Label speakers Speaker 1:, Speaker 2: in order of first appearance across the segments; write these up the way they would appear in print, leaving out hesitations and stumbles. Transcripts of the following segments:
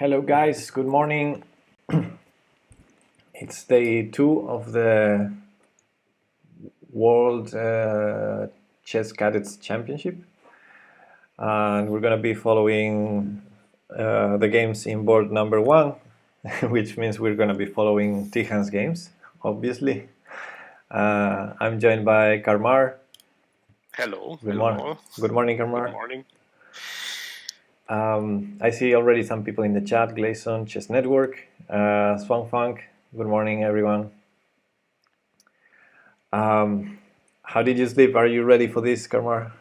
Speaker 1: Hello guys, good morning. It's day 2 of the World Chess Cadets Championship, and we're going to be following the games in board number 1, which means we're going to be following Tihan's games, obviously. I'm joined by Karmar.
Speaker 2: Hello.
Speaker 1: Good morning, Karmar.
Speaker 2: Good morning.
Speaker 1: I see already some people in the chat. Gleason, Chess Network, Swang Funk. Good morning, everyone. How did you sleep? Are you ready for this, Karmar?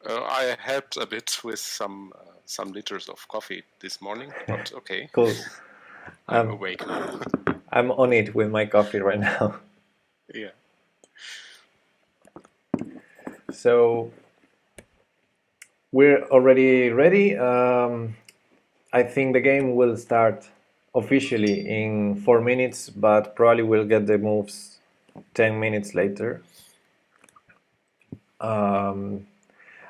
Speaker 2: I helped a bit with some liters of coffee this morning, but okay.
Speaker 1: Cool.
Speaker 2: I'm awake now.
Speaker 1: I'm on it with my coffee right now.
Speaker 2: Yeah.
Speaker 1: So we're already ready. I think the game will start officially in 4 minutes, but probably we'll get the moves 10 minutes later. And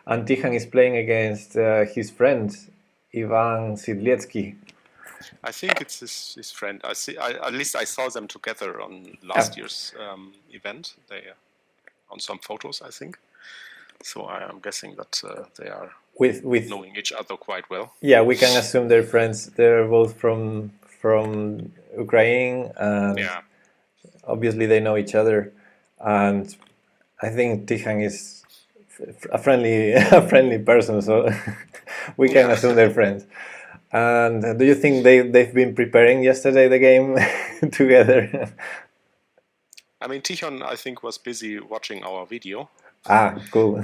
Speaker 1: Tihan is playing against his friend Ivan Sidlietsky.
Speaker 2: I think it's his friend. At least I saw them together on last year's event. They on some photos, I think. So I am guessing that they are with knowing each other quite well.
Speaker 1: Yeah, we can assume they're friends. They're both from Ukraine, and obviously they know each other. And I think Tihan is a friendly person, so we can assume they're friends. And do you think they've been preparing yesterday the game together?
Speaker 2: I mean, Tihan, I think, was busy watching our video.
Speaker 1: Cool.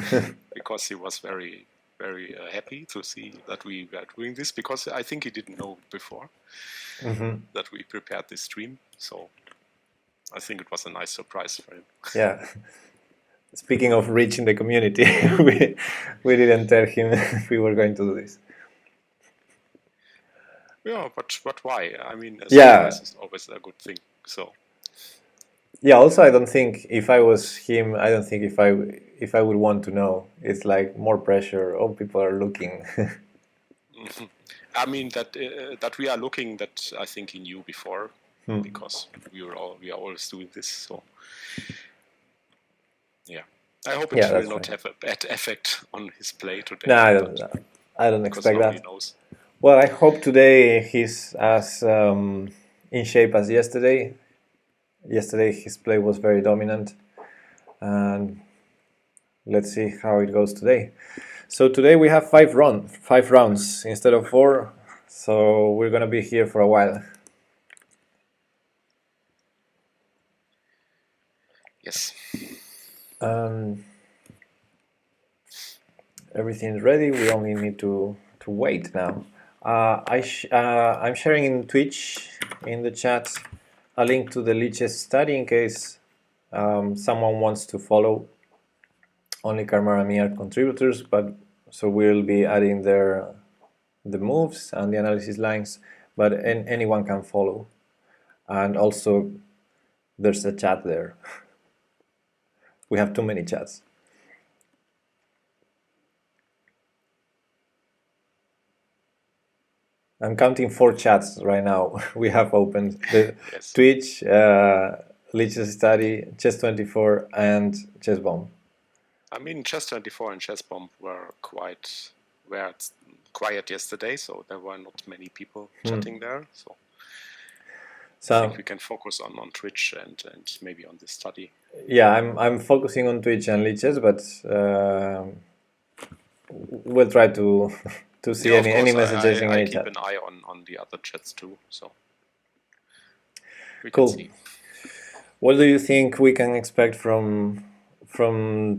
Speaker 2: Because he was very, very happy to see that we were doing this, because I think he didn't know before that we prepared this stream. So I think it was a nice surprise for him.
Speaker 1: Yeah. Speaking of reaching the community, we didn't tell him we were going to do this.
Speaker 2: Yeah, but why? I mean, a surprise is always a good thing. So.
Speaker 1: Yeah. Also, I don't think if I was him, I don't think if I would want to know. It's like more pressure. Oh, people are looking.
Speaker 2: I mean that we are looking. That I think he knew before, because we are always doing this. So. Yeah, I hope it will not have a bad effect on his play today.
Speaker 1: No, I don't expect that.
Speaker 2: Knows.
Speaker 1: Well, I hope today he's as in shape as yesterday. Yesterday his play was very dominant, and let's see how it goes today. So today we have 5 rounds instead of 4, so we're gonna be here for a while.
Speaker 2: Yes.
Speaker 1: Everything's ready. We only need to wait now. I'm sharing in Twitch in the chat a link to the Lichess study in case someone wants to follow. Only Karmar and me are contributors, but so we'll be adding the moves and the analysis lines, but anyone can follow. And also there's a chat there. We have too many chats. I'm counting 4 chats right now. We have opened the Twitch, Lichess Study, Chess24, and Chessbomb.
Speaker 2: I mean, Chess24 and Chessbomb were quiet yesterday, so there were not many people chatting there. So I think we can focus on Twitch and maybe on this study.
Speaker 1: Yeah, I'm focusing on Twitch and Lichess, but we'll try to see any messages in any chat.
Speaker 2: I keep an eye on the other chats too, so we
Speaker 1: can
Speaker 2: see.
Speaker 1: What do you think we can expect from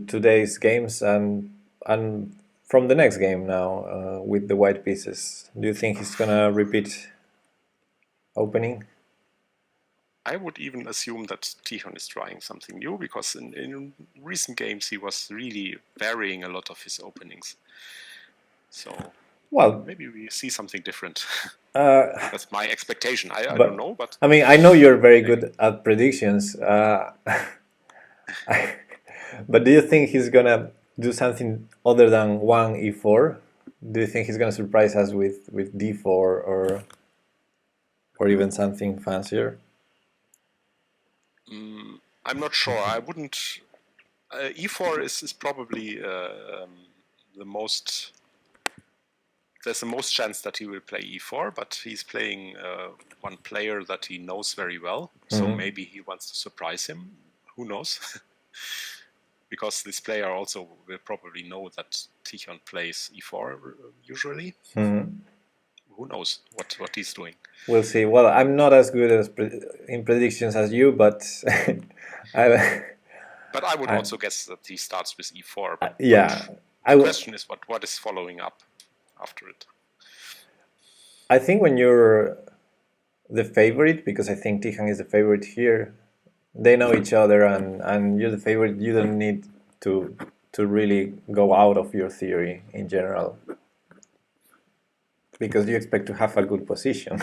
Speaker 1: today's games and from the next game now with the white pieces? Do you think he's gonna repeat opening?
Speaker 2: I would even assume that Tihan is trying something new, because in recent games he was really varying a lot of his openings. So maybe we see something different. That's my expectation. I don't know, but
Speaker 1: I mean, I know you're very good at predictions. But do you think he's gonna do something other than 1 e4? Do you think he's going to surprise us with d4 or even something fancier?
Speaker 2: I'm not sure. I wouldn't. E4 is probably the most. There's the most chance that he will play E4, but he's playing one player that he knows very well. So maybe he wants to surprise him. Who knows? Because this player also will probably know that Tichon plays E4 usually. Who knows what he's doing?
Speaker 1: We'll see. Well, I'm not as good in predictions as you, but
Speaker 2: But I would also guess that he starts with E4. But,
Speaker 1: yeah.
Speaker 2: The question is what is following up after it?
Speaker 1: I think when you're the favorite, because I think Tichon is the favorite here, they know each other, and you're the favorite. You don't need to really go out of your theory in general, because you expect to have a good position.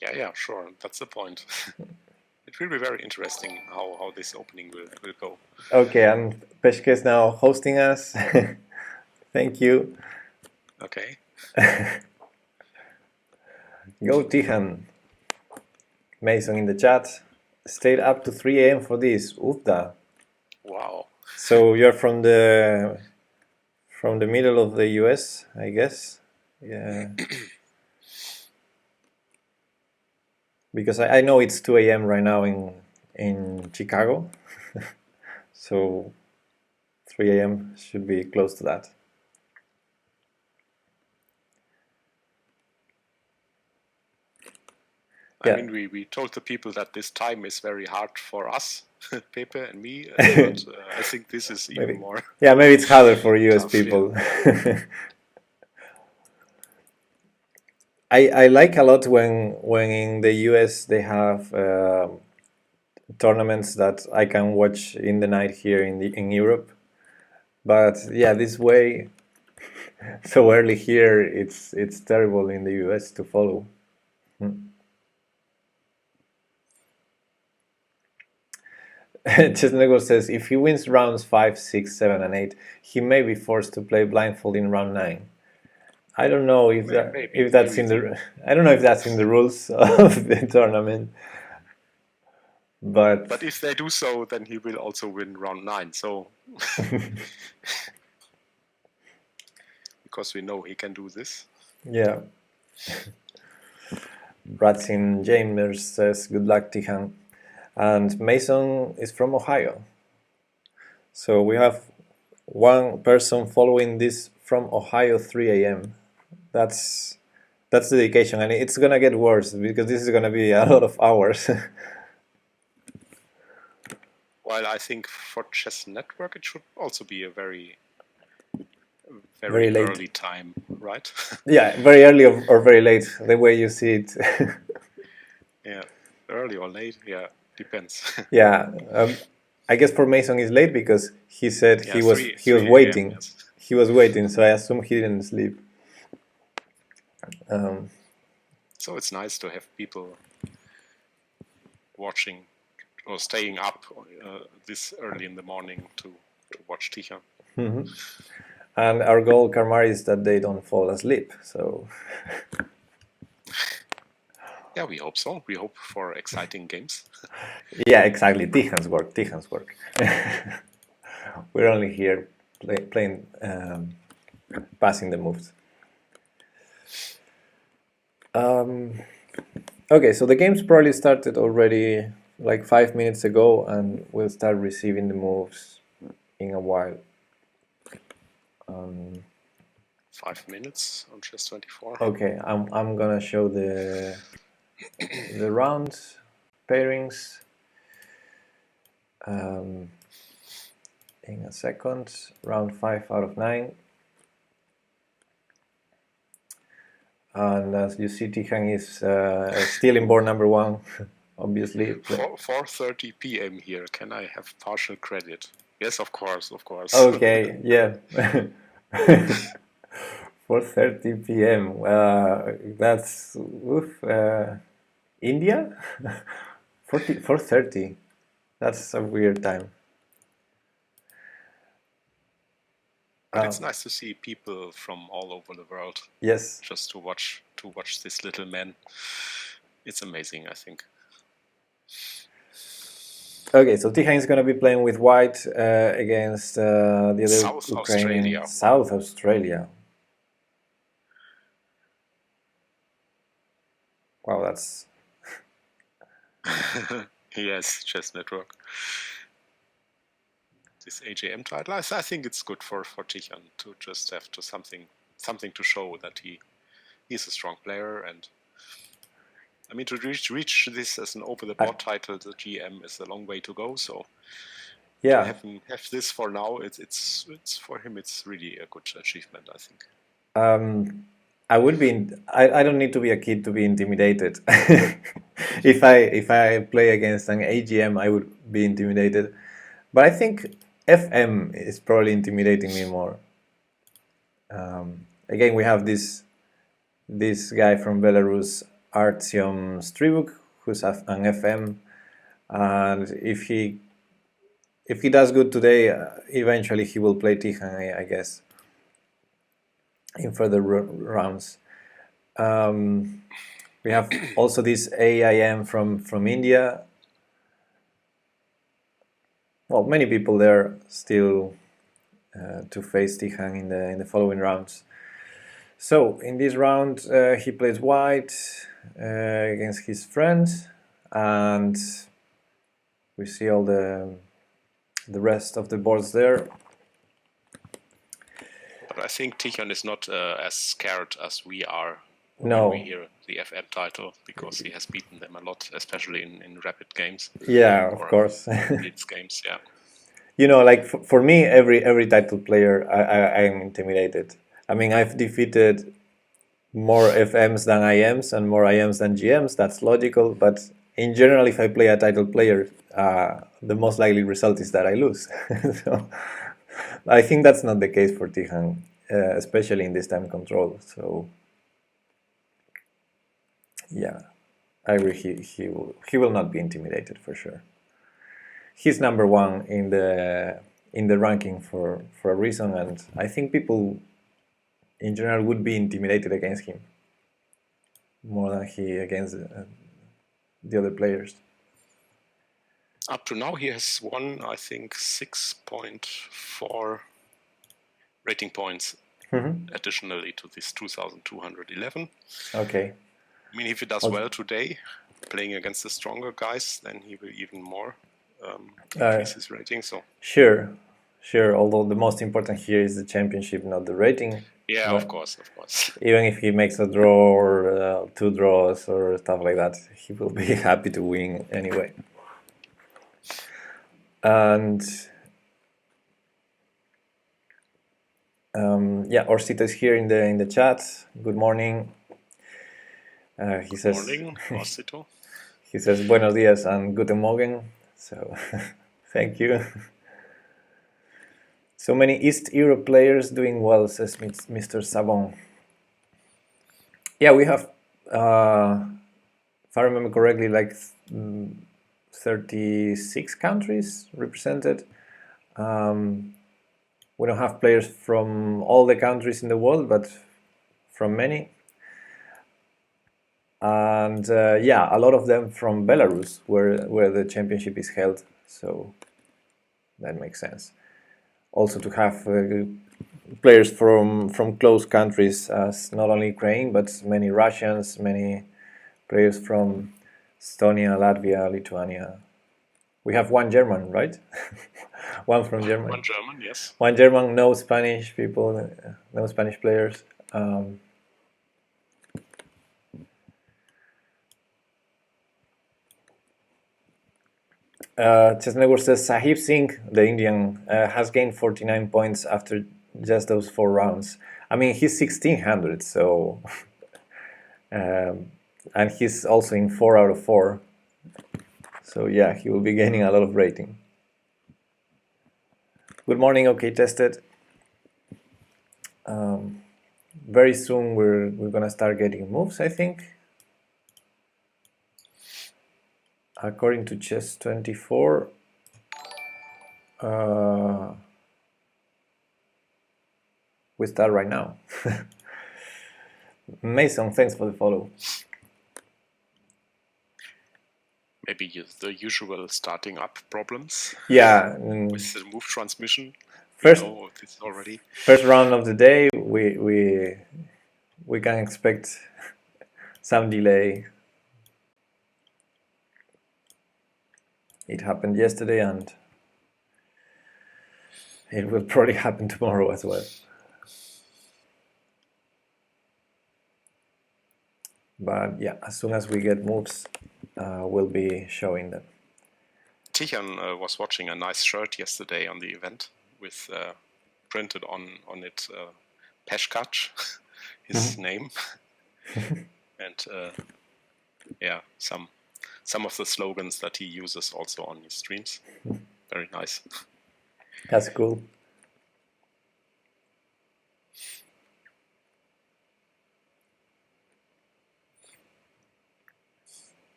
Speaker 2: Yeah, sure. That's the point. It will be very interesting how this opening will go.
Speaker 1: Okay, and Peshke is now hosting us. Thank you.
Speaker 2: Okay.
Speaker 1: Go Tichon. Mason in the chat. Stayed up to 3 a.m. for this. Ufda.
Speaker 2: Wow.
Speaker 1: So you're from the middle of the US, I guess. Yeah. Because I know it's 2 a.m. right now in Chicago. So 3 a.m. should be close to that.
Speaker 2: I mean, we told the people that this time is very hard for us, Pepe and me, but I think this is even more.
Speaker 1: Yeah, maybe it's harder for US people. Yeah. I like a lot when in the US they have tournaments that I can watch in the night here in Europe, but yeah, this way so early here it's terrible in the US to follow. Chesnego says if he wins rounds 5, 6, 7, and 8, he may be forced to play blindfold in round 9. I don't know if that's in the rules of the tournament. But
Speaker 2: if they do so, then he will also win round 9. So because we know he can do this.
Speaker 1: Yeah. Ratsin James says good luck, Tichon. And Mason is from Ohio. So we have one person following this from Ohio 3 a.m. That's dedication, and it's gonna get worse because this is gonna be a lot of hours.
Speaker 2: While I think for Chess Network it should also be a very early time, right?
Speaker 1: Yeah, very early or very late, the way you see it.
Speaker 2: Yeah, early or late, yeah, depends.
Speaker 1: Yeah, I guess for Mason is late because he said he was waiting. Yes. He was waiting, so I assume he didn't sleep.
Speaker 2: So it's nice to have people watching or staying up this early in the morning to watch Tichon.
Speaker 1: Mm-hmm. And our goal, Karmar, is that they don't fall asleep. So.
Speaker 2: Yeah, we hope so. We hope for exciting games.
Speaker 1: Yeah, exactly. Tichon's work. We're only here playing, passing the moves. Okay, so the game's probably started already like 5 minutes ago, and we'll start receiving the moves in a while.
Speaker 2: 5 minutes on Chess24.
Speaker 1: Okay, I'm gonna show the rounds, pairings in a second. Round 5 out of 9. And as you see, Tichon is still in board number 1, obviously.
Speaker 2: 4:30 p.m. here. Can I have partial credit? Yes, of course.
Speaker 1: Okay, yeah. 4:30 p.m. That's India. 4:30. That's a weird time.
Speaker 2: But it's nice to see people from all over the world.
Speaker 1: Yes.
Speaker 2: Just to watch this little man. It's amazing, I think.
Speaker 1: Okay, so Tihan is going to be playing with white against the other
Speaker 2: South
Speaker 1: Ukrainian.
Speaker 2: Australia.
Speaker 1: South Australia. Wow, that's...
Speaker 2: Yes, Chess Network. This AJM title, I think it's good for Tijan to just have something to show that he's a strong player. And I mean, to reach this as an over-the-board title, the GM is a long way to go. So
Speaker 1: yeah,
Speaker 2: to have this for now, it's for him. It's really a good achievement, I think.
Speaker 1: I would be. I don't need to be a kid to be intimidated. If I play against an AGM, I would be intimidated. But I think FM is probably intimidating me more. Again, we have this guy from Belarus, Artyom Stribuk, who's an FM, and if he does good today, eventually he will play Tijan, I guess, in further rounds. We have also this AIM from India. Well, many people there still to face Tijan in the following rounds. So in this round, he plays white against his friend, and we see all the rest of the boards there.
Speaker 2: But I think Tijan is not as scared as we are
Speaker 1: when
Speaker 2: we hear the FM title, because he has beaten them a lot, especially in rapid games.
Speaker 1: Yeah, of course.
Speaker 2: Blitz games, yeah.
Speaker 1: You know, like for me, every title player, I am intimidated. I mean, I've defeated more FMs than IMs and more IMs than GMs. That's logical. But in general, if I play a title player, the most likely result is that I lose. So I think that's not the case for Tijan, especially in this time control. So yeah, I agree. He will not be intimidated for sure. He's number one in the ranking for a reason, and I think people in general would be intimidated against him more than he against the other players.
Speaker 2: Up to now, he has won, I think, 6.4 rating points additionally to this 2,211.
Speaker 1: Okay.
Speaker 2: I mean, if he does well today, playing against the stronger guys, then he will even more increase his rating. So
Speaker 1: sure. Although the most important here is the championship, not the rating.
Speaker 2: Yeah, of course.
Speaker 1: Even if he makes a draw or 2 draws or stuff like that, he will be happy to win anyway. And yeah, Orsito is here in the chat. Good morning. He says,
Speaker 2: morning, Orsito.
Speaker 1: He says buenos días and guten Morgen. So thank you. So many East Europe players doing well, says Mr. Sabon. Yeah, we have, if I remember correctly, like 36 countries represented. We don't have players from all the countries in the world, but from many. And yeah, a lot of them from Belarus, where the championship is held. So that makes sense. Also to have players from close countries as not only Ukraine, but many Russians, many players from Estonia, Latvia, Lithuania. We have one German, right? One from Germany.
Speaker 2: One German, yes.
Speaker 1: One German, no Spanish people, no Spanish players. Chess Network says Sahib Singh, the Indian, has gained 49 points after just those 4 rounds. I mean, he's 1600, so... and he's also in 4 out of 4. So yeah, he will be gaining a lot of rating. Good morning, OK Tested. Very soon we're gonna start getting moves, I think. According to Chess24, we start right now. Mason, thanks for the follow.
Speaker 2: Maybe the usual starting up problems.
Speaker 1: Yeah.
Speaker 2: With the move transmission.
Speaker 1: First,
Speaker 2: we know this already.
Speaker 1: First round of the day, we can expect some delay. It happened yesterday, and it will probably happen tomorrow as well. But yeah, as soon as we get moves, we'll be showing them.
Speaker 2: Tichan was watching a nice shirt yesterday on the event with printed on it Peshkach, his name, and yeah, some of the slogans that he uses also on his streams. Very nice.
Speaker 1: That's cool.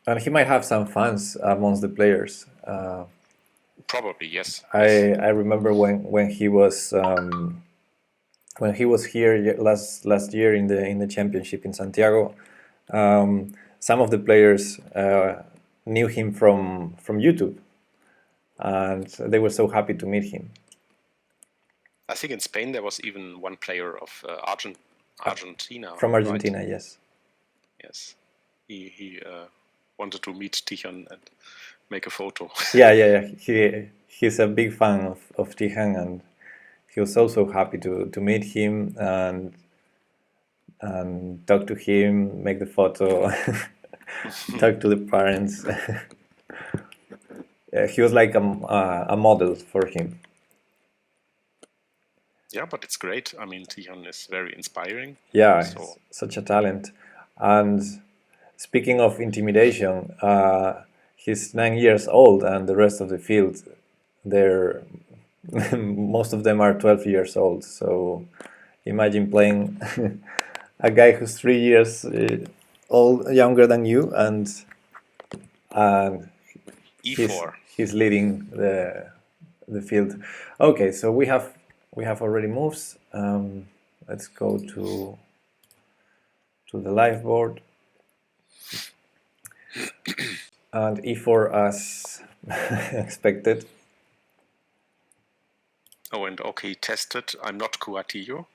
Speaker 1: And he might have some fans amongst the players.
Speaker 2: Probably, yes.
Speaker 1: I remember when he was here last year in the championship in Santiago. Some of the players knew him from YouTube, and they were so happy to meet him.
Speaker 2: I think in Spain there was even one player of Argentina.
Speaker 1: From Argentina, right? Yes.
Speaker 2: Yes, he wanted to meet Tichan and make a photo.
Speaker 1: Yeah. He's a big fan of Tichan, and he was also happy to meet him and talk to him, make the photo, talk to the parents. He was like a model for him.
Speaker 2: Yeah, but it's great. I mean, Tichan is very inspiring.
Speaker 1: Yeah, such a talent. And speaking of intimidation, he's 9 years old, and the rest of the field, most of them are 12 years old. So imagine playing a guy who's 3 years old, younger than you, and
Speaker 2: E4.
Speaker 1: He's leading the field. Okay, so we have already moves. Let's go to the live board. And E4 as expected.
Speaker 2: Oh, and okay, tested. I'm not Cuatillo.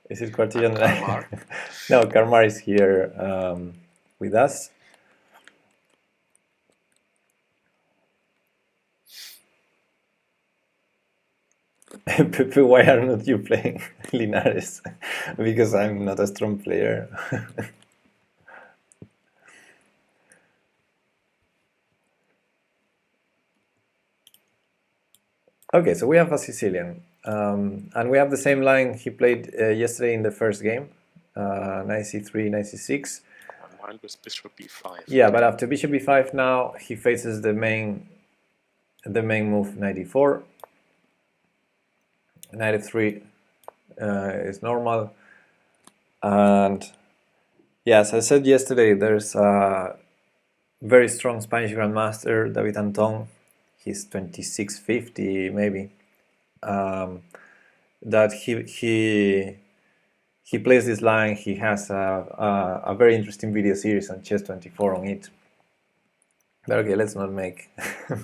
Speaker 1: Is it Cuatillo? No, Karmar is here with us. Pepe, why are not you playing Linares? Because I'm not a strong player. Okay, so we have a Sicilian, and we have the same line he played yesterday in the first game, knight c3, knight c6.
Speaker 2: Mine was bishop b5.
Speaker 1: Yeah, but after bishop b5 now he faces the main move, knight e4. Knight f3 is normal, and yeah, as I said yesterday, there's a very strong Spanish grandmaster, David Anton. He's 2650 maybe. That he plays this line. He has a very interesting video series on Chess24 on it. But okay, let's not make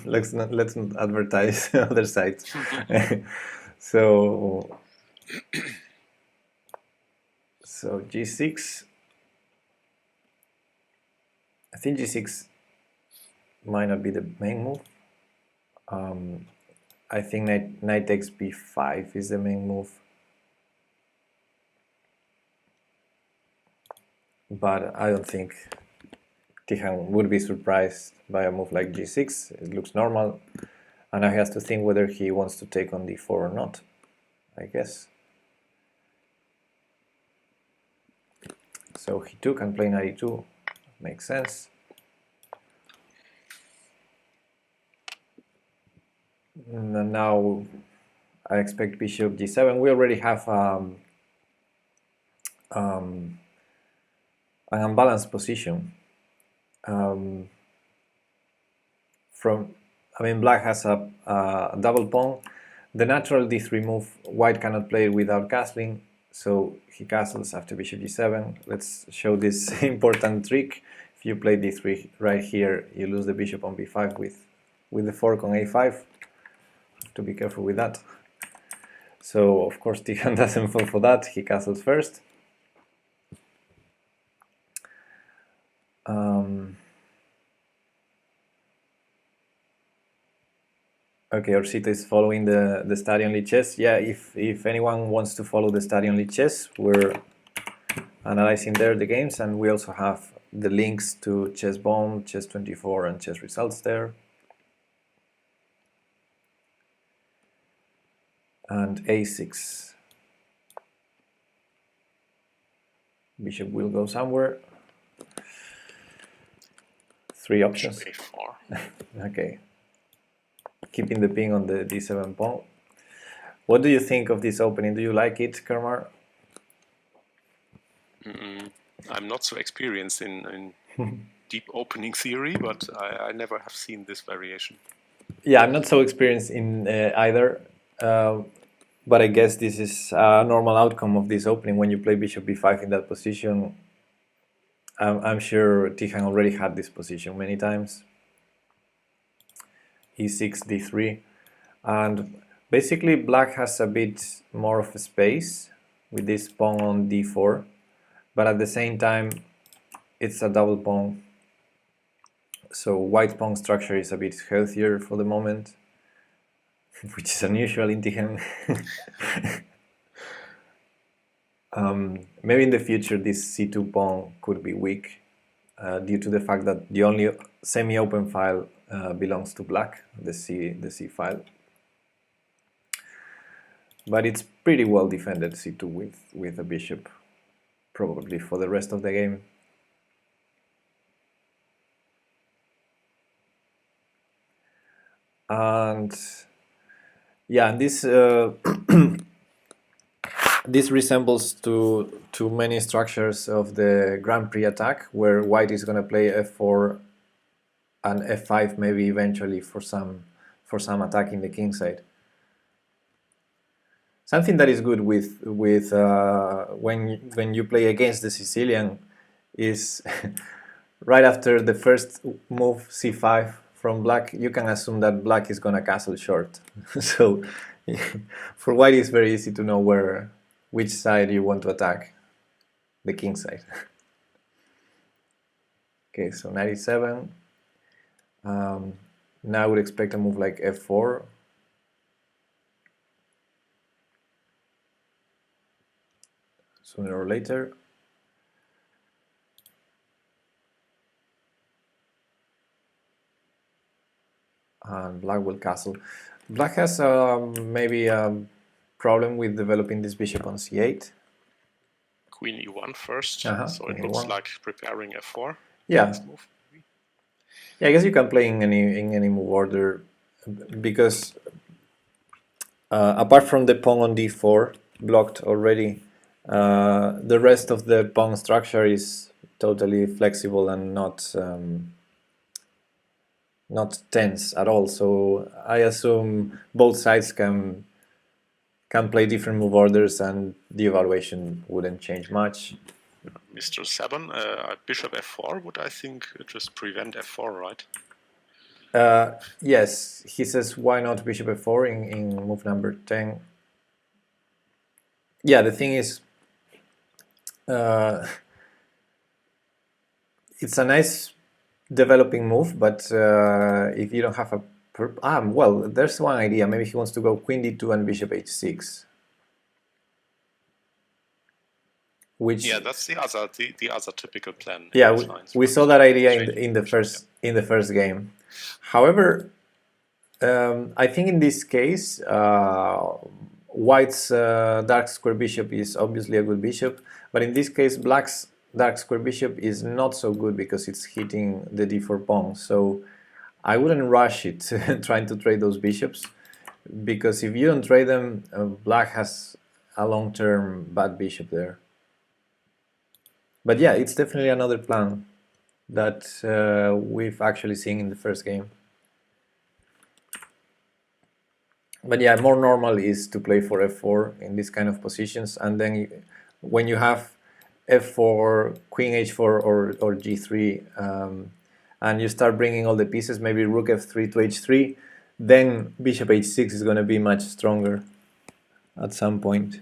Speaker 1: let's not advertise other sites. So G6. I think G6 might not be the main move. I think knight takes b5 is the main move. But I don't think Tichan would be surprised by a move like G6. It looks normal. And now he has to think whether he wants to take on D4 or not, I guess. So he took and played knight e2. Makes sense. And now I expect bishop g7. We already have an unbalanced position. Black has a double pawn, the natural d3 move, white cannot play without castling, so he castles after bishop g7. Let's show this important trick. If you play d3 right here, you lose the bishop on b5 with the fork on a5. Have to be careful with that. So of course Tijan doesn't fall for that, he castles first. Okay, Orsita is following the study only chess. Yeah, if anyone wants to follow the study only chess, we're analyzing there the games, and we also have the links to Chess Bomb, Chess24, and Chess Results there. And a6. Bishop will go somewhere. 3 options. Okay. Keeping the ping on the d7 pawn. What do you think of this opening? Do you like it, Karmar?
Speaker 2: I'm not so experienced in deep opening theory, but I never have seen this variation.
Speaker 1: Yeah, I'm not so experienced in either, but I guess this is a normal outcome of this opening. When you play bishop b5 in that position, I'm sure Tijan already had this position many times. e6, d3, and basically black has a bit more of a space with this pawn on d4, but at the same time it's a double pawn, so white pawn structure is a bit healthier for the moment, which is unusual in Tijan. Maybe in the future this c2 pawn could be weak due to the fact that the only semi-open file belongs to black, the C file. But it's pretty well defended c2 with a bishop, probably for the rest of the game. And yeah, and this this resembles to many structures of the Grand Prix attack, where white is going to play f4 and f5 maybe eventually for some attack in the king side. Something that is good with when you play against the Sicilian is right after the first move c5 from black, you can assume that black is gonna castle short. So for white it's very easy to know which side you want to attack, the king side. Okay, so 97. Now I would expect a move like f4. Sooner or later. And black will castle. Black has maybe a problem with developing this bishop on c8.
Speaker 2: Queen e1 first, so it looks like preparing f4.
Speaker 1: Yeah. Yeah, I guess you can play in any move order, because apart from the pawn on d4 blocked already, the rest of the pawn structure is totally flexible and not tense at all. So I assume both sides can play different move orders, and the evaluation wouldn't change much.
Speaker 2: Mr. 7, bishop f4 would, I think, just prevent f4, right?
Speaker 1: Yes, he says why not bishop f4 in move number 10. Yeah, the thing is, it's a nice developing move, but if you don't have a well, there's one idea. Maybe he wants to go queen d2 and bishop h6. Which,
Speaker 2: yeah, that's the other typical plan.
Speaker 1: Yeah, we saw that idea in the first game. However, I think in this case, white's dark square bishop is obviously a good bishop, but in this case, black's dark square bishop is not so good because it's hitting the d4 pawn. So I wouldn't rush it trying to trade those bishops, because if you don't trade them, black has a long-term bad bishop there. But yeah, it's definitely another plan that we've actually seen in the first game. But yeah, more normal is to play for f4 in this kind of positions, and then when you have f4, queen h4, or g3, and you start bringing all the pieces, maybe rook f3 to h3, then bishop h6 is going to be much stronger at some point.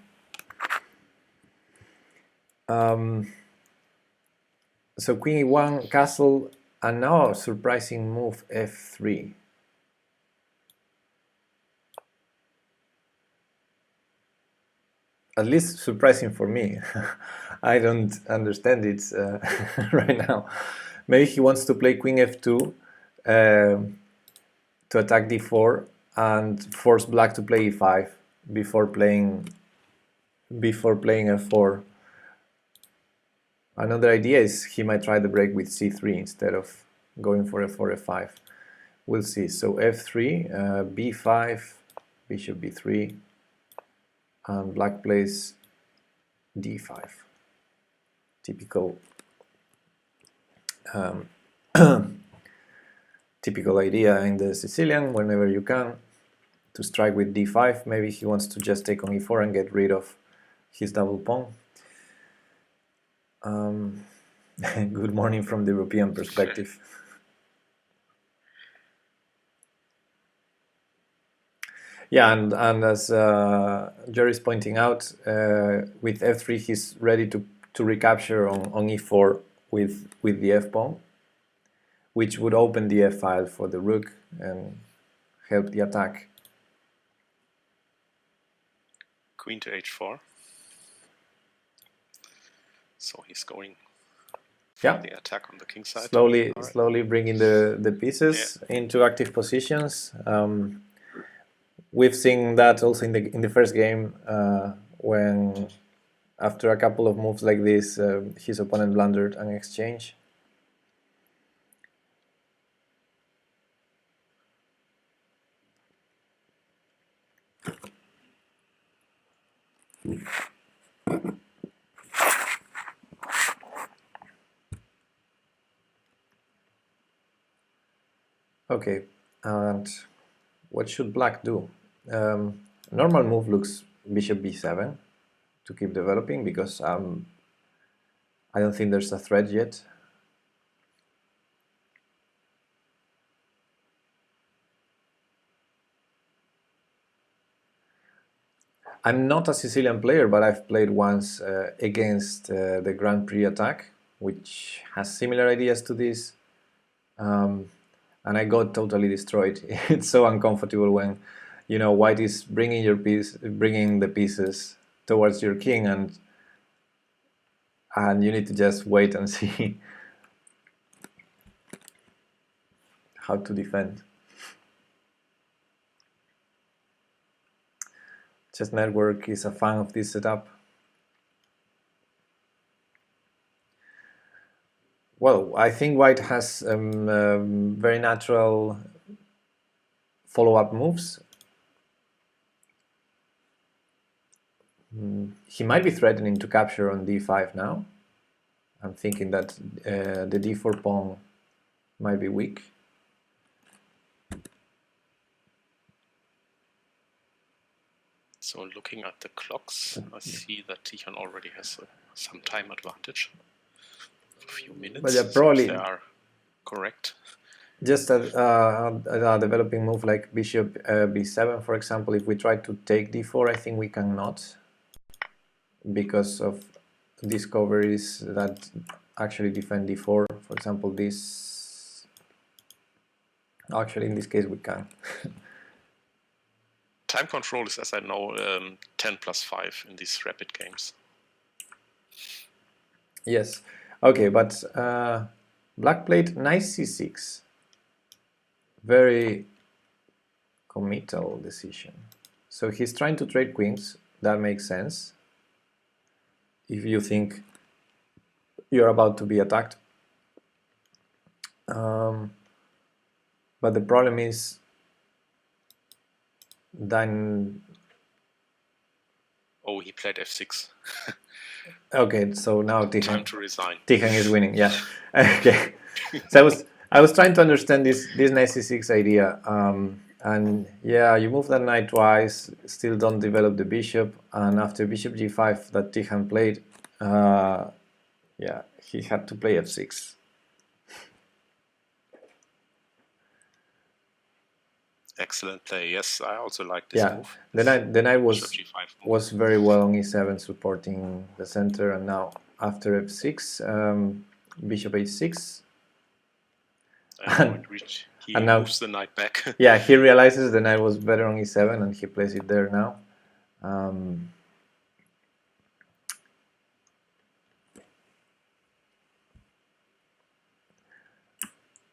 Speaker 1: So queen e1, castle, and now a surprising move, f3. At least surprising for me. I don't understand it right now. Maybe he wants to play queen f2 to attack d4 and force black to play e5 before playing f4. Another idea is he might try the break with c3 instead of going for f4, f5. We'll see. So f3, b5, bishop b3, and black plays d5. Typical typical idea in the Sicilian, whenever you can, to strike with d5. Maybe he wants to just take on e4 and get rid of his double pawn. Good morning from the European perspective. Yeah, and as Jerry's pointing out, with f3 he's ready to recapture on e4 with the f-pawn, which would open the f-file for the rook and help the attack.
Speaker 2: Queen to h4. So he's going for the attack on the king side.
Speaker 1: Slowly bringing the pieces into active positions. We've seen that also in the first game when, after a couple of moves like this, his opponent blundered an exchange. Okay, and what should black do? Normal move looks bishop b7 to keep developing, because I don't think there's a threat yet. I'm not a Sicilian player, but I've played once against the Grand Prix attack, which has similar ideas to this, and I got totally destroyed. It's so uncomfortable when, you know, white is bringing the pieces towards your king, and you need to just wait and see how to defend. Chess Network is a fan of this setup. Well, I think white has very natural follow-up moves. He might be threatening to capture on d5 now. I'm thinking that the d4 pawn might be weak.
Speaker 2: So looking at the clocks, I see that Tichon already has some time advantage. A few minutes.
Speaker 1: But yeah, probably
Speaker 2: they are correct.
Speaker 1: Just a developing move like bishop b7, for example. If we try to take d4, I think we cannot, because of discoveries that actually defend d4. For example, this. Actually, in this case, we can.
Speaker 2: Time control is, as I know, 10+5 in these rapid games.
Speaker 1: Yes. Okay, but black played knight c6. Very committal decision. So he's trying to trade queens. That makes sense if you think you're about to be attacked. But the problem is then...
Speaker 2: Oh, he played f6.
Speaker 1: Okay, so now
Speaker 2: Time to resign.
Speaker 1: Tichon is winning, yeah. Okay. So I was trying to understand this knight c6 idea, And yeah, you move that knight twice, still don't develop the bishop, and after bishop g5 that Tihan played, yeah, he had to play f6.
Speaker 2: Excellent play. Yes, I also like this move.
Speaker 1: The knight was very well on e7, supporting the center, and now after f6, bishop h6.
Speaker 2: He now moves the knight back.
Speaker 1: Yeah, he realizes the knight was better on e7, and he plays it there now. And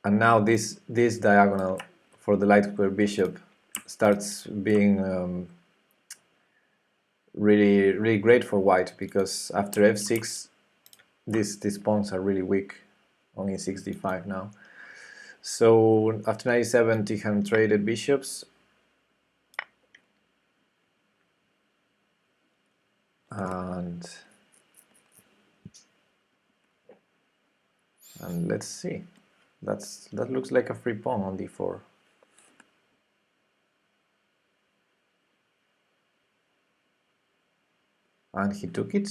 Speaker 1: now this diagonal for the light square bishop starts being really great for white, because after f6 these pawns are really weak on e6 d5 now. So after knight e7, Tihan traded bishops, and let's see. That looks like a free pawn on d4. And he took it.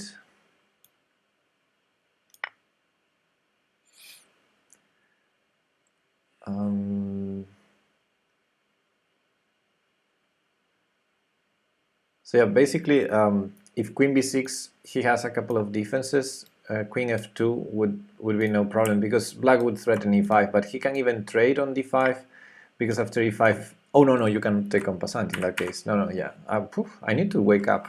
Speaker 1: So yeah, basically, if queen b6, he has a couple of defenses. Queen f2 would be no problem, because black would threaten e5, but he can even trade on d5, because after e5, oh no, you can take en passant in that case. No, yeah, I need to wake up.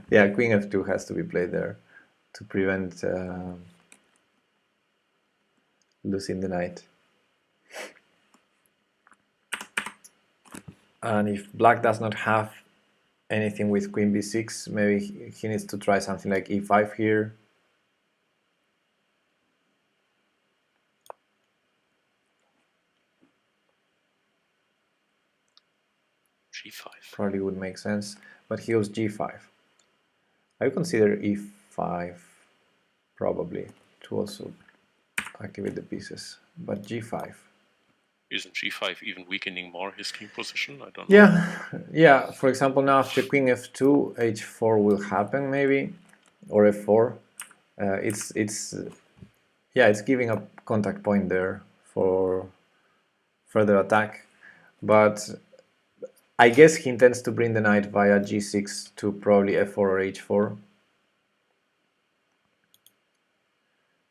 Speaker 1: Yeah, queen f2 has to be played there to prevent losing the knight. And if black does not have anything with queen b6, maybe he needs to try something like e5 here.
Speaker 2: g5
Speaker 1: probably would make sense, but he goes g5. I would consider e5 probably to also activate the pieces, but g5.
Speaker 2: Isn't g5 even weakening more his king position? I don't know.
Speaker 1: Yeah. For example, now after queen f2, h4 will happen maybe, or f4. It's giving a contact point there for further attack, but I guess he intends to bring the knight via g6 to probably f4 or h4.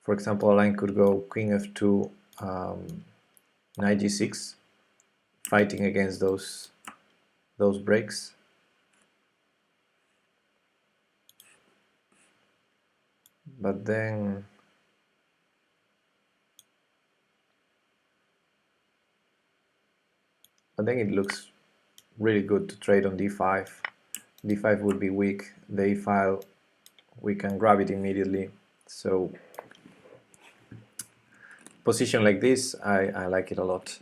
Speaker 1: For example, a line could go queen f2, knight g6, fighting against those breaks. But then it looks really good to trade on d5. d5 would be weak. The e file, we can grab it immediately. So position like this, I like it a lot.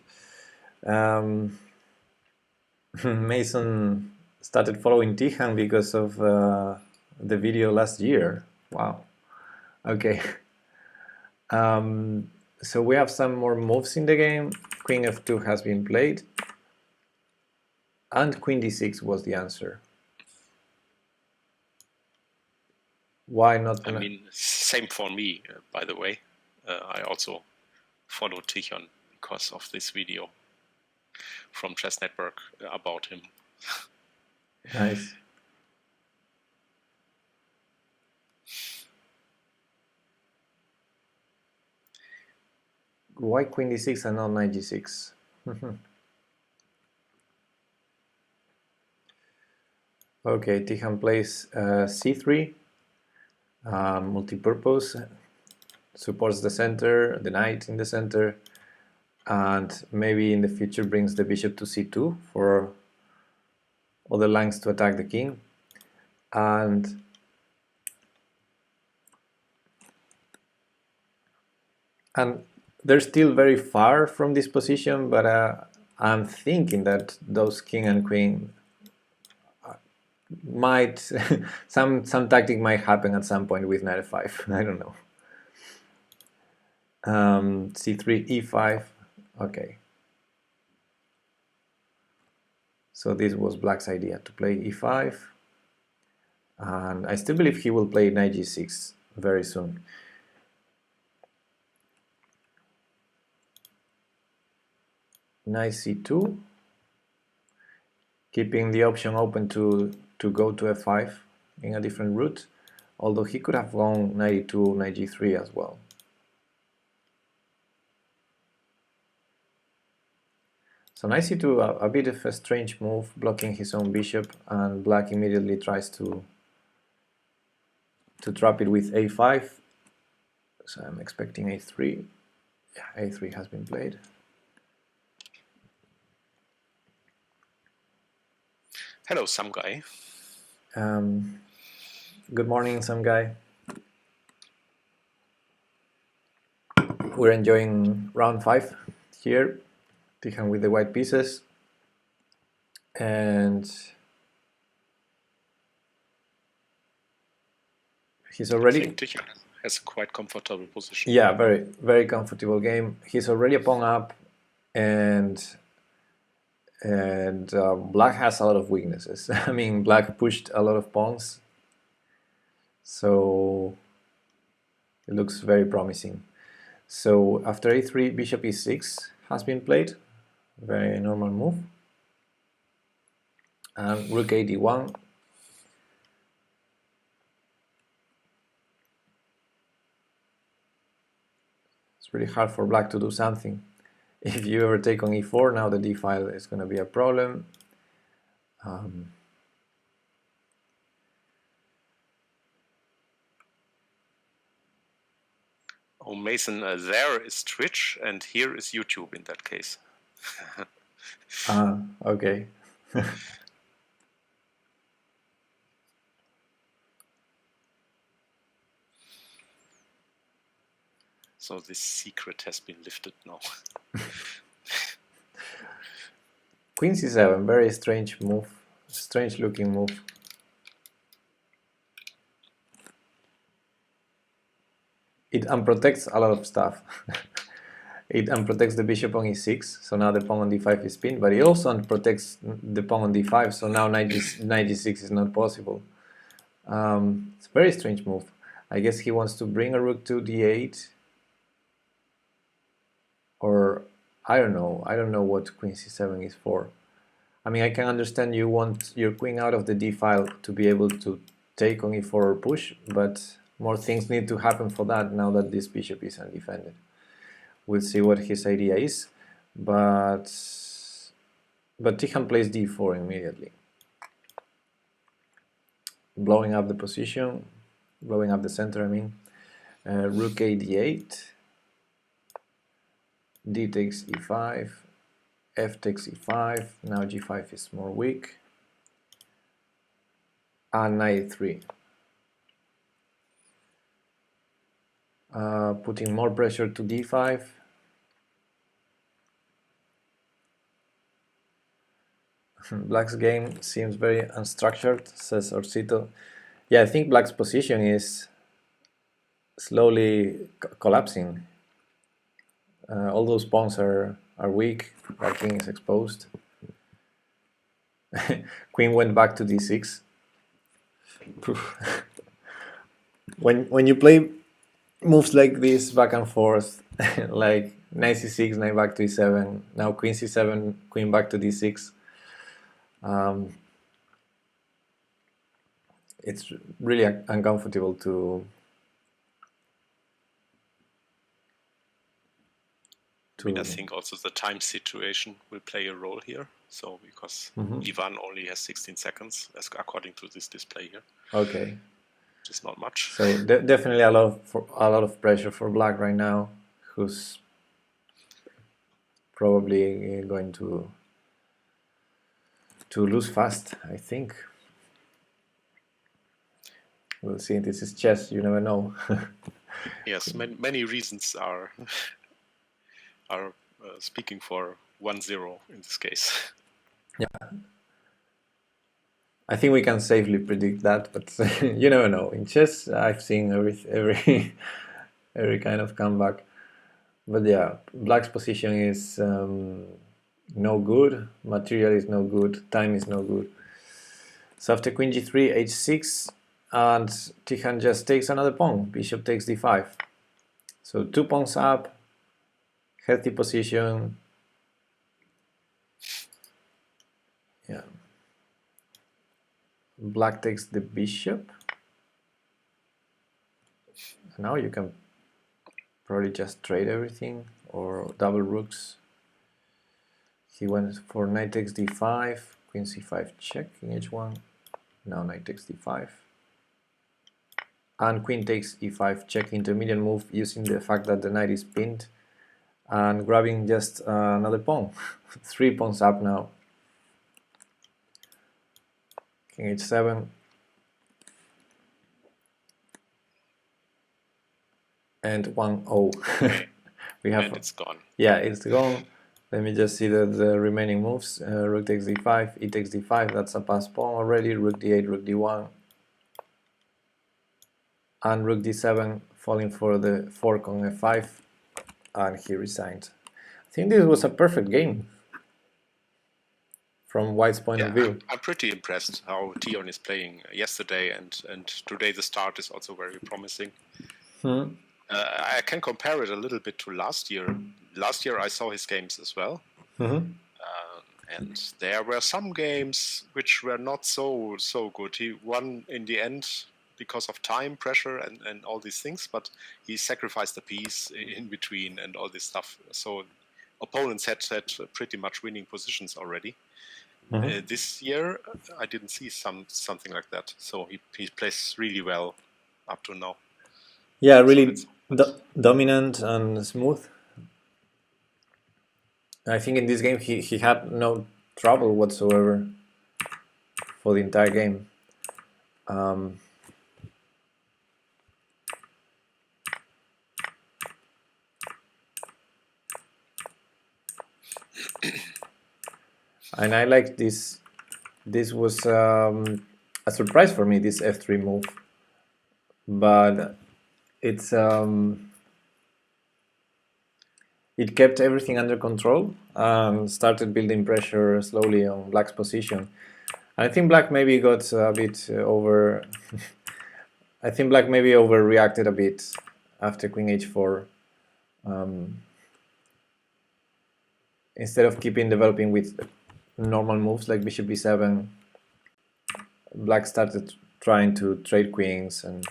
Speaker 1: Mason started following Tihan because of the video last year. Wow. Okay. So we have some more moves in the game. Queen f2 has been played, and queen d6 was the answer. Why not?
Speaker 2: I mean, same for me, by the way. I also followed Tihan because of this video from Chess Network about him.
Speaker 1: Nice. Why queen d6 and not knight g6? Okay, Tihan plays c3, multi-purpose, supports the center, the knight in the center, and maybe in the future brings the bishop to c2 for other lines to attack the king. And they're still very far from this position, but I'm thinking that those king and queen might some tactic might happen at some point with knight f5. I don't know. C3, e5. Okay. So this was Black's idea, to play e5, and I still believe he will play knight g6 very soon. Knight c2, keeping the option open to go to f5 in a different route, although he could have gone knight e2, knight g3 as well. So knight c2, a bit of a strange move, blocking his own bishop, and Black immediately tries to trap it with a5. So I'm expecting a3. Yeah, a3 has been played.
Speaker 2: Hello, some guy.
Speaker 1: Good morning, some guy. We're enjoying round 5 here, Tijan with the white pieces, and he's already.
Speaker 2: I think Tijan has a quite comfortable position.
Speaker 1: Yeah, very, very comfortable game. He's already a pawn up, and Black has a lot of weaknesses. I mean, Black pushed a lot of pawns, so it looks very promising. So after a3, bishop e6 has been played, very normal move, and rook a d1. It's really hard for Black to do something. If you ever take on e4, now the d file is going to be a problem.
Speaker 2: Oh, Mason, there is Twitch, and here is YouTube in that case.
Speaker 1: Okay.
Speaker 2: So this secret has been lifted now.
Speaker 1: Queen c7, very strange move, strange looking move. It unprotects a lot of stuff. It unprotects the bishop on e6, so now the pawn on d5 is pinned, but it also unprotects the pawn on d5, so now knight g6 is not possible. It's a very strange move. I guess he wants to bring a rook to d8, or I don't know what queen c7 is for. I mean, I can understand you want your queen out of the d file to be able to take on e4 or push, but more things need to happen for that now that this bishop is undefended. We'll see what his idea is, but Tijan plays d4 immediately, blowing up the position, blowing up the center, I mean. Rook a d8, d takes e5, f takes e5, now g5 is more weak, and knight 3. Putting more pressure to d5. Black's game seems very unstructured, says Orsito. Yeah, I think Black's position is slowly collapsing. All those pawns are weak, Black king is exposed. Queen went back to d6. When you play moves like this back and forth, like knight c6, knight back to e7, now queen c7, queen back to d6, it's really uncomfortable to
Speaker 2: I think also the time situation will play a role here. So because Ivan only has 16 seconds, as according to this display here.
Speaker 1: Okay.
Speaker 2: Which is not much.
Speaker 1: So definitely a lot of pressure for Black right now, who's probably going to lose fast, I think. We'll see. This is chess. You never know.
Speaker 2: Yes, many reasons are speaking for 1-0 in this case.
Speaker 1: Yeah, I think we can safely predict that, but you never know. In chess, I've seen every kind of comeback. But yeah, Black's position is no good. Material is no good. Time is no good. So after queen g3, h6, and Tihan just takes another pawn. Bishop takes d5. So 2 pawns up, healthy position. Yeah. Black takes the bishop. Now you can probably just trade everything or double rooks. He went for knight takes d5, queen c5 check in h1. Now knight takes d5. And queen takes e5 check, intermediate move using the fact that the knight is pinned and grabbing just another pawn. 3 pawns up now. King h7. And 1-0. We have,
Speaker 2: and it's gone.
Speaker 1: Yeah, it's gone. Let me just see the remaining moves. Rook takes d5, e takes d5, that's a pass pawn already. Rook d8, rook d1. And rook d7 falling for the fork on f5. And he resigned. I think this was a perfect game from White's point of view.
Speaker 2: I'm pretty impressed how Tion is playing yesterday, and today the start is also very promising. I can compare it a little bit to last year. Last year I saw his games as well. And there were some games which were not so good. He won in the end because of time pressure and all these things, but he sacrificed a piece in between and all this stuff. So opponents had pretty much winning positions already. This year I didn't see something like that. So he plays really well up to now.
Speaker 1: Yeah, really dominant and smooth. I think in this game he had no trouble whatsoever for the entire game. And I like this. This was a surprise for me, this f3 move. But it's it kept everything under control and started building pressure slowly on Black's position. I think Black maybe got a bit over. I think Black maybe overreacted a bit after Queen h4. Instead of keeping developing with normal moves like Bishop b7, Black started trying to trade queens and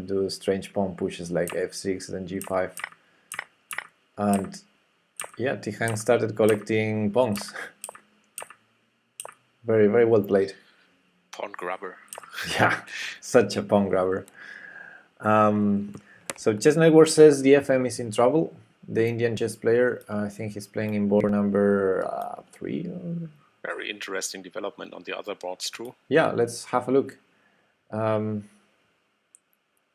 Speaker 1: do strange pawn pushes like f6 then g5. And yeah, Tihan started collecting pawns. Very, very well played.
Speaker 2: Pawn grabber.
Speaker 1: Yeah, such a pawn grabber. So Chess Network says the FM is in trouble. The Indian chess player, I think he's playing in board number 3.
Speaker 2: Very interesting development on the other boards too.
Speaker 1: Yeah, let's have a look.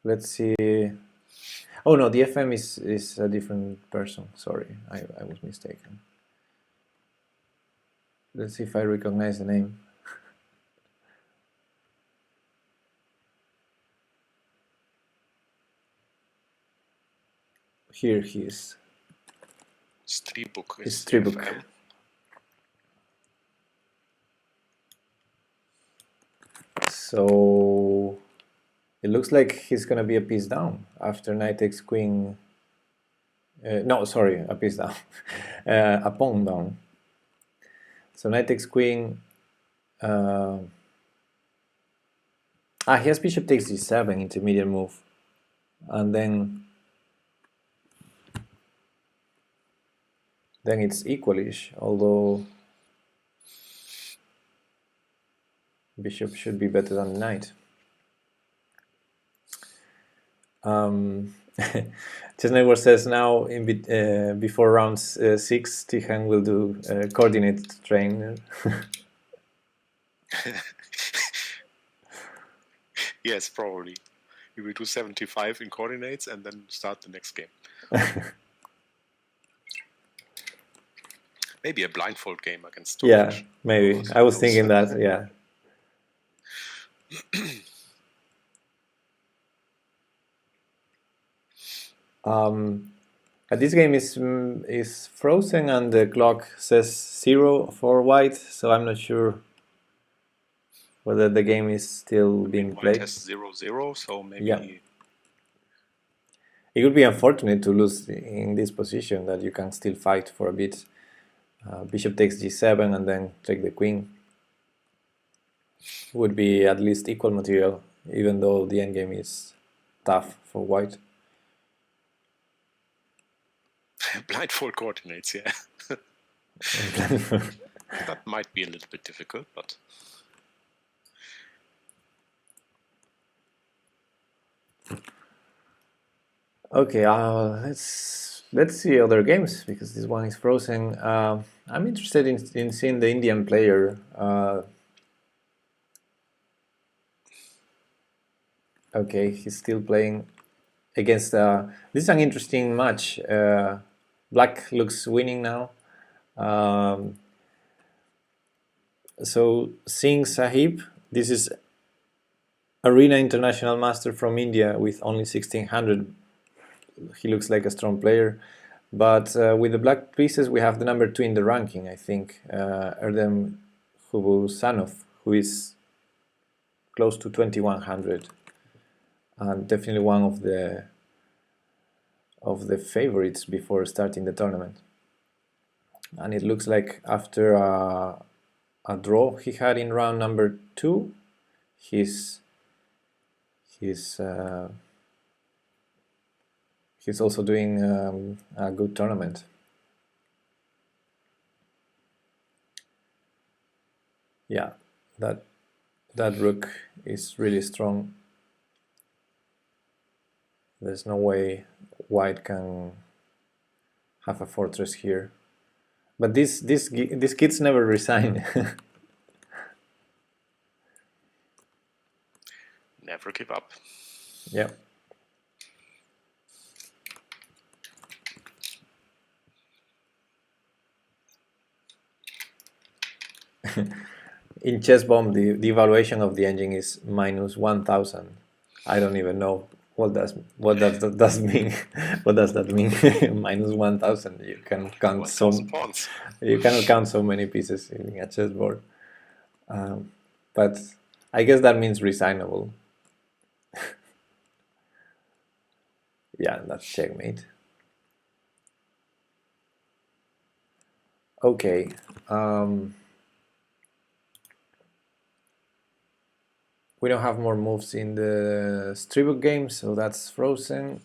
Speaker 1: Let's see. Oh no, the FM is a different person. Sorry, I was mistaken. Let's see if I recognize the name. Here he is.
Speaker 2: Stribuk
Speaker 1: is Stribuk. So it looks like he's gonna be a piece down after knight takes queen. No, sorry, a piece down. A pawn down. So knight takes queen. He has bishop takes d7, intermediate move, and then it's equalish, although bishop should be better than knight. Chess Network says now before round 6, Tihan will do coordinate train.
Speaker 2: Yes, probably. He will do 75 in coordinates and then start the next game. Maybe a blindfold game against Tomic.
Speaker 1: Yeah, maybe. I was thinking that, yeah. This game is frozen and the clock says 0 for white, so I'm not sure whether the game is still being played.
Speaker 2: White has 0-0, so maybe...
Speaker 1: Yeah. It would be unfortunate to lose in this position, that you can still fight for a bit. Bishop takes g7 and then take the queen. Would be at least equal material, even though the endgame is tough for white.
Speaker 2: Blindfold coordinates, yeah. That might be a little bit difficult, but...
Speaker 1: Okay, let's see other games, because this one is frozen. I'm interested in seeing the Indian player. Okay, he's still playing against... this is an interesting match. Black looks winning now. So Singh Sahib, this is Arena International Master from India with only 1600. He looks like a strong player, but with the black pieces we have the number 2 in the ranking, I think, Erdem Hubusanov, who is close to 2100 and definitely one of the favorites before starting the tournament. And it looks like after a draw he had in round number 2, he's also doing a good tournament. Yeah, that rook is really strong. There's no way white can have a fortress here. But these kids never resign.
Speaker 2: Never give up.
Speaker 1: Yeah. In chess bomb, the evaluation of the engine is -1000. I don't even know what that mean. What does that mean? -1000. You can count you cannot count so many pieces in a chessboard. But I guess that means resignable. Yeah, that's checkmate. Okay. We don't have more moves in the Stribuk game, so that's frozen.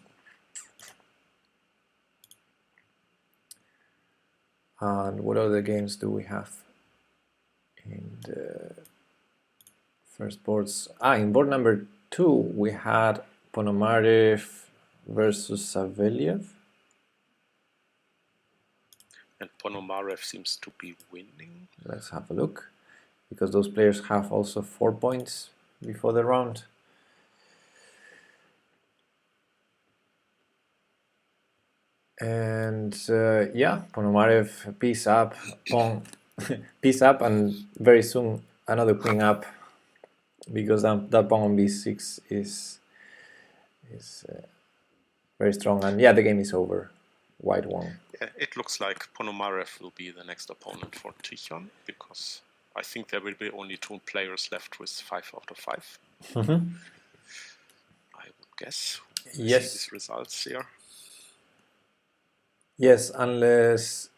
Speaker 1: And what other games do we have in the first boards? In board number 2 we had Ponomarev versus Savelyev.
Speaker 2: And Ponomarev seems to be winning.
Speaker 1: Let's have a look, because those players have also 4 points before the round. And yeah, Ponomarev piece up, pawn piece up, and very soon another queen up, because that pawn on b6 is very strong. And yeah, the game is over. White won.
Speaker 2: Yeah, it looks like Ponomarev will be the next opponent for Tichon, because I think there will be only 2 players left with 5 out of 5.
Speaker 1: Mm-hmm.
Speaker 2: I would guess.
Speaker 1: Yes.
Speaker 2: See these results here.
Speaker 1: Yes, unless...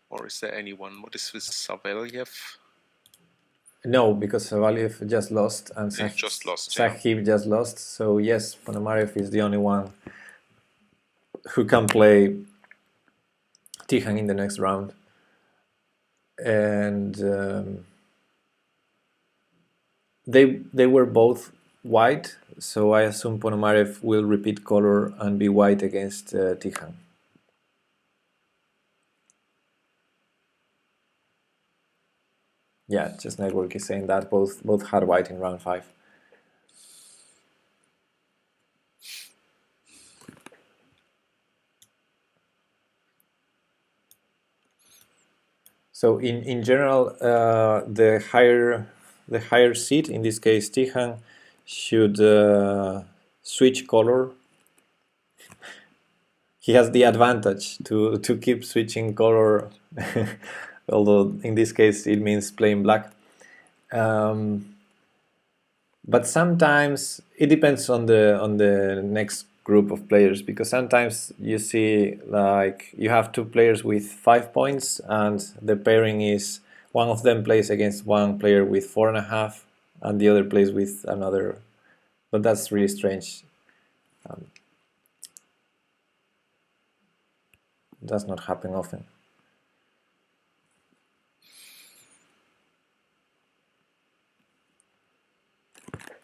Speaker 2: Or is there anyone? What is with Savelyev?
Speaker 1: No, because Savelyev just lost, and
Speaker 2: Sahib just
Speaker 1: lost. So yes, Ponomarev is the only one who can play Tijan in the next round. And they were both white, so I assume Ponomarev will repeat color and be white against Tijan. Yeah, Chess Network is saying that both had white in round 5. So in general, the higher seed, in this case Tijan, should switch color he has the advantage to keep switching color, although in this case it means playing black. But sometimes it depends on the next group of players, because sometimes you see like you have two players with 5 points and the pairing is one of them plays against one player with 4.5 and the other plays with another, but that's really strange. Does not happen often.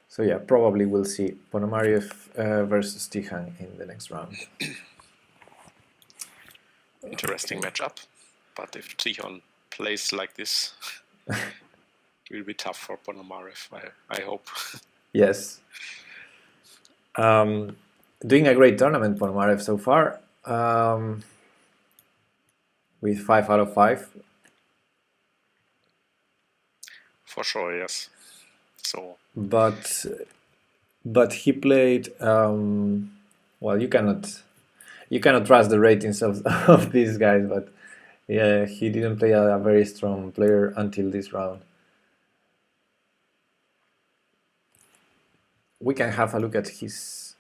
Speaker 1: So yeah, probably we'll see Ponomarev versus Tihan in the next round.
Speaker 2: Interesting matchup, but if Tihan plays like this, it will be tough for Ponomarev, I hope.
Speaker 1: Yes. Doing a great tournament, Ponomarev, so far, with 5 out of 5.
Speaker 2: For sure, yes. So,
Speaker 1: but he played. Well, you cannot trust the ratings of these guys, but yeah, he didn't play a very strong player until this round. We can have a look at his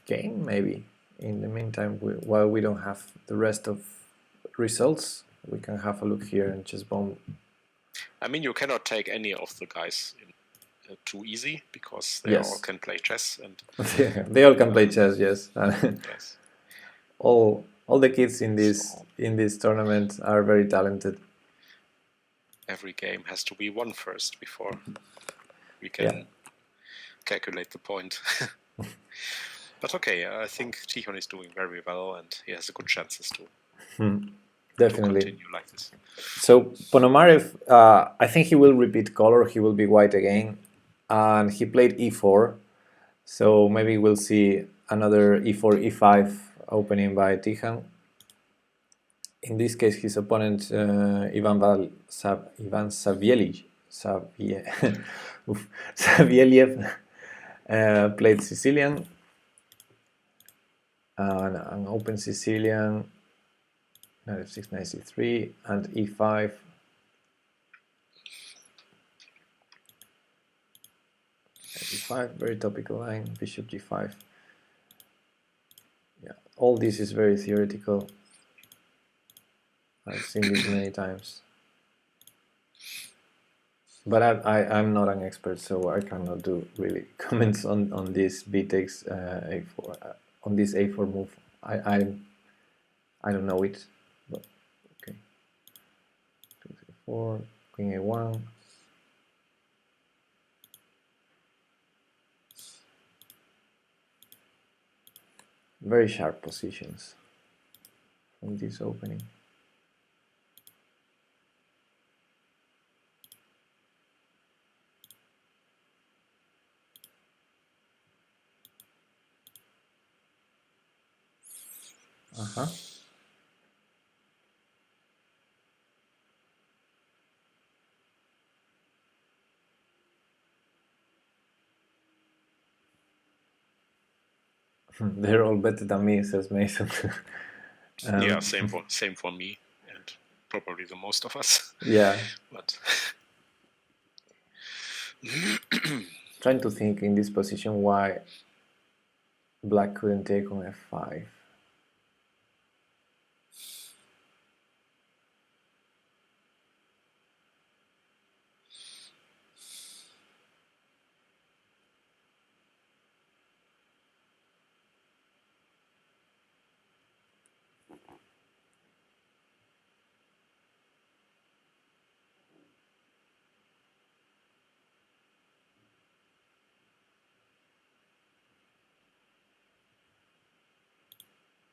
Speaker 1: game maybe. In the meantime, while we don't have the rest of results, we can have a look here and just bomb.
Speaker 2: I mean, you cannot take any of the guys too easy, because they all can play chess, and
Speaker 1: they all can play chess. Yes.
Speaker 2: Yes.
Speaker 1: All the kids in this tournament are very talented.
Speaker 2: Every game has to be won first before we can calculate the point. But okay, I think Tihan is doing very well, and he has a good chances to
Speaker 1: definitely
Speaker 2: continue like this.
Speaker 1: So Ponomarev, I think he will repeat color. He will be white again, and he played e4. So maybe we'll see another e4, e5 opening by Tihan. In this case, his opponent Ivan Savieliev played Sicilian, an open Sicilian. Knight f6, knight c3, and e5. e5, very topical line. Bishop g5. Yeah, all this is very theoretical. I've seen this many times, but I'm not an expert, so I cannot do really comments on this b takes a4 on this a4 move. I don't know it, but okay. 4, queen a1. Very sharp positions from this opening. They're all better than me, says Mason.
Speaker 2: Yeah, same for me, and probably the most of us.
Speaker 1: Yeah.
Speaker 2: But
Speaker 1: trying to think in this position why black couldn't take on f5.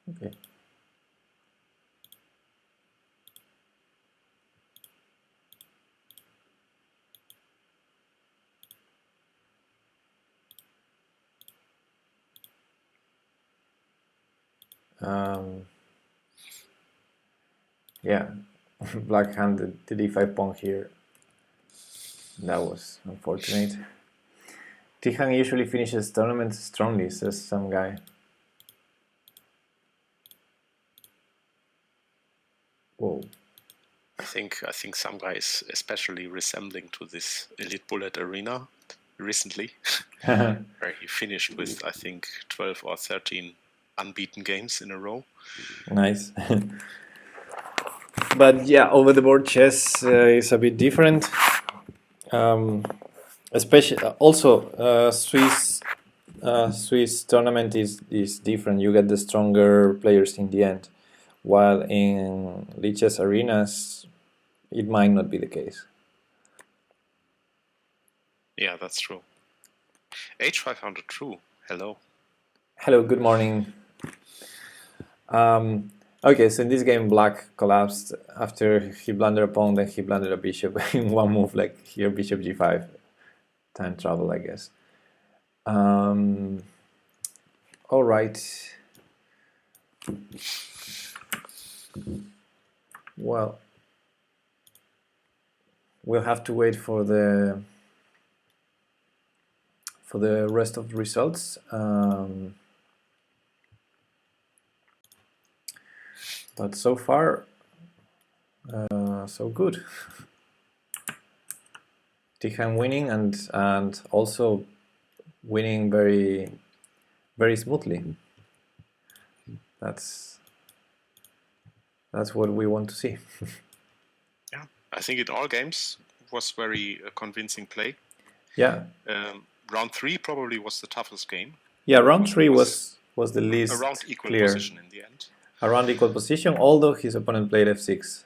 Speaker 1: Okay. Yeah, black handed the d5 pawn here. That was unfortunate. Tihan usually finishes tournaments strongly, says some guy. Whoa.
Speaker 2: I think some guy is especially resembling to this Elite Bullet Arena recently, where he finished with, I think, 12 or 13 unbeaten games in a row.
Speaker 1: Nice. But yeah, over the board chess is a bit different. Especially also Swiss tournament is different. You get the stronger players in the end, while in Lichess arenas it might not be the case.
Speaker 2: Yeah, that's true. H500 True. Hello.
Speaker 1: Hello, good morning. Okay, so in this game, Black collapsed after he blundered a pawn, then he blundered a bishop in one move, like here, bishop g5. Time travel, I guess. All right. Well, we'll have to wait for the rest of the results. But so far, so good. Tijan winning and also winning very smoothly. That's what we want to see.
Speaker 2: Yeah, I think in all games was very convincing play.
Speaker 1: Yeah.
Speaker 2: Round 3 probably was the toughest game.
Speaker 1: Yeah, round 3 was the least
Speaker 2: around equal
Speaker 1: clear.
Speaker 2: Position in the end.
Speaker 1: Around equal position, although his opponent played f6.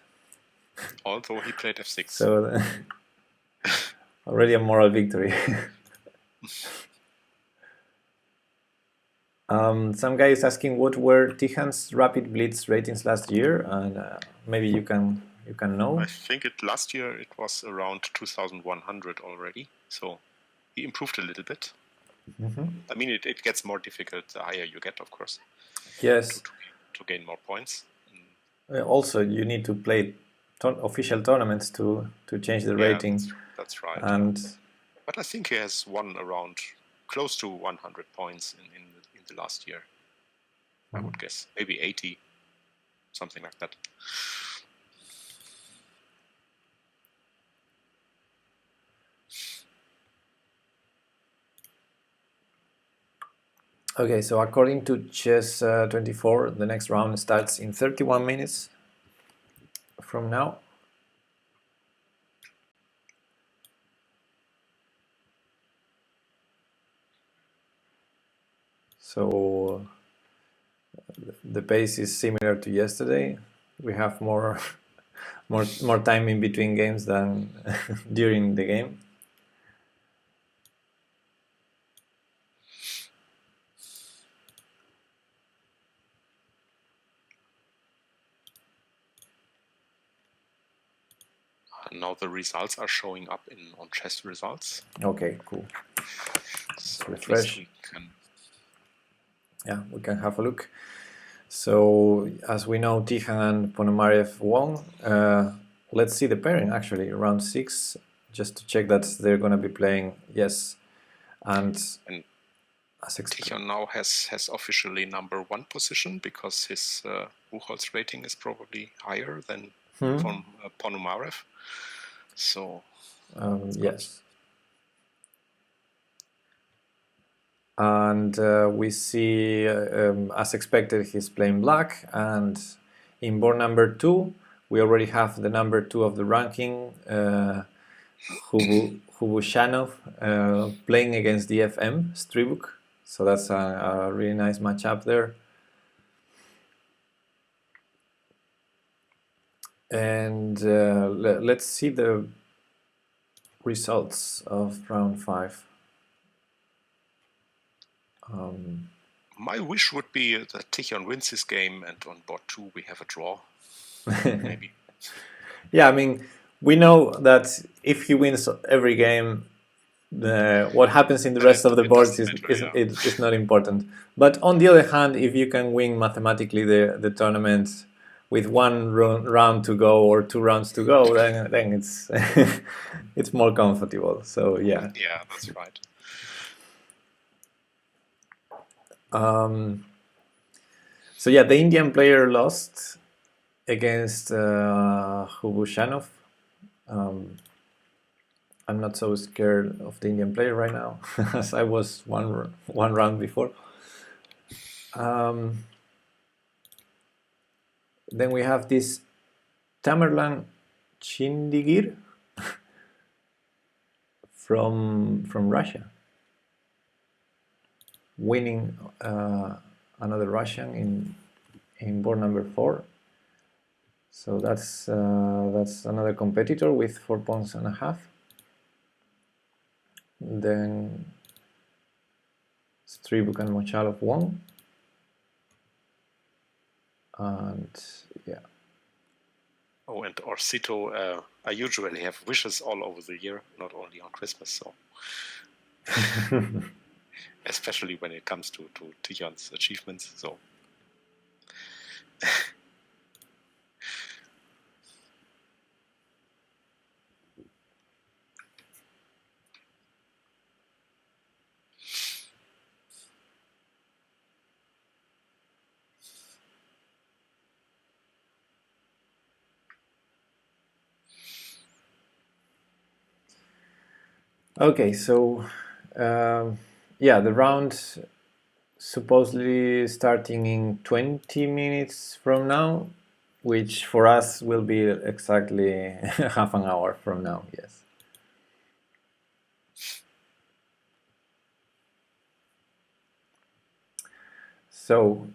Speaker 2: Although he played f6.
Speaker 1: So already a moral victory. Some guy is asking what were Tijan's rapid blitz ratings last year, and maybe you can know.
Speaker 2: I think last year it was around 2,100 already, so he improved a little bit. I mean, it gets more difficult the higher you get, of course.
Speaker 1: Yes.
Speaker 2: To gain more points.
Speaker 1: Also, you need to play official tournaments to change the rating.
Speaker 2: That's right. But I think he has won around close to 100 points in the last year. I would guess maybe 80, something like that.
Speaker 1: Okay, so according to Chess 24, the next round starts in 31 minutes from now. So the pace is similar to yesterday. We have more time in between games than during the game.
Speaker 2: Now the results are showing up on chess results.
Speaker 1: Okay, cool.
Speaker 2: So
Speaker 1: refresh. Yeah, we can have a look. So as we know, Tijan and Ponomarev won. Let's see the pairing actually, round 6, just to check that they're going to be playing. Yes, and
Speaker 2: Tijan now has officially number 1 position because his Buchholz rating is probably higher than from Ponomarev. So
Speaker 1: yes. And we see, as expected, he's playing black. And in board number 2, we already have the number 2 of the ranking, Hubushanov, playing against the FM, Stribuk. So that's a really nice matchup there. And let's see the results of round 5.
Speaker 2: My wish would be that Tijan wins his game and on board 2 we have a draw. Maybe.
Speaker 1: Yeah, I mean, we know that if he wins every game, what happens in the rest of the boards is not important. But on the other hand, if you can win mathematically the tournament with 1 round to go or 2 rounds to go, then it's it's more comfortable. So yeah.
Speaker 2: Yeah, that's right.
Speaker 1: So yeah, the Indian player lost. against Hubushanov. I'm not so scared of the Indian player right now as I was one round before. Then we have this Tamerlan Chindigir from Russia, winning another Russian in board number 4. So that's another competitor with 4.5 points. Then Stribuk and Mochalov won. And yeah.
Speaker 2: Oh, and Orsito, I usually have wishes all over the year, not only on Christmas. So, especially when it comes to Tijan's achievements. So.
Speaker 1: Okay, so yeah, the round supposedly starting in 20 minutes from now, which for us will be exactly half an hour from now, yes. So,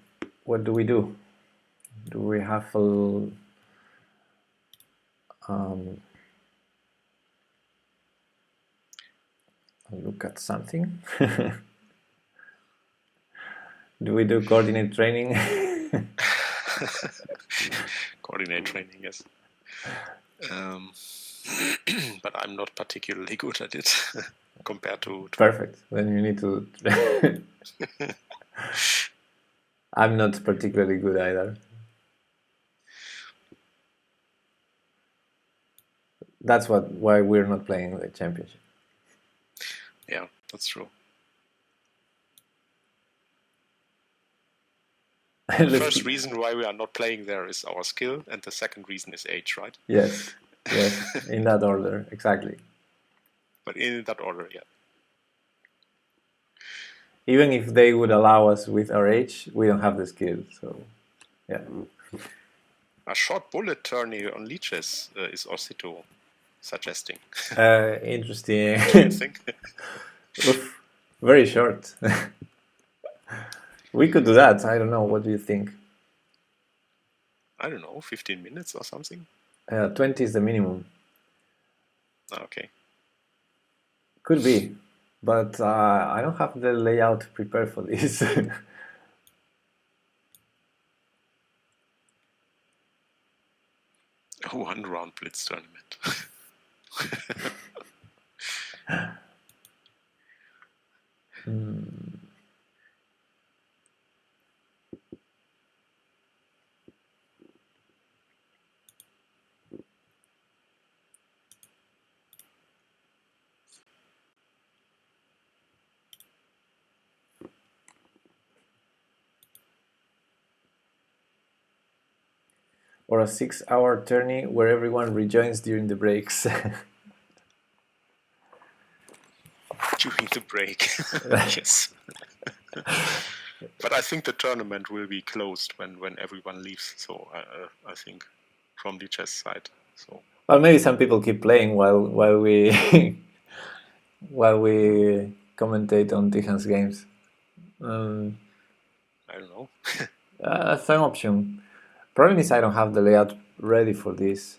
Speaker 1: what do we do? Do we have a look at something? Do we do coordinate training?
Speaker 2: Coordinate training, yes. But I'm not particularly good at it compared to...
Speaker 1: Perfect. Then you need to... I'm not particularly good either. That's why we're not playing the championship.
Speaker 2: Yeah, that's true. The first reason why we are not playing there is our skill, and the second reason is age, right?
Speaker 1: Yes, in that order, exactly.
Speaker 2: But in that order, yeah.
Speaker 1: Even if they would allow us with our age, we don't have the skill, so yeah.
Speaker 2: A short bullet tourney on leeches is Orsito suggesting.
Speaker 1: Interesting.
Speaker 2: What do you think?
Speaker 1: Oof, very short. We could do that. I don't know. What do you think?
Speaker 2: I don't know, 15 minutes or something?
Speaker 1: 20 is the minimum.
Speaker 2: Okay.
Speaker 1: Could be, but I don't have the layout prepared for this.
Speaker 2: A 1-round blitz tournament.
Speaker 1: Or a 6-hour tourney where everyone rejoins during the breaks.
Speaker 2: During the break, yes. But I think the tournament will be closed when everyone leaves. So I think from the chess side. So.
Speaker 1: Well, maybe some people keep playing while we while we commentate on Tijan's games.
Speaker 2: I don't know.
Speaker 1: That's an option. Problem is I don't have the layout ready for this.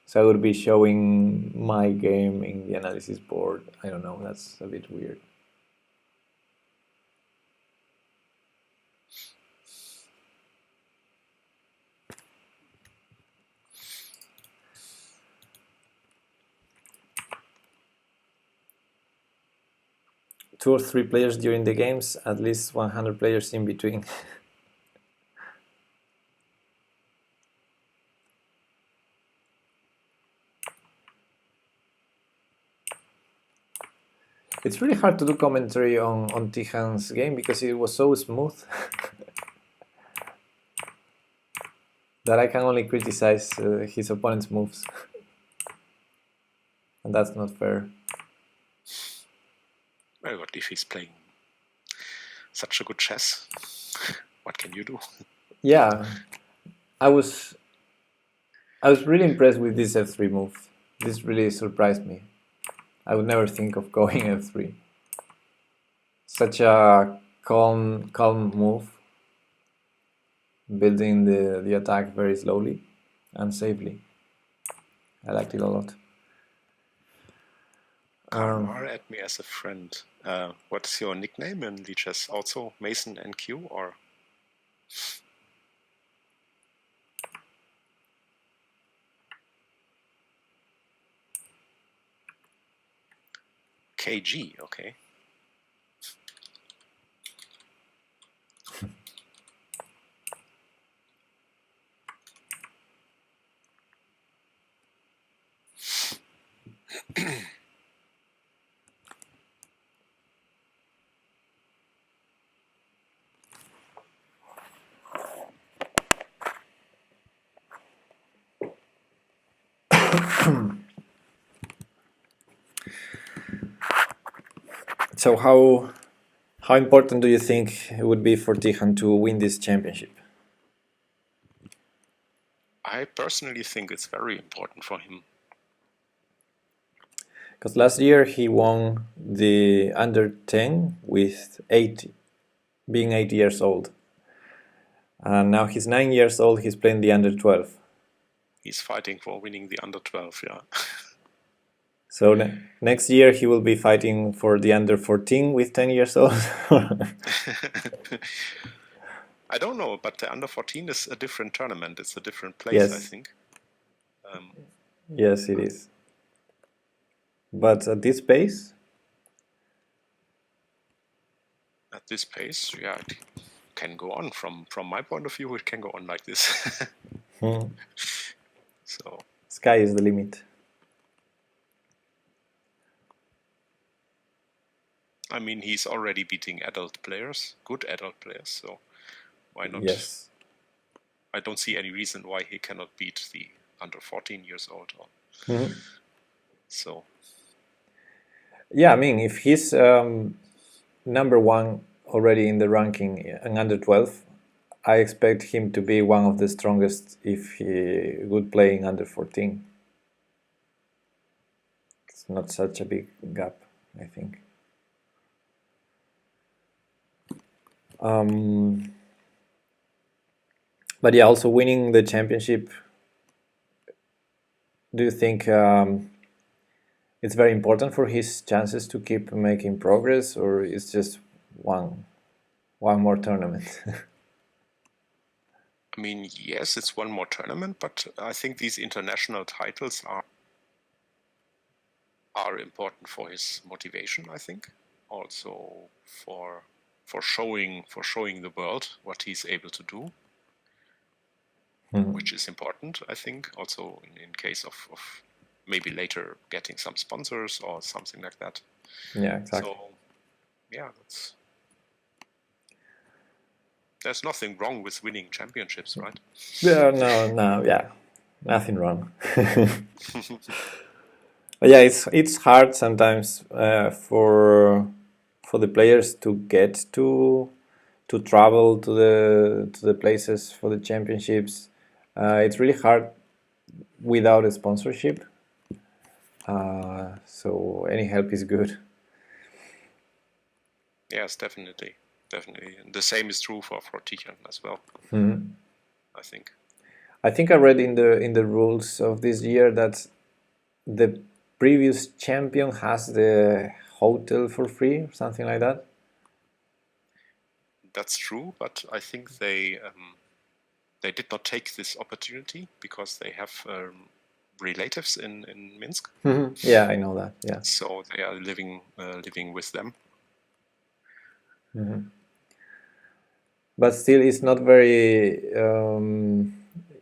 Speaker 1: So I would be showing my game in the analysis board. I don't know, that's a bit weird. Two or three players during the games, at least 100 players in between. It's really hard to do commentary on Tijan's game because it was so smooth. that I can only criticize his opponent's moves. And that's not fair.
Speaker 2: Well, what if he's playing such a good chess? What can you do?
Speaker 1: Yeah, I was really impressed with this f3 move. This really surprised me. I would never think of going f3. Such a calm move, building the attack very slowly and safely. I liked it a lot.
Speaker 2: Karmar, add me as a friend. What's your nickname in Lichess? Also Mason NQ or? KG, okay.
Speaker 1: So how important do you think it would be for Tijan to win this championship?
Speaker 2: I personally think it's very important for him.
Speaker 1: Because last year he won the under 10 with 80, being 8 years old. And now he's 9 years old, he's playing the under 12.
Speaker 2: He's fighting for winning the under 12, yeah.
Speaker 1: So next year he will be fighting for the under 14 with 10 years old.
Speaker 2: I don't know, but the under 14 is a different tournament. It's a different place,
Speaker 1: Yes.
Speaker 2: I think.
Speaker 1: Yes, it is. But at this pace?
Speaker 2: At this pace, yeah, it can go on. From my point of view, it can go on like this. So
Speaker 1: sky is the limit.
Speaker 2: I mean, he's already beating adult players, good adult players, so why not?
Speaker 1: Yes.
Speaker 2: I don't see any reason why he cannot beat the under 14 years old. So.
Speaker 1: Yeah, I mean, if he's number one already in the ranking in under 12, I expect him to be one of the strongest if he would play in under 14. It's not such a big gap, I think. But yeah, also winning the championship, do you think it's very important for his chances to keep making progress, or it's just one more tournament?
Speaker 2: I mean, yes, it's one more tournament, but I think these international titles are important for his motivation, I think. Also for showing the world what he's able to do, which is important, I think. Also in case of maybe later getting some sponsors or something like that.
Speaker 1: Yeah, exactly.
Speaker 2: So yeah, there's nothing wrong with winning championships, right?
Speaker 1: No, yeah, nothing wrong. But yeah, it's hard sometimes for the players to get to travel to the places for the championships. It's really hard without a sponsorship. So any help is good.
Speaker 2: Yes, definitely. And the same is true for Tijan as well. I think.
Speaker 1: I read in the rules of this year that the previous champion has the hotel for free or something like that.
Speaker 2: That's true, but I think they did not take this opportunity because they have relatives in Minsk.
Speaker 1: Yeah, I know that. Yeah.
Speaker 2: So they are living with them.
Speaker 1: But still, it's not very.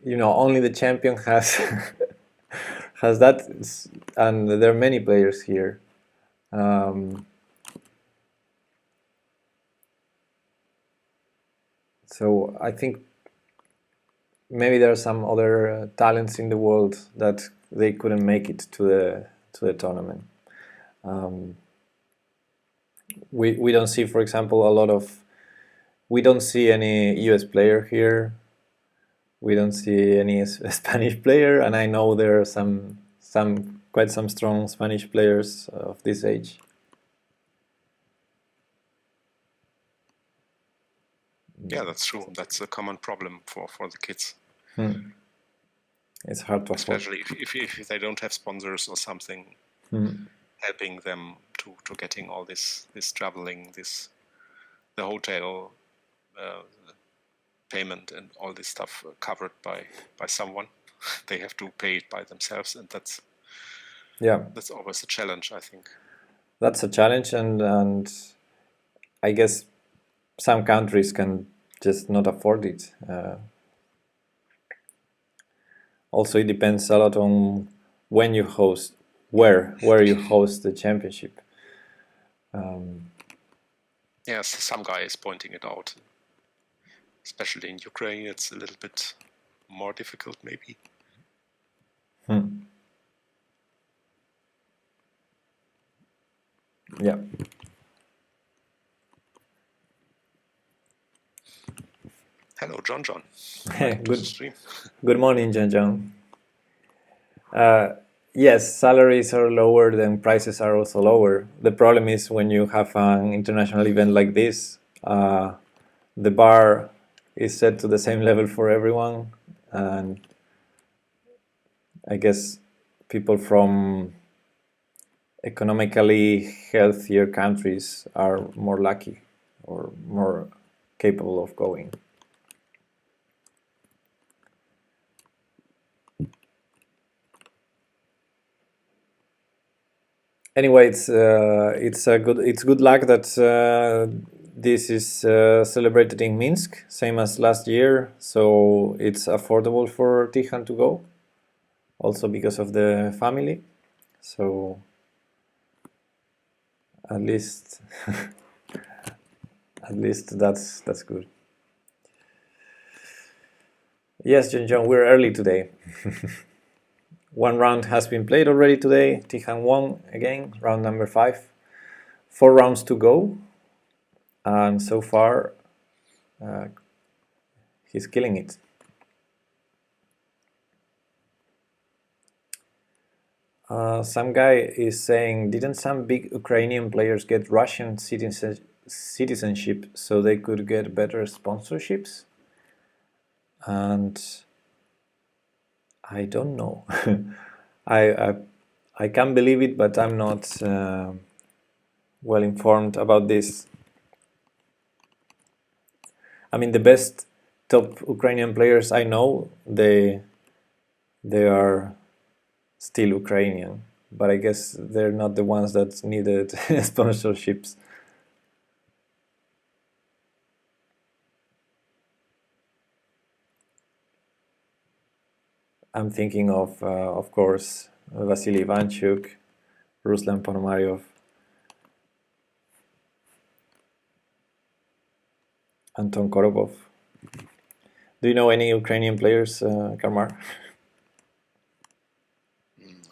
Speaker 1: Only the champion has has that, and there are many players here. So I think maybe there are some other talents in the world that they couldn't make it to the tournament. We don't see, for example, we don't see any US player here. We don't see any Spanish player, and I know there are quite some strong Spanish players of this age.
Speaker 2: Yeah, that's true. That's a common problem for the kids.
Speaker 1: It's hard to
Speaker 2: especially if they don't have sponsors or something helping them to getting all this traveling, the hotel payment and all this stuff covered by someone. They have to pay it by themselves, and that's always a challenge, I think.
Speaker 1: That's a challenge, and I guess some countries can just not afford it. Also, it depends a lot on when you host, where you host the championship.
Speaker 2: Yes, some guy is pointing it out. Especially in Ukraine, it's a little bit more difficult, maybe.
Speaker 1: Yeah.
Speaker 2: Hello, John.
Speaker 1: Good morning, John. Yes, salaries are lower, then prices are also lower. The problem is when you have an international event like this, the bar is set to the same level for everyone, and I guess people from economically healthier countries are more lucky or more capable of going. Anyway, it's good luck that this is celebrated in Minsk, same as last year, so it's affordable for Tijan to go, also because of the family. So at least that's good. Yes, John, we're early today. One round has been played already today. Tijan won again, round number 5. 4 rounds to go, and so far he's killing it. Some guy is saying, didn't some big Ukrainian players get Russian citizenship so they could get better sponsorships? And I don't know. I can't believe it, but I'm not well informed about this. I mean, the best top Ukrainian players I know, they are still Ukrainian, but I guess they're not the ones that needed sponsorships. I'm thinking of course, Vasily Ivanchuk, Ruslan Ponomaryov, Anton Korobov. Do you know any Ukrainian players, Karmar?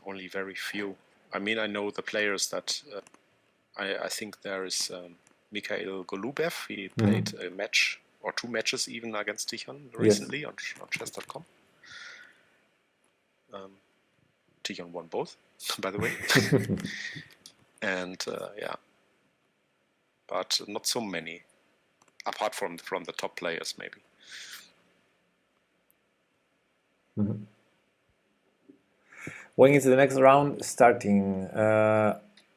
Speaker 2: Only very few. I mean, I know the players that I think there is Mikhail Golubev. He played a match or 2 matches even against Tijan recently on chess.com. Tijan won both, by the way. And yeah, but not so many, apart from the top players, maybe.
Speaker 1: When is the next round starting?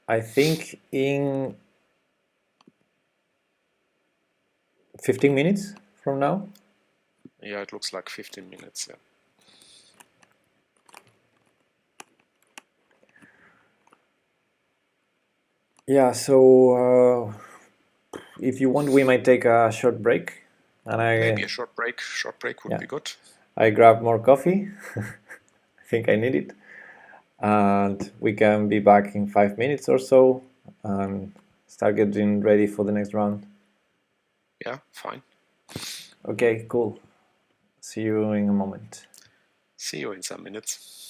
Speaker 1: I think in 15 minutes from now.
Speaker 2: Yeah, it looks like 15 minutes, yeah.
Speaker 1: Yeah, so if you want, we might take a short break. And
Speaker 2: maybe a short break would be good.
Speaker 1: I grab more coffee. I think I need it. And we can be back in 5 minutes or so and start getting ready for the next round.
Speaker 2: Yeah, fine.
Speaker 1: Okay, cool. See you in a moment.
Speaker 2: See you in some minutes.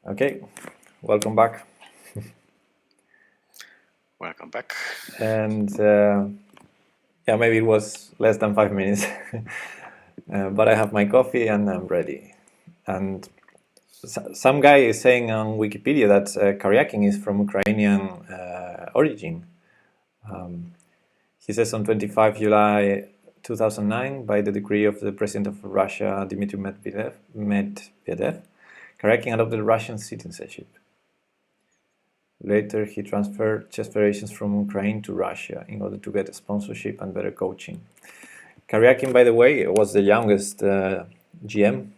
Speaker 1: Okay, welcome back.
Speaker 2: Welcome back.
Speaker 1: And yeah, maybe it was less than 5 minutes, but I have my coffee and I'm ready. And some guy is saying on Wikipedia that Karyakin is from Ukrainian origin. He says on 25 July 2009, by the decree of the President of Russia, Dmitry Medvedev, Karyakin adopted Russian citizenship. Later, he transferred chess federations from Ukraine to Russia in order to get sponsorship and better coaching. Karyakin, by the way, was the youngest GM.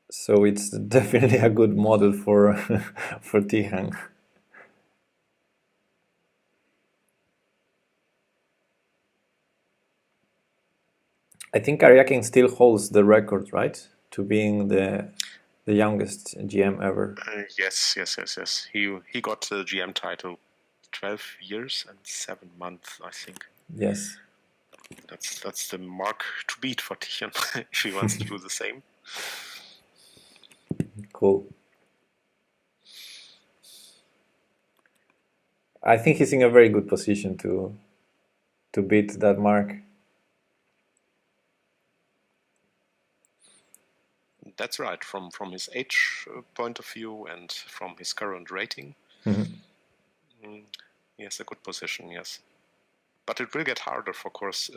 Speaker 1: So it's definitely a good model for for Tihan. I think Karyakin still holds the record, right, to being the youngest GM ever.
Speaker 2: Yes. He got the GM title 12 years and 7 months, I think.
Speaker 1: Yes.
Speaker 2: That's the mark to beat for Tijan if he wants to do the same.
Speaker 1: Cool. I think he's in a very good position to beat that mark.
Speaker 2: That's right. From his age point of view and from his current rating, he has a good position. Yes, but it will get harder, of course.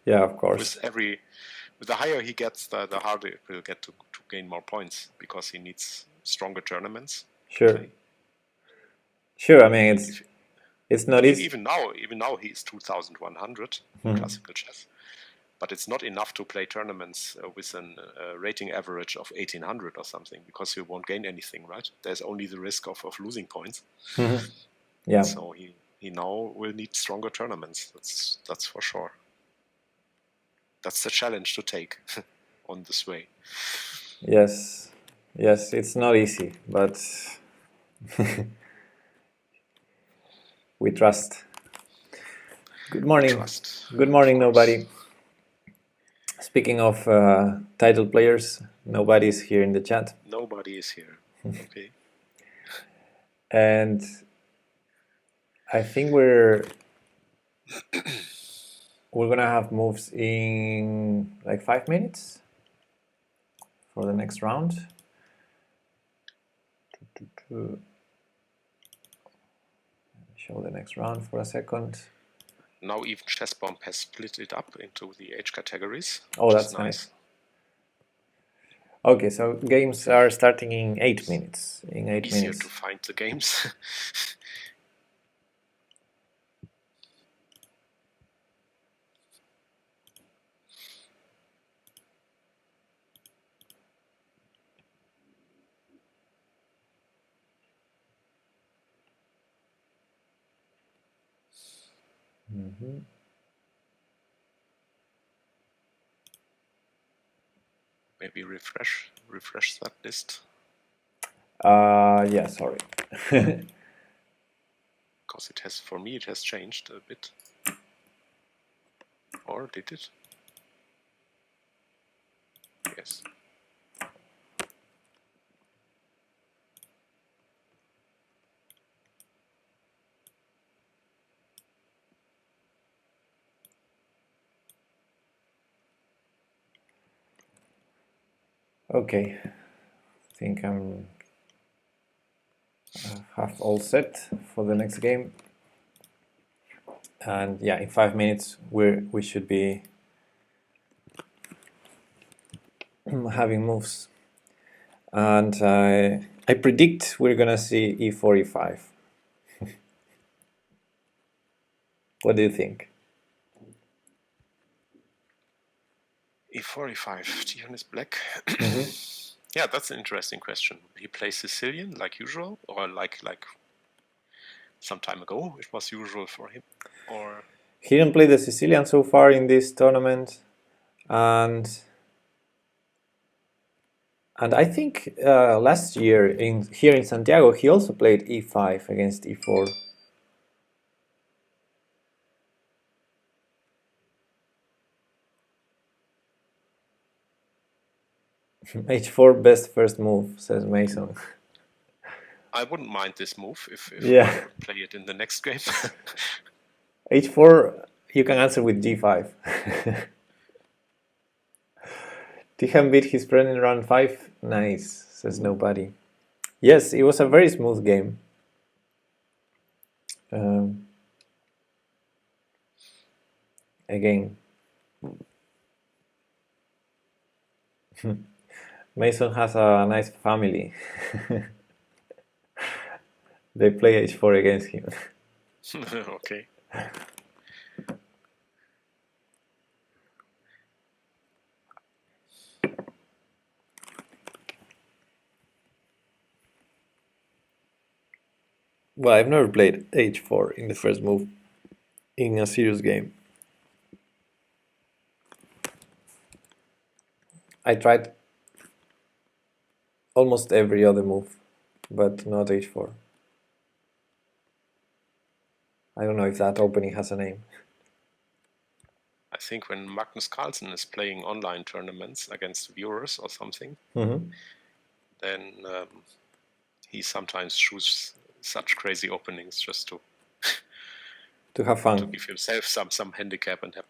Speaker 1: Yeah, of course.
Speaker 2: With the higher he gets, the harder it will get to gain more points because he needs stronger tournaments.
Speaker 1: Sure. Sure. I mean, it's not easy.
Speaker 2: Even now he's 2,100 in classical chess. But it's not enough to play tournaments with a rating average of 1,800 or something, because you won't gain anything, right? There's only the risk of losing points.
Speaker 1: Yeah.
Speaker 2: So he now will need stronger tournaments. That's for sure. That's the challenge to take on this way.
Speaker 1: Yes, it's not easy, but we trust. Good morning. Good morning, nobody. Speaking of title players, nobody is here in the chat.
Speaker 2: Nobody is here. Okay.
Speaker 1: And I think we're gonna have moves in like 5 minutes for the next round. Show the next round for a second.
Speaker 2: Now even Chessbomb has split it up into the age categories.
Speaker 1: Oh, that's nice. Okay, so games are starting in 8 minutes. In 8 minutes.
Speaker 2: Easier to find the games. Maybe refresh that list.
Speaker 1: Yeah, sorry.
Speaker 2: Because for me it has changed a bit. Or did it? Yes.
Speaker 1: Okay, I think I have all set for the next game, and yeah, in 5 minutes we should be having moves, and I predict we're gonna see e4, e5. What do you think?
Speaker 2: e4, e5. Tihan is black. Yeah, that's an interesting question. He plays Sicilian like usual, or like some time ago it was usual for him, or
Speaker 1: he didn't play the Sicilian so far in this tournament, and I think last year here in Santiago he also played e5 against e4. h4 best first move, says Mason.
Speaker 2: I wouldn't mind this move if
Speaker 1: Yeah.
Speaker 2: I would play it in the next game.
Speaker 1: h4, you can answer with g5. Tihan beat his friend in round 5. Nice, says nobody. Yes, it was a very smooth game. Again. Mason has a nice family. They play h4 against him.
Speaker 2: Okay.
Speaker 1: Well, I've never played h4 in the first move in a serious game. I tried almost every other move, but not h4. I don't know if that opening has a name.
Speaker 2: I think when Magnus Carlsen is playing online tournaments against viewers or something, then he sometimes chooses such crazy openings just to
Speaker 1: have fun,
Speaker 2: to give himself some handicap and have.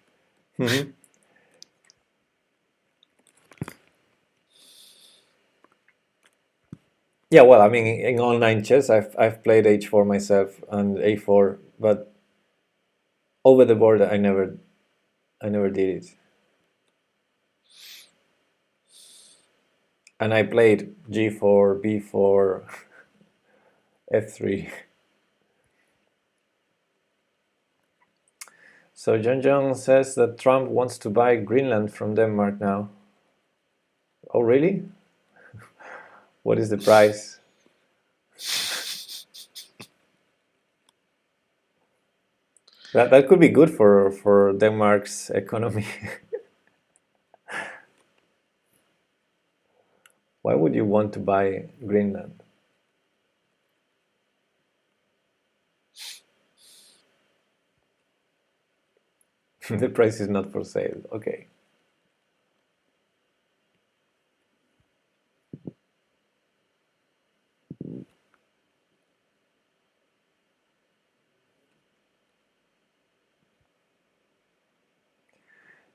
Speaker 1: Yeah, well, I mean, in online chess, I've played h4 myself and a4, but over the board, I never did it. And I played g4, b4, f3. So John John says that Trump wants to buy Greenland from Denmark now. Oh, really? What is the price? That could be good for Denmark's economy. Why would you want to buy Greenland? The price is not for sale. Okay.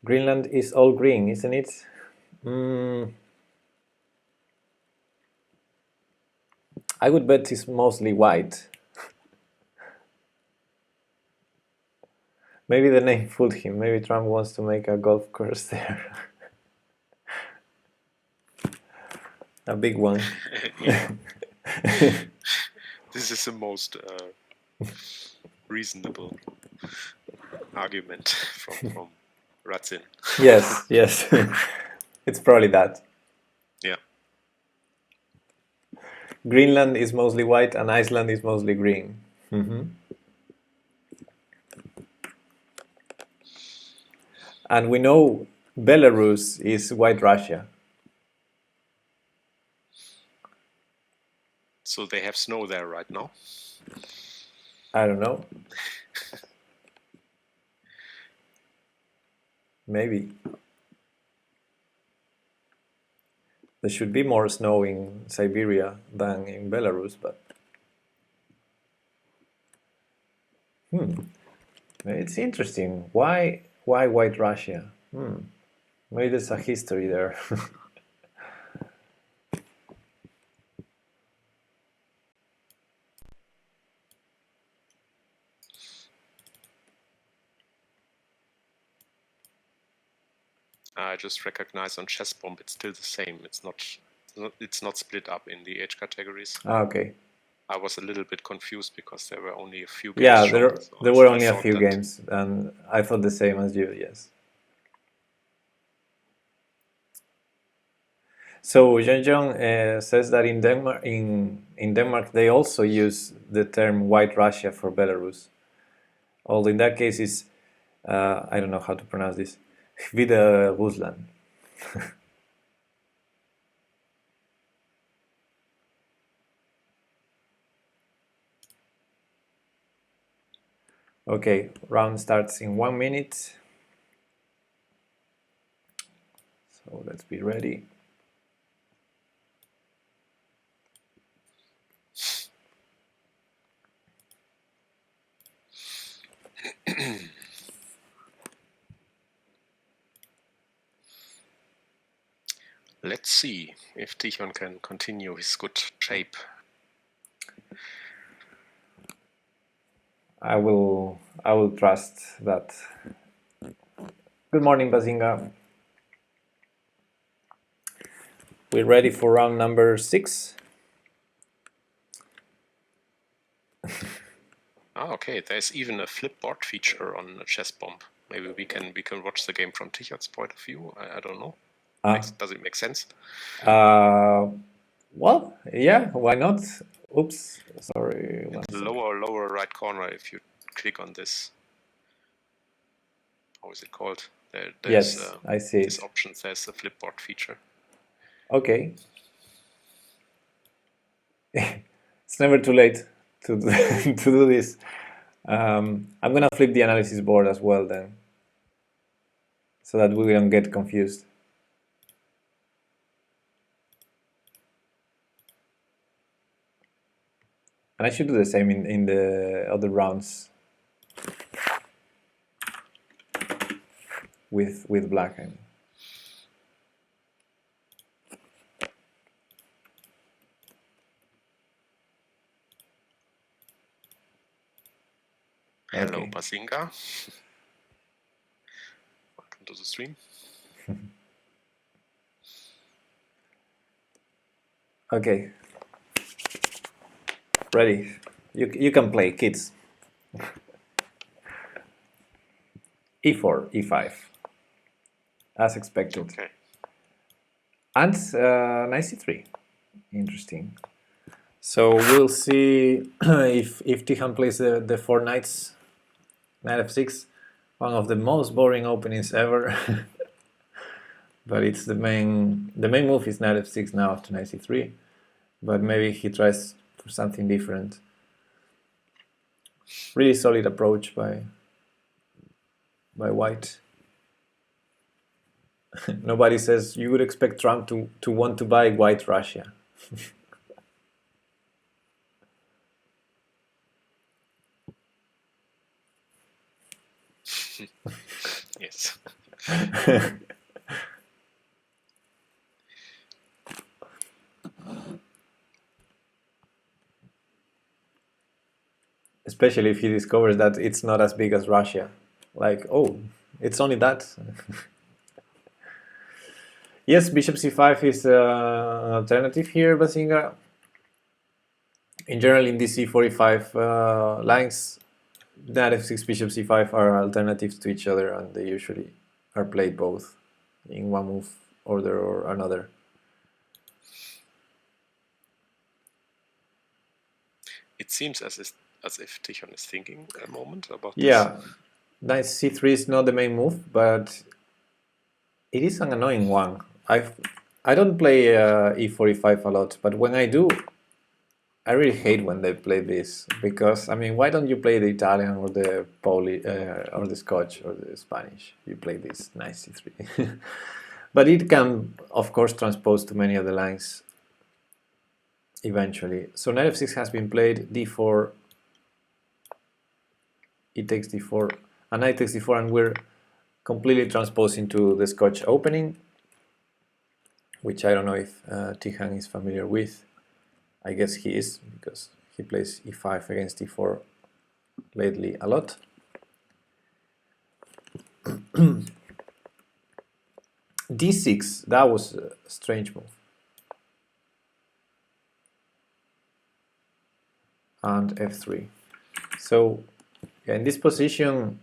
Speaker 1: Greenland is all green, isn't it? I would bet it's mostly white. Maybe the name fooled him. Maybe Trump wants to make a golf course there. A big one.
Speaker 2: This is the most reasonable argument from Ratzin.
Speaker 1: Yes, yes. It's probably that.
Speaker 2: Yeah.
Speaker 1: Greenland is mostly white and Iceland is mostly green. And we know Belarus is white Russia.
Speaker 2: So they have snow there right now?
Speaker 1: I don't know. Maybe. There should be more snow in Siberia than in Belarus, but it's interesting. Why white Russia? Maybe there's a history there.
Speaker 2: I just recognize on Chessbomb it's still the same. It's not split up in the age categories.
Speaker 1: Okay.
Speaker 2: I was a little bit confused because there were only a few games.
Speaker 1: Yeah,
Speaker 2: shown,
Speaker 1: there were only a few games, and I thought the same as you. Yes. So Zheng says that in Denmark they also use the term White Russia for Belarus. Although in that case is I don't know how to pronounce this. FIDE Rusland. Okay, round starts in 1 minute. So let's be ready.
Speaker 2: Let's see if Tichon can continue his good shape.
Speaker 1: I will trust that. Good morning, Bazinga. We're ready for round number 6.
Speaker 2: Okay, there's even a flipboard feature on Chessbomb. Maybe we can watch the game from Tichon's point of view. I don't know. Does it make sense?
Speaker 1: Well, yeah, why not? Oops, sorry.
Speaker 2: In the lower right corner, if you click on this, how is it called?
Speaker 1: Yes, I see
Speaker 2: this option says the flipboard feature.
Speaker 1: Okay. It's never too late to to do this. I'm gonna flip the analysis board as well then, so that we don't get confused. And I should do the same in the other rounds with black. I mean.
Speaker 2: Hello,
Speaker 1: Okay.
Speaker 2: Basinga. Welcome to the stream.
Speaker 1: Okay. Ready. You can play, kids. E4, E5. As expected.
Speaker 2: Okay.
Speaker 1: And knight C3. Interesting. So we'll see if Tihan plays the 4 knights. Knight F6. One of the most boring openings ever. But it's the main move is knight F6 now after knight C3. But maybe he tries for something different. Really solid approach by white. Nobody says you would expect Trump to want to buy white Russia.
Speaker 2: Yes.
Speaker 1: Especially if he discovers that it's not as big as Russia. Like, oh, it's only that. Yes, bishop c5 is an alternative here, Basinga. In general, in these c45 lines, knight f6, bishop c5 are alternatives to each other, and they usually are played both in one move order or another.
Speaker 2: It seems as if Tichon is thinking a moment about
Speaker 1: this. Yeah, knight c3 is not the main move, but it is an annoying one. I don't play e45 a lot, but when I do, I really hate when they play this, because I mean, why don't you play the Italian or the Polish or the Scotch or the Spanish? You play this knight c3. But it can, of course, transpose to many other lines eventually. So knight f6 has been played, d4, e takes d4, and knight takes d4, and we're completely transposing to the Scotch opening, which I don't know if Tihan is familiar with. I guess he is, because he plays e5 against e4 lately a lot. d6, that was a strange move. And f3. So yeah, in this position,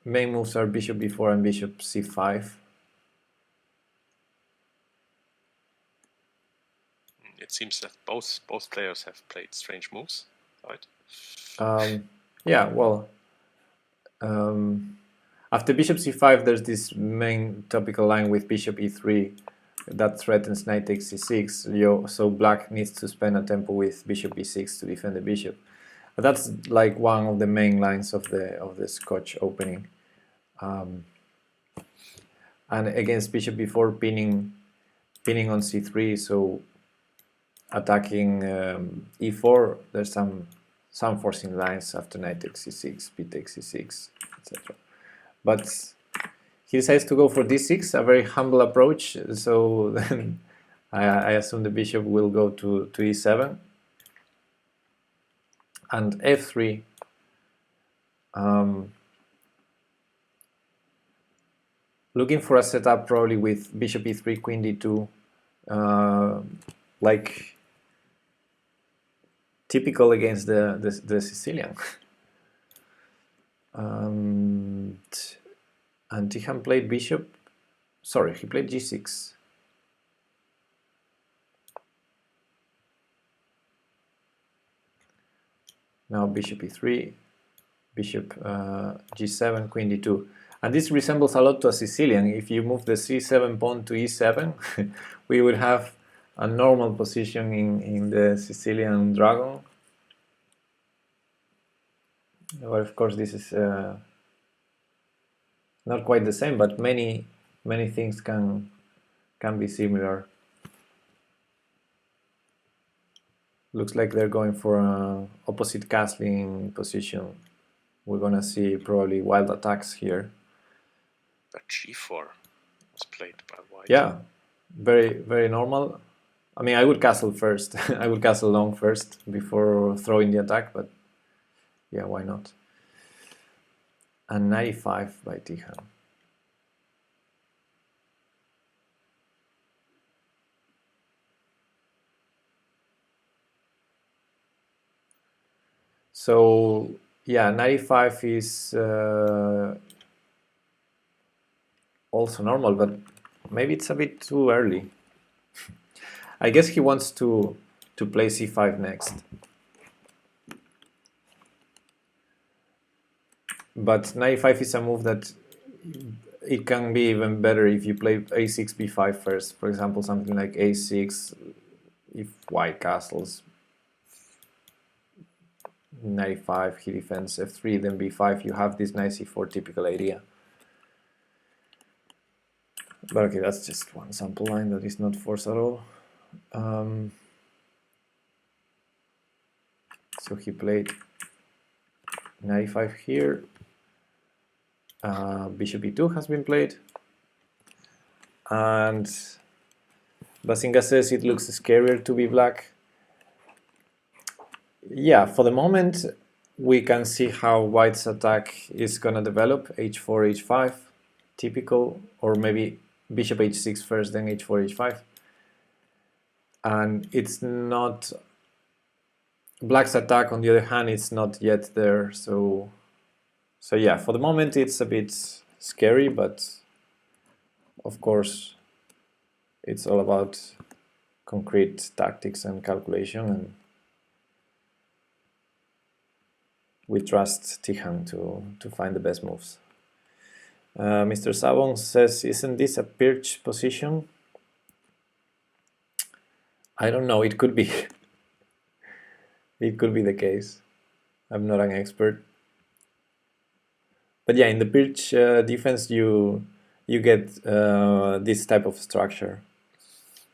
Speaker 1: main moves are bishop b4 and bishop c5.
Speaker 2: It seems that both players have played strange moves, right?
Speaker 1: Yeah, well, after bishop c5, there's this main topical line with bishop e3 that threatens knight takes c6. So black needs to spend a tempo with bishop b6 to defend the bishop. But that's like one of the main lines of the Scotch opening. And against bishop b4, pinning on c3, so attacking e4, there's some forcing lines after knight takes c6, b takes c6, etc. But he decides to go for d6, a very humble approach. So then I assume the bishop will go to e7 and f3. Looking for a setup probably with bishop e3, queen d2, like typical against the Sicilian. And Tihan played bishop. Sorry, he played g6. Now bishop e3, bishop g7, queen d2. And this resembles a lot to a Sicilian. If you move the c7 pawn to e7, we would have a normal position in the Sicilian dragon. But of course, this is not quite the same, but many things can be similar. Looks like they're going for an opposite castling position. We're gonna see probably wild attacks here.
Speaker 2: But g4 was played by white.
Speaker 1: Yeah, very normal. I mean, I would castle first. I would castle long first before throwing the attack, but yeah, why not? and 95 by Tijan. So yeah, 95 is also normal, but maybe it's a bit too early. I guess he wants to play c5 next. But 95 is a move that it can be even better if you play a6, b5 first. For example, something like a6, if white castles, 95, he defends f3, then b5, you have this nice e4 typical idea. But okay, that's just one sample line that is not forced at all. So he played 95 here. Bishop e2 has been played. And Basinga says it looks scarier to be black. Yeah, for the moment, we can see how white's attack is going to develop. h4, h5, typical, or maybe bishop h6 first, then h4, h5. And it's not... Black's attack, on the other hand, it's not yet there. So yeah, for the moment, it's a bit scary, but of course, it's all about concrete tactics and calculation, and we trust Tijan to find the best moves. Mr. Sabon says, isn't this a perch position? I don't know, it could be. It could be the case. I'm not an expert. But yeah, in the perch defense, you get this type of structure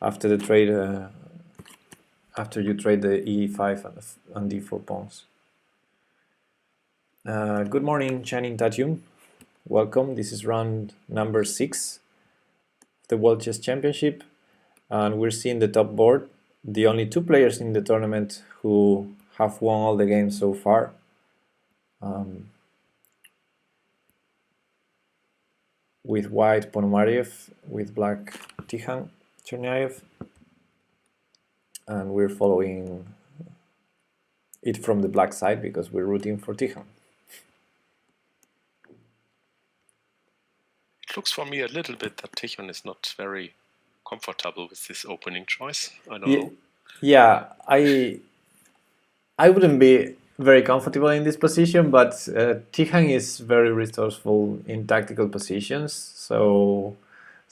Speaker 1: after the trade, after you trade the e5 and d4 pawns. Good morning, Channing Tatum. Welcome. This is round number 6 of the World Chess Championship, and we're seeing the top board. The only 2 players in the tournament who have won all the games so far. With white Ponomarev, with black Tijan Chernayev, and we're following it from the black side because we're rooting for Tijan.
Speaker 2: It looks for me a little bit that Tijan is not very comfortable with this opening choice. I don't know.
Speaker 1: Yeah, I wouldn't be very comfortable in this position, but Tijan is very resourceful in tactical positions, so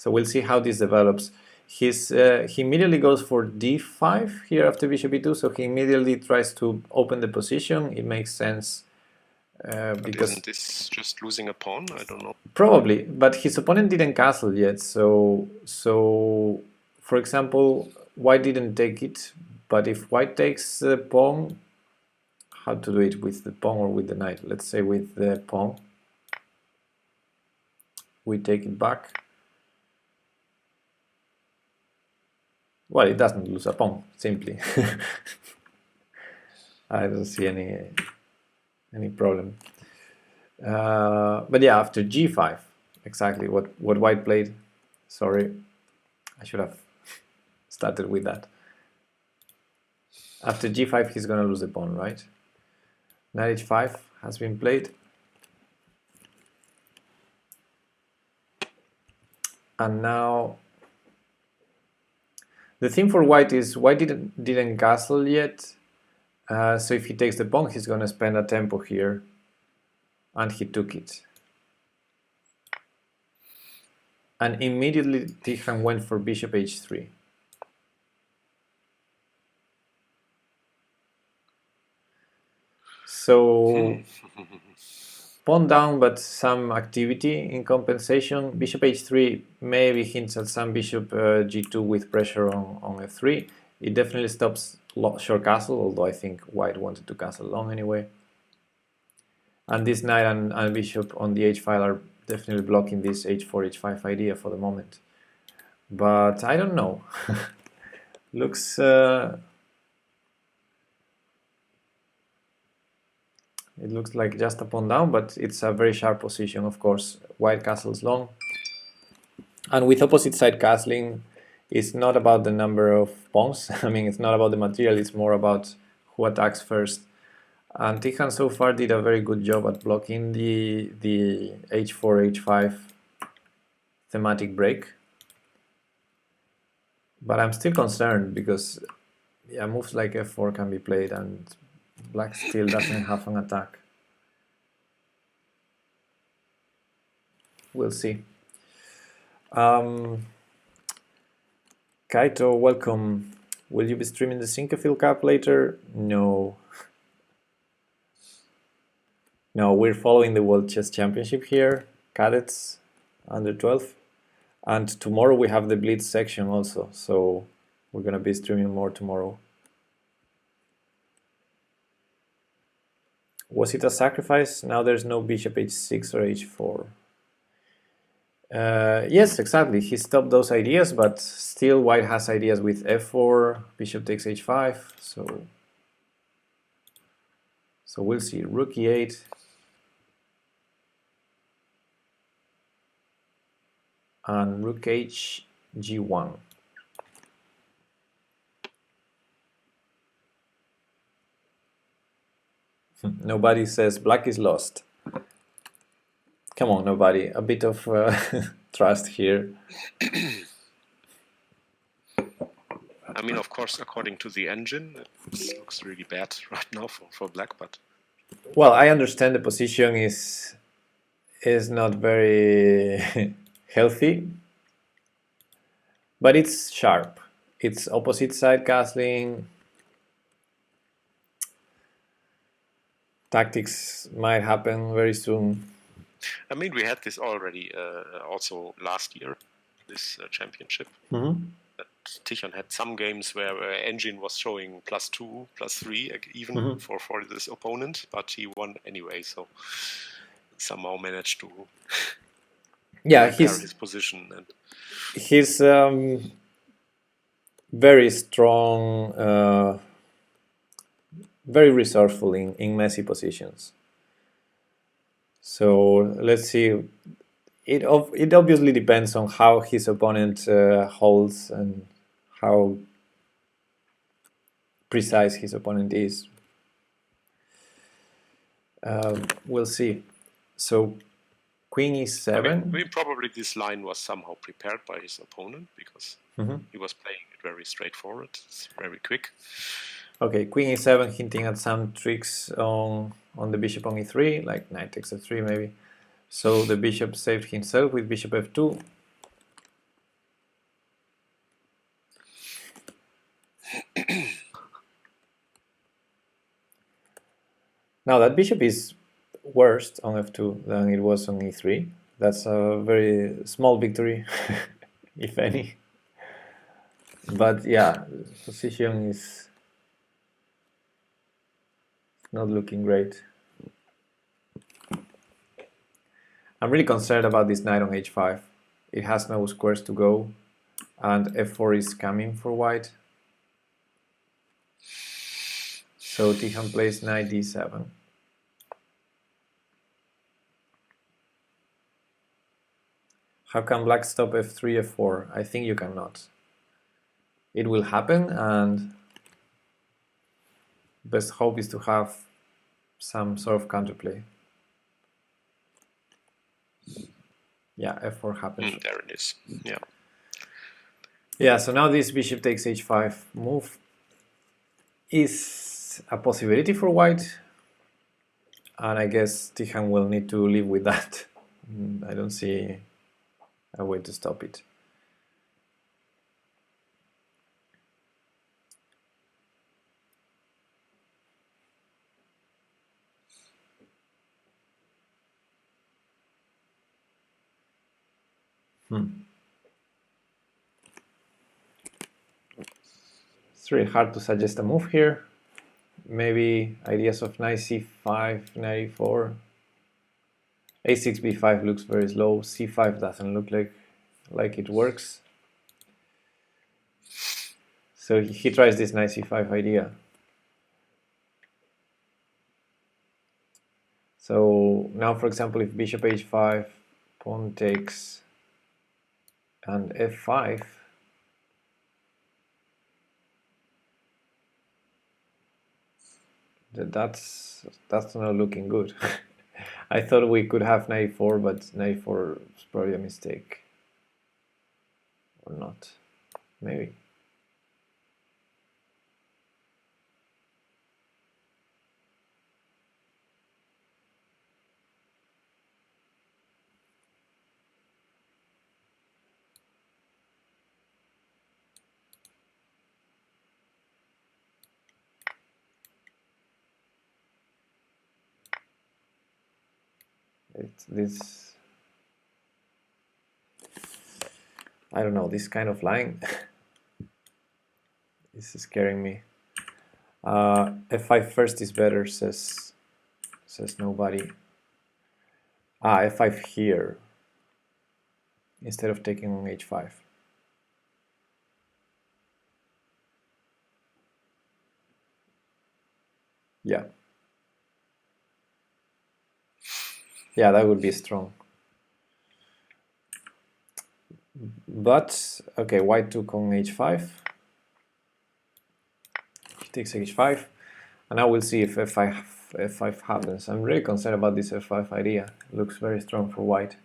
Speaker 1: we'll see how this develops. He immediately goes for d5 here after bishop e2, so he immediately tries to open the position. It makes sense. Because
Speaker 2: isn't this just losing a pawn? I don't know.
Speaker 1: Probably, but his opponent didn't castle yet, so for example, white didn't take it, but if white takes the pawn, how to do it, with the pawn or with the knight? Let's say with the pawn. We take it back. Well, it doesn't lose a pawn, simply. I don't see any problem. But yeah, after g5, exactly what white played. Sorry, I should have started with that. After g5, he's going to lose the pawn, right? Knight h5 has been played. And now the thing for white is white didn't castle yet. So if he takes the pawn, he's going to spend a tempo here. And he took it. And immediately Tijan went for bishop h3. So pawn down, but some activity in compensation. Bishop h3 maybe hints at some bishop g2 with pressure on f3. It definitely stops short castle, although I think white wanted to castle long anyway. And this knight and bishop on the h file are definitely blocking this h4, h5 idea for the moment. But I don't know. It looks like just a pawn down, but it's a very sharp position, of course. White castles long. And with opposite side castling, it's not about the number of pawns. I mean, it's not about the material, it's more about who attacks first. And Tijan so far did a very good job at blocking the h4, h5 thematic break. But I'm still concerned because yeah, moves like f4 can be played and black still doesn't have an attack. We'll see. Kaito, welcome. Will you be streaming the Sinquefield Cup later? No. No, we're following the World Chess Championship here, Cadets, under 12. And tomorrow we have the Blitz section also, so we're going to be streaming more tomorrow. Was it a sacrifice? Now there's no bishop h6 or h4. Yes, exactly. He stopped those ideas, but still white has ideas with f4, bishop takes h5, so we'll see. Rook e8. And rook h g1. Nobody says black is lost. Come on, nobody. A bit of trust here.
Speaker 2: I mean, of course, according to the engine, it looks really bad right now for black, but...
Speaker 1: Well, I understand the position is not very healthy, but it's sharp. It's opposite side castling. Tactics might happen very soon.
Speaker 2: I mean, we had this already also last year, this championship.
Speaker 1: Mm-hmm.
Speaker 2: Tijan had some games where engine was showing +2, +3 even
Speaker 1: Mm-hmm.
Speaker 2: for this opponent, but he won anyway, so somehow managed to repair his position. And
Speaker 1: he's very strong, very resourceful in messy positions. So let's see. It obviously depends on how his opponent holds and how precise his opponent is. We'll see. So queen e7.
Speaker 2: I mean, probably this line was somehow prepared by his opponent because he was playing it very straightforward. It's very quick.
Speaker 1: Okay, queen e7 hinting at some tricks on the bishop on e3, like knight takes f3 maybe. So the bishop saved himself with bishop f2. Now that bishop is worse on f2 than it was on e3. That's a very small victory, if any. But yeah, the position is not looking great. I'm really concerned about this knight on h5. It has no squares to go, and f4 is coming for white. So Tijan plays knight d7. How can black stop f3, f4? I think you cannot. It will happen, and best hope is to have some sort of counterplay. Yeah, f4 happens.
Speaker 2: There it is. Yeah.
Speaker 1: Yeah, so now this bishop takes h5 move is a possibility for white, and I guess Tijan will need to live with that. I don't see a way to stop it. It's really hard to suggest a move here. Maybe ideas of knight c5, knight e4. a6, b5 looks very slow. c5 doesn't look like it works. So he tries this knight c5 idea. So now, for example, if bishop h5, pawn takes, and f5, that's not looking good. I thought we could have knight e4, but knight e4 is probably a mistake. Or not. Maybe. This, I don't know, this kind of line is scaring me. F5 first is better, says nobody. F5 here instead of taking on h5. Yeah. Yeah, that would be strong. But, okay, white took on h5. He takes h5. And now we'll see if f5 happens. I'm really concerned about this f5 idea. It looks very strong for white.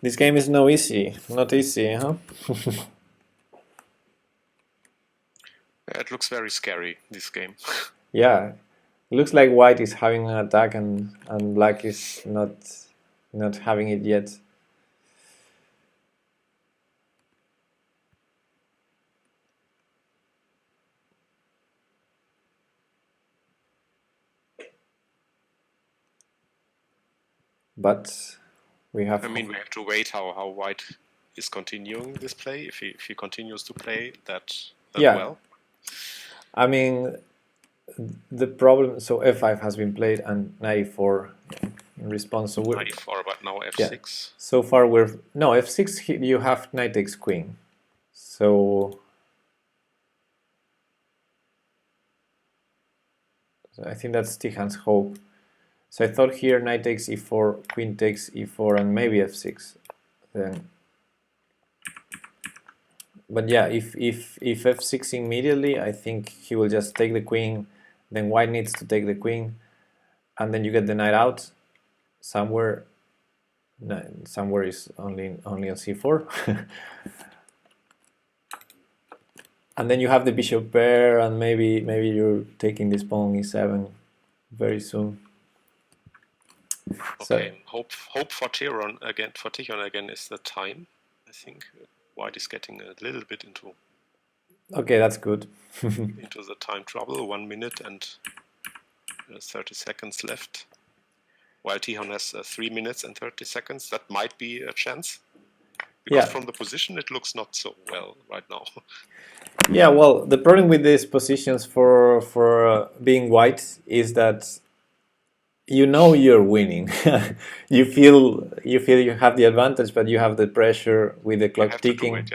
Speaker 1: This game is not easy, huh?
Speaker 2: It looks very scary, this game.
Speaker 1: Yeah, it looks like white is having an attack and black is not having it yet. But we have.
Speaker 2: I mean, we have to wait how white is continuing this play. If he continues to play that well.
Speaker 1: I mean, the problem. So f5 has been played and knight e4 in response. So we're
Speaker 2: knight e4, but now f6.
Speaker 1: Yeah. So far we're f6. You have knight takes queen. So I think that's Tihan's hope. So I thought here knight takes e4, queen takes e4, and maybe f6. Then, but yeah, if f6 immediately, I think he will just take the queen. Then white needs to take the queen, and then you get the knight out somewhere. Somewhere is only on c4. And then you have the bishop pair, and maybe you're taking this pawn e7 very soon.
Speaker 2: Okay, so, hope for Tichon again is the time. I think white is getting a little bit into.
Speaker 1: Okay, that's good.
Speaker 2: into the time trouble. 1 minute and 30 seconds left. While Tichon has 3 minutes and 30 seconds, that might be a chance. Because from the position, it looks not so well right now.
Speaker 1: Yeah, well, the problem with these positions for being white is that you know you're winning. you feel you have the advantage, but you have the pressure with the clock ticking.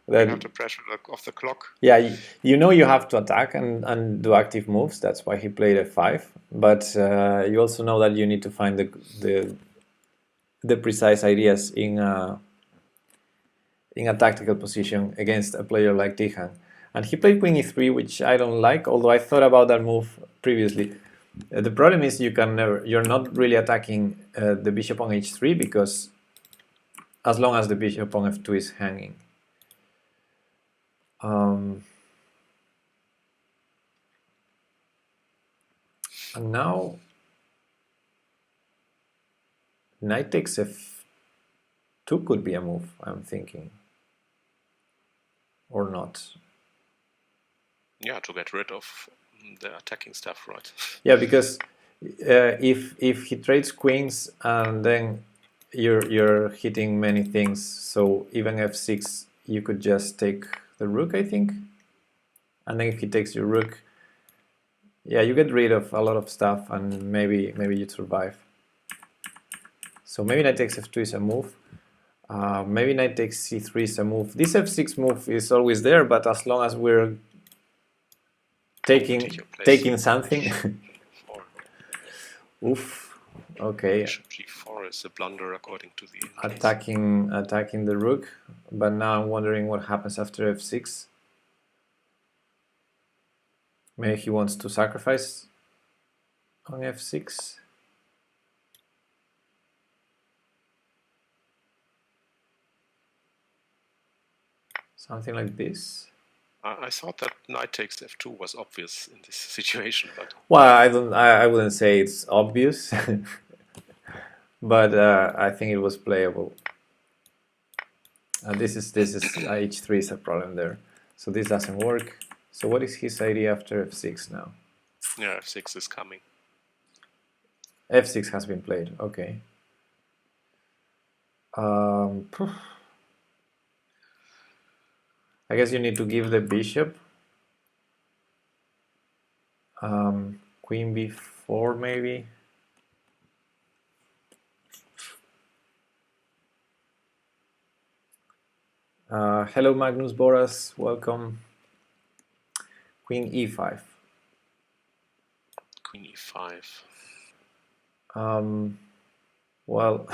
Speaker 2: You have the pressure of the clock.
Speaker 1: Yeah, you know you have to attack and do active moves. That's why he played f5. But you also know that you need to find the precise ideas in a tactical position against a player like Tichon. And he played queen e3, which I don't like, although I thought about that move previously. The problem is you're not really attacking the bishop on h3, because as long as the bishop on f2 is hanging. And now knight takes f2 could be a move, I'm thinking. Or not.
Speaker 2: Yeah, to get rid of the attacking stuff, right?
Speaker 1: Yeah, because if he trades queens and then you're hitting many things, so even f6 you could just take the rook, I think, and then if he takes your rook, yeah, you get rid of a lot of stuff and maybe you survive. So maybe knight takes f2 is a move. Maybe knight takes c3 is a move. This f6 move is always there, but as long as we're taking something. Oof. Okay.
Speaker 2: Bishop g4 is a blunder according to the
Speaker 1: attacking the rook, but now I'm wondering what happens after f6. Maybe he wants to sacrifice on f6. Something like this.
Speaker 2: I thought that knight takes f2 was obvious in this situation, but
Speaker 1: well, I wouldn't say it's obvious, but I think it was playable. This is h3 is a problem there, so this doesn't work. So what is his idea after f6 now?
Speaker 2: Yeah, f6 is coming.
Speaker 1: f6 has been played. Okay. I guess you need to give the bishop. Queen b4 maybe. Hello Magnus Boras, welcome. Queen e5.
Speaker 2: Queen e5.
Speaker 1: Well,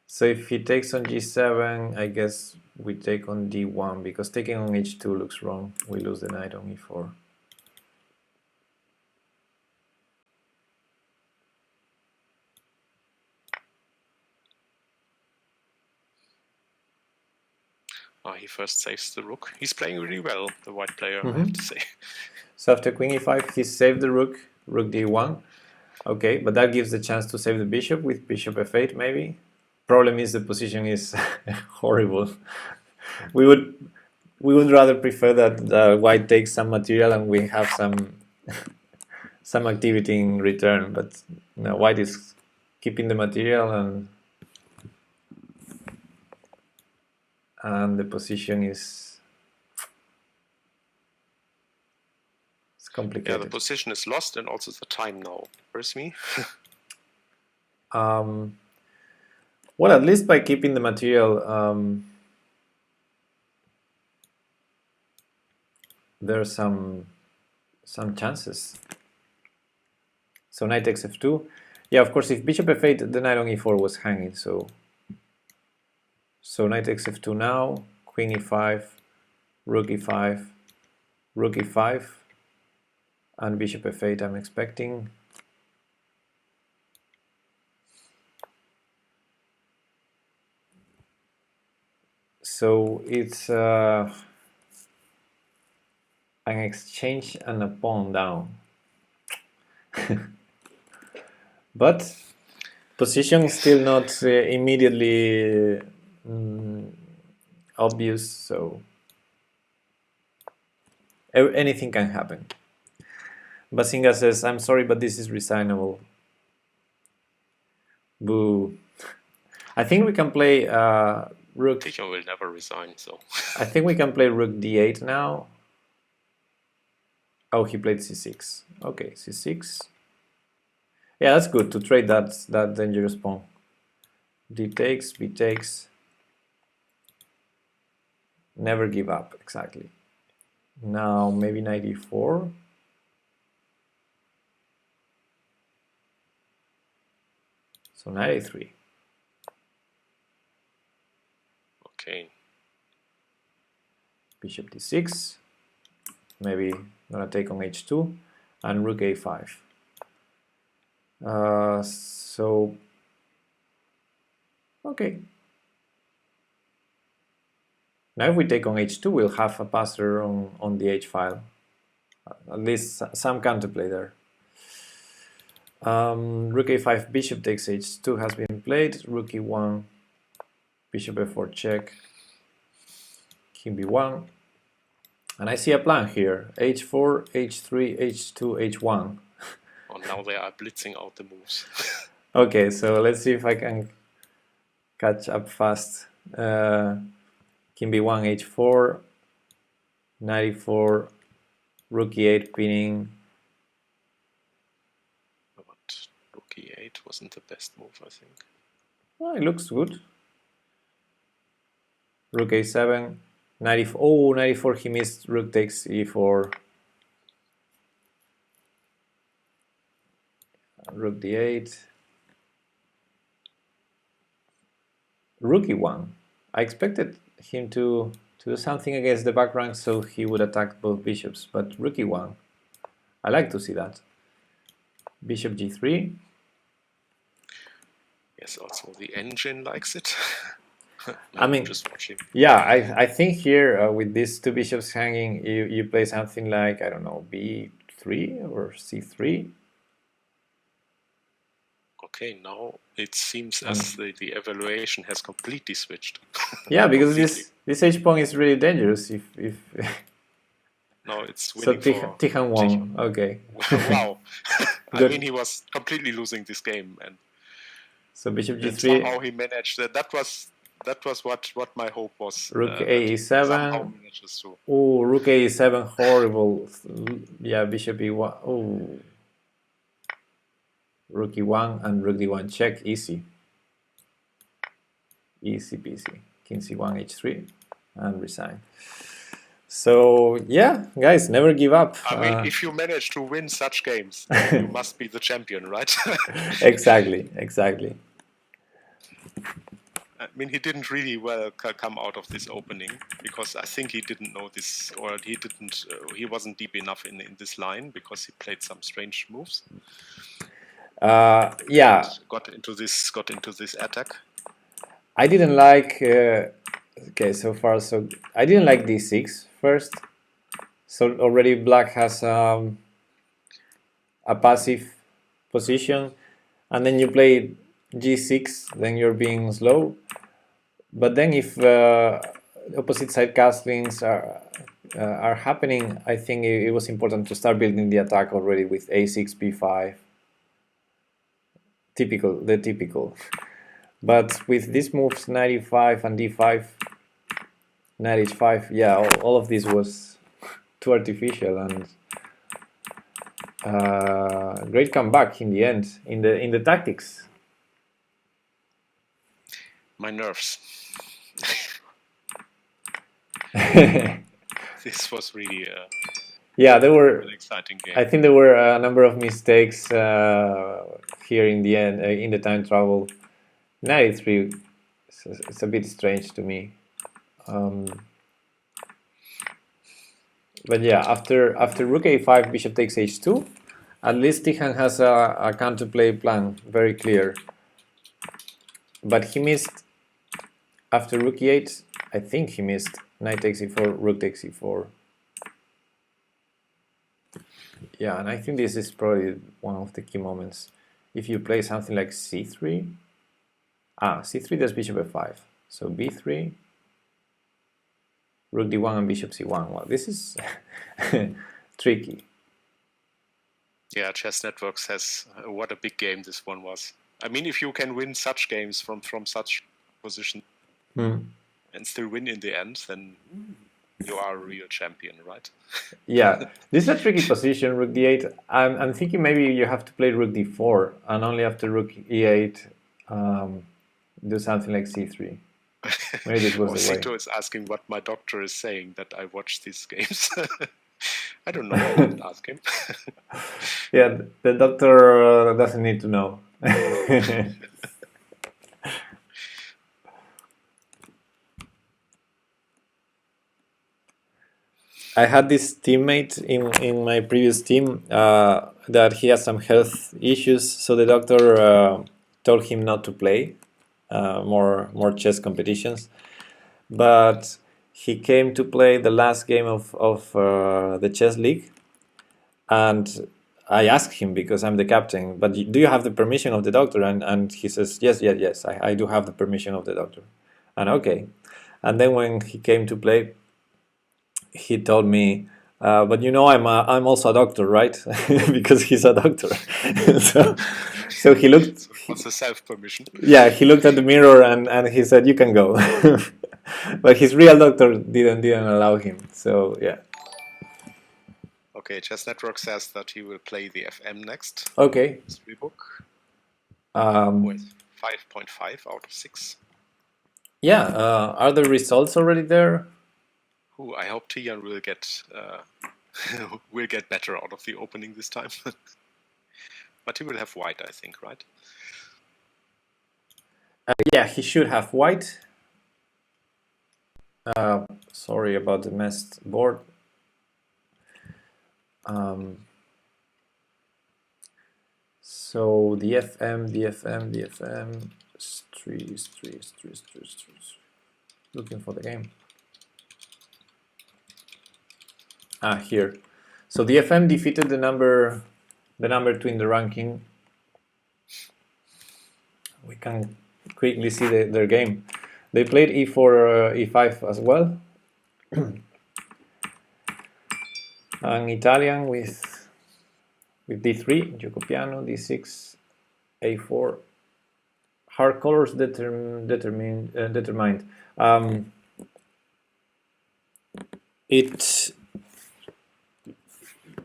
Speaker 1: so if he takes on g7, I guess we take on d1, because taking on h2 looks wrong. We lose the knight on e4.
Speaker 2: He first saves the rook. He's playing really well, the white player, I have to say.
Speaker 1: So after queen e5, he saved the rook, rook d1. Okay, but that gives the chance to save the bishop with bishop f8 maybe. Problem is the position is horrible. We would rather prefer that white takes some material and we have some activity in return, but no, white is keeping the material and the position is complicated.
Speaker 2: Yeah, the position is lost and also the time now. Where's me?
Speaker 1: Well, at least by keeping the material, there are some chances. So knight takes f2. Yeah, of course, if bishop f8, the knight on e4 was hanging, so knight takes f2 now, queen e5, rook e5, rook e5, and bishop f8 I'm expecting. So it's an exchange and a pawn down. But position is still not immediately obvious, so anything can happen. Basinga says, I'm sorry, but this is resignable. Boo. I think we can play rook.
Speaker 2: Ticho will never resign, so.
Speaker 1: I think we can play rook d8 now. Oh, he played c6. Okay, c6. Yeah, that's good to trade that dangerous pawn. D takes, b takes. Never give up, exactly. Now maybe knight e4. So knight a3.
Speaker 2: Okay.
Speaker 1: Bishop d6. Maybe gonna take on h2 and rook a5. So okay. Now if we take on h2, we'll have a passer on the h file. At least some counterplay there. Rook a5, bishop takes h2 has been played. Rook e1, bishop f4 check, king b1. And I see a plan here. h4, h3, h2, h1.
Speaker 2: Oh, now they are blitzing out the moves.
Speaker 1: Okay, so let's see if I can catch up fast. King b1, h4, knight e4, rook e8 pinning.
Speaker 2: But rook e8 wasn't the best move, I think.
Speaker 1: Well, it looks good. rook a7, 94. Oh, 94. He missed. Rook takes e4. Rook d8. Rook e1. I expected him to do something against the back rank so he would attack both bishops, but rook e1. I like to see that. Bishop g3.
Speaker 2: Yes, also the engine likes it.
Speaker 1: I mean,
Speaker 2: just watching.
Speaker 1: Yeah, I think here with these two bishops hanging, you play something like, I don't know, b3 or c3.
Speaker 2: Okay, now it seems as the evaluation has completely switched.
Speaker 1: Yeah, because this h pawn is really dangerous if
Speaker 2: no, it's winning for
Speaker 1: Tihan won. Okay.
Speaker 2: Wow. I mean, he was completely losing this game, and
Speaker 1: so bishop g3.
Speaker 2: Somehow he managed that. That was what my hope was.
Speaker 1: Rook a7.
Speaker 2: Somehow manages to.
Speaker 1: Oh, rook a7, horrible. Yeah, bishop e1. Oh, rook e1 and rook d1 check, easy. Easy peasy. King c1, h3, and resign. So yeah, guys, never give up.
Speaker 2: I mean, if you manage to win such games, then you must be the champion, right?
Speaker 1: Exactly.
Speaker 2: I mean, he didn't really well come out of this opening because I think he didn't know this, or he didn't. He wasn't deep enough in this line because he played some strange moves.
Speaker 1: Yeah.
Speaker 2: Got into this attack.
Speaker 1: I didn't like. Okay, so far so I didn't like d6 first. So already black has a passive position, and then you play g6, then you're being slow. But then if opposite side castlings are happening, I think it was important to start building the attack already with a6, b5. The typical. But with these moves, knight e5 and d5, knight h5, yeah, all of this was too artificial, and great comeback in the end in the tactics.
Speaker 2: My nerves. This was really
Speaker 1: yeah, there were
Speaker 2: an exciting game.
Speaker 1: I think there were a number of mistakes here in the end in the time travel. Knight e3, it's a bit strange to me. But yeah, after rook a5, bishop takes h2, at least Tihan has a counterplay plan, very clear. But he missed, after rook e8, I think he missed knight takes e4, rook takes e4. Yeah, and I think this is probably one of the key moments. If you play something like c3, c3 does bishop f5, so b3, rook d1 and bishop c1. Well, this is tricky.
Speaker 2: Yeah, Chess Networks has what a big game this one was. I mean, if you can win such games from such position and still win in the end, then you are a real champion, right?
Speaker 1: Yeah, this is a tricky position, rook d8. I'm thinking maybe you have to play rook d4, and only after rook e8 do something like c3. Maybe this was the way.
Speaker 2: Sito is asking what my doctor is saying, that I watch these games. I don't know, I didn't ask him.
Speaker 1: Yeah, the doctor doesn't need to know. I had this teammate in my previous team that he has some health issues, so the doctor told him not to play more chess competitions. But he came to play the last game of the chess league, and I asked him, because I'm the captain, but do you have the permission of the doctor? And he says, yes, I do have the permission of the doctor. And okay. And then when he came to play, he told me, but you know, I'm also a doctor, right? Because he's a doctor. so he looked.
Speaker 2: What's a self-permission?
Speaker 1: Yeah, he looked at the mirror and he said, "You can go." But his real doctor didn't allow him. So yeah.
Speaker 2: Okay, Chess Network says that he will play the FM next.
Speaker 1: Okay.
Speaker 2: With 5.5 out of 6.
Speaker 1: Yeah, are the results already there?
Speaker 2: I hope Tian will get will get better out of the opening this time. But he will have white, I think, right?
Speaker 1: Yeah, he should have white. Sorry about the messed board. So the FM, street. Looking for the game. Here. So the FM defeated the number 2 in the ranking. We can quickly see their game. They played e4, e5 as well. An Italian with d3, Giocopiano, d6, a4. Hard colors determined.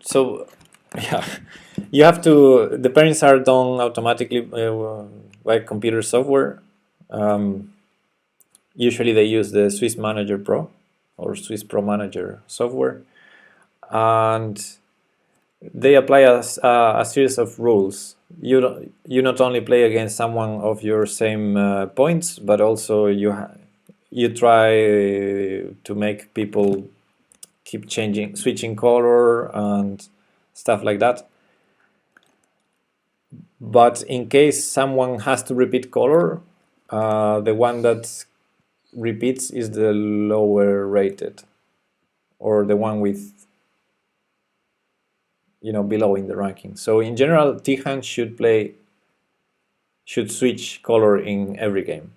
Speaker 1: So yeah, you have to. The pairings are done automatically by computer software. Usually they use the Swiss Manager Pro or Swiss Pro Manager software, and they apply a series of rules. You not only play against someone of your same points, but also you try to make people keep switching color and stuff like that. But in case someone has to repeat color, the one that repeats is the lower rated, or the one with below in the ranking. So in general, Tihan should switch color in every game.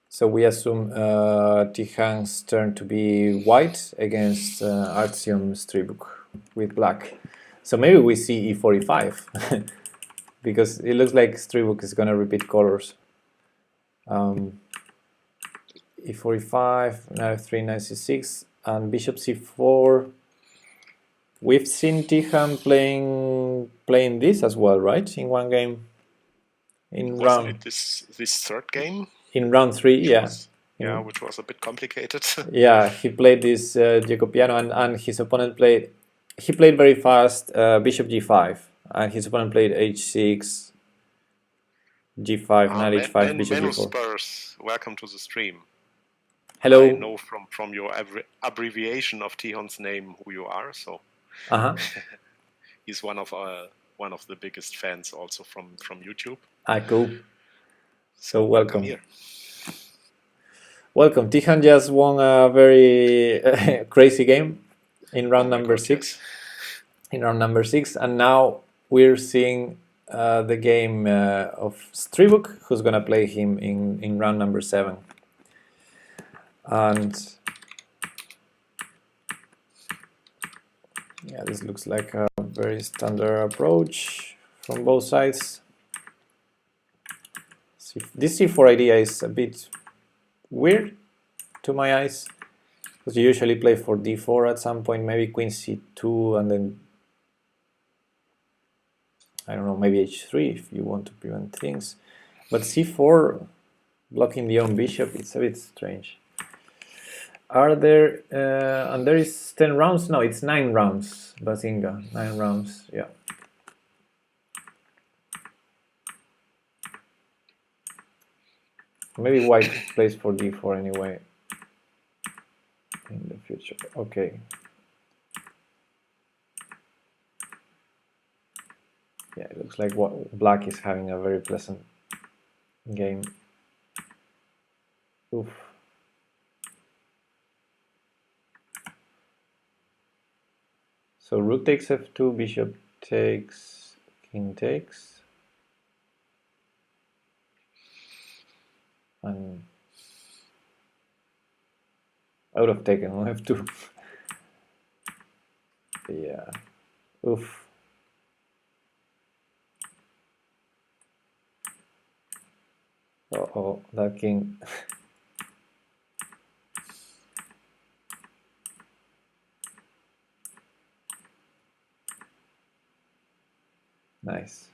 Speaker 1: So we assume Tihan's turn to be white against Artyom Stribuk with black. So maybe we see e45 because it looks like Stribuk is going to repeat colors. E45, knight f3, knight c6, and bishop c4. We've seen Tihan playing this as well, right? In one game.
Speaker 2: Wasn't it this third game?
Speaker 1: In round 3, yeah.
Speaker 2: Which was a bit complicated.
Speaker 1: Yeah, he played this Jacobiano, and his opponent played very fast bishop g5, and his opponent played h6, g5, knight h5, bishop
Speaker 2: Menu
Speaker 1: g4.
Speaker 2: Spurs, welcome to the stream.
Speaker 1: Hello.
Speaker 2: I know from your abbreviation of Tihon's name who you are, so he's one of the biggest fans also from YouTube.
Speaker 1: Cool. So welcome.
Speaker 2: Here.
Speaker 1: Welcome. Tihan just won a very crazy game in round number 6. Yes. In round number 6, and now we're seeing the game of Stribuk, who's gonna play him in round number 7. And yeah, this looks like a very standard approach from both sides. This c4 idea is a bit weird to my eyes, because you usually play for d4 at some point, maybe queen c2, and then I don't know, maybe h3 if you want to prevent things. But c4 blocking the own bishop, it's a bit strange. Are there and there is 10 rounds? No, it's 9 rounds, Bazinga, 9 rounds, yeah. Maybe white plays for d4 anyway in the future. Okay. Yeah, it looks like black is having a very pleasant game. Oof. So rook takes f2, bishop takes, king takes. And I would have taken on f2. Yeah. Oof. Uh-oh, that king. Nice.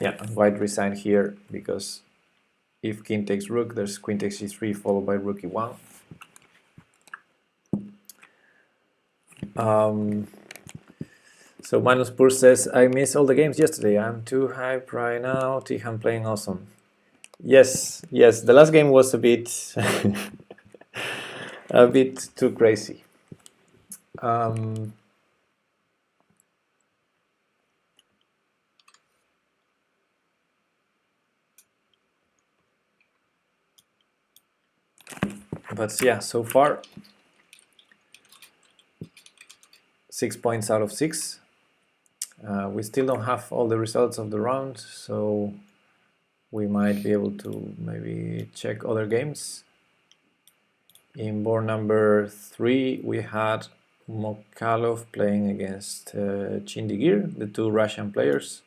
Speaker 1: Yeah, white resigned here because if king takes rook, there's queen takes e3 followed by rook e1. So Manus Pur says, I missed all the games yesterday. I'm too hype right now. Tihan playing awesome. Yes, the last game was a bit a bit too crazy. But yeah, so far 6 points out of 6. We still don't have all the results of the round, so we might be able to maybe check other games. In board number 3, we had Mokalov playing against Chindigir, the two Russian players.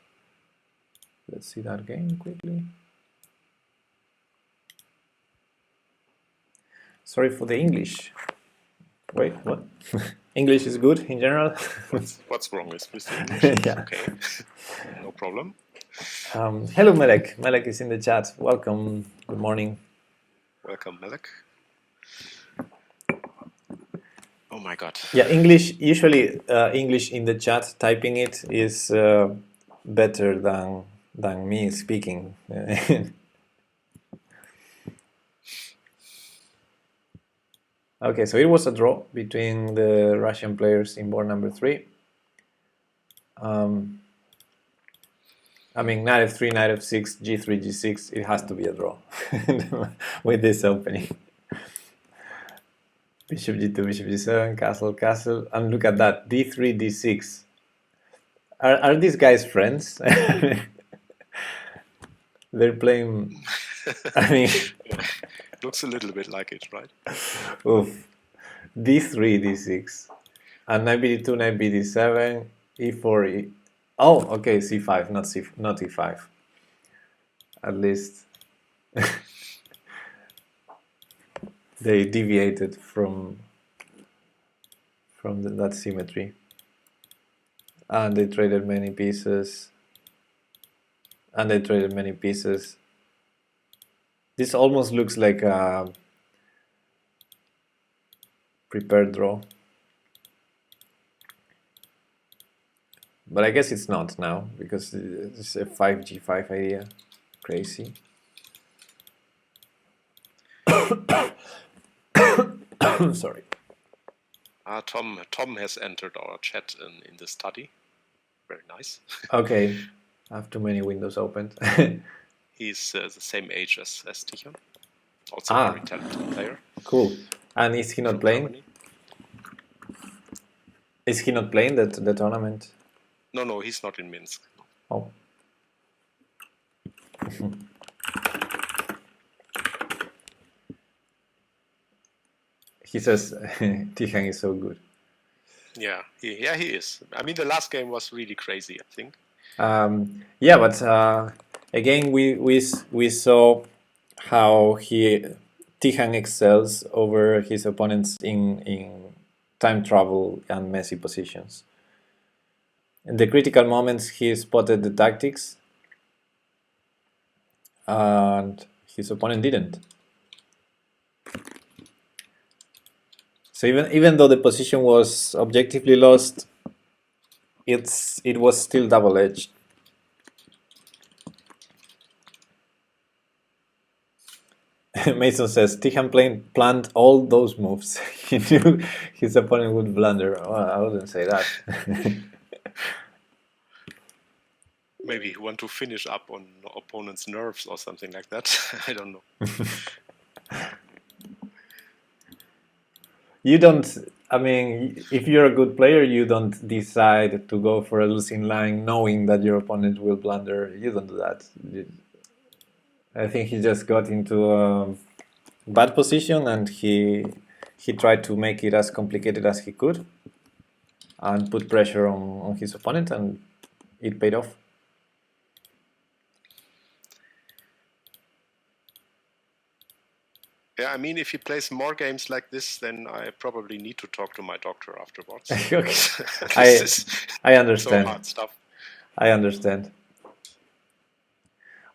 Speaker 1: Let's see that game quickly. Sorry for the English. Wait, what? English is good in general.
Speaker 2: What's wrong with English?
Speaker 1: Yeah.
Speaker 2: Okay, no problem.
Speaker 1: Hello, Melek. Melek is in the chat. Welcome. Good morning.
Speaker 2: Welcome, Melek. Oh my God.
Speaker 1: Yeah, English. Usually, English in the chat, typing it is better than me speaking. Okay, so it was a draw between the Russian players in board number 3. I mean, knight f3, knight f6, g3, g6. It has to be a draw with this opening. Bishop g2, bishop g7, castle, castle, and look at that, d3, d6. Are these guys friends? They're playing. I mean,
Speaker 2: looks a little bit like it, right?
Speaker 1: Oof. d3, d6, and knight bd2, knight bd7, e4, e. Oh, okay, c5, not e5. At least they deviated from that symmetry, and they traded many pieces. This almost looks like a prepared draw, but I guess it's not now because it's a 5g5 idea. Crazy. Sorry.
Speaker 2: Tom has entered our chat in the study. Very nice.
Speaker 1: Okay, I have too many windows opened.
Speaker 2: He's the same age as Tichon. Also a very talented player.
Speaker 1: Cool. And is he not playing?
Speaker 2: Germany.
Speaker 1: Is he not playing the tournament?
Speaker 2: No, he's not in Minsk.
Speaker 1: Oh. He says Tihan is so good.
Speaker 2: Yeah, he is. I mean, the last game was really crazy, I think.
Speaker 1: Yeah, but again, we saw how Tihan excels over his opponents in time travel and messy positions. In the critical moments, he spotted the tactics, and his opponent didn't. So even though the position was objectively lost, it was still double-edged. Mason says Tihan planned all those moves. He knew his opponent would blunder. Well, I wouldn't say that.
Speaker 2: Maybe he want to finish up on opponent's nerves or something like that. I don't know.
Speaker 1: You don't. I mean, if you're a good player, you don't decide to go for a losing line knowing that your opponent will blunder. You don't do that. I think he just got into a bad position and he tried to make it as complicated as he could and put pressure on his opponent, and it paid off.
Speaker 2: mean, if he plays more games like this, then I probably need to talk to my doctor afterwards.
Speaker 1: Okay. I understand.
Speaker 2: So hard stuff.
Speaker 1: I understand.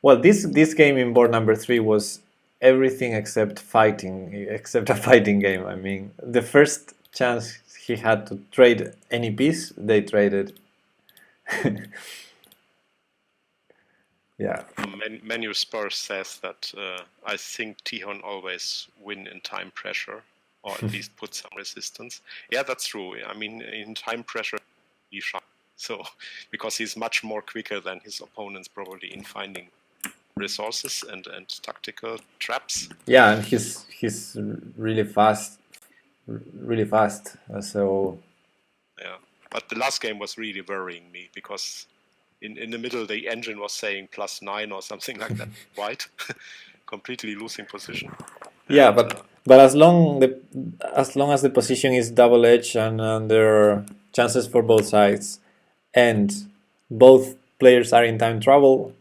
Speaker 1: Well, this game in board number 3 was everything except fighting, except a fighting game. I mean, the first chance he had to trade any piece, they traded. Yeah.
Speaker 2: Menu Spurs says that I think Tihon always win in time pressure, or at least put some resistance. Yeah, that's true. I mean, in time pressure, he shines. So, because he's much more quicker than his opponents probably in finding resources and tactical traps.
Speaker 1: Yeah, and he's really fast, so
Speaker 2: yeah, but the last game was really worrying me because in the middle the engine was saying +9 or something like that, right? Completely losing position.
Speaker 1: Yeah, but as long as the position is double edge and there are chances for both sides, and both players are in time trouble,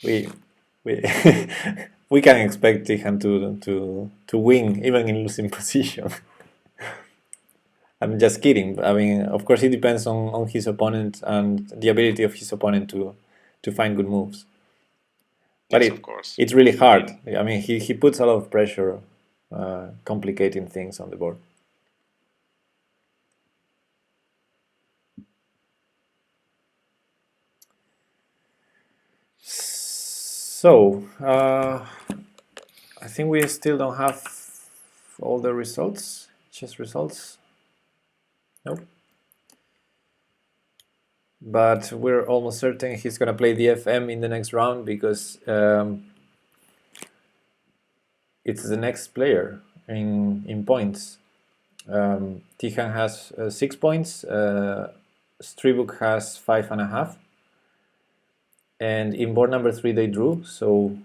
Speaker 1: we we can expect Tihan to win even in losing position. I'm just kidding. I mean, of course, it depends on his opponent and the ability of his opponent to find good moves. But
Speaker 2: yes, of course.
Speaker 1: It's really hard. I mean, he puts a lot of pressure, complicating things on the board. So, I think we still don't have all the results, chess results. Nope. But we're almost certain he's going to play the FM in the next round because it's the next player in points. Tihan has 6 points, Stribuk has 5.5. And in board number 3 they drew, so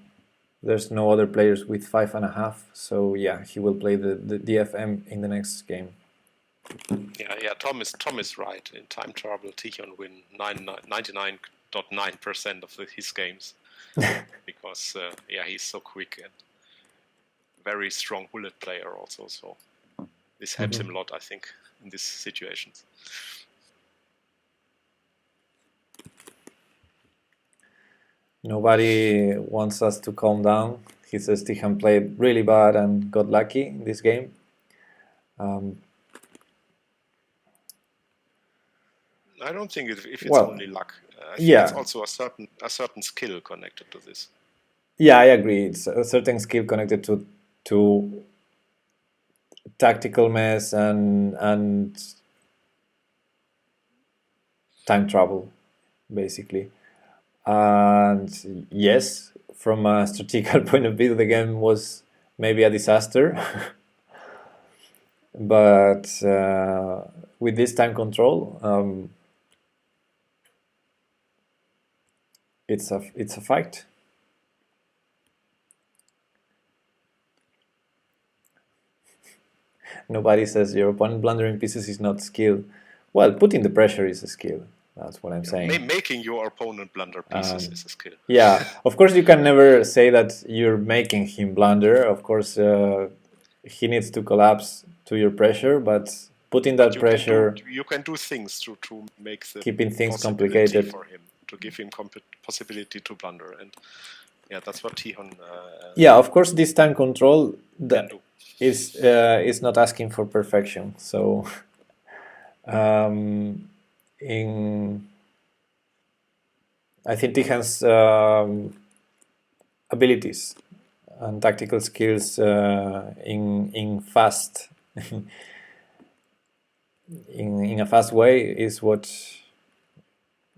Speaker 1: there's no other players with 5.5. So yeah, he will play the FM in the next game.
Speaker 2: Yeah. Tom is right. In time trouble, Tichon win 99.9% of his games because he's so quick and very strong bullet player also. So this helps him a lot, I think, in these situations.
Speaker 1: Nobody wants us to calm down. He says Tihan played really bad and got lucky in this game.
Speaker 2: I don't think if it's only luck. I think it's also a certain skill connected to this.
Speaker 1: Yeah, I agree. It's a certain skill connected to tactical mess and time travel, basically. And yes, from a strategical point of view, the game was maybe a disaster. But with this time control, it's a fight. Nobody says your opponent blundering pieces is not skill. Well, putting the pressure is a skill. That's what I'm saying.
Speaker 2: Making your opponent blunder pieces is a skill.
Speaker 1: Yeah, of course you can never say that you're making him blunder. Of course, he needs to collapse to your pressure, but putting that pressure...
Speaker 2: You can do things to make the
Speaker 1: keeping things complicated
Speaker 2: for him, to give him possibility to blunder. And yeah, that's what Tihon...
Speaker 1: yeah, of course this time control is not asking for perfection. So... I think Tihan's abilities and tactical skills in fast in a fast way is what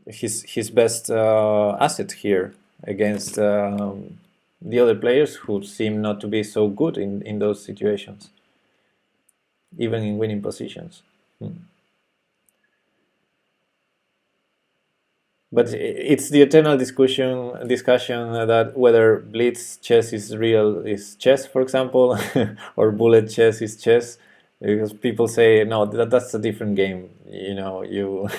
Speaker 1: his best asset here against the other players who seem not to be so good in those situations, even in winning positions. But it's the eternal discussion that whether blitz chess is chess, for example, or bullet chess is chess, because people say no, that's a different game. You know, you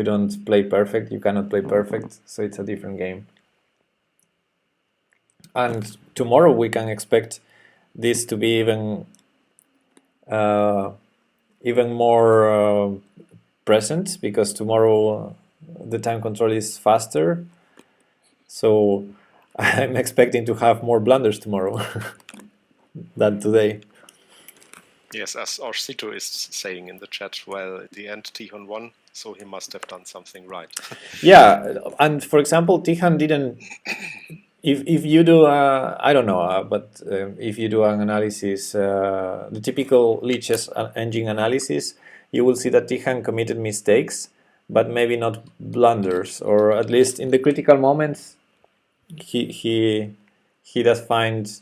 Speaker 1: don't play perfect, you cannot play perfect, so it's a different game. And tomorrow we can expect this to be even more present, because tomorrow the time control is faster. So I'm expecting to have more blunders tomorrow than today.
Speaker 2: Yes, as Orsito is saying in the chat, well, at the end Tihon won, so he must have done something right.
Speaker 1: Yeah, and for example, Tihan didn't. If you do, I don't know, but if you do an analysis, the typical Lichess engine analysis, you will see that Tihan committed mistakes, but maybe not blunders, or at least in the critical moments, he does find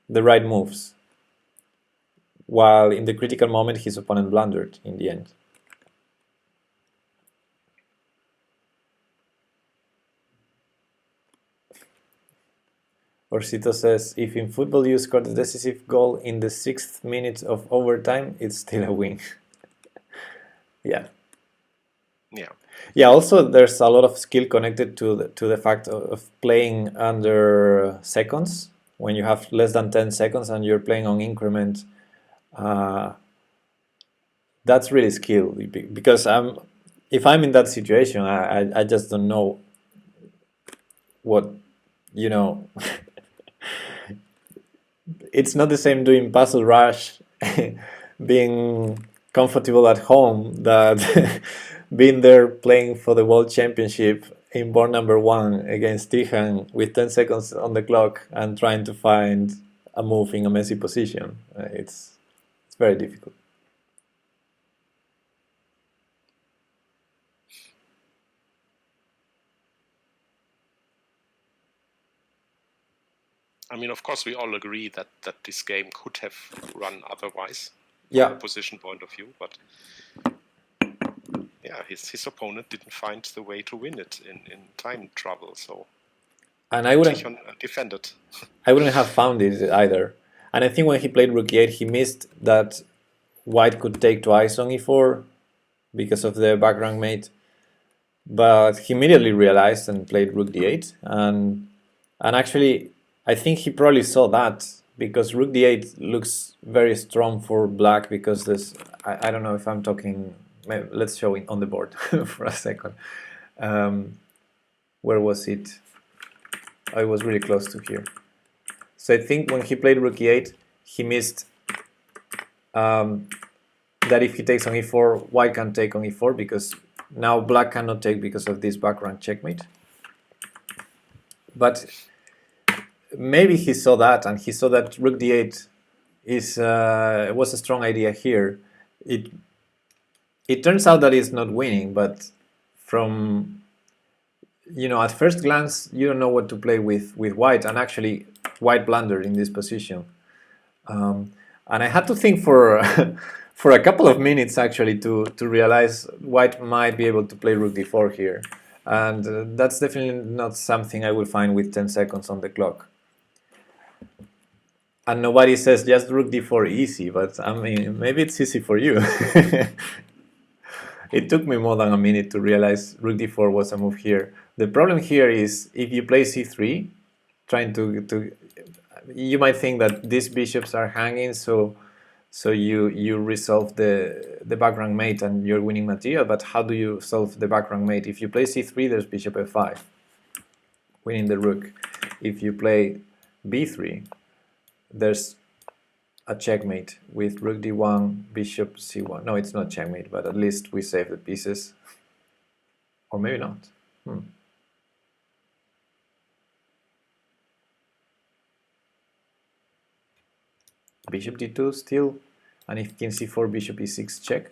Speaker 1: the right moves, while in the critical moment his opponent blundered in the end. Orsito says, if in football you score the decisive goal in the 6th minute of overtime, it's still a win. Yeah.
Speaker 2: Yeah.
Speaker 1: Yeah, also there's a lot of skill connected to the fact of playing under seconds. When you have less than 10 seconds and you're playing on increment, that's really skill, because if I'm in that situation, I just don't know what, you know. It's not the same doing puzzle rush being comfortable at home that being there playing for the world championship in board number 1 against Tihan with 10 seconds on the clock and trying to find a move in a messy position. It's very difficult.
Speaker 2: I mean, of course, we all agree that this game could have run otherwise,
Speaker 1: yeah,
Speaker 2: from a position point of view, but yeah, his opponent didn't find the way to win it in time trouble, so
Speaker 1: and I wouldn't
Speaker 2: defend it.
Speaker 1: I wouldn't have found it either. And I think when he played rook e8, he missed that white could take twice on e4 because of the back rank mate. But he immediately realized and played rook d8, and actually I think he probably saw that, because rook d8 looks very strong for black, because there's, I don't know if I'm talking, let's show it on the board for a second. Where was it? I was really close to here. So I think when he played rook e8, he missed that if he takes on e4, white can take on e4, because now black cannot take because of this back rank checkmate. But maybe he saw that, and he saw that rook d8 was a strong idea here. It turns out that it's not winning, but from, at first glance, you don't know what to play with white, and actually white blundered in this position. And I had to think for for a couple of minutes actually to realize white might be able to play rook d4 here, and that's definitely not something I will find with 10 seconds on the clock. And nobody says just rook d4 easy, but I mean, maybe it's easy for you. It took me more than a minute to realize rook d4 was a move here. The problem here is if you play c3, trying to you might think that these bishops are hanging, so you resolve the back rank mate and you're winning material. But how do you solve the back rank mate? If you play c3, there's bishop f5, winning the rook. If you play b3, there's a checkmate with rook d1, bishop c1. No, it's not checkmate, but at least we save the pieces. Or maybe not. Bishop d2 still, and if king c4, bishop e6 check.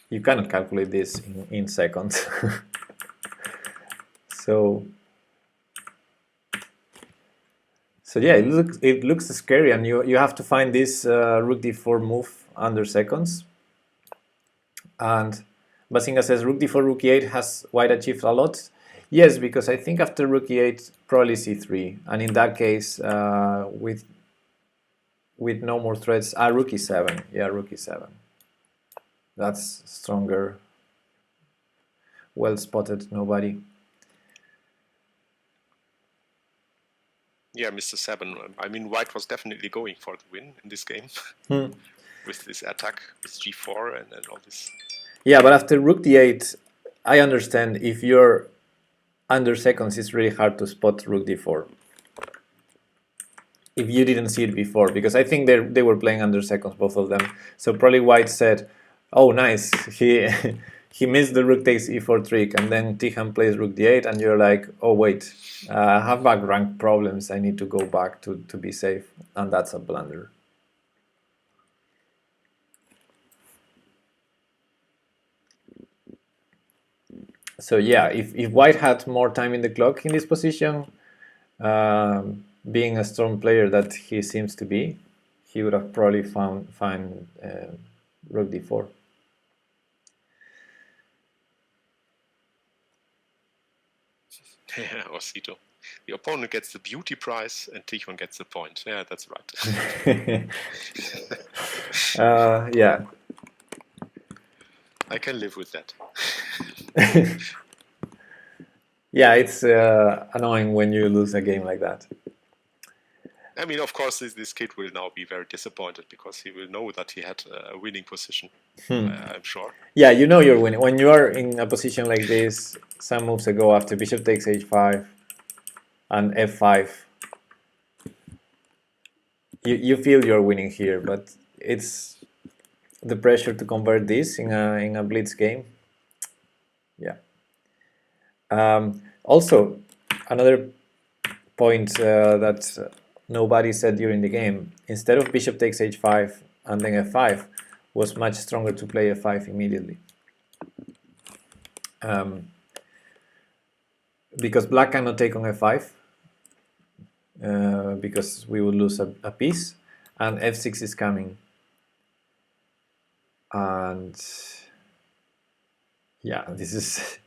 Speaker 1: You cannot calculate this in seconds. So yeah, it looks scary, and you have to find this rook d4 move under seconds. And Basinga says rook d4, rook e8 has white achieved a lot. Yes, because I think after rook e8, probably c3, and in that case, with no more threats, rook e7. Yeah, rook e7. That's stronger. Well spotted, nobody.
Speaker 2: Yeah, Mr. Seven. I mean, White was definitely going for the win in this game with this attack with G4 and all this.
Speaker 1: Yeah, but after Rook D8, I understand if you're under seconds, it's really hard to spot Rook D4. If you didn't see it before, because I think they were playing under seconds, both of them. So probably White said, "Oh, nice, he he missed the Rook takes E4 trick," and then Tihan plays Rook D8, and you're like, "Oh wait, I have back rank problems. I need to go back to be safe," and that's a blunder. So yeah, if White had more time in the clock in this position, being a strong player that he seems to be, he would have probably found Rook D4.
Speaker 2: Yeah, Osito. The opponent gets the beauty prize and Tichon gets the point. Yeah, that's right.
Speaker 1: Yeah.
Speaker 2: I can live with that.
Speaker 1: Yeah, it's annoying when you lose a game like that.
Speaker 2: I mean, of course, this kid will now be very disappointed because he will know that he had a winning position, I'm sure.
Speaker 1: Yeah, you know you're winning. When you are in a position like this, some moves ago after bishop takes h5 and f5, you feel you're winning here, but it's the pressure to convert this in a blitz game. Yeah. Also, another point that nobody said during the game, instead of bishop takes h5 and then f5, was much stronger to play f5 immediately. Because black cannot take on f5, because we would lose a piece, and f6 is coming. And yeah, this is,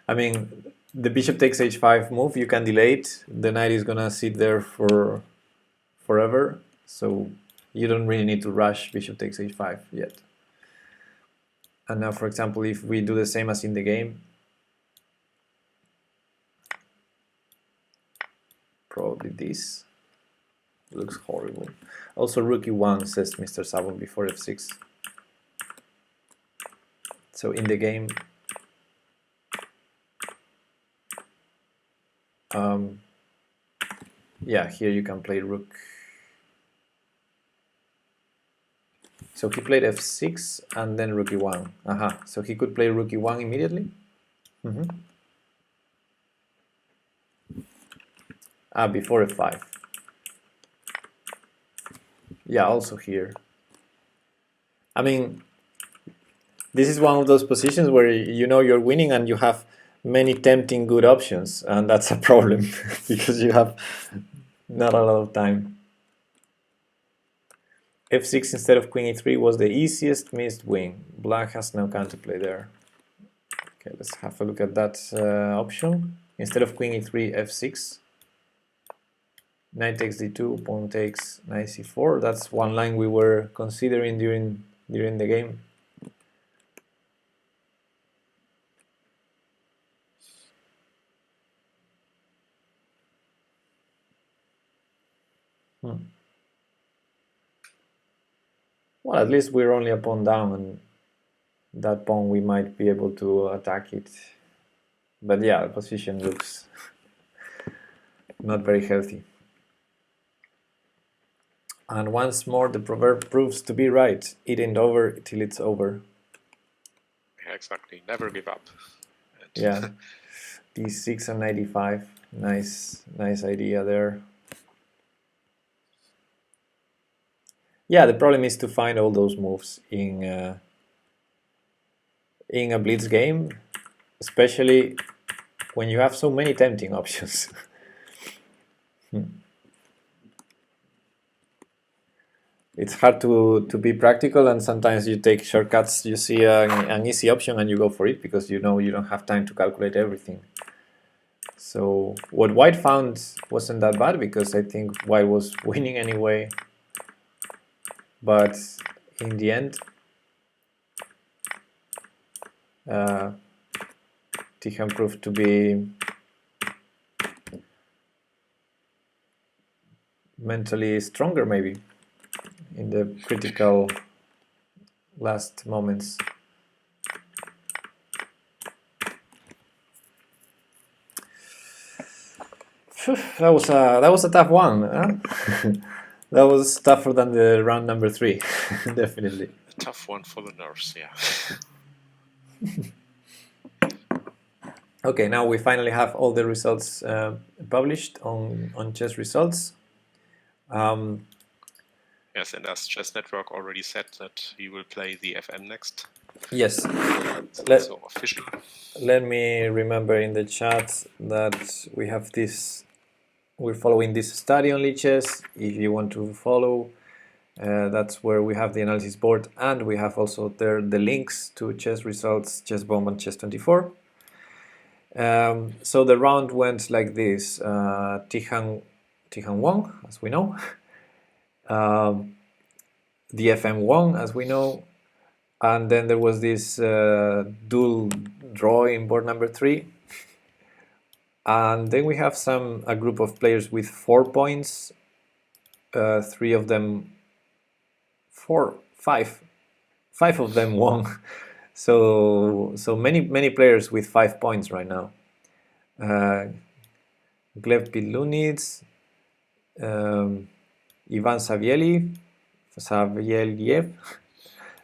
Speaker 1: I mean, the bishop takes h5 move, you can delay it, the knight is gonna sit there for forever, so you don't really need to rush bishop takes h5 yet. And now, for example, if we do the same as in the game, probably this looks horrible. Also, rook e1, says Mr. Savon before f6. So in the game, yeah, here you can play rook. So he played f6 and then rook e1. Aha, so he could play rook e1 immediately? Before f5. Yeah, also here. I mean, this is one of those positions where you know you're winning and you have many tempting good options, and that's a problem because you have not a lot of time. f6 instead of queen e3 was the easiest missed win. Black has no counterplay there. Okay, let's have a look at that option. Instead of queen e3, f6. Knight takes d2, pawn takes knight c4. That's one line we were considering during the game. Well, at least we're only a pawn down, and that pawn we might be able to attack it. But yeah, the position looks not very healthy. And once more, the proverb proves to be right. It ain't over till it's over.
Speaker 2: Yeah, exactly. Never give up.
Speaker 1: Yeah. d6 and 95. Nice idea there. Yeah, the problem is to find all those moves in a blitz game, especially when you have so many tempting options. It's hard to be practical, and sometimes you take shortcuts. You see an easy option and you go for it because you know you don't have time to calculate everything. So what White found wasn't that bad because I think White was winning anyway. But in the end, Tihan proved to be mentally stronger, maybe, in the critical last moments. That was a tough one. Huh? That was tougher than the round number 3, definitely.
Speaker 2: A tough one for the nerves, yeah.
Speaker 1: Okay, now we finally have all the results published on chess results.
Speaker 2: Yes, and as Chess Network already said that he will play the FM next.
Speaker 1: Yes.
Speaker 2: So official.
Speaker 1: Let me remember in the chat that we have this. We're following this study on Lichess. If you want to follow, that's where we have the analysis board, and we have also there the links to chess results, Chess Bomb and Chess24. So the round went like this: Tihan won, as we know. The FM won, as we know, and then there was this dual draw in board number 3. And then we have a group of players with 4 points. 3 of them, 5 of them won. So many players with 5 points right now. Gleb Pilunits, Ivan Savelyev,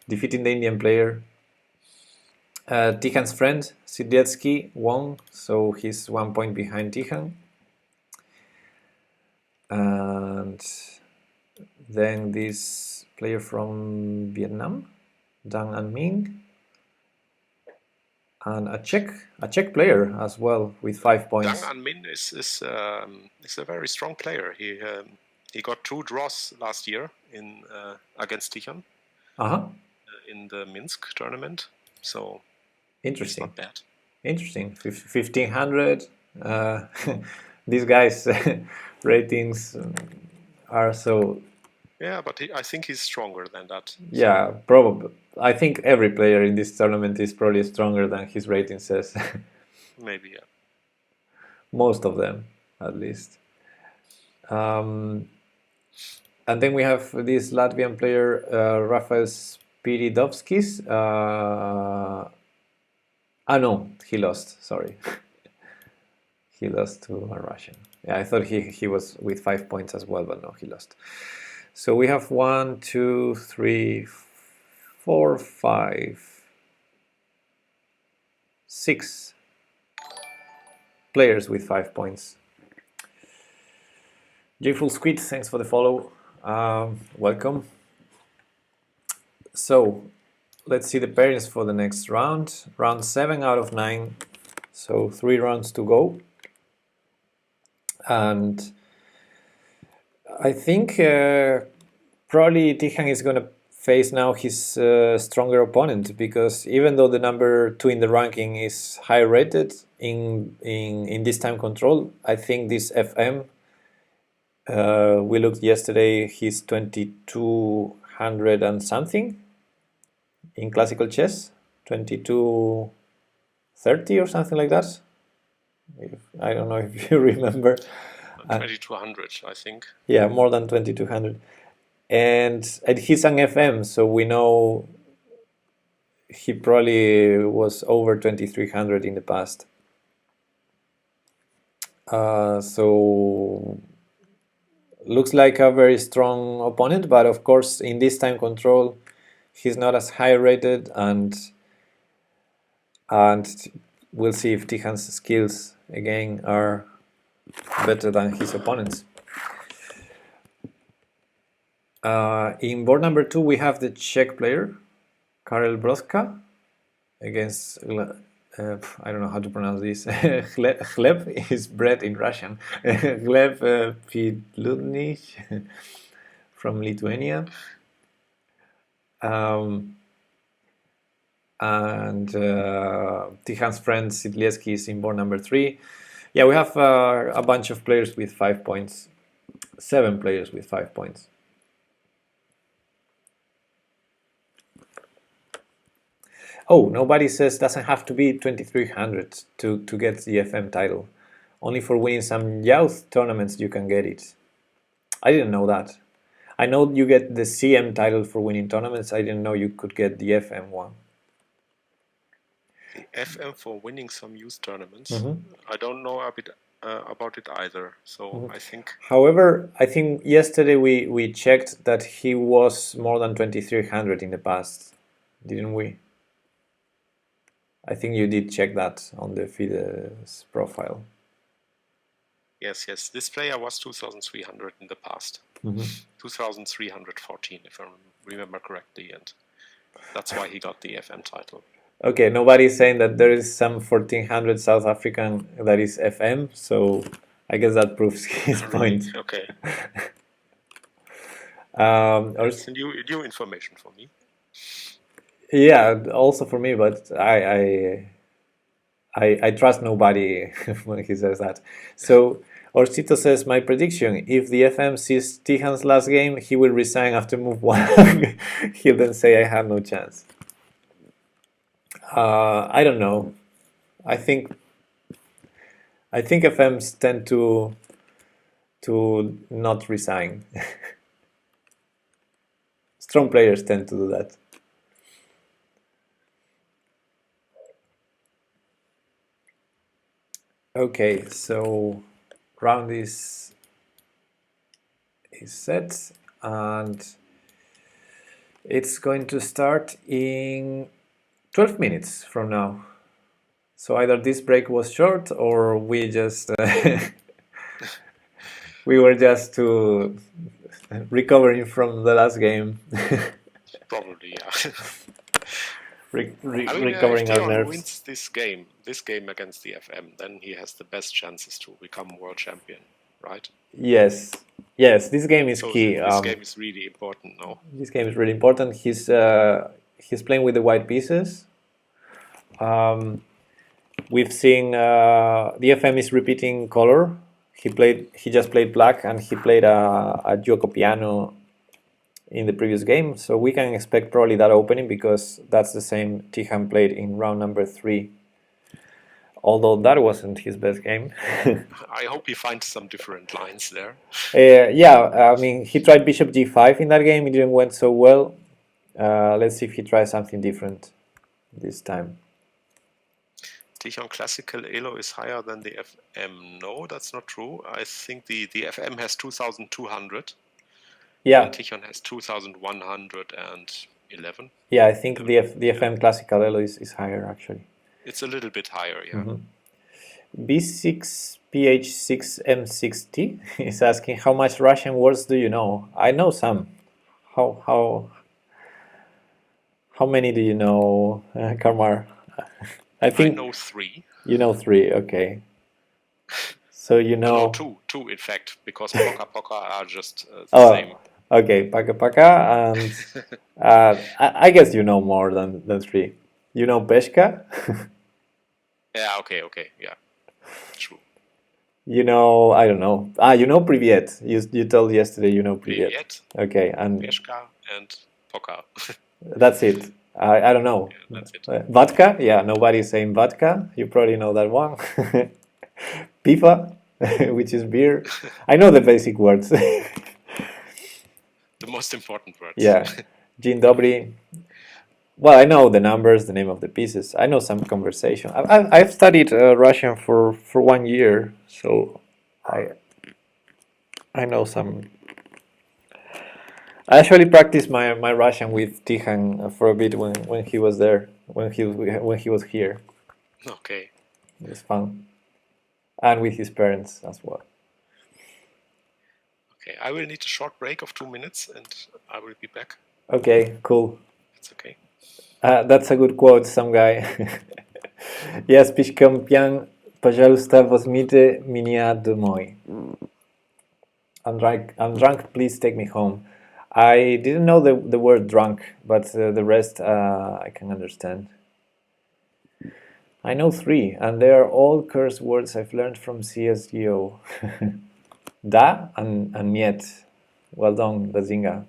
Speaker 1: defeating the Indian player. Tihan's friend Sidetsky won, so he's 1 point behind Tihan. And then this player from Vietnam, Dang An Minh, and a Czech player as well with 5 points.
Speaker 2: Dang An Minh is a very strong player. He got 2 draws last year against Tihan in the Minsk tournament. So
Speaker 1: interesting.
Speaker 2: It's not bad.
Speaker 1: Interesting. 1500. These guys' ratings are so.
Speaker 2: Yeah, but I think he's stronger than that.
Speaker 1: Yeah, probably. I think every player in this tournament is probably stronger than his rating says.
Speaker 2: Maybe, yeah.
Speaker 1: Most of them, at least. And then we have this Latvian player, Rafael Spiridovskis. No, he lost. Sorry. He lost to a Russian. Yeah, I thought he was with 5 points as well, but no, he lost. So we have 1, 2, 3, 4, 5, 6 players with 5 points. Joyful Squid, thanks for the follow. Welcome. So let's see the pairings for the next round. Round 7 out of 9. So 3 rounds to go. And I think probably Tihan is going to face now his stronger opponent, because even though the number 2 in the ranking is high rated in this time control, I think this FM, we looked yesterday, he's 2200 and something in classical chess, 2230 or something like that. I don't know if you remember.
Speaker 2: 2200, I think.
Speaker 1: Yeah, more than 2200. And he's an FM, so we know he probably was over 2300 in the past. So looks like a very strong opponent, but of course in this time control he's not as high rated, and we'll see if Tihan's skills again are better than his opponents. In board number 2 we have the Czech player Karel Broska against I don't know how to pronounce this. Gleb is bread in Russian. Gleb Pilunich from Lithuania. And Tihan's friend Sidlieski is in board number 3. Yeah, we have a bunch of players with 5 points. 7 players with 5 points. Oh, nobody says doesn't have to be 2300 to get the FM title. Only for winning some youth tournaments you can get it. I didn't know that. I know you get the CM title for winning tournaments. I didn't know you could get the FM one.
Speaker 2: The FM for winning some youth tournaments. I don't know about it either. So I think.
Speaker 1: However, I think yesterday we checked that he was more than 2300 in the past, didn't we? I think you did check that on the FIDE's profile.
Speaker 2: Yes. This player was 2,300 in the past. 2,314, if I remember correctly, and that's why he got the FM title.
Speaker 1: Okay, nobody's saying that there is some 1400 South African that is FM, so I guess that proves his point.
Speaker 2: Okay.
Speaker 1: It's
Speaker 2: new information for me.
Speaker 1: Yeah, also for me, but I trust nobody when he says that. So Orsito says, my prediction, if the FM sees Tihan's last game, he will resign after move 1. He'll then say, I have no chance. I don't know. I think FMs tend to not resign. Strong players tend to do that. Okay, so round is set, and it's going to start in 12 minutes from now. So either this break was short, or we just we were just recovering from the last game.
Speaker 2: Probably, yeah.
Speaker 1: Recovering our nerves.
Speaker 2: Wins this game against the FM, then he has the best chances to become world champion, right?
Speaker 1: Yes, this game is key.
Speaker 2: This game is really important now.
Speaker 1: This game is really important. He's playing with the white pieces. We've seen the FM is repeating color. He just played black, and he played a gioco piano in the previous game, so we can expect probably that opening, because that's the same Tihan played in round number 3, although that wasn't his best game.
Speaker 2: I hope he finds some different lines there.
Speaker 1: Yeah, I mean, he tried bishop g5 in that game. It didn't went so well. Let's see if he tries something different this time.
Speaker 2: Tihan classical elo is higher than the FM. No, that's not true. I think the FM has 2,200.
Speaker 1: Yeah.
Speaker 2: Tihan has 2,111.
Speaker 1: Yeah, I think the FM classical elo is higher, actually.
Speaker 2: It's a little bit higher, yeah.
Speaker 1: B6 PH6 M60 is asking, how much Russian words do you know? I know some. How many do you know, Karmar? I know
Speaker 2: 3.
Speaker 1: You know 3, okay. So you know...
Speaker 2: No, 2 in fact, because Poka are just the same.
Speaker 1: Okay, Paka, and I guess you know more than 3. You know Peshka?
Speaker 2: Yeah, okay, yeah. True.
Speaker 1: You know, I don't know. You know Privyet. You told yesterday you know Privyet. Okay, and
Speaker 2: Peshka and Poka.
Speaker 1: That's it. I don't know.
Speaker 2: Yeah, that's it.
Speaker 1: Vodka? Yeah, nobody's saying vodka. You probably know that one. Piva, which is beer. I know the basic words.
Speaker 2: The most important words.
Speaker 1: Yeah. Dzień dobry. Well, I know the numbers, the name of the pieces. I know some conversation. I've studied Russian for 1 year, so I know some. I actually practiced my Russian with Tihan for a bit when he was there, when he was here.
Speaker 2: Okay.
Speaker 1: It was fun, and with his parents as well.
Speaker 2: Okay, I will need a short break of 2 minutes, and I will be back.
Speaker 1: Okay, cool.
Speaker 2: It's okay.
Speaker 1: That's a good quote, some guy. Я спичкам пьян, пожалуйста, возьмите меня домой. I'm drunk, please take me home. I didn't know the word drunk, but the rest I can understand. I know 3, and they are all curse words I've learned from CSGO. Da and niet. Well done, Bazinga.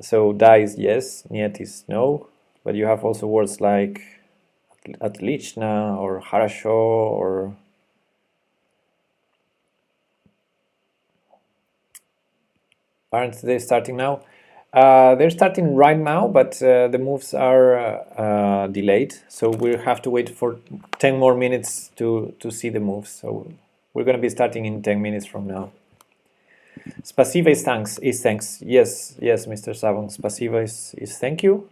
Speaker 1: So da is yes, niet is no, but you have also words like atlichna or harasho or aren't they starting now? They're starting right now, but the moves are delayed, so we'll have to wait for 10 more minutes to see the moves. So we're going to be starting in 10 minutes from now. Spasiba is thanks. Yes, yes, Mr. Savon. Spasiba is thank you.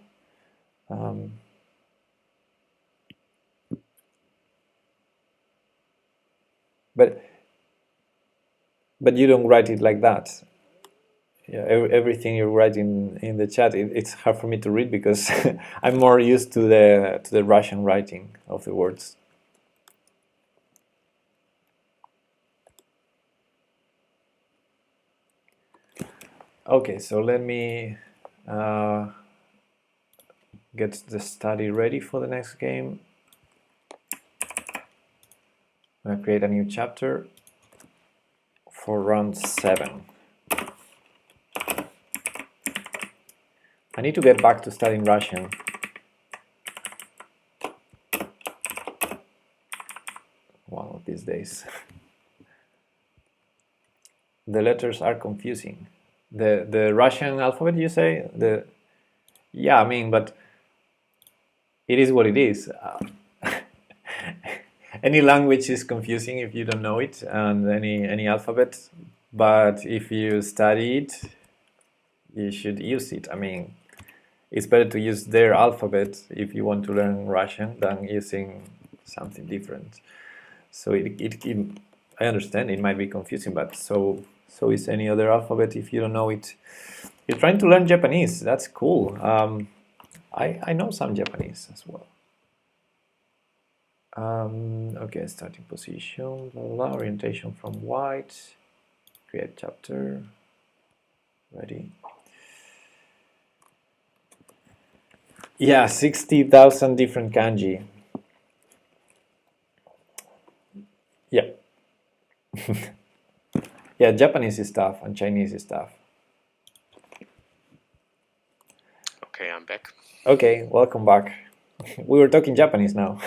Speaker 1: But you don't write it like that. Yeah, everything you write in the chat, it's hard for me to read because I'm more used to the Russian writing of the words. Okay, so let me get the study ready for the next game. I'm going to create a new chapter for round 7. I need to get back to studying Russian. One of these days. The letters are confusing. The Russian alphabet, you say? Yeah, I mean, but it is what it is. Any language is confusing if you don't know it, and any alphabet. But if you study it, you should use it. I mean, it's better to use their alphabet if you want to learn Russian than using something different. So I understand it might be confusing, but so is any other alphabet if you don't know it. You're trying to learn Japanese. That's cool. I know some Japanese as well. Okay, starting position, blah, blah, blah, orientation from white, create chapter, ready. Yeah, 60,000 different kanji. Yeah. Yeah, Japanese is tough and Chinese is tough.
Speaker 2: Okay, I'm back.
Speaker 1: Okay, welcome back. We were talking Japanese now.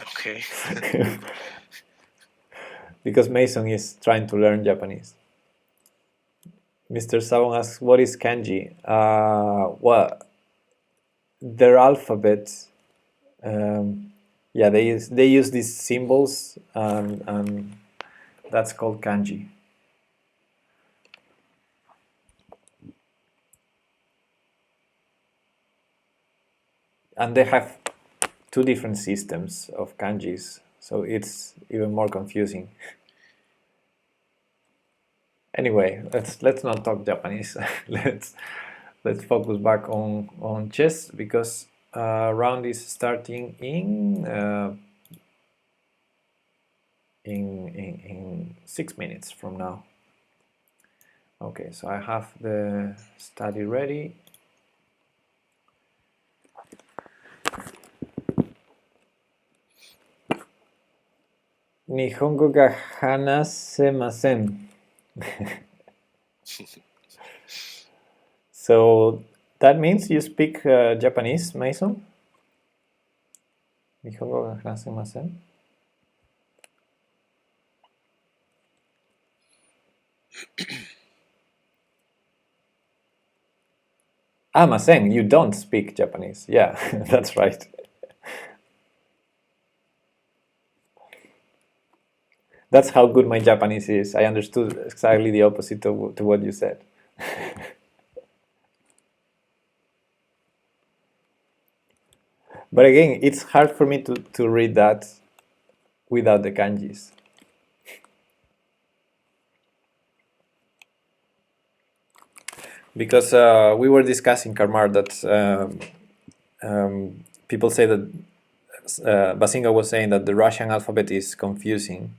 Speaker 2: Okay.
Speaker 1: Because Mason is trying to learn Japanese. Mr. Savon asks, what is kanji? Well, their alphabet, yeah, they use these symbols, and that's called kanji. And they have 2 different systems of kanjis, so it's even more confusing. Anyway, let's not talk Japanese. let's focus back on chess, because round is starting in 6 minutes from now. Okay, so I have the study ready. Nihongo ga hanasemasen. So that means you speak Japanese, Mason? Nihongo ga hanasemasen. Masen, you don't speak Japanese. Yeah, that's right. That's how good my Japanese is. I understood exactly the opposite to what you said. But again, it's hard for me to read that without the kanjis. Because we were discussing, Karmar, that people say that Basinga was saying that the Russian alphabet is confusing.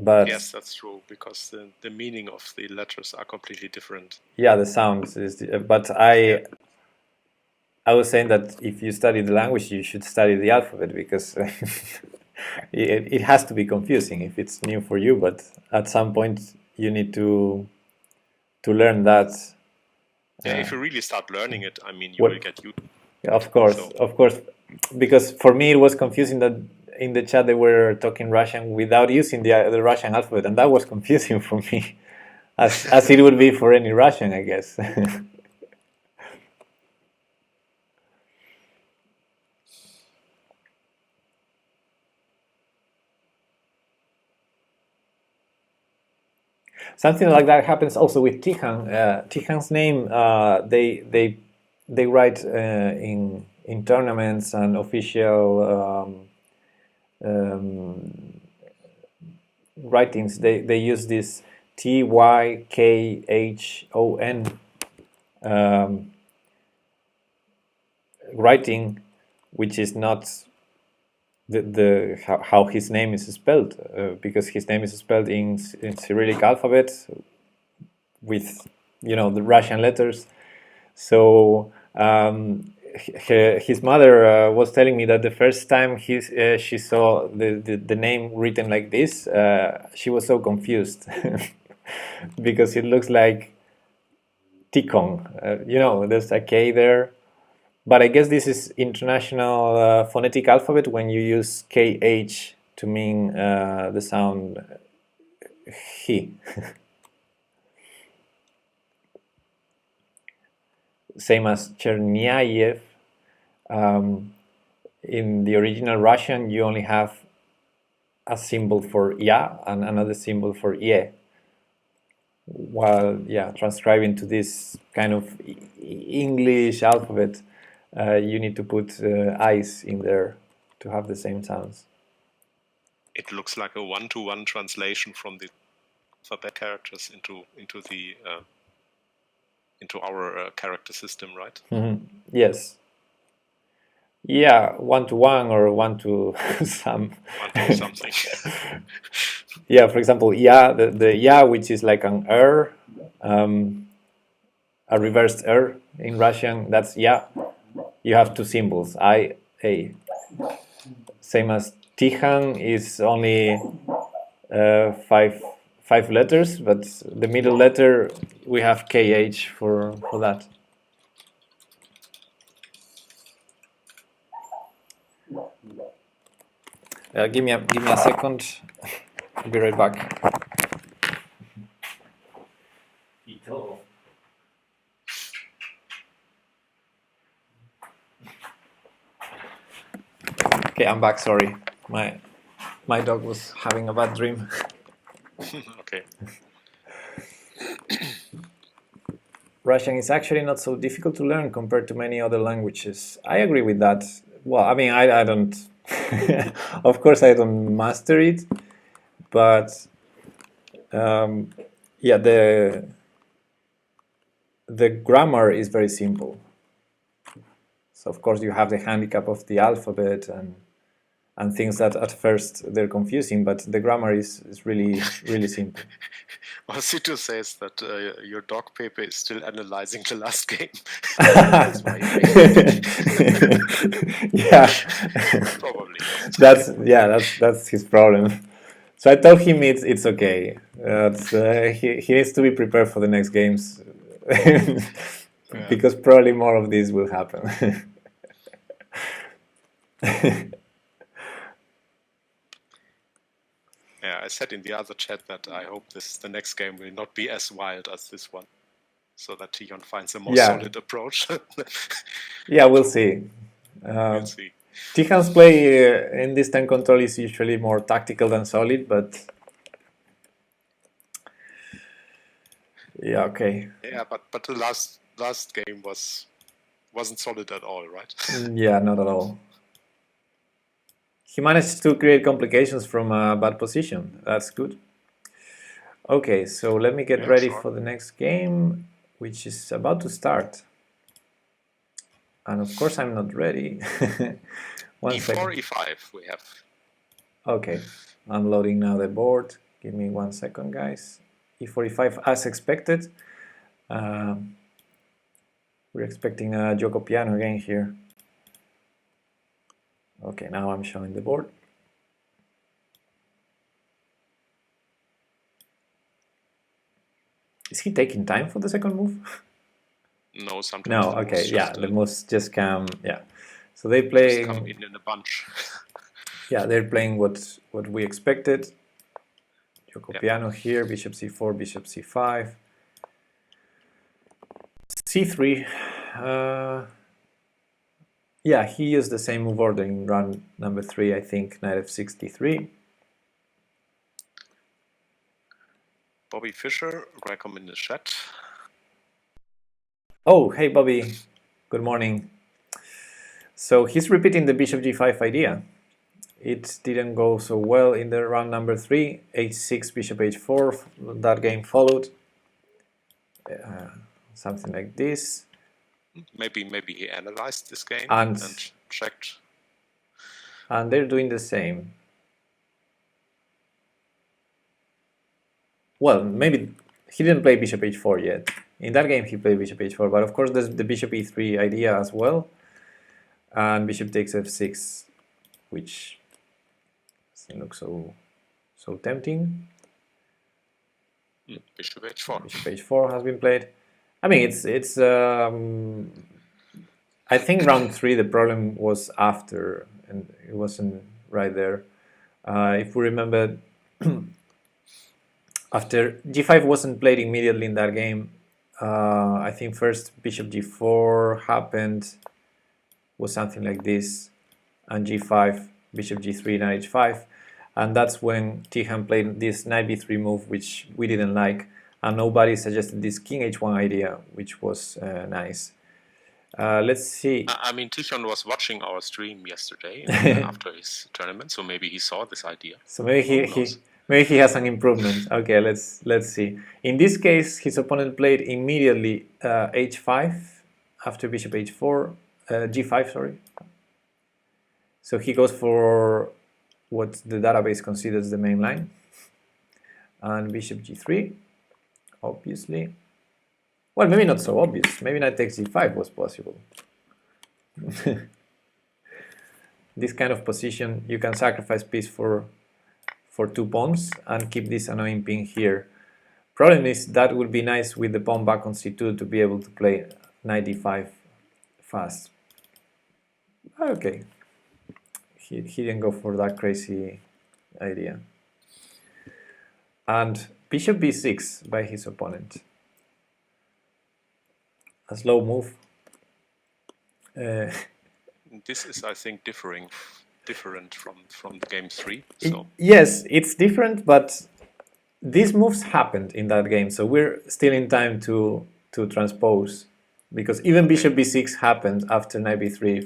Speaker 1: But
Speaker 2: yes, that's true, because the meaning of the letters are completely different.
Speaker 1: Yeah, the sounds is. But I was saying that if you study the language, you should study the alphabet, because it has to be confusing if it's new for you. But at some point, you need to to learn that.
Speaker 2: Yeah, if you really start learning it, I mean, you
Speaker 1: What-
Speaker 2: will get used.
Speaker 1: Yeah, of course, because for me it was confusing that in the chat they were talking Russian without using the Russian alphabet, and that was confusing for me, as it would be for any Russian, I guess. Something like that happens also with Tihan. Tihan's name, they write in tournaments and official writings. They use this Tykhon writing, which is not the how his name is spelled, because his name is spelled in Cyrillic alphabet with the Russian letters. So his mother was telling me that the first time she saw the name written like this, she was so confused because it looks like Tikhon. There's a K there. But I guess this is international phonetic alphabet when you use KH to mean the sound he. Same as Chernyayev. In the original Russian, you only have a symbol for ya and another symbol for ye. While transcribing to this kind of English alphabet, you need to put eyes in there to have the same sounds.
Speaker 2: It looks like a one-to-one translation from the alphabet characters into our character system, right?
Speaker 1: Mm-hmm. Yes. Yeah, one-to-one or one-to-some.
Speaker 2: Something.
Speaker 1: Yeah, for example, the ya, which is like an er, a reversed er in Russian, that's ya. You have two symbols, I, A. Same as Tihan is only five letters, but the middle letter we have KH for that. Give me a second. I'll be right back. Okay, I'm back. Sorry, my dog was having a bad dream.
Speaker 2: Okay.
Speaker 1: Russian is actually not so difficult to learn compared to many other languages. I agree with that. Well, I mean, I don't. Of course, I don't master it, but yeah, the grammar is very simple. So of course you have the handicap of the alphabet and things that at first they're confusing, but the grammar is really simple.
Speaker 2: Well, Sito says that your dog Pepe is still analyzing the last game.
Speaker 1: Yeah,
Speaker 2: probably.
Speaker 1: That's his problem. So I told him it's okay. He needs to be prepared for the next games. Because probably more of this will happen.
Speaker 2: Yeah, I said in the other chat that I hope the next game will not be as wild as this one, so that Tihan finds a more solid approach.
Speaker 1: Yeah, we'll see.
Speaker 2: We'll see.
Speaker 1: Tihan's play in this 10 control is usually more tactical than solid, but yeah, okay.
Speaker 2: Yeah, but the last game wasn't solid at all, right?
Speaker 1: Yeah, not at all. He managed to create complications from a bad position. That's good. Okay, so let me get ready for the next game, which is about to start. And of course, I'm not ready.
Speaker 2: E4, E5 we have.
Speaker 1: Okay, I'm loading now the board. Give me 1 second, guys. E4, E5 as expected. We're expecting a Gioco Piano again here. Okay, now I'm showing the board. Is he taking time for the second move?
Speaker 2: No, sometimes
Speaker 1: No,
Speaker 2: the
Speaker 1: okay,
Speaker 2: moves
Speaker 1: yeah,
Speaker 2: just,
Speaker 1: the moves just come, yeah. So they play.
Speaker 2: just come in a bunch.
Speaker 1: Yeah, they're playing what we expected.
Speaker 2: Yeah.
Speaker 1: Piano here, bishop c4, bishop c5, c3. Yeah, he used the same move order in round number 3, I think, knight f6 d3.
Speaker 2: Bobby Fischer, welcome in the chat.
Speaker 1: Oh, hey Bobby, good morning. So he's repeating the bishop g5 idea. It didn't go so well in the round number 3, h6, bishop h4, that game followed. Something like this.
Speaker 2: Maybe he analyzed this game
Speaker 1: and
Speaker 2: checked.
Speaker 1: And they're doing the same. Well, maybe he didn't play bishop h4 yet. In that game he played bishop h4, but of course there's the bishop e3 idea as well. And bishop takes f6, which doesn't look so tempting.
Speaker 2: Bishop h4.
Speaker 1: Bishop h4 has been played. I mean, it's I think round 3 the problem was after, and it wasn't right there. If we remember, after g5 wasn't played immediately in that game, I think first bishop g4 happened, was something like this, and g5, bishop g3, knight h5, and that's when Tihan played this knight b3 move, which we didn't like, and nobody suggested this king h1 idea, which was nice. Let's see.
Speaker 2: I mean, Tihan was watching our stream yesterday after his tournament, so maybe he saw this idea.
Speaker 1: So maybe he has an improvement. Okay, let's see. In this case, his opponent played immediately h5 after bishop h4, g5, sorry. So he goes for what the database considers the main line, and bishop g3, obviously. Well, maybe not so obvious. Maybe knight takes g5 was possible. This kind of position, you can sacrifice piece for 2 pawns and keep this annoying pin here. Problem is that would be nice with the pawn back on c2 to be able to play knight d5 fast. Okay, he didn't go for that crazy idea. And bishop b6 by his opponent. A slow move.
Speaker 2: This is, I think, different from game 3. So
Speaker 1: yes, it's different, but these moves happened in that game, so we're still in time to transpose, because even bishop b6 happened after knight b3,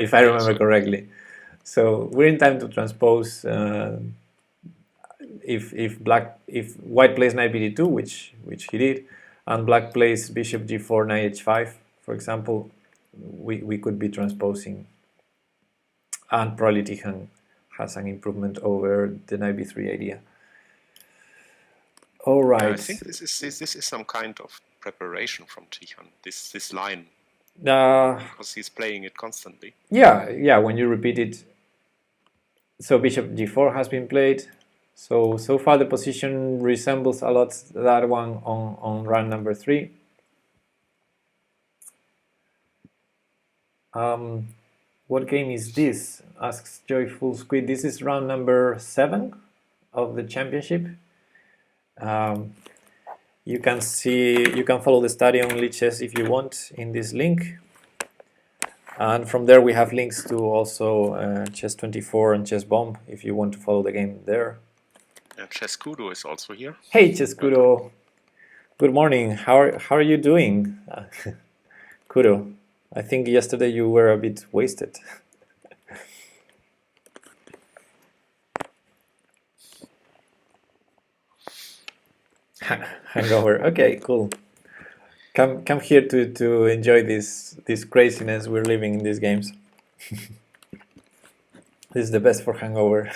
Speaker 1: if I remember correctly. So we're in time to transpose. If white plays knight bd2, which he did, and black plays bishop g4, knight h5, for example, we could be transposing, and probably Tihan has an improvement over the knight b3 idea. All right.
Speaker 2: Yeah, I think this is some kind of preparation from Tihan. This line, because he's playing it constantly.
Speaker 1: Yeah. When you repeat it, so bishop g4 has been played. So far the position resembles a lot that one on round number 3. What game is this? Asks Joyful Squid. This is round number 7 of the championship. You can follow the study on Lichess if you want in this link. And from there we have links to also Chess24 and Chess Bomb if you want to follow the game there.
Speaker 2: And Chess Kudo is also here.
Speaker 1: Hey Chess Kudo. Good morning. How are you doing? Kudo. I think yesterday you were a bit wasted. Hangover. Okay, cool. Come here to enjoy this craziness we're living in these games. This is the best for hangover.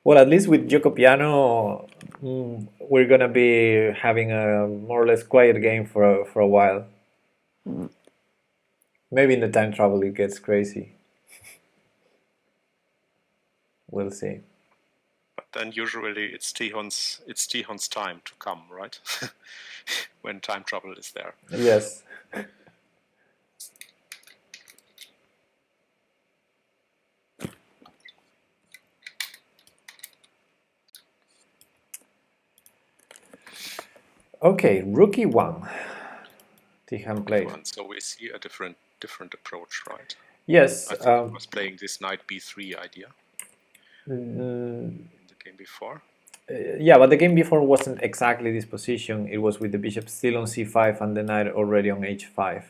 Speaker 1: Well, at least with Gioco Piano, we're gonna be having a more or less quiet game for a while. Maybe in the time travel it gets crazy. We'll see.
Speaker 2: then usually it's Tihon's time to come, right? When time trouble is there.
Speaker 1: Yes. Okay, rook e1. Tihan played.
Speaker 2: So we see a different approach, right?
Speaker 1: Yes.
Speaker 2: I think he was playing this knight b3 idea in the game before.
Speaker 1: Yeah, but the game before wasn't exactly this position. It was with the bishop still on c5 and the knight already on h5.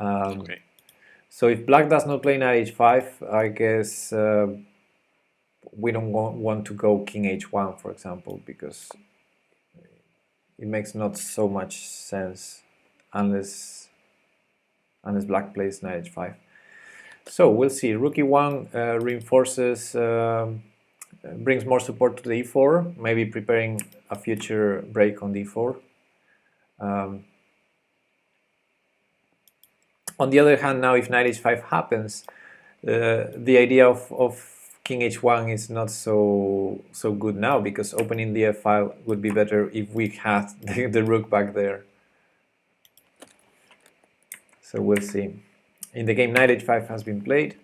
Speaker 2: Okay.
Speaker 1: So if black does not play knight h5, I guess we don't want to go king h1, for example, because it makes not so much sense unless black plays knight h5. So we'll see. Rook e1 reinforces, brings more support to the e4, maybe preparing a future break on d4. On the other hand, now if knight h5 happens, the idea of king h1 is not so good now, because opening the f file would be better if we had the rook back there. So we'll see. In the game, knight h5 has been played.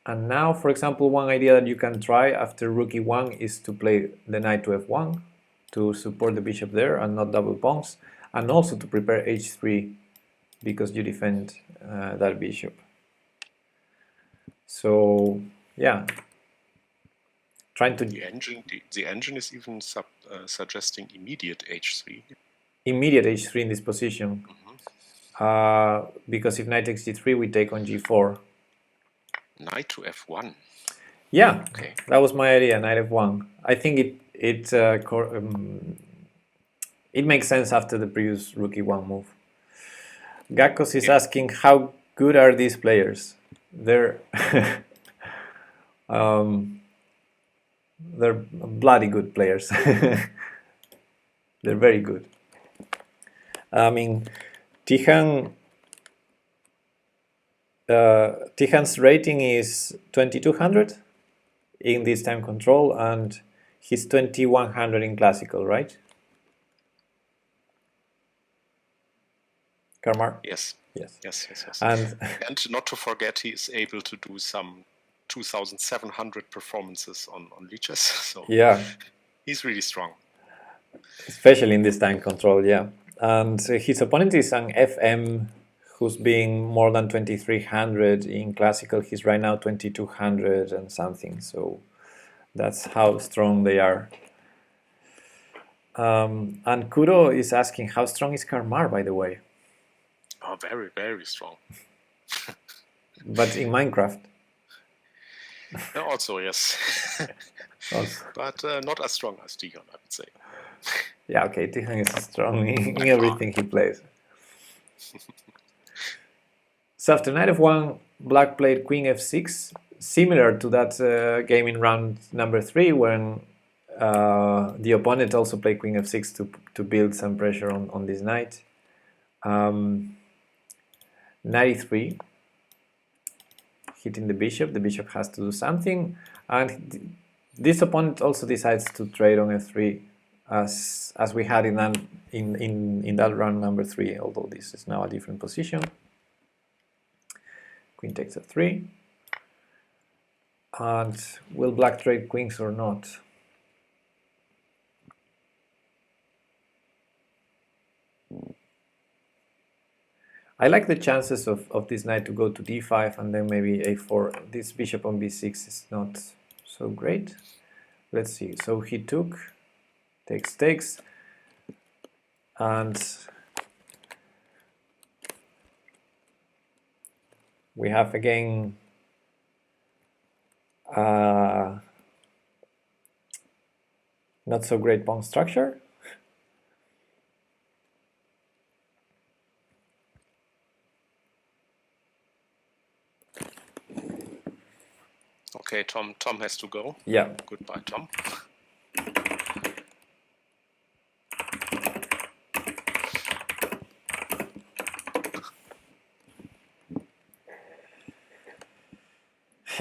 Speaker 1: And now, for example, one idea that you can try after rook e1 is to play the knight to f1 to support the bishop there and not double pawns, and also to prepare h3 because you defend that bishop. So yeah, trying to...
Speaker 2: The engine is even suggesting immediate h3.
Speaker 1: Immediate h3 in this position. Because if knight takes g3, we take on g4.
Speaker 2: Knight to f1.
Speaker 1: Yeah,
Speaker 2: okay.
Speaker 1: That was my idea, knight f1. I think it makes sense after the previous rook e1 move. Gakos is asking, how good are these players? They're they're bloody good players. They're very good. I mean, Tihan's rating is 2200 in this time control, and he's 2100 in classical, right? Karmar?
Speaker 2: Yes.
Speaker 1: Yes.
Speaker 2: And not to forget, he is able to do some 2,700 performances on leeches. So
Speaker 1: yeah,
Speaker 2: he's really strong.
Speaker 1: Especially in this time control, yeah. And his opponent is an FM who's being more than 2300 in classical. He's right now 2200 and something. So that's how strong they are. And Kuro is asking, how strong is Karmar, by the way?
Speaker 2: Oh, very, very strong.
Speaker 1: But in Minecraft?
Speaker 2: Also, yes. But not as strong as Tihon, I would say.
Speaker 1: Yeah, okay, Tihon is strong in everything he plays. So after knight f1, black played queen f6, similar to that game in round number 3 when the opponent also played queen f6 to build some pressure on this knight. Knight e3, hitting the bishop has to do something, and this opponent also decides to trade on f3 as we had in that round number 3, although this is now a different position. Queen takes f3, and will black trade queens or not? I like the chances of this knight to go to d5 and then maybe a4. This bishop on b6 is not so great. Let's see. So he took, takes, and we have again not so great pawn structure.
Speaker 2: Okay, Tom has to go.
Speaker 1: Yeah.
Speaker 2: Goodbye, Tom.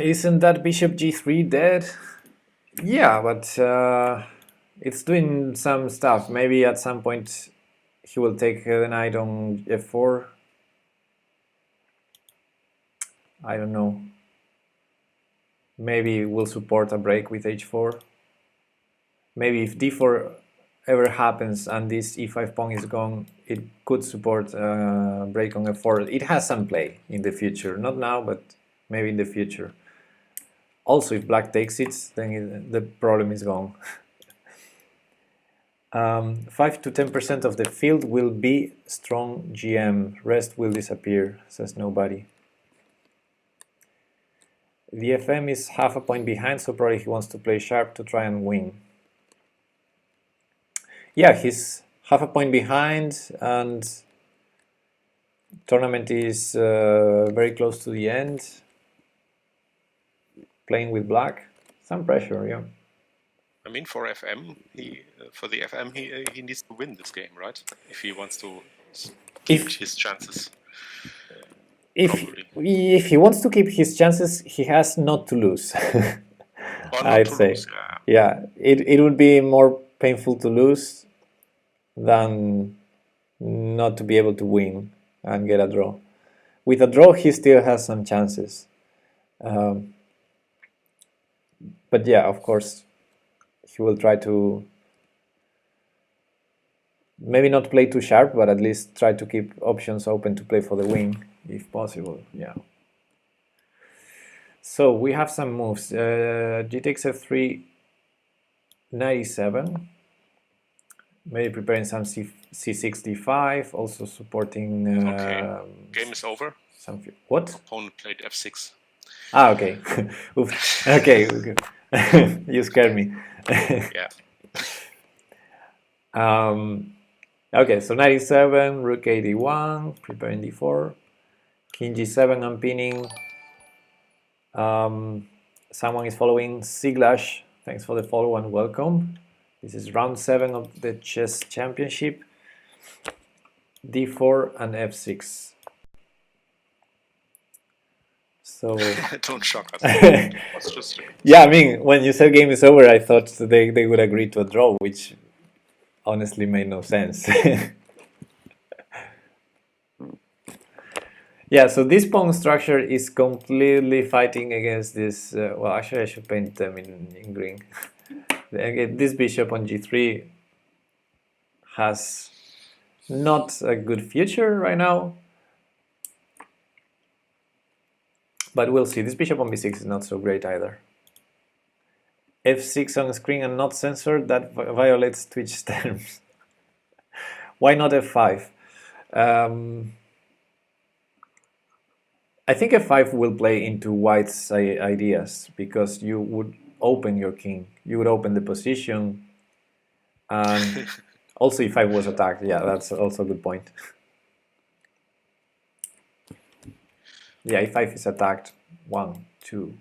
Speaker 1: Isn't that bishop g3 dead? Yeah, but it's doing some stuff. Maybe at some point he will take the knight on f4. I don't know. Maybe we'll support a break with h4. Maybe if d4 ever happens and this e5 pawn is gone, it could support a break on f4. It has some play in the future. Not now, but maybe in the future. Also, if black takes it, then the problem is gone. 5 to 10% of the field will be strong GM. Rest will disappear, says nobody. The FM is half a point behind, so probably he wants to play sharp to try and win. Yeah, he's half a point behind, and tournament is very close to the end. Playing with black, some pressure, yeah.
Speaker 2: I mean, for FM, he needs to win this game, right? If he wants to keep his chances.
Speaker 1: If he wants to keep his chances, he has not to lose. I'd say,
Speaker 2: lose,
Speaker 1: yeah, it would be more painful to lose than not to be able to win and get a draw. With a draw, he still has some chances. But yeah, of course, he will try to maybe not play too sharp, but at least try to keep options open to play for the win, if possible. Yeah. So we have some moves. G takes f3, 97. Maybe preparing some c6, d5, also supporting...
Speaker 2: okay, game is over.
Speaker 1: What?
Speaker 2: Opponent played f6.
Speaker 1: Ah, okay. Okay, you scared me.
Speaker 2: Yeah.
Speaker 1: Okay, so 97, rook a d1, preparing d4, king g7, I'm pinning. Someone is following. Siglash, thanks for the follow and welcome. This is round 7 of the chess championship. d4 and f6. So
Speaker 2: don't shock us.
Speaker 1: Yeah, I mean, when you said game is over, I thought they would agree to a draw, which honestly made no sense. Yeah, so this pawn structure is completely fighting against this. Well, actually, I should paint them in green. This bishop on g3 has not a good future right now. But we'll see. This bishop on b6 is not so great either. f6 on screen and not censored, that violates Twitch terms. Why not f5? I think f5 will play into white's ideas, because you would open your king. You would open the position. And also e5 was attacked. Yeah, that's also a good point. Yeah, e5 is attacked 1, 2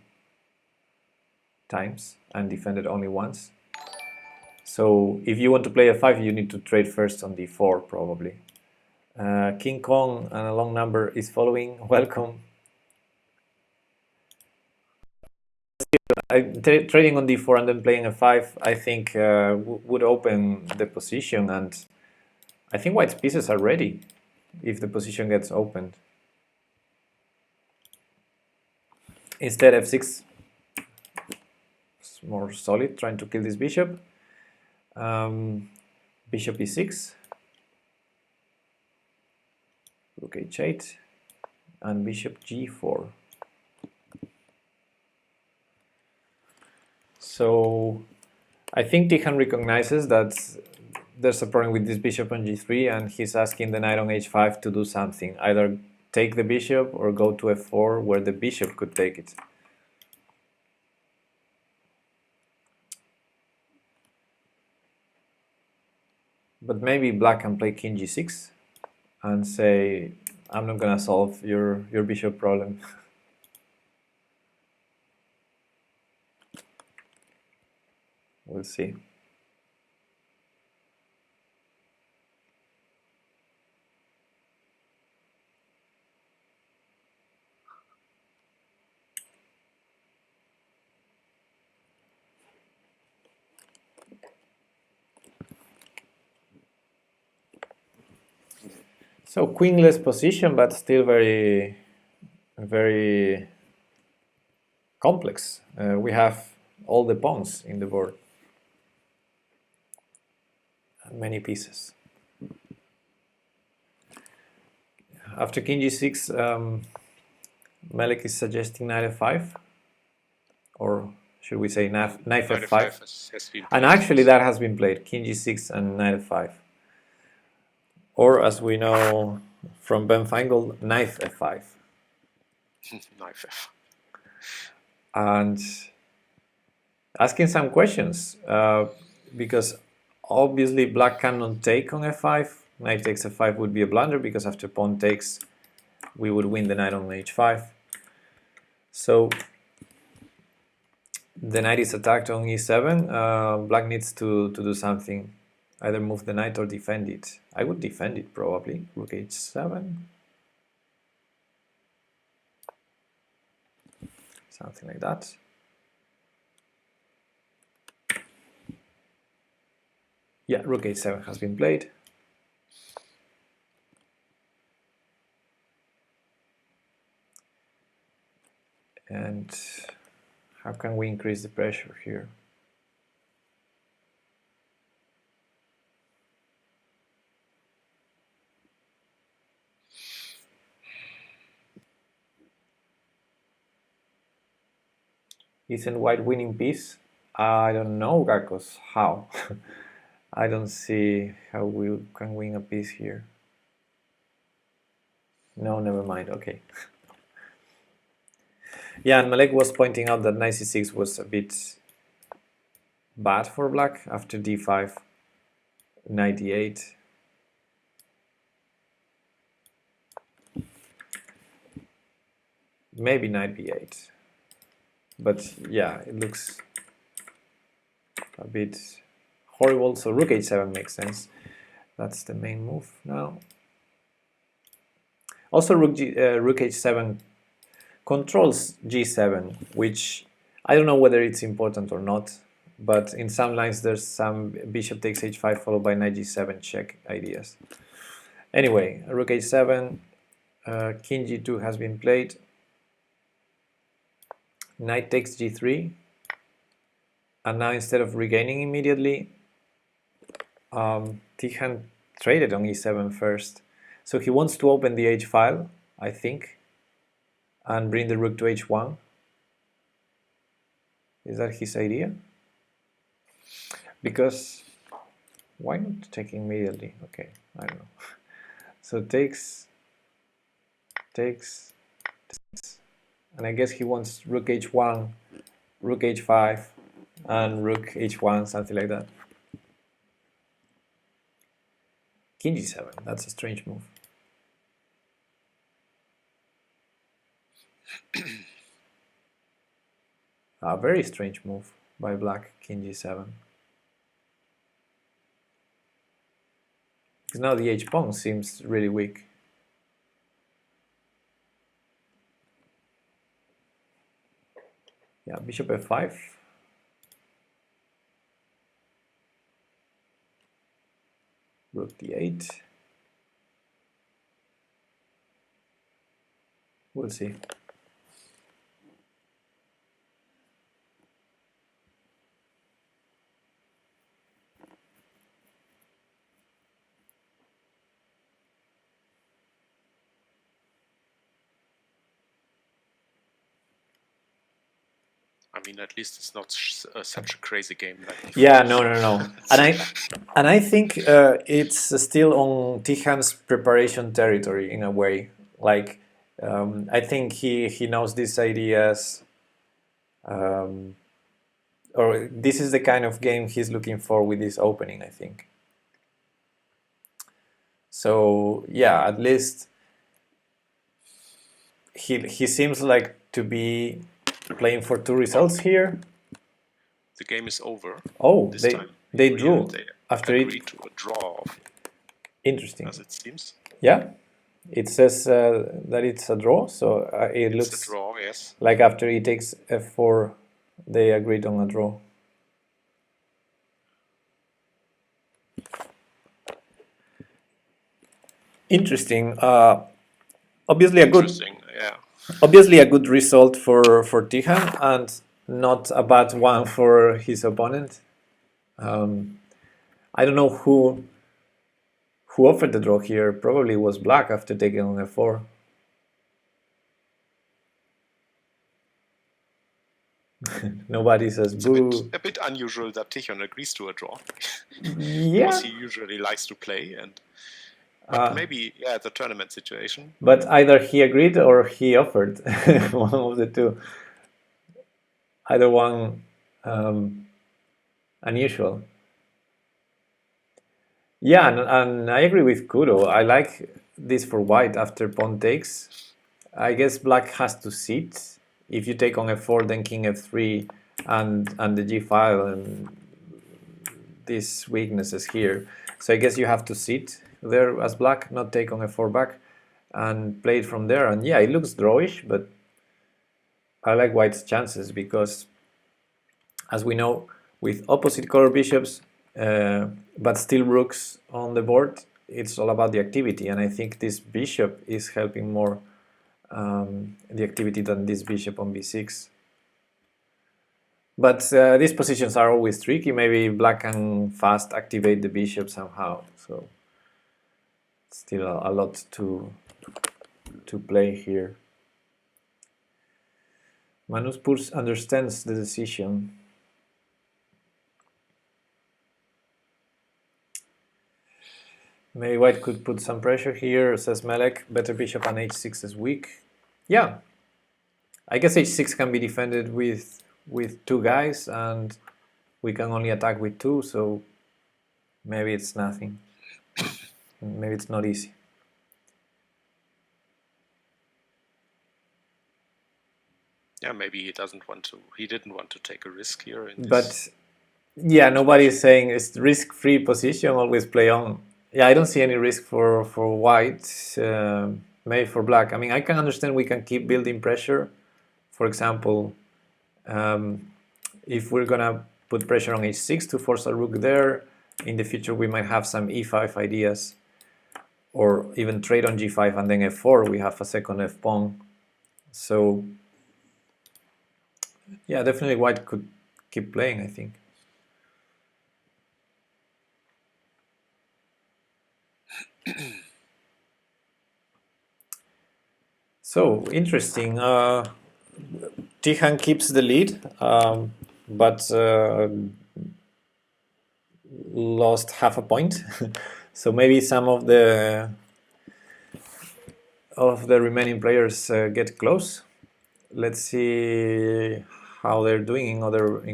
Speaker 1: times and defended only once. So if you want to play f5, you need to trade first on d4 probably. King Kong and a long number is following. Welcome. Trading on d4 and then playing f5, I think would open the position, and I think white's pieces are ready if the position gets opened. Instead, f6 is more solid, trying to kill this bishop. Bishop e6, rook h8, and bishop g4. So I think Tijan recognizes that there's a problem with this bishop on g3, and he's asking the knight on h5 to do something. Either take the bishop or go to f4, where the bishop could take it. But maybe black can play king g6 and say, I'm not gonna solve your bishop problem. We'll see. So queenless position, but still very, very complex. We have all the pawns in the board and many pieces. After king g6, Melek is suggesting knight f5, or should we say knight f5? And actually that has been played, king g6 and knight f5. Or as we know from Ben Feingold, knight f5.
Speaker 2: Knight f5.
Speaker 1: And asking some questions, because obviously black cannot take on f5. Knight takes f5 would be a blunder, because after pawn takes, we would win the knight on h5. So the knight is attacked on e7. Black needs to do something, either move the knight or defend it. I would defend it probably. Rook h7. Something like that. Yeah, rook h7 has been played. And how can we increase the pressure here? Isn't white winning piece? I don't know, Gakos. How? I don't see how we can win a piece here. No, never mind. Okay. Yeah, and Malek was pointing out that knight c6 was a bit bad for black after d5, knight d8. Maybe knight b8. But yeah, it looks a bit horrible. So rook h7 makes sense. That's the main move now. Also, rook h7 controls g7, which I don't know whether it's important or not, but in some lines there's some bishop takes h5 followed by knight g7 check ideas. Anyway, rook h7, king g2 has been played, knight takes g3, and now instead of regaining immediately, Tijan traded on e7 first. So he wants to open the h file, I think, and bring the rook to h1. Is that his idea? Because why not take immediately? Okay, I don't know. So takes, and I guess he wants rook h1, rook h5, and rook h1, something like that. King g7, that's a strange move. A very strange move by black, king g7. Because now the h-pawn seems really weak. Yeah, bishop f5. Rook d8. We'll see.
Speaker 2: I mean, at least it's not such a crazy game like before.
Speaker 1: Yeah, no. and I think it's still on Tijan's preparation territory in a way. Like, I think he knows these ideas, or this is the kind of game he's looking for with this opening, I think. So yeah, at least he seems like to be playing for two results here.
Speaker 2: The game is over.
Speaker 1: Oh, they drew after it.
Speaker 2: Agreed to a draw.
Speaker 1: Interesting.
Speaker 2: As it seems.
Speaker 1: Yeah, it says that it's a draw, so it looks
Speaker 2: it's a draw, yes.
Speaker 1: Like after he takes f4, they agreed on a draw. Interesting. Obviously a good,
Speaker 2: yeah.
Speaker 1: obviously a good result for Tihan, and not a bad one for his opponent. I don't know who offered the draw here. Probably was black after taking on f4. Nobody says boo.
Speaker 2: A bit unusual that Tichon agrees to a draw.
Speaker 1: Yeah.
Speaker 2: Because he usually likes to play, but maybe the tournament situation.
Speaker 1: But either he agreed or he offered. One of the two. Either one unusual. Yeah, and I agree with Kuro. I like this for white after pawn takes. I guess black has to sit. If you take on f4, then king f3, and the g file and these weaknesses here. So I guess you have to sit there as black, not take on f4 back, and play it from there. And yeah, it looks drawish, but I like white's chances because, as we know, with opposite color bishops, but still rooks on the board, it's all about the activity. And I think this bishop is helping more the activity than this bishop on b6. But these positions are always tricky. Maybe black can fast activate the bishop somehow. So still a lot to play here. Manus Purs understands the decision. Maybe white could put some pressure here, says Melek. Better bishop on h6 is weak. Yeah. I guess h6 can be defended with two guys, and we can only attack with two, so maybe it's nothing. Maybe it's not easy.
Speaker 2: Yeah, maybe he didn't want to take a risk here.
Speaker 1: But yeah, nobody is saying it's risk-free position, always play on. Yeah, I don't see any risk for white, maybe for black. I mean, I can understand we can keep building pressure. For example, if we're gonna put pressure on h6 to force a rook there, in the future we might have some e5 ideas, or even trade on g5 and then f4, we have a second f-pawn. So yeah, definitely white could keep playing, I think. So interesting. Tihan keeps the lead, but lost half a point. So maybe some of the remaining players get close. Let's see how they're doing in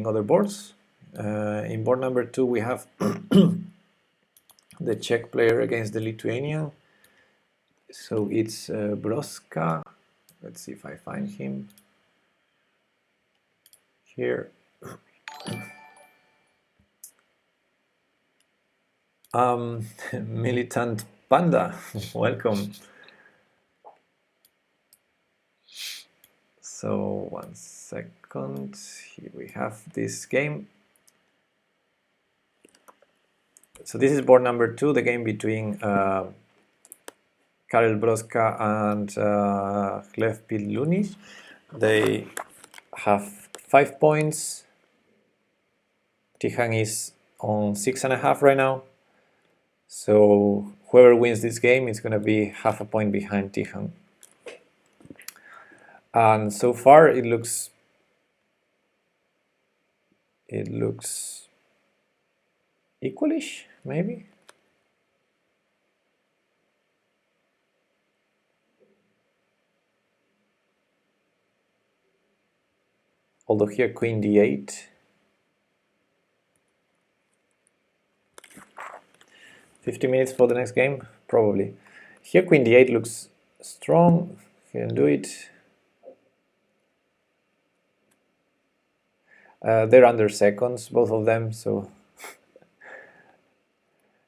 Speaker 1: other boards. In board number 2, we have the Czech player against the Lithuanian. So it's Broska. Let's see if I find him here. Militant Panda, welcome. So 1 second, here we have this game. So this is board number 2, the game between Karel Broska and Lev Piluni. They have 5 points. Tihan is on 6.5 right now. So whoever wins this game is going to be half a point behind Tihan. And so far it looks equalish, maybe. Although here queen d8. 50 minutes for the next game, probably. Here queen d8 looks strong. Can do it. They're under seconds, both of them, so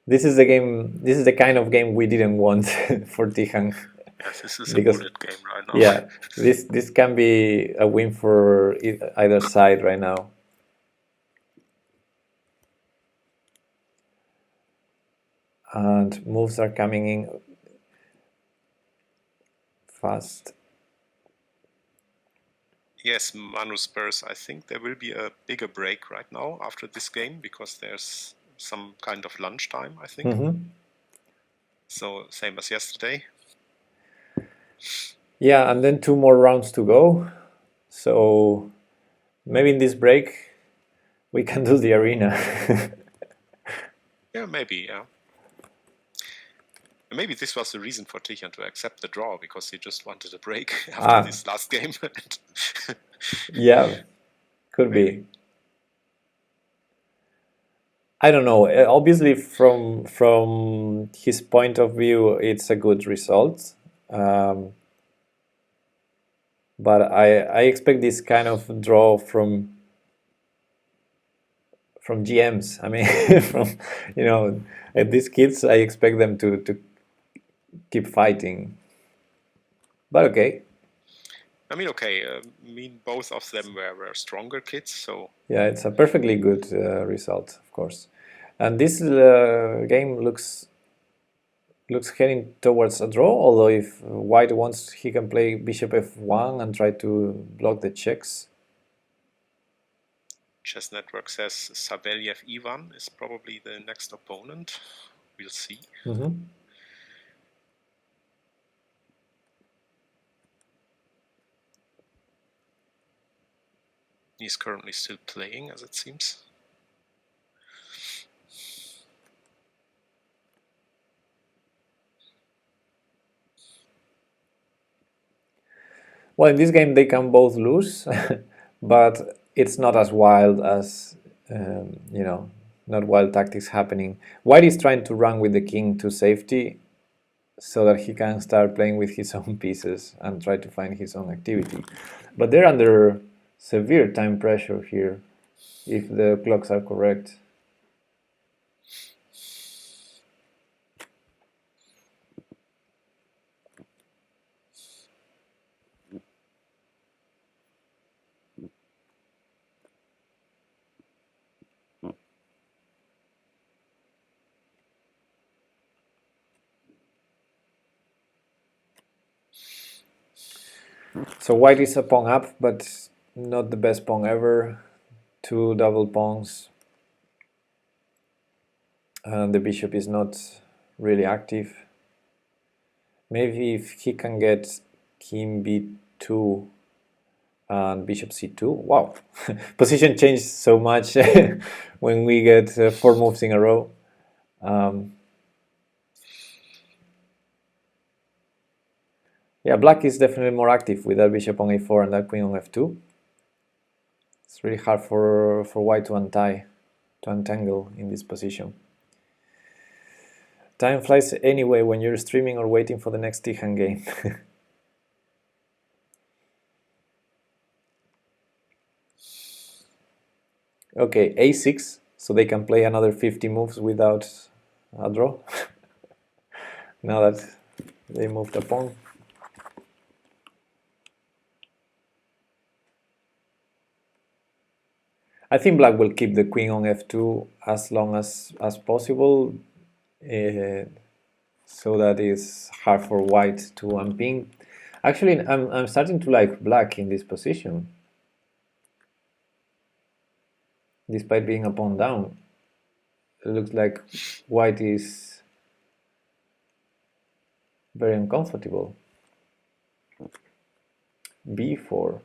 Speaker 1: this is the game. This is the kind of game we didn't want for Tihan.
Speaker 2: Yes, this is a bullet game right now.
Speaker 1: Yeah, this can be a win for either side right now. And moves are coming in. fast.
Speaker 2: Yes, Manu Spurs, I think there will be a bigger break right now after this game because there's some kind of lunchtime, I think. So same as yesterday.
Speaker 1: Yeah, and then 2 more rounds to go. So maybe in this break we can do the arena.
Speaker 2: Yeah, maybe, yeah. Maybe this was the reason for Tijan to accept the draw, because he just wanted a break after this last game.
Speaker 1: Yeah, could be. I don't know. Obviously, from his point of view, it's a good result. But I expect this kind of draw from GMs. I mean, from these kids, I expect them to keep fighting. But okay.
Speaker 2: I mean, okay. Both of them were stronger kids, so
Speaker 1: yeah, it's a perfectly good result, of course. And this game looks heading towards a draw. Although if White wants, he can play Bishop F1 and try to block the checks.
Speaker 2: Chess Network says Savelyev Ivan is probably the next opponent. We'll see. He's currently still playing, as it seems.
Speaker 1: Well, in this game they can both lose, but it's not as wild as, not wild tactics happening. White is trying to run with the king to safety so that he can start playing with his own pieces and try to find his own activity. But they're under severe time pressure here, if the clocks are correct. So White is a pawn up, but not the best pawn ever. 2 double pawns. And the bishop is not really active. Maybe if he can get king b2 and bishop c2. Wow, position changed so much when we get 4 moves in a row. Yeah, black is definitely more active with that bishop on a4 and that queen on f2. It's really hard for white to untangle in this position. Time flies anyway when you're streaming or waiting for the next Tijan game. Okay, a6, so they can play another 50 moves without a draw. Now that they moved a pawn. I think black will keep the queen on f2 as long as possible, so that it's hard for white to unping. Actually, I'm starting to like black in this position, despite being a pawn down. It looks like white is very uncomfortable. b4,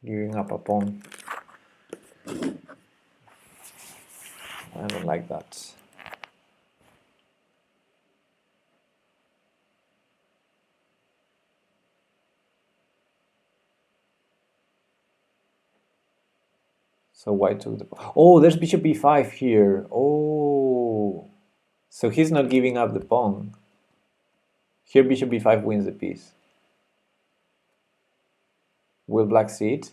Speaker 1: giving up a pawn. I don't like that. So white took the... Oh, there's bishop b5 here. Oh, so he's not giving up the pawn. Here bishop b5 wins the piece. Will black see it?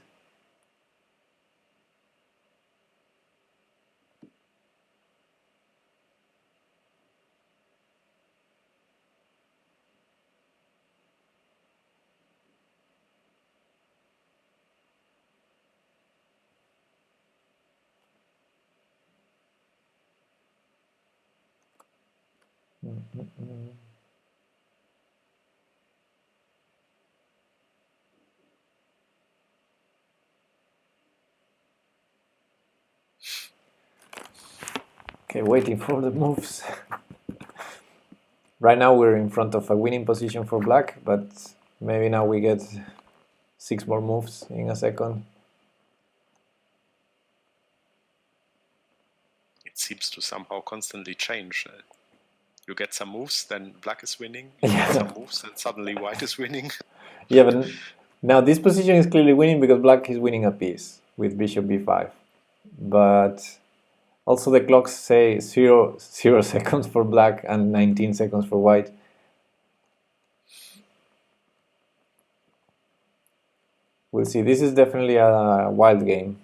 Speaker 1: Okay, waiting for the moves. Right now we're in front of a winning position for black, but maybe now we get 6 more moves in a second.
Speaker 2: It seems to somehow constantly change. You get some moves, then black is winning. You get some moves, and suddenly white is winning.
Speaker 1: Yeah, but now this position is clearly winning because black is winning a piece with bishop b5. But also the clocks say 0 seconds for black and 19 seconds for white. We'll see. This is definitely a wild game.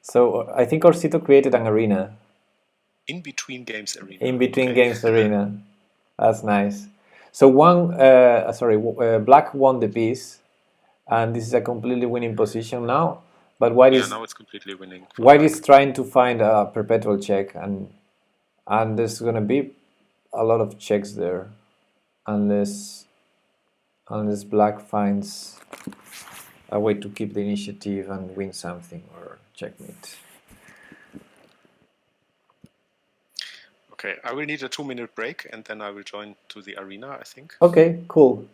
Speaker 1: So I think Orsito created an arena.
Speaker 2: In between games arena.
Speaker 1: In between games arena. That's nice. So black won the piece, and this is a completely winning position now. But white is
Speaker 2: now it's completely winning.
Speaker 1: White is trying to find a perpetual check, and there's gonna be a lot of checks there, unless black finds a way to keep the initiative and win something or checkmate.
Speaker 2: Okay, I will need a 2-minute break and then I will join to the arena, I think.
Speaker 1: Okay, cool.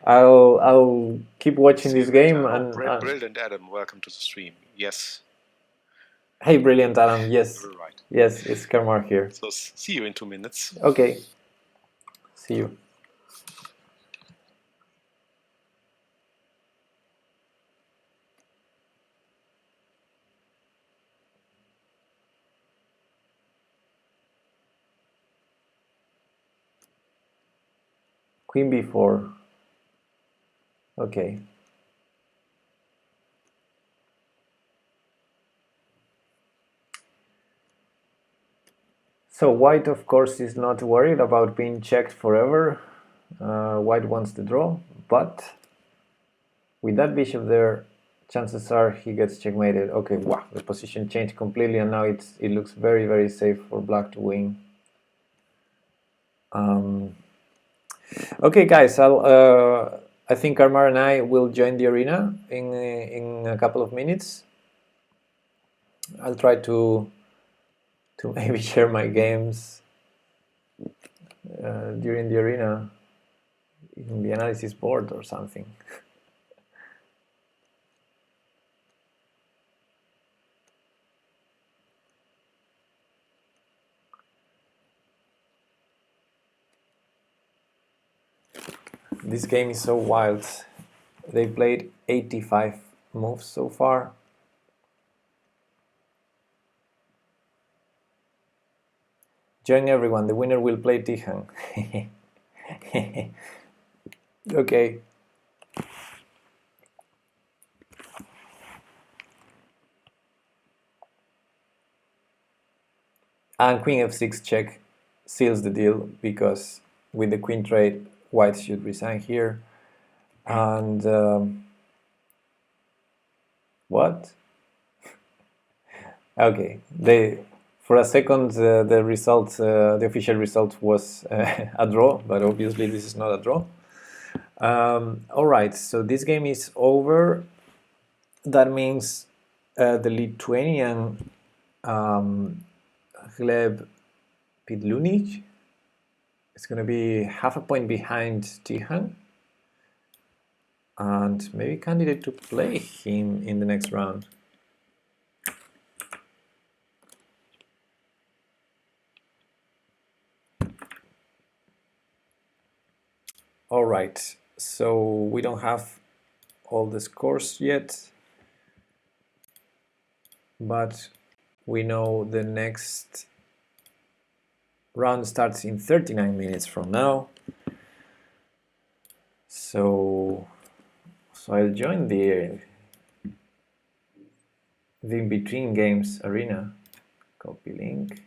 Speaker 1: I'll keep watching this game.
Speaker 2: Brilliant, Adam. Welcome to the stream. Yes.
Speaker 1: Hey, brilliant, Adam. Yes.
Speaker 2: You're right.
Speaker 1: Yes, it's Karmar here.
Speaker 2: So see you in 2 minutes.
Speaker 1: Okay. See you. Queen b4. Okay. So white, of course, is not worried about being checked forever. White wants the draw, but with that bishop there, chances are he gets checkmated. Okay, wow, the position changed completely, and now it looks very, very safe for black to win. Okay, guys, I think Karmar and I will join the arena in a couple of minutes. I'll try to maybe share my games during the arena in the analysis board or something. This game is so wild. They played 85 moves so far. Join everyone, the winner will play Tihan. Okay. And queen f6 check seals the deal, because with the queen trade, white should resign here. And what? Okay, for a second the result, the official result was a draw, but obviously this is not a draw. All right, so this game is over. That means the Lithuanian Gleb Pidlunic is going to be half a point behind Tihan, and maybe candidate to play him in the next round. All right, so we don't have all the scores yet, but we know the next round starts in 39 minutes from now. So I'll join the in between games arena. Copy link.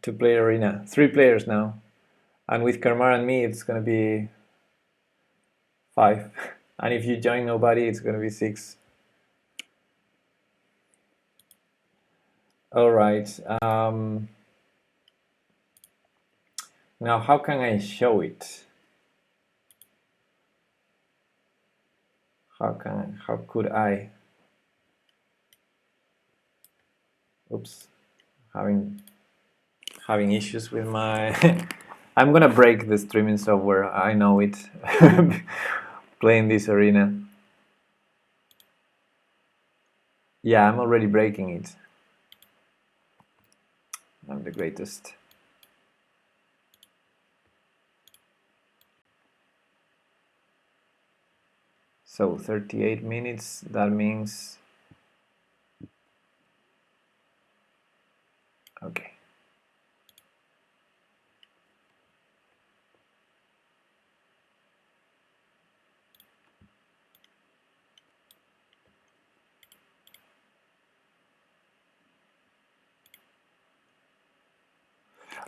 Speaker 1: 2-player arena. 3 players now. And with Karmar and me, it's going to be 5. And if you join nobody, it's going to be 6. All right. Now, how can I show it? How could I? Oops, having issues with my. I'm gonna break the streaming software. I know it. Playing this arena. Yeah, I'm already breaking it. I'm the greatest. So 38 minutes. That means. Okay.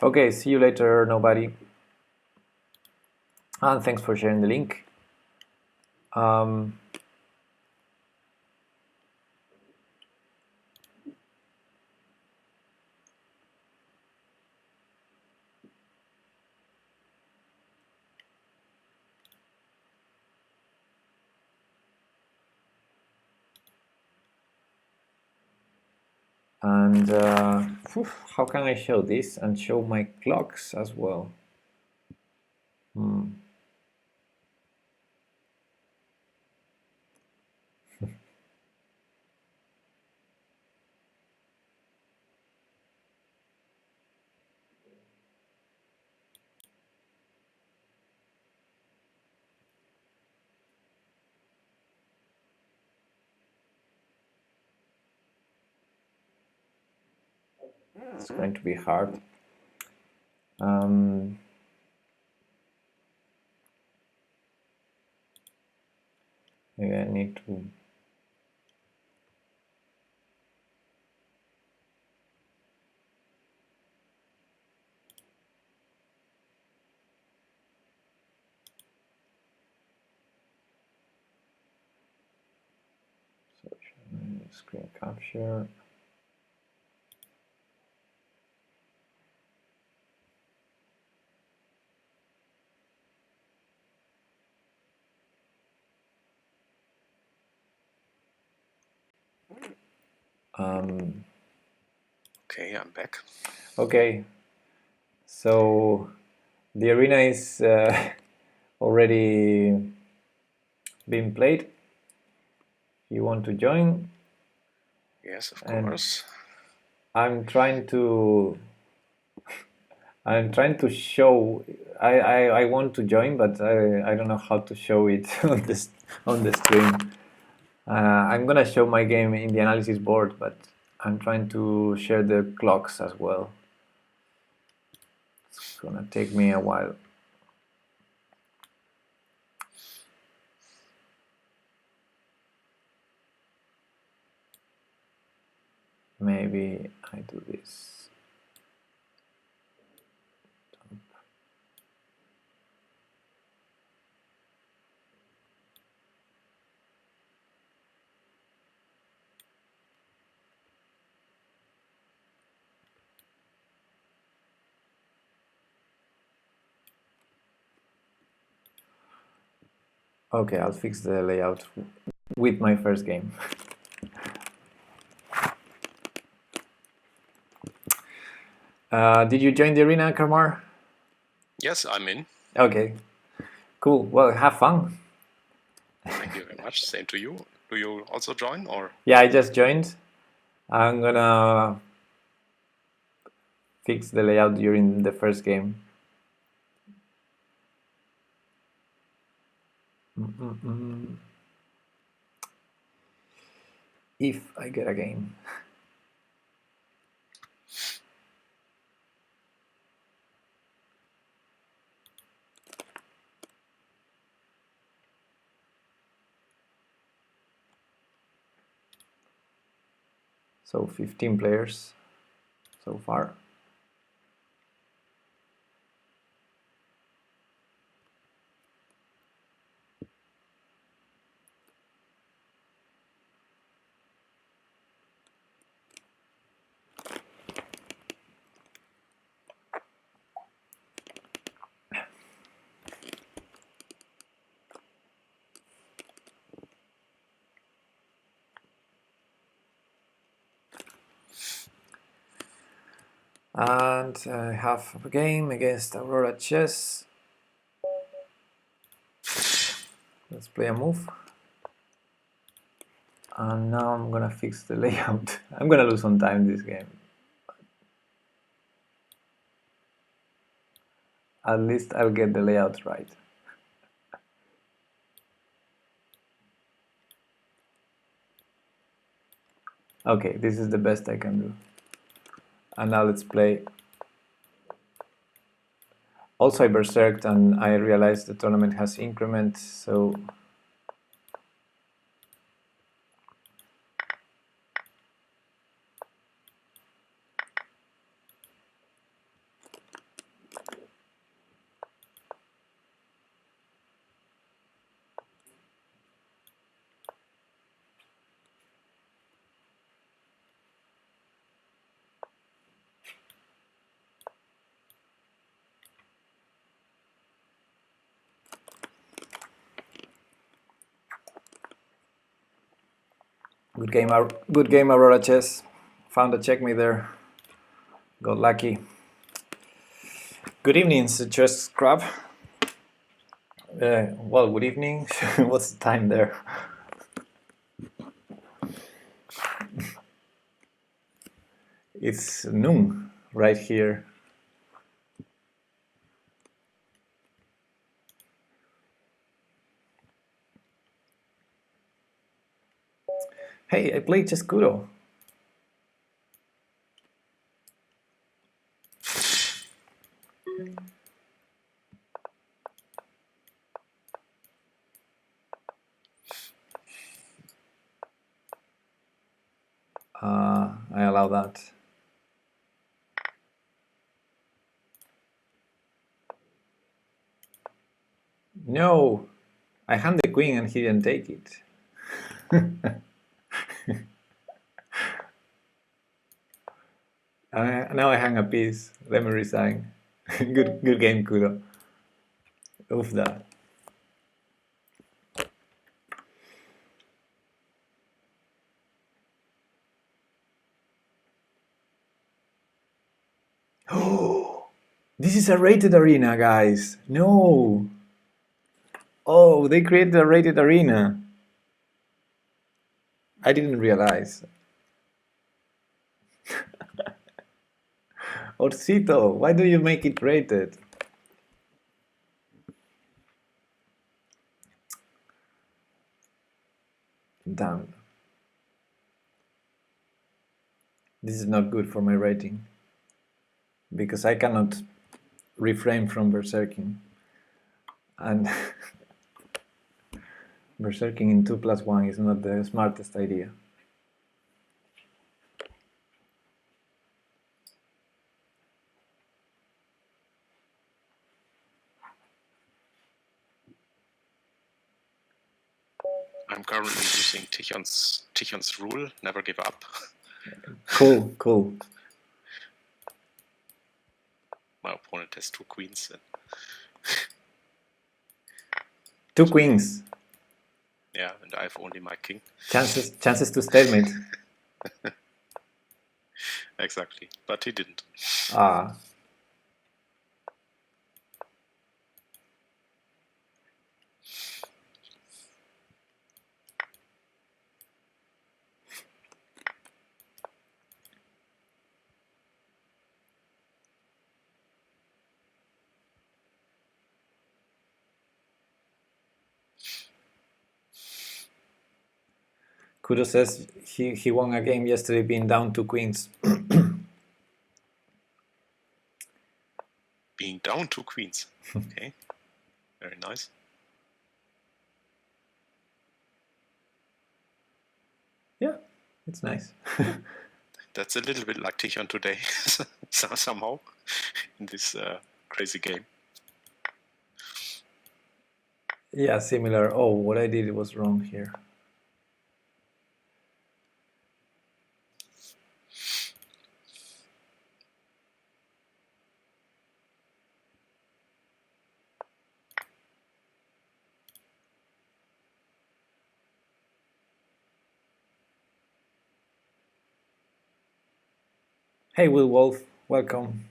Speaker 1: Okay, see you later, nobody. And thanks for sharing the link. And how can I show this and show my clocks as well? It's going to be hard. Maybe I need to. Screen capture.
Speaker 2: Okay, I'm back.
Speaker 1: Okay, so the arena is already being played. You want to join?
Speaker 2: Yes, of course.
Speaker 1: I'm trying to show. I want to join, but I don't know how to show it on the stream. I'm gonna show my game in the analysis board, but I'm trying to share the clocks as well. It's gonna take me a while. Maybe I do this. Okay, I'll fix the layout with my first game. Did you join the arena, Karmar?
Speaker 2: Yes, I'm in.
Speaker 1: Okay, cool. Well, have fun.
Speaker 2: Thank you very much. Same to you. Do you also join, or?
Speaker 1: Yeah, I just joined. I'm gonna fix the layout during the first game. If I get a game. So 15 players so far. And I have a game against Aurora Chess. Let's play a move. And now I'm gonna fix the layout. I'm gonna lose some time this game. At least I'll get the layout right. Okay, this is the best I can do. And now let's play. Also I berserked and I realized the tournament has increment, so good game Aurora Chess. Found a checkmate there. Got lucky. Good evening, Chess Scrub. Well, good evening. What's the time there? It's noon right here. Hey, I played Chesscudo. I allow that. No, I hand the queen and he didn't take it. Now I hang a piece. Let me resign. Good game, Kudo. Oof that. Oh, this is a rated arena, guys. No. Oh, they created a rated arena. I didn't realize. Orcito, why do you make it rated? Damn. This is not good for my rating. Because I cannot refrain from berserking. And berserking in 2+1 is not the smartest idea.
Speaker 2: I'm currently using Tichon's rule, never give up.
Speaker 1: Cool, cool.
Speaker 2: My opponent has 2 queens. And
Speaker 1: 2 queens.
Speaker 2: yeah, and I have only my king.
Speaker 1: Chances to stalemate.
Speaker 2: Exactly, but he didn't.
Speaker 1: Ah. Kudo says he won a game yesterday being down 2 queens.
Speaker 2: Being down 2 queens. Okay, very nice.
Speaker 1: Yeah, it's nice.
Speaker 2: That's a little bit like Tichon today, somehow, in this crazy game.
Speaker 1: Yeah, similar. Oh, what I did was wrong here. Hey, Will Wolf, Welcome.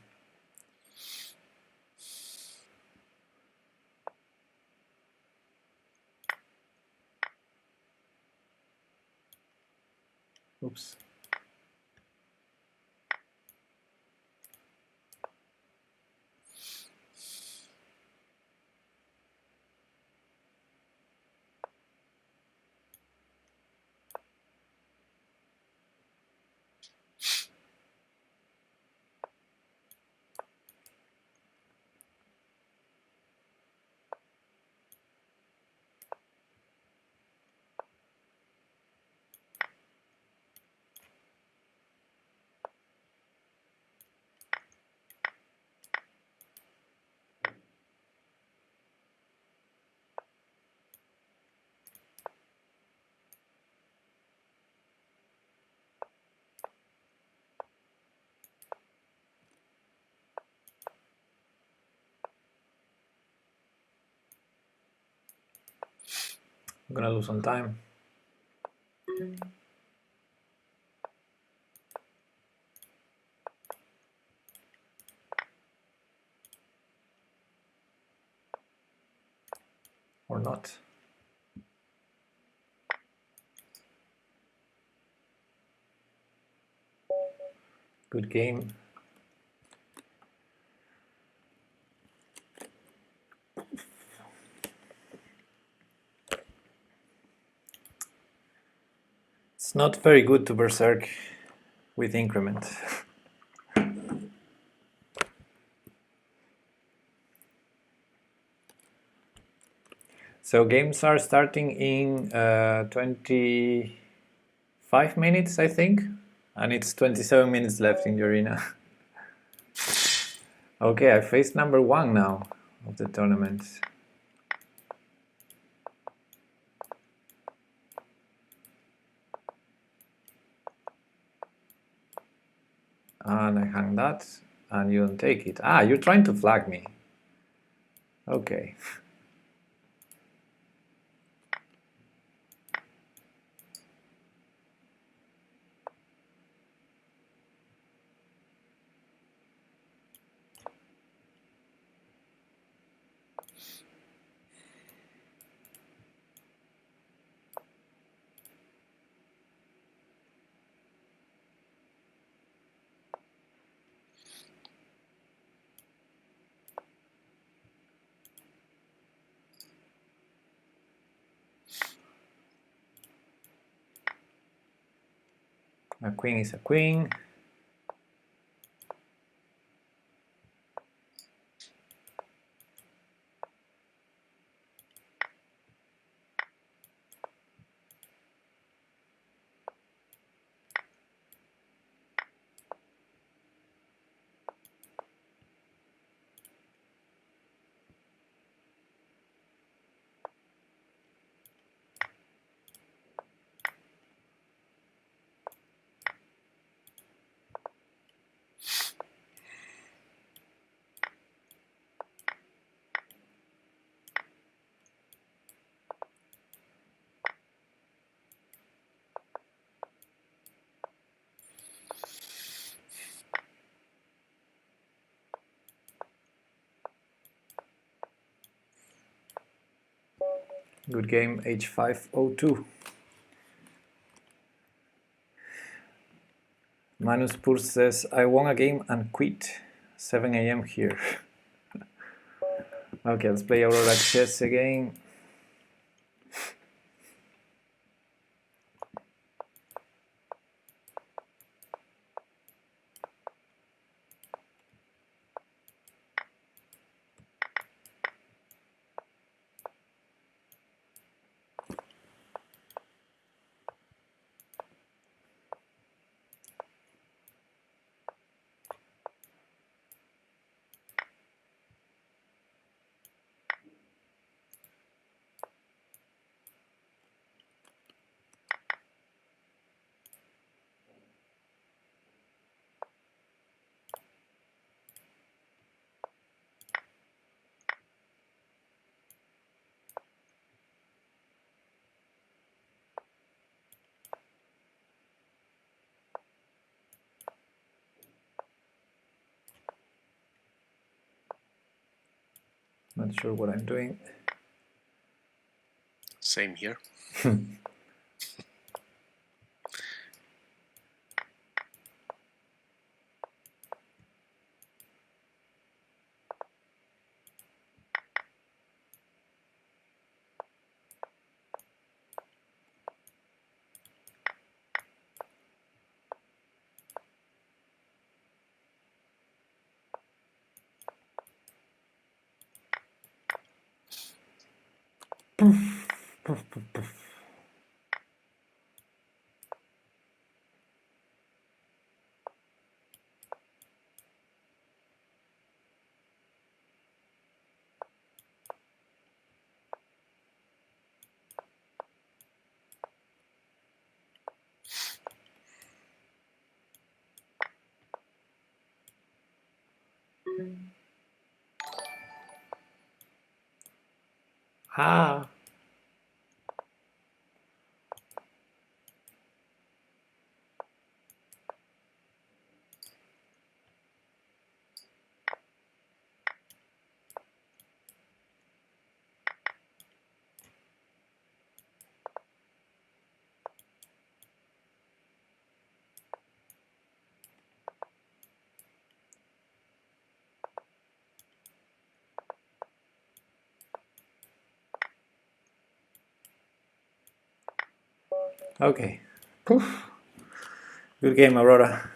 Speaker 1: Oops. I'm gonna lose some time. Or not. Good game. It's not very good to berserk with increment. So games are starting in 25 minutes, I think, and it's 27 minutes left in the arena. Okay, I faced number 1 now of the tournament. And I hang that, and you don't take it. Ah, you're trying to flag me. Okay. A queen is a queen. Good game, H502. Manus Pur says, I won a game and quit. 7 AM here. Okay, let's play Aurora Chess again. Not sure what I'm doing.
Speaker 2: Same here.
Speaker 1: Ah. Okay. Poof. Good game, Aurora.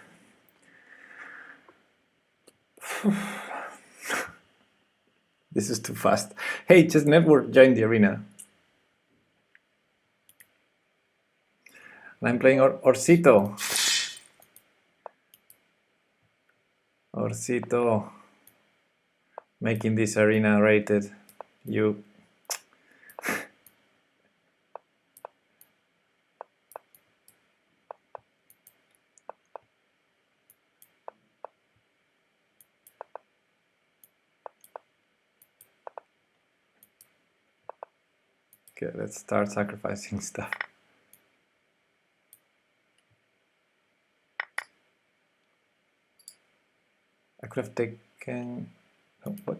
Speaker 1: This is too fast. Hey, Chess Network joined the arena. And I'm playing Orcito. Orcito. Making this arena rated. You. Okay, let's start sacrificing stuff. I could have taken... Oh, what?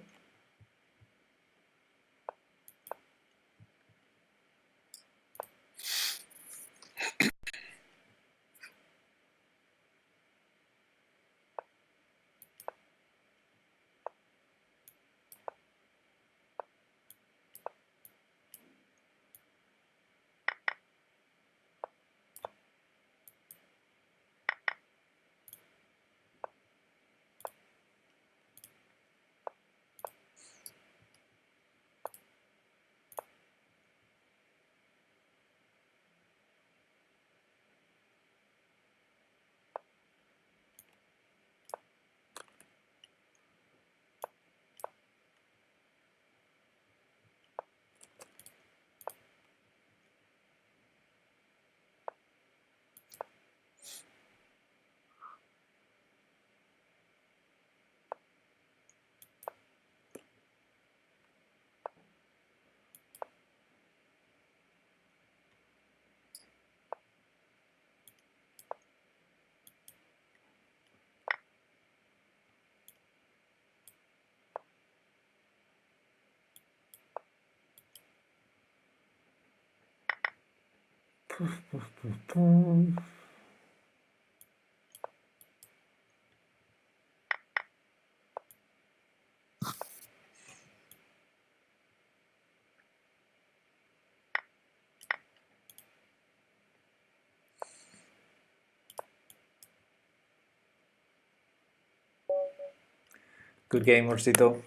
Speaker 1: Good game, Orcito.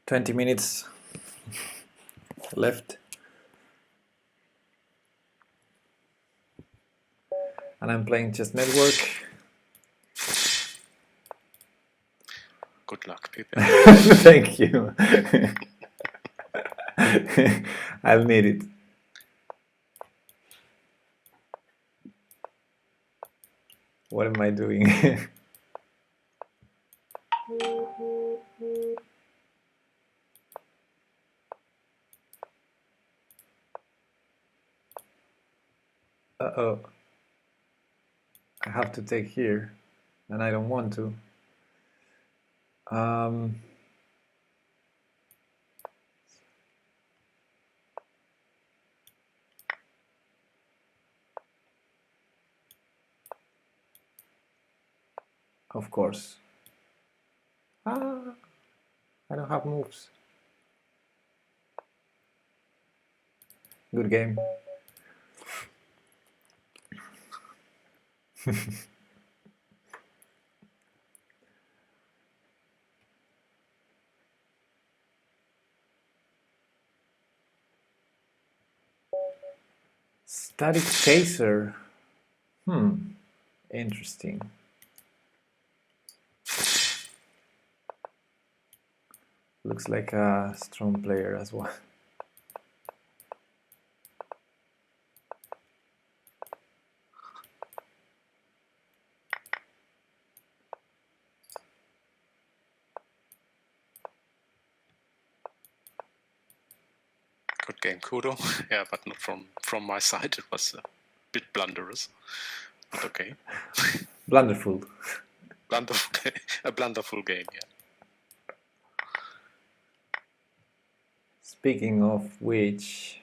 Speaker 1: $20 minutes left. And I'm playing Chess Network.
Speaker 2: Good luck, Pepe.
Speaker 1: Thank you. I'll need it. What am I doing? Uh-oh. I have to take here, and I don't want to. Of course. I don't have moves. Good game. Static chaser. Interesting. Looks like a strong player as well.
Speaker 2: Good game, Kudo. Yeah, but not from my side. It was a bit blunderous, but okay.
Speaker 1: Blunderful.
Speaker 2: A blunderful game, yeah.
Speaker 1: Speaking of which,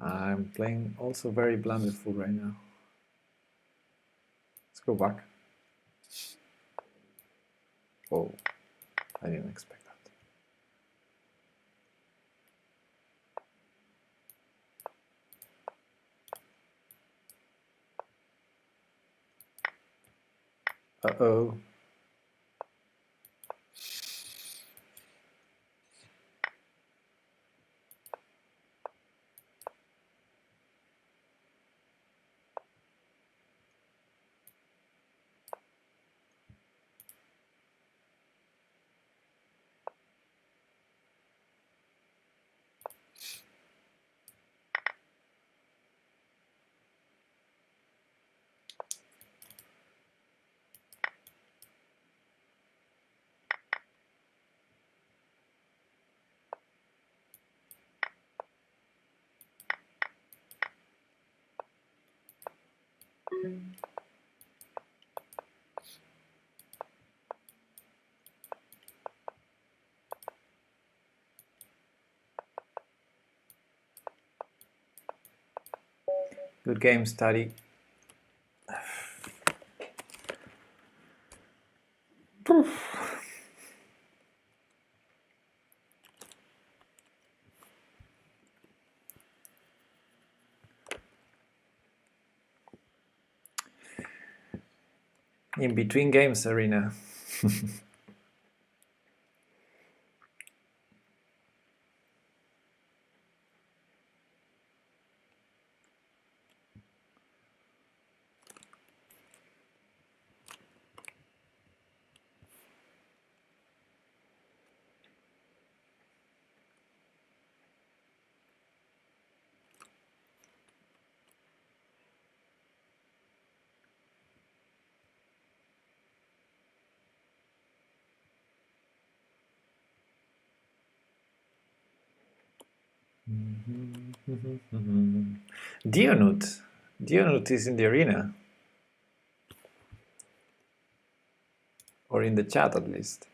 Speaker 1: I'm playing also very blunderful right now. Let's go back. Oh, I didn't expect that. Uh-oh. Good game, Study. In between games, Arena. Dionut. Dionut is in the arena. Or in the chat at least.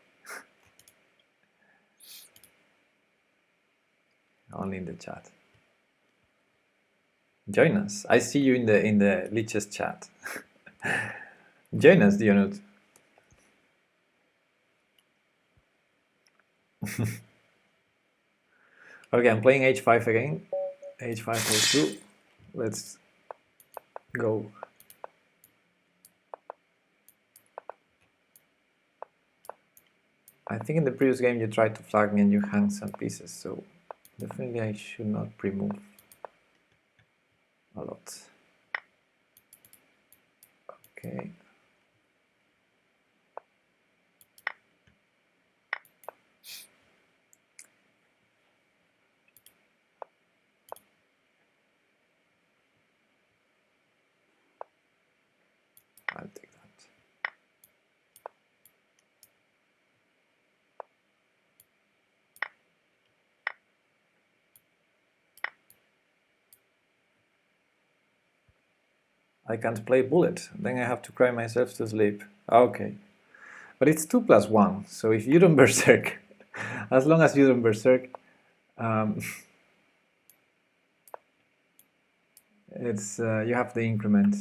Speaker 1: Only in the chat. Join us. I see you in the Lichess chat. Join us, Dionut. Okay, I'm playing h5 again. h5, h2. Let's go. I think in the previous game you tried to flag me and you hung some pieces, so definitely I should not pre-move a lot. Okay. I can't play bullet. Then I have to cry myself to sleep. Okay. But it's 2 plus 1, so if you don't berserk, as long as you don't berserk, it's you have the increment.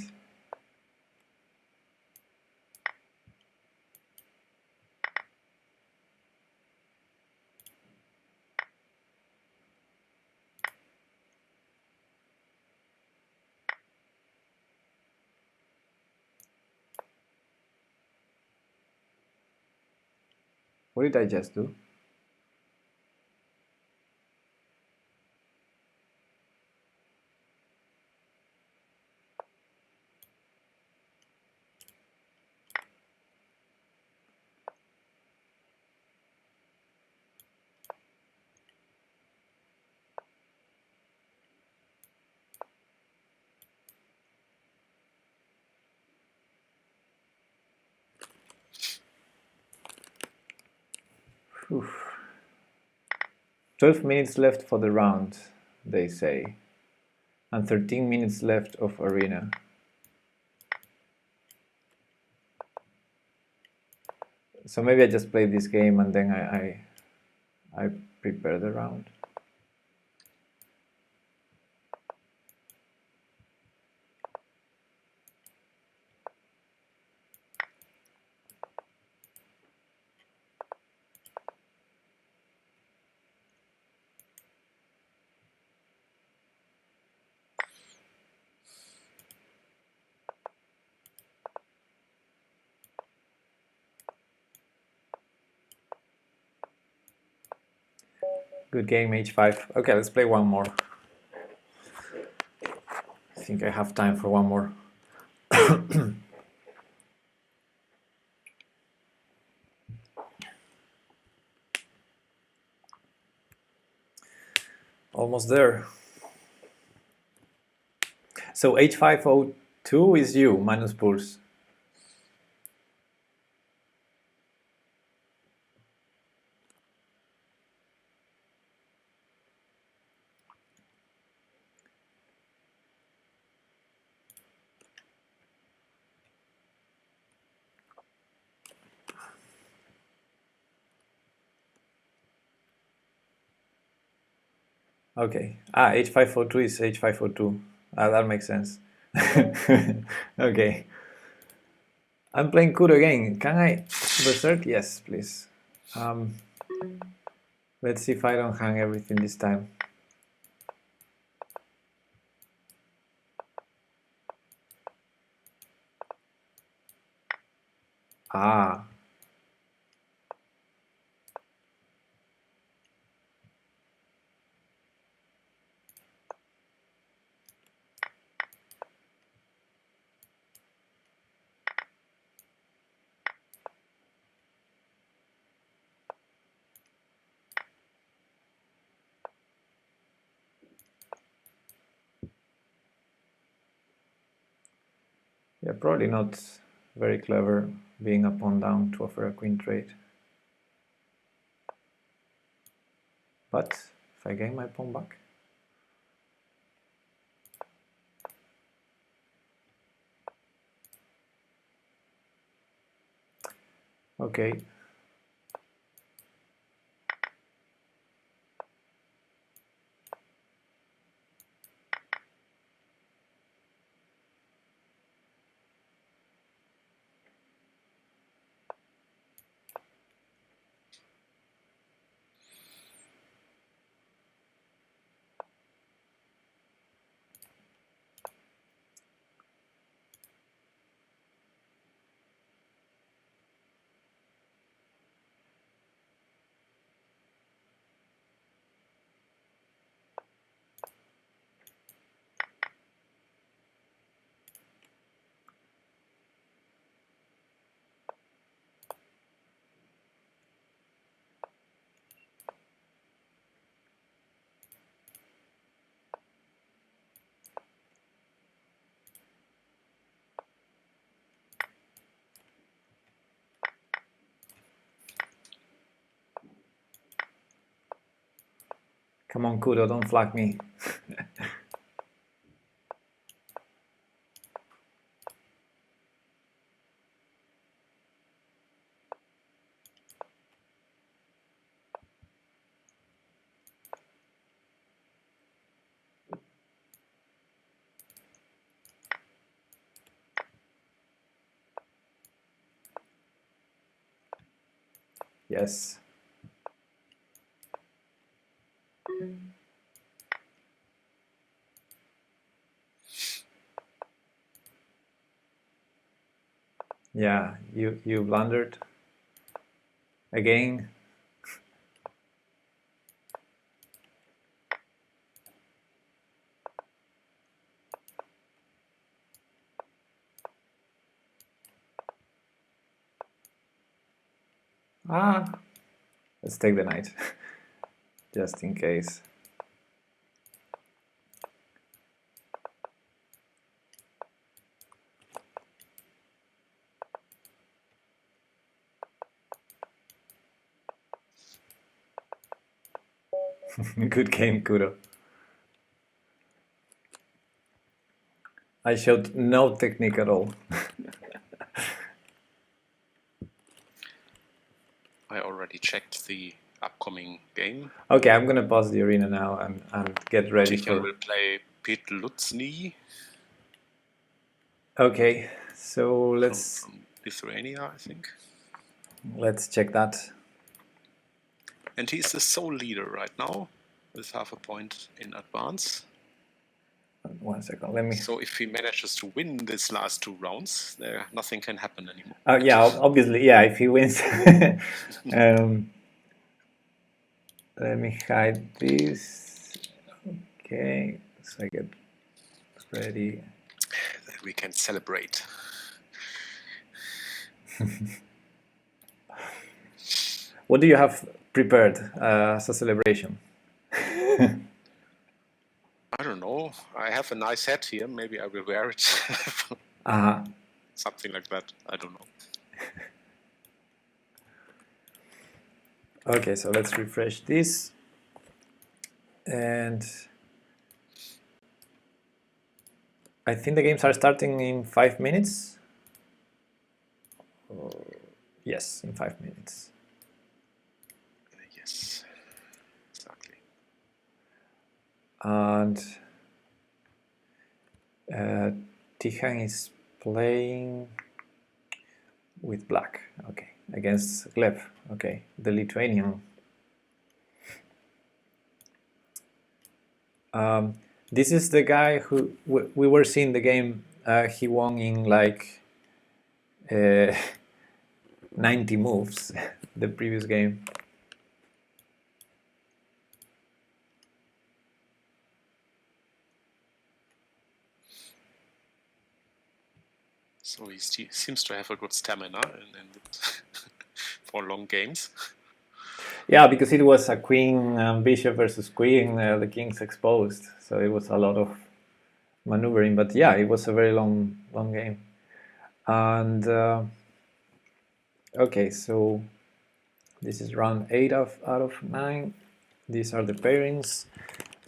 Speaker 1: What did I just do? Oof. 12 minutes left for the round, they say, and 13 minutes left of arena. So maybe I just play this game and then I prepare the round. Good game, h5. Okay, let's play one more. I think I have time for one more. Almost there. So h502 is you, minus pulse. Okay. H502 is H502. That makes sense. Okay. I'm playing Kudo again. Can I berserk? Yes, please. Let's see if I don't hang everything this time. Ah. Yeah, probably not very clever being a pawn down to offer a queen trade. But if I gain my pawn back. Okay. Come on, Kudo, don't flag me. Yes. Yeah, you blundered again. Let's take the knight, just in case. Good game, Kuro. I showed no technique at all.
Speaker 2: I already checked the upcoming game.
Speaker 1: Okay, I'm gonna pause the arena now and get ready
Speaker 2: Tichan
Speaker 1: for...
Speaker 2: will play Pete Lutzny.
Speaker 1: Okay, so let's...
Speaker 2: From Lithuania, I think.
Speaker 1: Let's check that.
Speaker 2: And he's the sole leader right now, with half a point in advance.
Speaker 1: 1 second, let me...
Speaker 2: So if he manages to win this last 2 rounds, nothing can happen anymore.
Speaker 1: Yeah, obviously, yeah, if he wins. Let me hide this. Okay, so I get ready.
Speaker 2: Then we can celebrate.
Speaker 1: What do you have prepared as a celebration?
Speaker 2: I don't know. I have a nice hat here. Maybe I will wear it. Something like that. I don't know.
Speaker 1: Okay, so let's refresh this. And I think the games are starting in 5 minutes. Yes, in 5 minutes.
Speaker 2: Yes, exactly.
Speaker 1: And Tichan is playing with black. Okay, against Gleb. Okay, the Lithuanian. This is the guy who we were seeing the game. He won in like 90 moves the previous game.
Speaker 2: So he seems to have a good stamina for long games.
Speaker 1: Yeah, because it was a queen bishop versus queen, the king's exposed, so it was a lot of maneuvering. But yeah, it was a very long game. And okay, so this is round 8 out of 9. These are the pairings.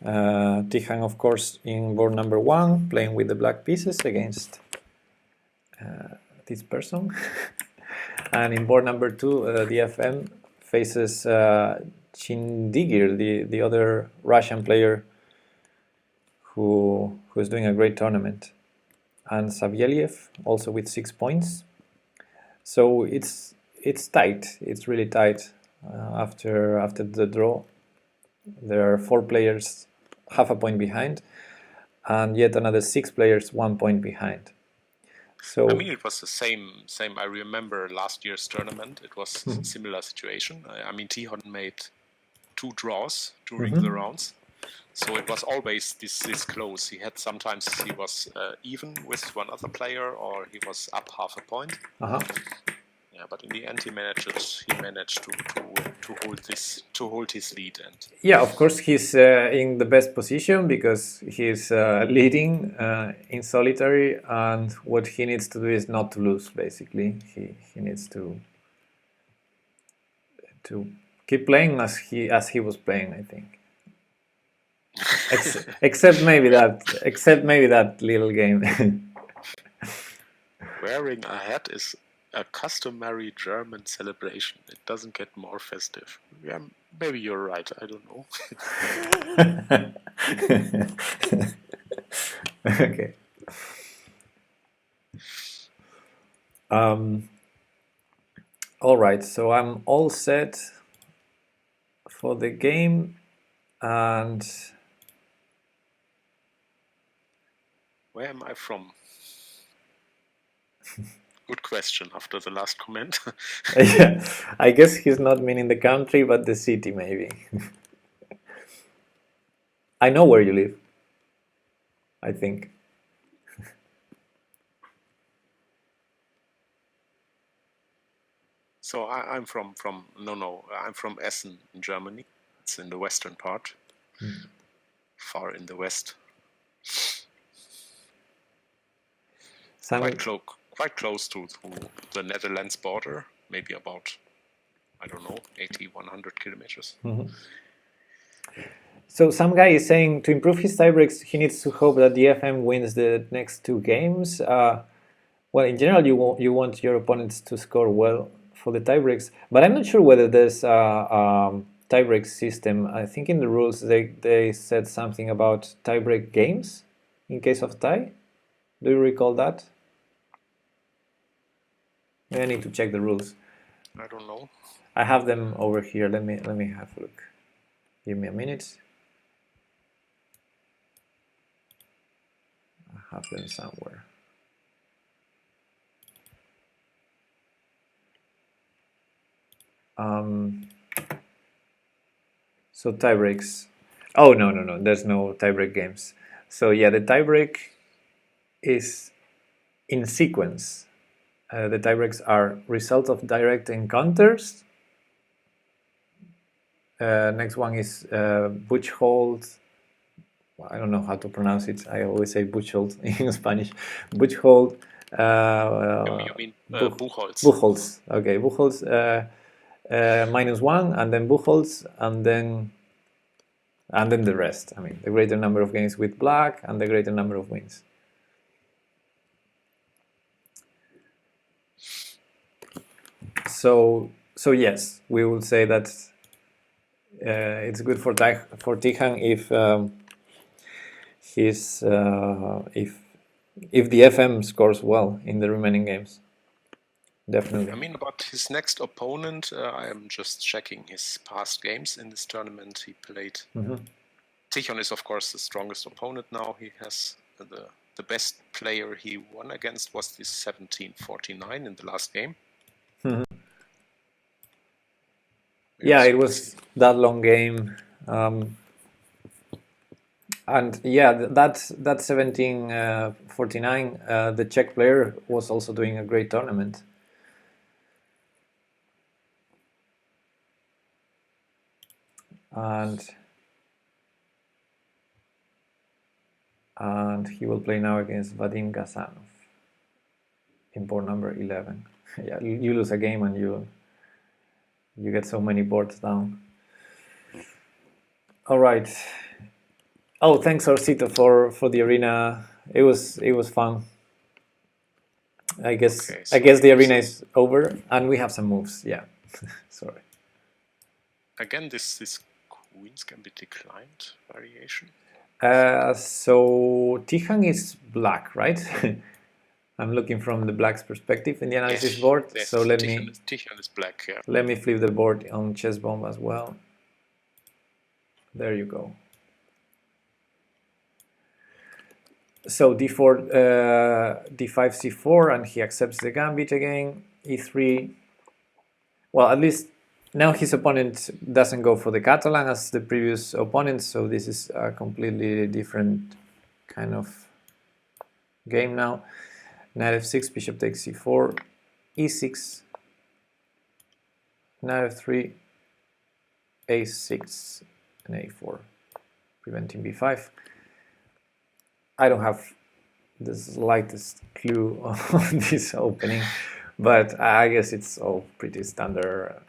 Speaker 1: Tichan, of course, in board number 1, playing with the black pieces against this person. And in board number 2, the FM faces Chindigir, the other Russian player who is doing a great tournament, and Savelyev also with 6 points. So it's tight. It's really tight after the draw. There are 4 players half a point behind, and yet another 6 players 1 point behind. So
Speaker 2: I mean, it was the same. I remember last year's tournament. It was a similar situation. I mean, Tihon made 2 draws during the rounds, so it was always this close. He had sometimes he was even with one other player, or he was up half a point. Yeah, but in the end, he managed to hold his lead. And
Speaker 1: yeah, of course, he's in the best position because he's leading in solitary, and what he needs to do is not to lose. Basically, he needs to keep playing as he was playing, I think. Except maybe that little game.
Speaker 2: Wearing a hat is a customary German celebration. It doesn't get more festive. Yeah, maybe you're right. I don't know.
Speaker 1: Okay. All right, so I'm all set for the game, and
Speaker 2: where am I from? Good question after the last comment.
Speaker 1: yeah, I guess he's not meaning the country, but the city maybe. I know where you live, I think.
Speaker 2: So I'm from Essen in Germany. It's in the western part, far in the west. Quite close to the Netherlands border, maybe about, I don't know, 80, 100 kilometers.
Speaker 1: So some guy is saying to improve his tiebreaks, he needs to hope that the FM wins the next 2 games. Well, in general, you want your opponents to score well for the tiebreaks, but I'm not sure whether there's a tiebreak system. I think in the rules they said something about tiebreak games in case of tie. Do you recall that? I need to check the rules.
Speaker 2: I don't know.
Speaker 1: I have them over here. Let me have a look. Give me a minute. I have them somewhere. So tie breaks. Oh, no. There's no tiebreak games. So yeah, the tiebreak is in sequence. The tiebreaks are result of direct encounters. Next one is Buchhold. I don't know how to pronounce it. I always say Buchhold in Spanish. Buchhold.
Speaker 2: You mean Buchholz.
Speaker 1: Buchholz. Okay, Buchholz -1, and then Buchholz, and then the rest. I mean, the greater number of games with black and the greater number of wins. So yes, we will say that it's good for Tijan if if the FM scores well in the remaining games. Definitely.
Speaker 2: I mean, about his next opponent, I am just checking his past games in this tournament he played. Tijon is, of course, the strongest opponent now. He has the best player he won against was this 17-49 in the last game.
Speaker 1: Yeah, it was that long game. And yeah, that 17-49, the Czech player was also doing a great tournament. And he will play now against Vadim Gazanov in board number 11. Yeah, you lose a game and you get so many boards down. All right. Oh, thanks, Orcito, for the arena. It was fun. I guess the arena is over, and we have some moves. Yeah, sorry.
Speaker 2: Again, this queens can be declined variation.
Speaker 1: So Tijan is black, right? I'm looking from the black's perspective in the analysis board.
Speaker 2: Yes,
Speaker 1: so
Speaker 2: Tijan is black. Yeah.
Speaker 1: Let me flip the board on chess bomb as well. There you go. So d4, d5, c4, and he accepts the gambit again. e3. Well, at least now his opponent doesn't go for the Catalan as the previous opponent, so this is a completely different kind of game now. Knight f6, bishop takes c4, e6, knight f3, a6, and a4, preventing b5. I don't have the slightest clue on this opening, but I guess it's all pretty standard.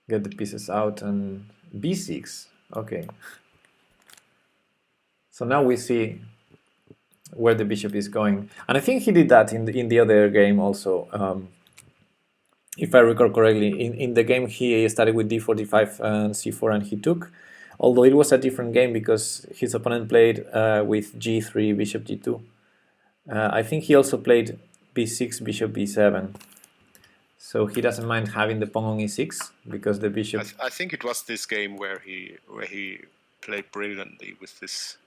Speaker 1: Get the pieces out and b6. Okay. So now we see where the bishop is going, and I think he did that in the other game also. If I recall correctly, in the game he started with d4, d5, and c4, and he took. Although it was a different game because his opponent played with g3, bishop g2. I think he also played b6, bishop b7. So he doesn't mind having the pawn on e6 because the bishop.
Speaker 2: I think it was this game where he played brilliantly with his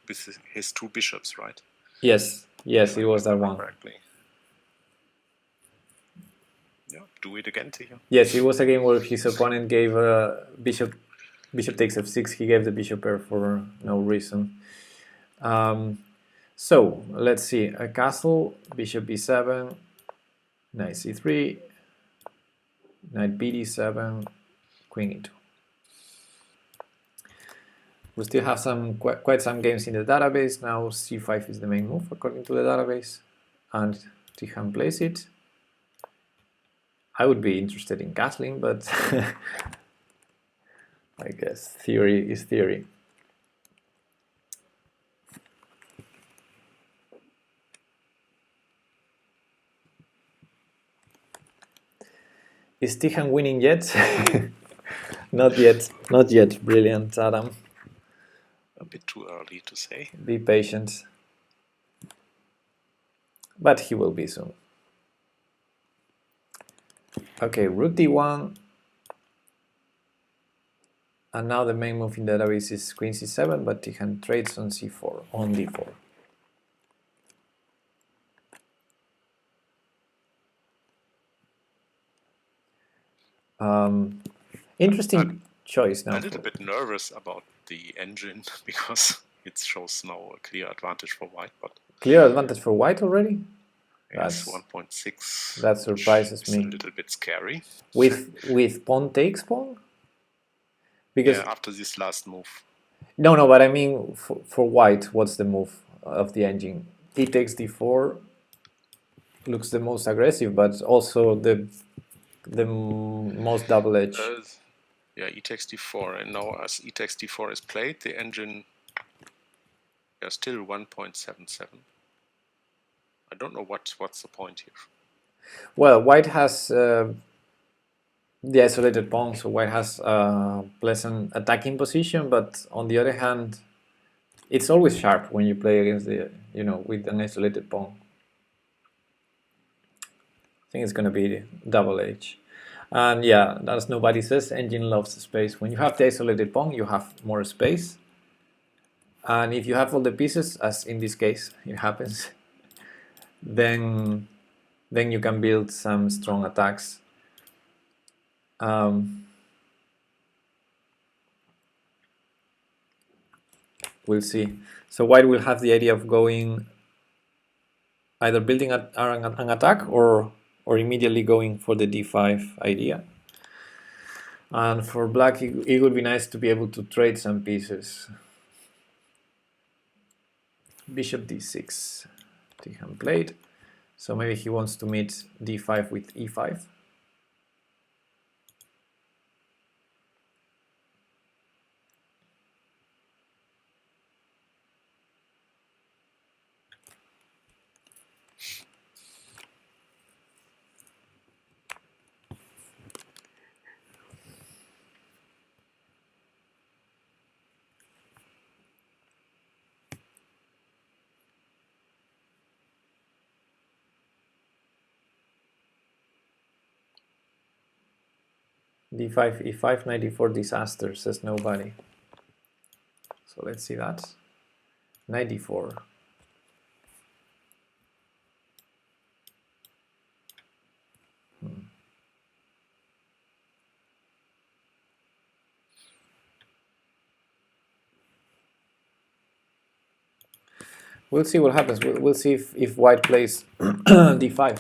Speaker 2: two bishops, right?
Speaker 1: Yes, it was that one.
Speaker 2: Correctly. Yeah, do it again, Tijan.
Speaker 1: Yes, it was a game where his opponent gave bishop takes f6. He gave the bishop pair for no reason. So let's see, a castle, bishop b7, knight c3, knight bd7, queen e2. We still have quite some games in the database. Now c5 is the main move according to the database, and Tijan plays it. I would be interested in castling, but I guess theory is theory. Is Tijan winning yet? Not yet, not yet. Brilliant, Adam.
Speaker 2: A bit too early to say.
Speaker 1: Be patient. But he will be soon. Okay, rook d1. And now the main move in the database is queen c7, but Tijan trades on c4, on d4. Interesting choice now.
Speaker 2: I'm a little bit nervous about the engine because it shows now a clear advantage for white. But
Speaker 1: clear advantage for white already?
Speaker 2: Yes, 1.6.
Speaker 1: That surprises me.
Speaker 2: A little bit scary.
Speaker 1: With pawn takes pawn?
Speaker 2: Because yeah, after this last move.
Speaker 1: No, but I mean for white, what's the move of the engine? E takes d4 looks the most aggressive, but also the most double edge.
Speaker 2: Yeah, e takes d4, and now as e takes d4 is played, the engine is still 1.77. I don't know what's the point here.
Speaker 1: Well, white has the isolated pawn, so white has a pleasant attacking position, but on the other hand, it's always sharp when you play against the, with an isolated pawn. I think it's going to be double edge. And yeah, as nobody says, engine loves space. When you have the isolated pawn, you have more space. And if you have all the pieces, as in this case it happens, then you can build some strong attacks. We'll see. So white will have the idea of going either building an attack or immediately going for the d5 idea. And for black, it would be nice to be able to trade some pieces. Bishop d6, Tijan played. So maybe he wants to meet d5 with e5. d5, e5, knight d4 disaster, says nobody. So let's see that. Knight d4. We'll see what happens. We'll see if white plays d5.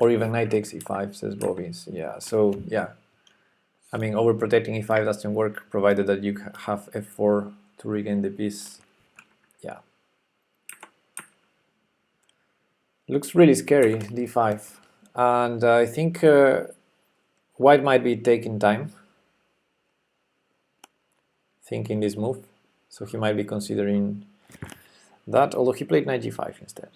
Speaker 1: Or even knight takes e5, says Bobby's. Yeah, so yeah. I mean, overprotecting e5 doesn't work, provided that you have f4 to regain the piece. Yeah. Looks really scary, d5. And I think white might be taking time thinking this move. So he might be considering that, although he played knight g5 instead.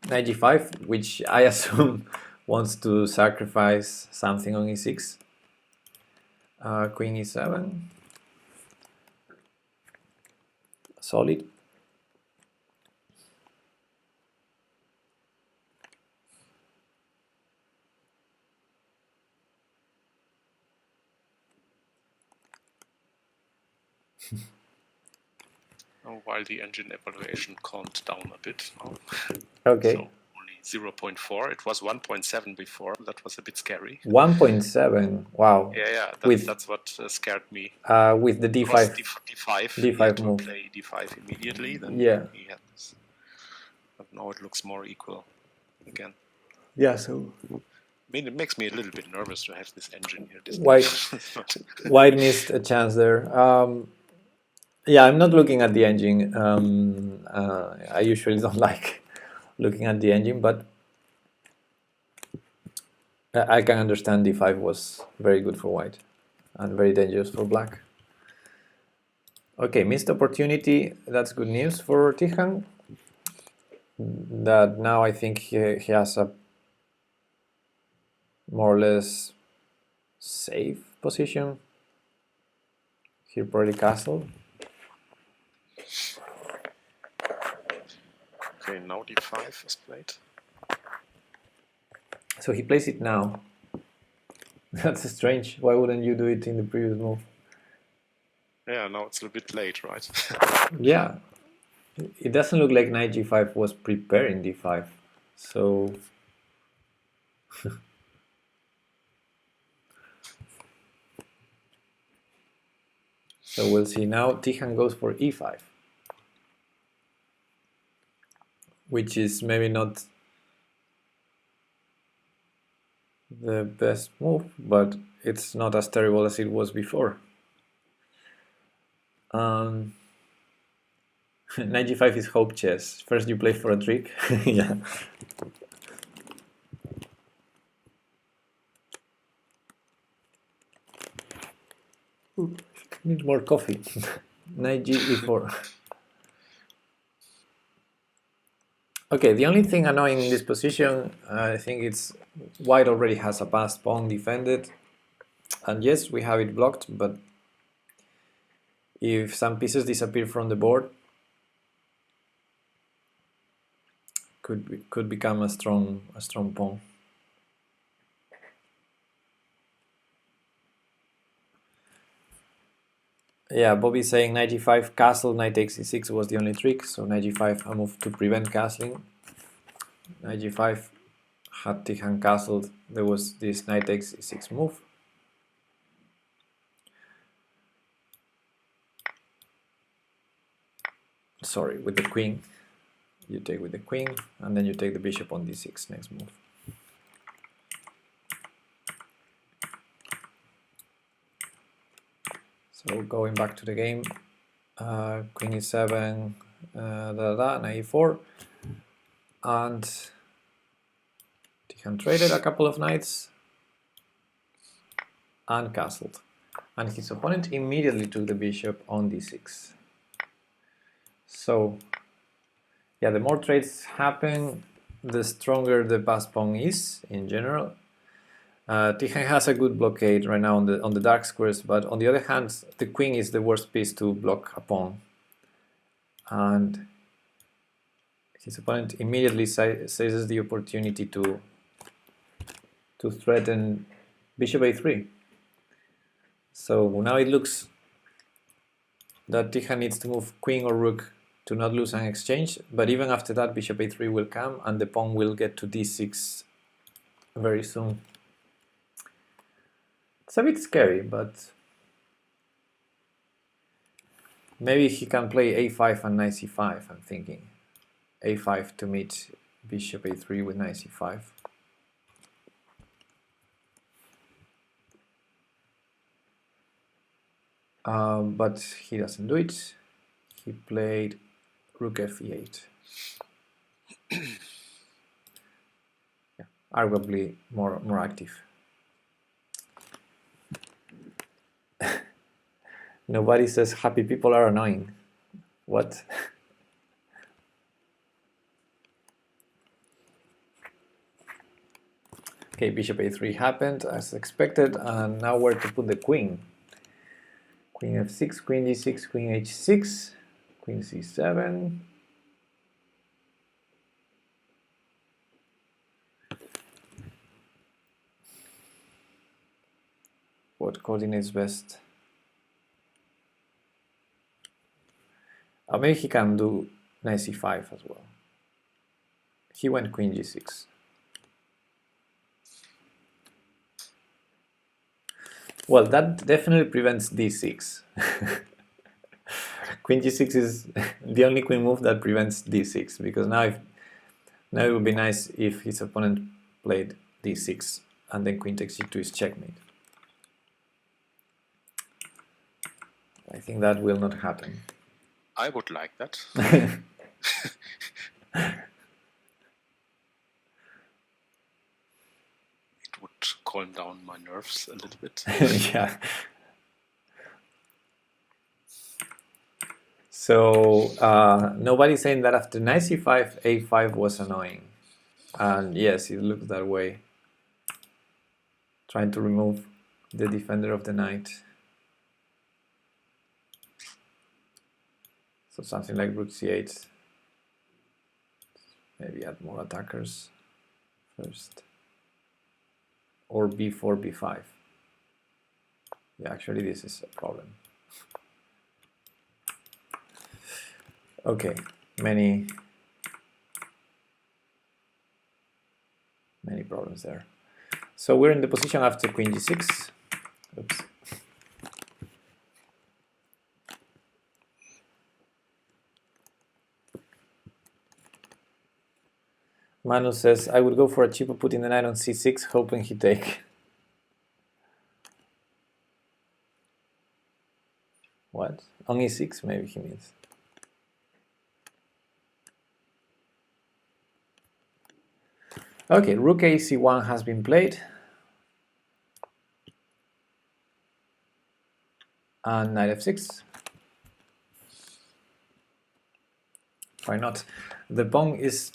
Speaker 1: Knight g5, which I assume wants to sacrifice something on e6. Queen e7. Solid.
Speaker 2: While the engine evaluation calmed down a bit now.
Speaker 1: Okay.
Speaker 2: So only 0.4. It was 1.7 before. That was a bit scary.
Speaker 1: 1.7. Wow.
Speaker 2: Yeah. That's what scared me.
Speaker 1: With the d5.
Speaker 2: D5
Speaker 1: move.
Speaker 2: Play d5 immediately. Then
Speaker 1: yeah.
Speaker 2: he had this. But now it looks more equal again.
Speaker 1: Yeah. So.
Speaker 2: I mean, it makes me a little bit nervous to have this engine here.
Speaker 1: White missed a chance there. Yeah, I'm not looking at the engine. I usually don't like looking at the engine, but I can understand d5 was very good for white and very dangerous for black. Okay, missed opportunity. That's good news for Tijan. That now I think he has a more or less safe position. Here probably castle.
Speaker 2: Okay, now d5 is played.
Speaker 1: So he plays it now. That's strange. Why wouldn't you do it in the previous move?
Speaker 2: Yeah, now it's a little bit late, right?
Speaker 1: Yeah. It doesn't look like knight g5 was preparing d5. So... So we'll see. Now Tijan goes for e5. Which is maybe not the best move, but it's not as terrible as it was before. Knight g5 is hope chess. First you play for a trick. Yeah. Ooh, need more coffee. Knight g e4. Okay, the only thing annoying in this position, I think it's white already has a passed pawn defended. And yes, we have it blocked, but if some pieces disappear from the board, could become a strong pawn. Yeah, Bobby's saying knight g5 castle, knight takes e6 was the only trick, so knight g5 a move to prevent castling. Knight g5 had Tijan castled, there was this knight takes e6 move. Sorry, with the queen. You take with the queen, and then you take the bishop on d6 next move. So going back to the game, queen e7, knight e4, and Tijan traded a couple of knights and castled. And his opponent immediately took the bishop on d6. So, yeah, the more trades happen, the stronger the passed pawn is in general. Tijan has a good blockade right now on the dark squares, but on the other hand, the queen is the worst piece to block a pawn. And his opponent immediately seizes the opportunity to threaten bishop a3. So now it looks that Tijan needs to move queen or rook to not lose an exchange, but even after that bishop a3 will come and the pawn will get to d6 very soon. It's a bit scary, but maybe he can play a5 and knight c5, I'm thinking. a5 to meet bishop a3 with knight c5. But he doesn't do it. He played rook f8. Yeah, arguably more active. Nobody says happy people are annoying. What? Okay, bishop a3 happened as expected, and now where to put the queen? Queen f6, queen d6, queen h6, queen c7. What coordinates best? Maybe he can do knight c5 as well. He went queen g6. Well, that definitely prevents d6. Queen g6 is the only queen move that prevents d6, because now it would be nice if his opponent played d6 and then queen takes g2 is checkmate. I think that will not happen.
Speaker 2: I would like that. It would calm down my nerves a little bit.
Speaker 1: Yeah. So nobody's saying that after knight c5, a5 was annoying. And yes, it looks that way. Trying to remove the defender of the knight. So something like rook c8. Maybe add more attackers first. Or b4, b5. Yeah, actually this is a problem. Okay, many problems there. So we're in the position after queen g6. Oops. Manu says, I would go for a cheaper putting the knight on c6, hoping he take. What? On e6, maybe he means. Okay, rook a c1 has been played. And knight f6. Why not? The pawn is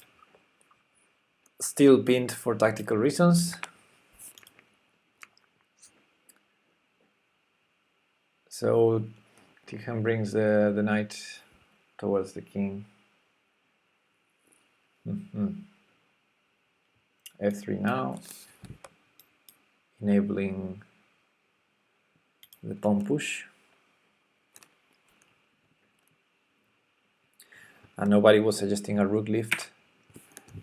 Speaker 1: still pinned for tactical reasons. So Tijan brings the knight towards the king. F3 now, enabling the pawn push. And nobody was suggesting a rook lift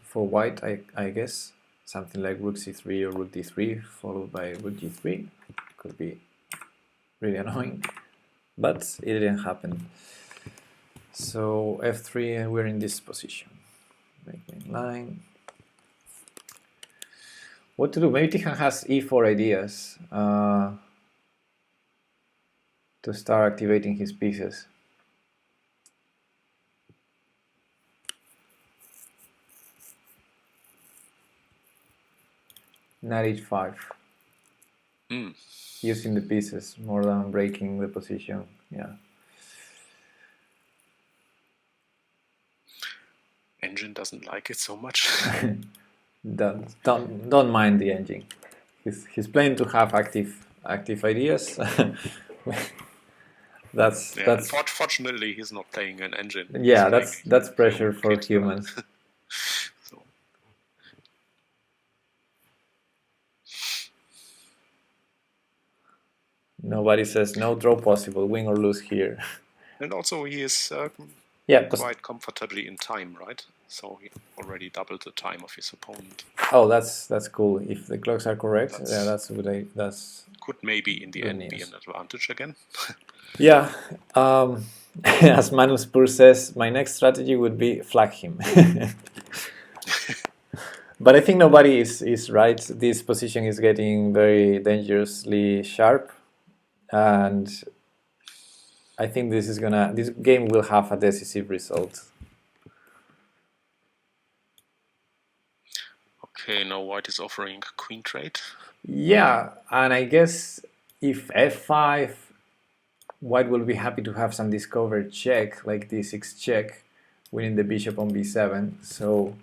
Speaker 1: for white, I guess. Something like rook c3 or rook d3 followed by rook g3. Could be really annoying, but it didn't happen. So f3 and we're in this position. Make main line. What to do? Maybe Tijan has e4 ideas to start activating his pieces. Knight h5. Using the pieces more than breaking the position. Yeah.
Speaker 2: Engine doesn't like it so much.
Speaker 1: Don't mind the engine. He's playing to have active ideas. that's
Speaker 2: Fortunately, he's not playing an engine.
Speaker 1: Yeah, that's pressure for humans.
Speaker 2: So.
Speaker 1: Nobody says no draw possible, win or lose here.
Speaker 2: And also he is quite comfortably in time, right? So he already doubled the time of his opponent.
Speaker 1: Oh, that's cool. If the clocks are correct, that's good. That's
Speaker 2: could maybe in the end be an advantage again.
Speaker 1: Yeah. As Manu Spur says, my next strategy would be flag him. But I think nobody is right. This position is getting very dangerously sharp, and I think this game will have a decisive result.
Speaker 2: Okay, now white is offering queen trade.
Speaker 1: Yeah, and I guess if f5, white will be happy to have some discovered check, like d6 check, winning the bishop on b7. So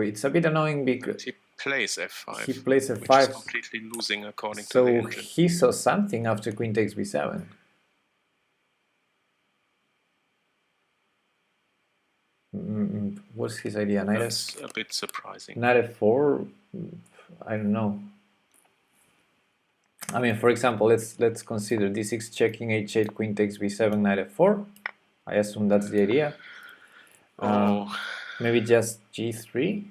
Speaker 1: it's a bit annoying because
Speaker 2: plays f5.
Speaker 1: He plays f5.
Speaker 2: Which is completely losing according to the engine.
Speaker 1: So he saw something after queen takes b7. What's his idea?
Speaker 2: That's a bit surprising.
Speaker 1: Knight f4. I don't know. I mean, for example, let's consider d6 checking, h8, queen takes b7, knight f4. I assume that's the idea. Maybe just g3.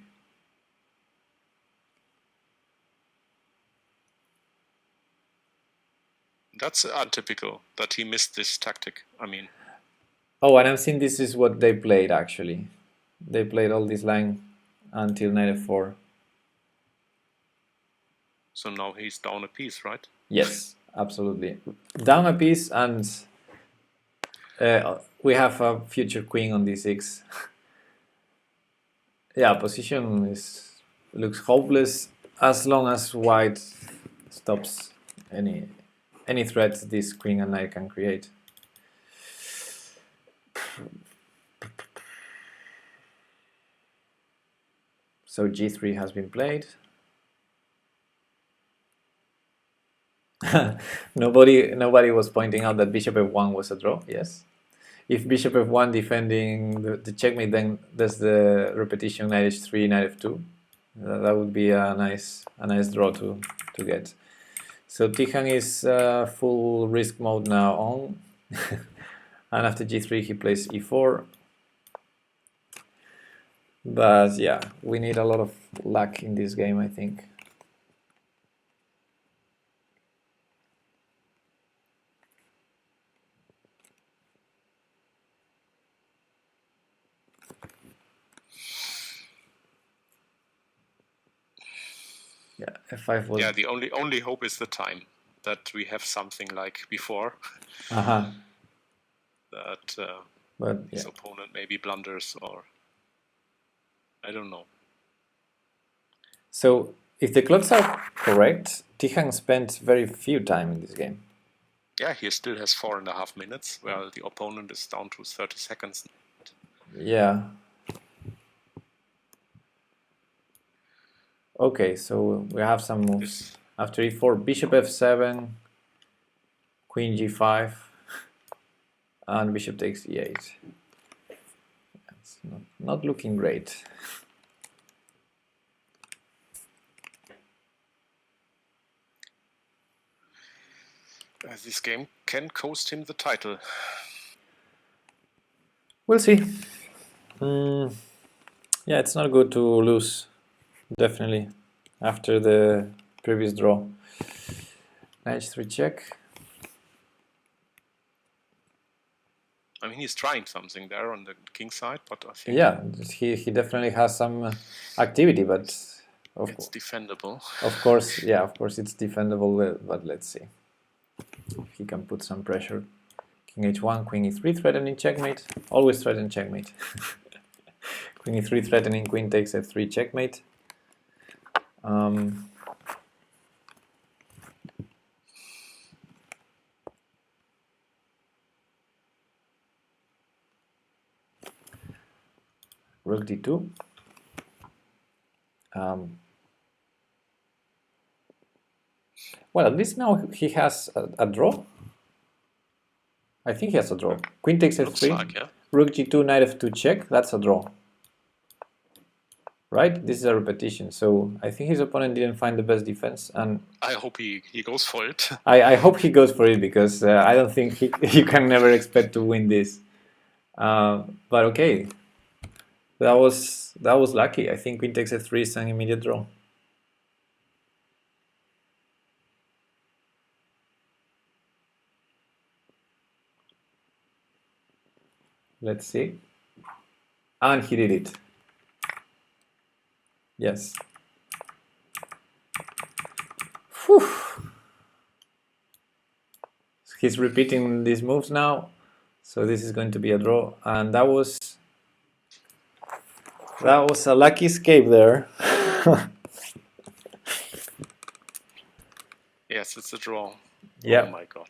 Speaker 2: That's untypical that he missed this tactic. I mean.
Speaker 1: Oh, and I'm seeing this is what they played actually. They played all this line until knight f4.
Speaker 2: So now he's down a piece, right?
Speaker 1: Yes, absolutely. Down a piece, and we have a future queen on d6. Yeah, position looks hopeless as long as white stops any threats this queen and knight can create. So g3 has been played. Nobody was pointing out that bishop f1 was a draw. Yes, if bishop f1 defending the checkmate, then there's the repetition knight h3, knight f2. That would be a nice draw to get. So Tijan is full risk mode now on, and after g3 he plays e4. But yeah, we need a lot of luck in this game, I think. Yeah, f5 was...
Speaker 2: Yeah, the only hope is the time, that we have something like before.
Speaker 1: That but,
Speaker 2: his opponent maybe blunders, or I don't know.
Speaker 1: So if the clocks are correct, Tijan spent very few time in this game.
Speaker 2: Yeah, he still has 4.5 minutes, while the opponent is down to 30 seconds.
Speaker 1: Yeah. Okay, so we have some moves. After e4, bishop f7, queen g5, and bishop takes e8. It's not looking great.
Speaker 2: This game can cost him the title.
Speaker 1: We'll see. Yeah, it's not good to lose. Definitely, after the previous draw. Knight h3 check.
Speaker 2: I mean, he's trying something there on the king side, but I think...
Speaker 1: Yeah, he definitely has some activity, but
Speaker 2: it's defendable.
Speaker 1: Of course, yeah, of course it's defendable, but let's see. He can put some pressure. King h1, queen e3 threatening checkmate. Always threaten checkmate. Queen e3 threatening, queen takes f3 checkmate. Rook d2. Well, at least now he has a draw. I think he has a draw. Queen takes f3.
Speaker 2: Like, yeah.
Speaker 1: Rook g2, knight f2 check. That's a draw. Right? This is a repetition. So I think his opponent didn't find the best defense. And
Speaker 2: I hope he goes for it.
Speaker 1: I hope he goes for it, because I don't think you can never expect to win this. But okay. That was lucky. I think queen takes f3 is an immediate draw. Let's see. And he did it. Yes. Whew. He's repeating these moves now. So this is going to be a draw. And that was a lucky escape there.
Speaker 2: Yes, it's a draw.
Speaker 1: Yeah.
Speaker 2: Oh my god.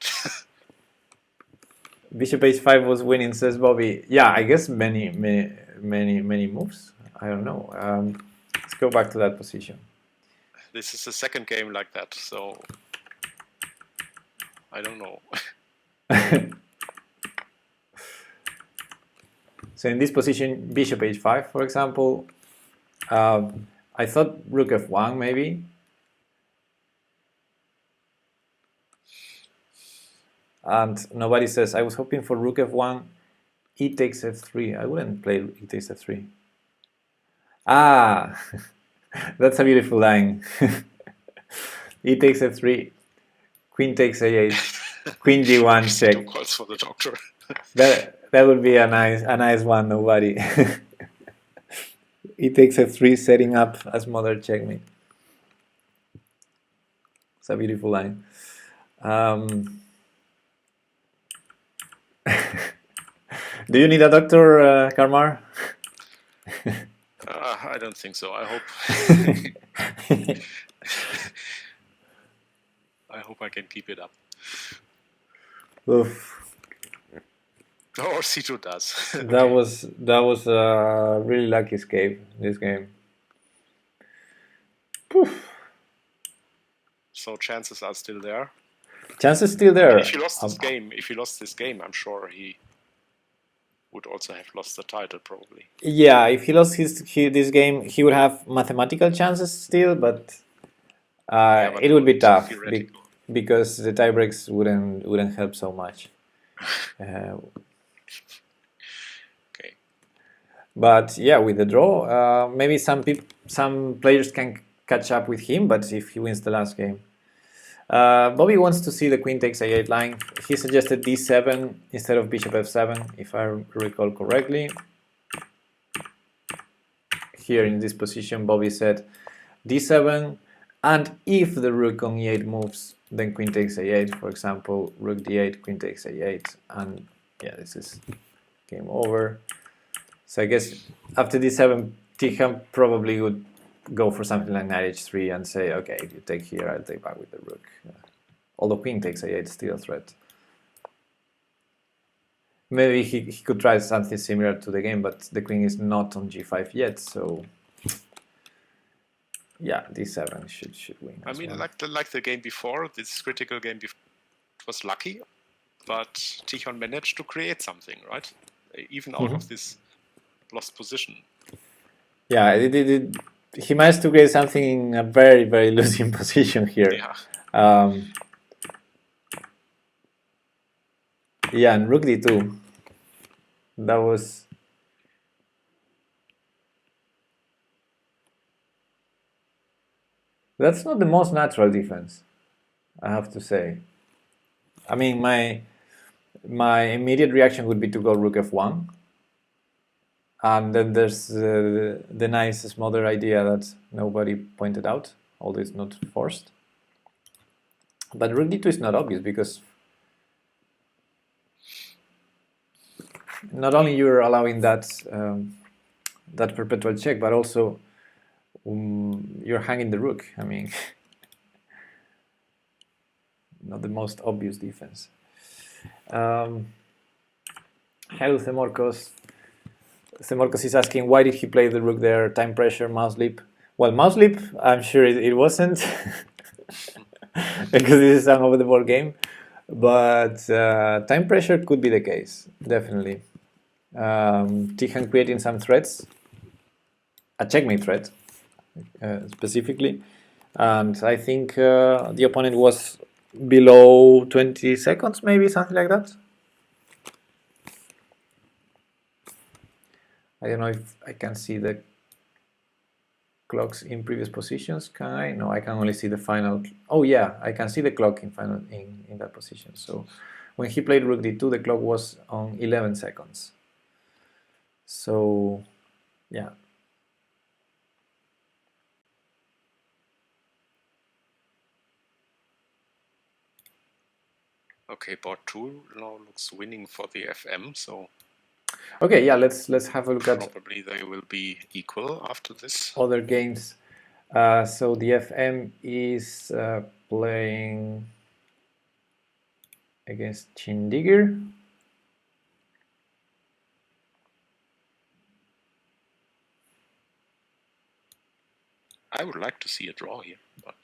Speaker 1: Bishop h5 was winning, says Bobby. Yeah, I guess many moves. I don't know. Let's go back to that position.
Speaker 2: this is the second game like that, so I don't know.
Speaker 1: So in this position, bishop h5, for example, I thought rook f1 maybe. And nobody says, I was hoping for rook f1, e takes f3. I wouldn't play e takes f3. Ah, that's a beautiful line. E takes f3, queen takes a8, queen g1 check.
Speaker 2: 2 calls for the doctor.
Speaker 1: that would be a nice one. Nobody. E takes f3, setting up a smothered checkmate. It's a beautiful line. Do you need a doctor, Karmar?
Speaker 2: I don't think so. I hope. I hope I can keep it up.
Speaker 1: Oof.
Speaker 2: Or C2 does.
Speaker 1: That was a really lucky escape this game. Poof.
Speaker 2: So chances are still there.
Speaker 1: Chances still there.
Speaker 2: If he lost this game, I'm sure he would also have lost the title probably.
Speaker 1: Yeah, if he lost this game, he would have mathematical chances still, but it would be tough because the tiebreaks wouldn't help so much.
Speaker 2: Okay.
Speaker 1: But yeah, with the draw, maybe some players can catch up with him, but if he wins the last game. Bobby wants to see the queen takes a8 line. He suggested d7 instead of bishop f7, if I recall correctly. Here in this position, Bobby said d7, and if the rook on e8 moves, then queen takes a8, for example, rook d8, queen takes a8, and yeah, this is game over. So I guess after d7, Tihan probably would go for something like knight h3 and say, okay, if you take here, I'll take back with the rook. Although queen takes a8 is still a threat. Maybe he could try something similar to the game, but the queen is not on g5 yet, so yeah, d7 should win.
Speaker 2: I mean, well. like the game before, this critical game before, it was lucky, but Tihan managed to create something, right? Even out of this lost position.
Speaker 1: Yeah, he managed to create something in a very, very losing position here.
Speaker 2: Yeah.
Speaker 1: Yeah, and rook d2. That was... That's not the most natural defense, I have to say. I mean, my immediate reaction would be to go rook f1. And then there's the nice smothered idea that nobody pointed out, although it's not forced. But rook d2 is not obvious because not only you're allowing that that perpetual check, but also you're hanging the rook. I mean, not the most obvious defense. Hello, Themorkos. Themorkos is asking, why did he play the rook there? Time pressure, mouse leap. Well, mouse leap, I'm sure it wasn't, because this is an over-the-board game. But time pressure could be the case, definitely. Tihan creating some threats, a checkmate threat, specifically. And I think the opponent was below 20 seconds, maybe, something like that. I don't know if I can see the clocks in previous positions. Can I? No, I can only see the final. Oh yeah, I can see the clock in final in that position. So when he played rook d2, the clock was on 11 seconds. So yeah.
Speaker 2: Okay, board 2 now looks winning for the FM, so...
Speaker 1: Okay, yeah, let's have a look at...
Speaker 2: Probably they will be equal after this.
Speaker 1: Other games. So the FM is playing against Chindigir.
Speaker 2: I would like to see a draw here, but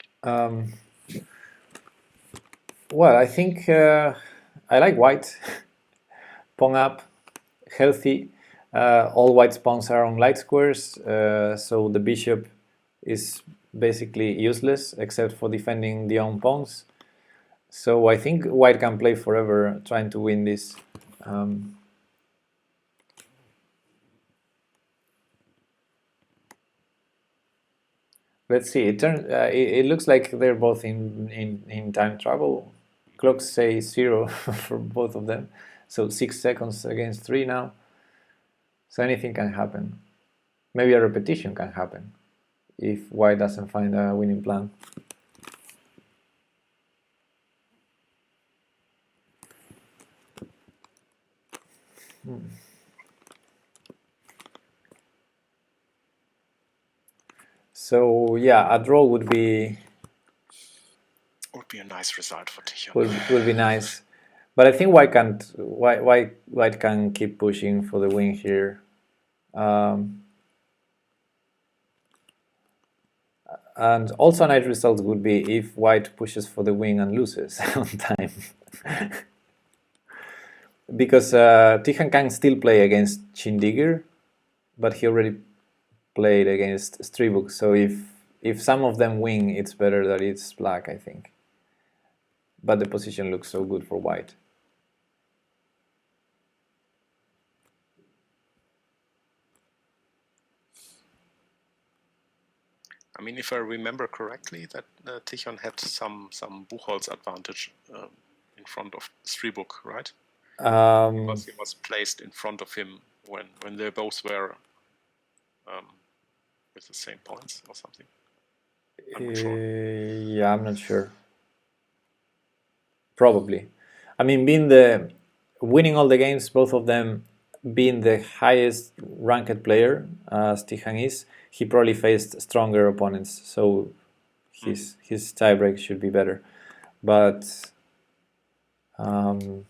Speaker 1: well, I think I like white. Pawn up, healthy. All white's pawns are on light squares, so the bishop is basically useless except for defending the own pawns. So I think white can play forever trying to win this. Let's see. It looks like they're both in time travel. Clocks say 0 for both of them, so 6 seconds against 3 now. So anything can happen. Maybe a repetition can happen if white doesn't find a winning plan. So yeah, a draw would be
Speaker 2: a nice result for Tichon.
Speaker 1: Would be nice, but I think white can keep pushing for the win here. And also a nice result would be if white pushes for the win and loses on time. Because Tijan can still play against Chindigger, but he already played against Stribuk, so if some of them win, it's better that it's black, I think. But the position looks so good for white.
Speaker 2: I mean, if I remember correctly, that Tichon had some Buchholz advantage in front of Stribuk, right? Because he was placed in front of him when they both were with the same points or something. I'm not sure.
Speaker 1: Yeah, I'm not sure. Probably. I mean, winning all the games, both of them being the highest ranked player as Tijan is, he probably faced stronger opponents, so his tiebreak should be better. But and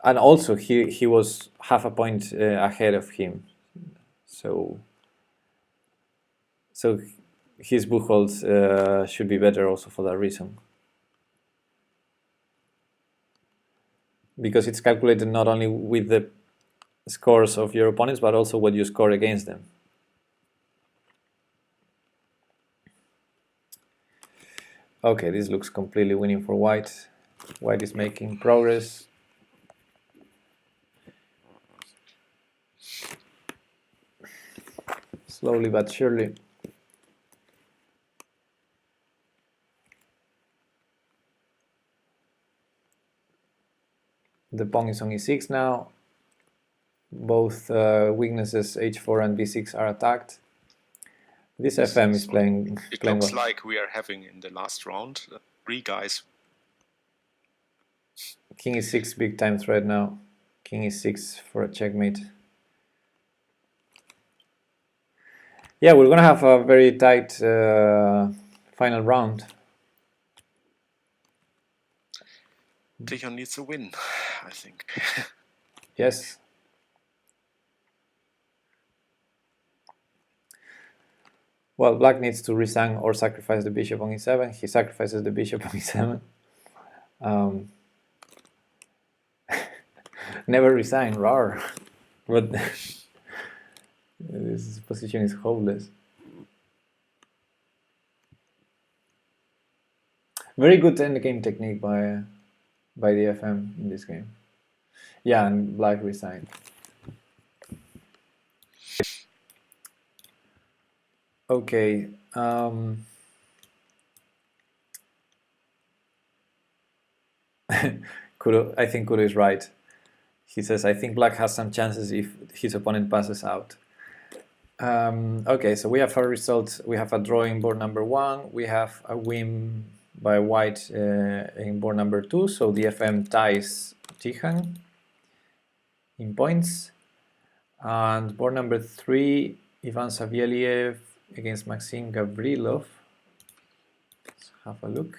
Speaker 1: also he was half a point ahead of him, so his Buchholz should be better also for that reason. Because it's calculated not only with the scores of your opponents, but also what you score against them. Okay, this looks completely winning for white. White is making progress. Slowly but surely. The pawn is on e6 now. Both weaknesses h4 and b6 are attacked. This FM is playing.
Speaker 2: It looks like we are having in the last round 3 guys.
Speaker 1: King e6 big time threat now. King e6 for a checkmate. Yeah, we're gonna have a very tight final round.
Speaker 2: Tichon needs a win, I think.
Speaker 1: Yes. Well, black needs to resign or sacrifice the bishop on e7. He sacrifices the bishop on e7. Never resign, rar. But this position is hopeless. Very good endgame technique by the FM in this game. Yeah, and black resigned. Okay. Kudo, I think Kudo is right. He says, I think black has some chances if his opponent passes out. Okay, so we have a result. We have a draw in board number 1. We have a win by white in board number 2. So the FM ties Tijan in points. And board number 3, Ivan Savieliev against Maxim Gavrilov. Let's have a look.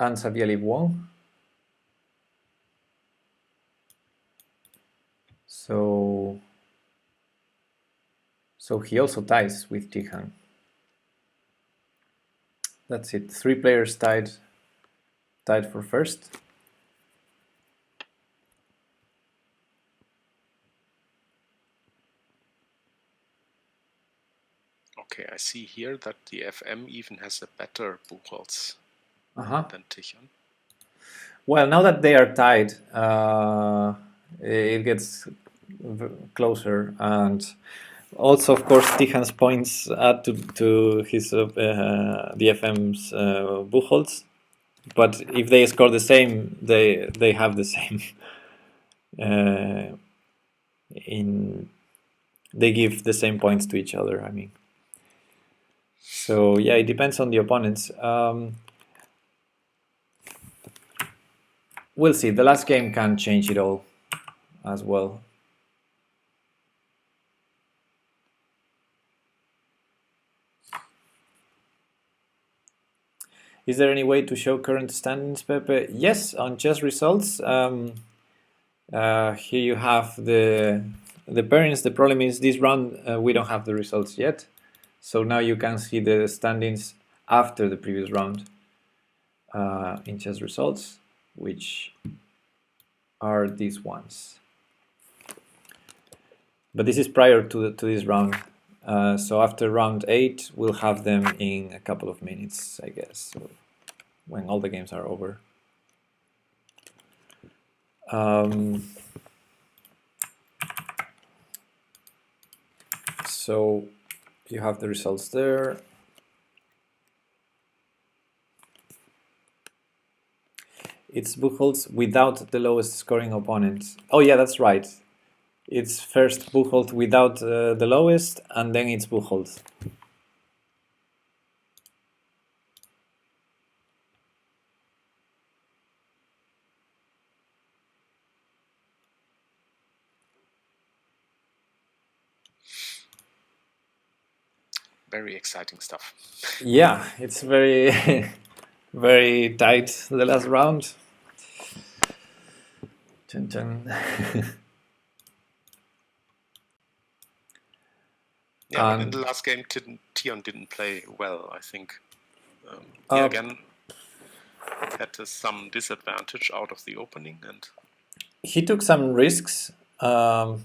Speaker 1: And Savieliev won. So he also ties with Tihan. That's it. 3 players tied for first.
Speaker 2: Okay, I see here that the FM even has a better Buchholz than Tichon.
Speaker 1: Well, now that they are tied, it gets closer, and also, of course, Tichan's points add to his the FM's Buchholz. But if they score the same, they have the same. They give the same points to each other. I mean, so yeah, it depends on the opponents. We'll see. The last game can change it all as well. Is there any way to show current standings, Pepe? Yes, on chess results. Here you have the pairings. The problem is this round we don't have the results yet. So now you can see the standings after the previous round in chess results, which are these ones. But this is prior to this round. So after round 8, we'll have them in a couple of minutes, I guess, so when all the games are over. So you have the results there. It's Buchholz without the lowest scoring opponent. Oh yeah, that's right. It's first Buchholz without the lowest, and then it's Buchholz.
Speaker 2: Very exciting stuff.
Speaker 1: Yeah, it's very, very tight, the last round. Chun chun.
Speaker 2: Yeah, but in the last game, Tion didn't play well, I think. He again had some disadvantage out of the opening, and
Speaker 1: he took some risks, and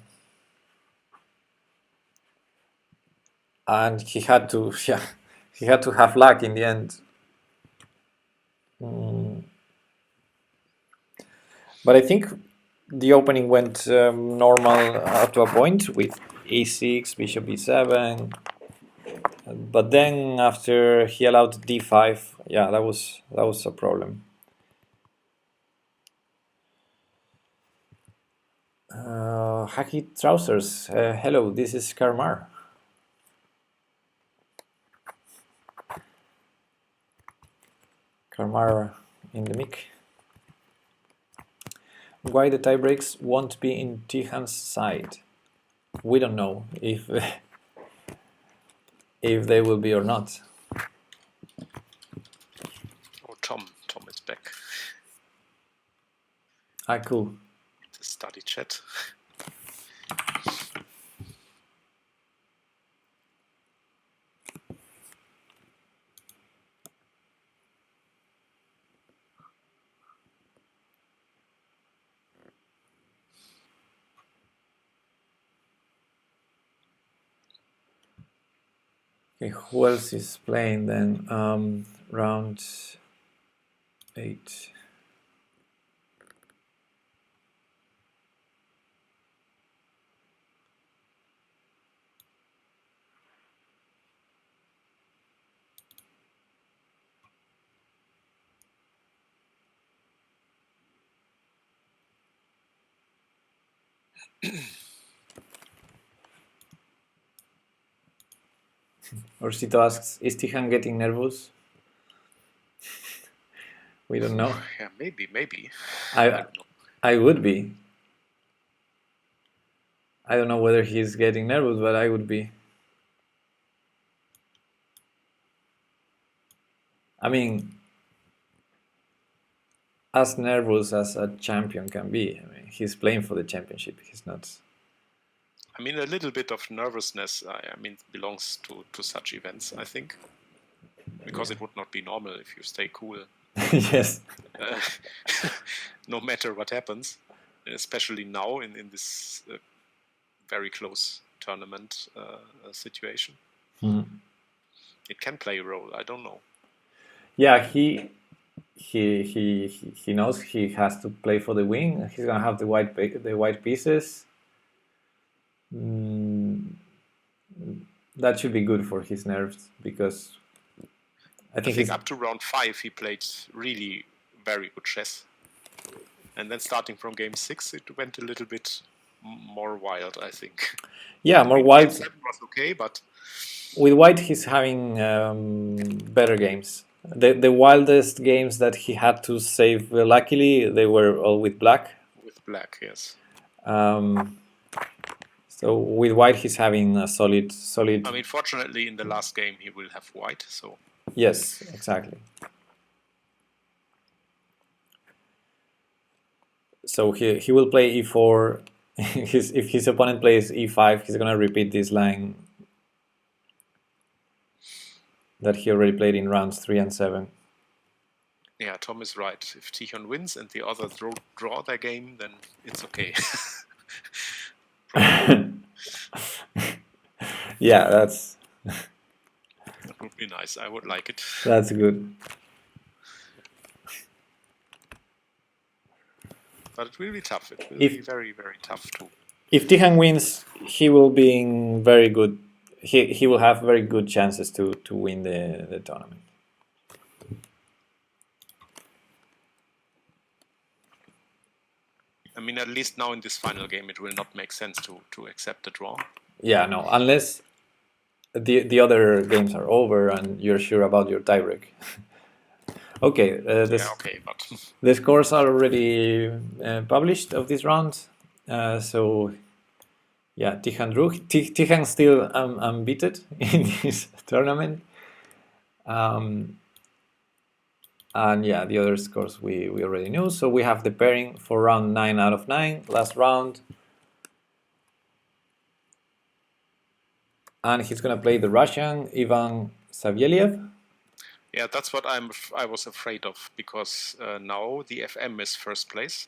Speaker 1: he had to, he had to have luck in the end. But I think the opening went normal up to a point with e6, bishop e7. But then after he allowed d5, yeah, that was a problem. Hacky Trousers, hello, this is Karmar. Karmar in the mic. Why the tie breaks won't be in Tihan's side? We don't know if they will be or not.
Speaker 2: Oh, Tom is back.
Speaker 1: Ah, cool.
Speaker 2: The study chat.
Speaker 1: Okay, who else is playing then? Round 8. Orsito asks, is Tihan getting nervous? We don't know.
Speaker 2: Yeah, maybe.
Speaker 1: I would be. I don't know whether he's getting nervous, but I would be. I mean, as nervous as a champion can be. I mean, he's playing for the championship. He's not
Speaker 2: I mean, a little bit of nervousness, I mean, belongs to such events, I think. Because it would not be normal if you stay cool.
Speaker 1: Yes.
Speaker 2: No matter what happens, especially now in this very close tournament situation. It can play a role. I don't know.
Speaker 1: Yeah, he knows he has to play for the win. He's gonna have the white pieces. That should be good for his nerves, because I think
Speaker 2: up to round 5 he played really very good chess, and then starting from game 6 it went a little bit more wild, I think.
Speaker 1: Yeah, more wild.
Speaker 2: Game 7 was okay, but
Speaker 1: with white he's having better games. The wildest games that he had to save, luckily, they were all with black.
Speaker 2: With black, yes.
Speaker 1: So with white he's having a solid.
Speaker 2: I mean, fortunately, in the last game he will have white. So
Speaker 1: yes, exactly. So he will play e4. If his opponent plays e5, he's gonna repeat this line that he already played in rounds 3 and 7.
Speaker 2: Yeah, Tom is right. If Tichon wins and the others draw their game, then it's okay.
Speaker 1: Yeah, that
Speaker 2: would be nice. I would like it.
Speaker 1: That's good.
Speaker 2: But it will be tough. It will be very, very tough too.
Speaker 1: If Tichon wins, he will be in very good. He will have very good chances to win the tournament.
Speaker 2: I mean, at least now in this final game, it will not make sense to accept the draw.
Speaker 1: Yeah, no, unless the other games are over and you're sure about your tiebreak. Okay,
Speaker 2: but
Speaker 1: the scores are already published of this round. So, yeah, Tichon drew. Tichon still unbeaten in this tournament. And yeah, the other scores we already knew. So we have the pairing for round 9 out of 9, last round. And he's going to play the Russian Ivan Savelyev.
Speaker 2: Yeah, that's what I was afraid of, because now the FM is first place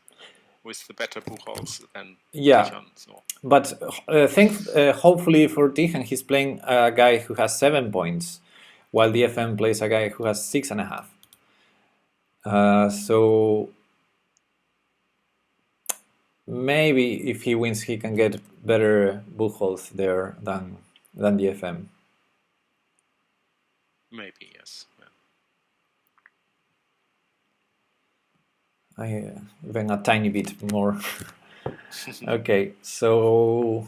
Speaker 2: with the better Buchholz than Tichon. So.
Speaker 1: But hopefully for Tichon, he's playing a guy who has 7 points, while the FM plays a guy who has 6.5. So maybe if he wins, he can get better Buchholz there than the FM.
Speaker 2: Maybe, yes.
Speaker 1: Even a tiny bit more. Okay, so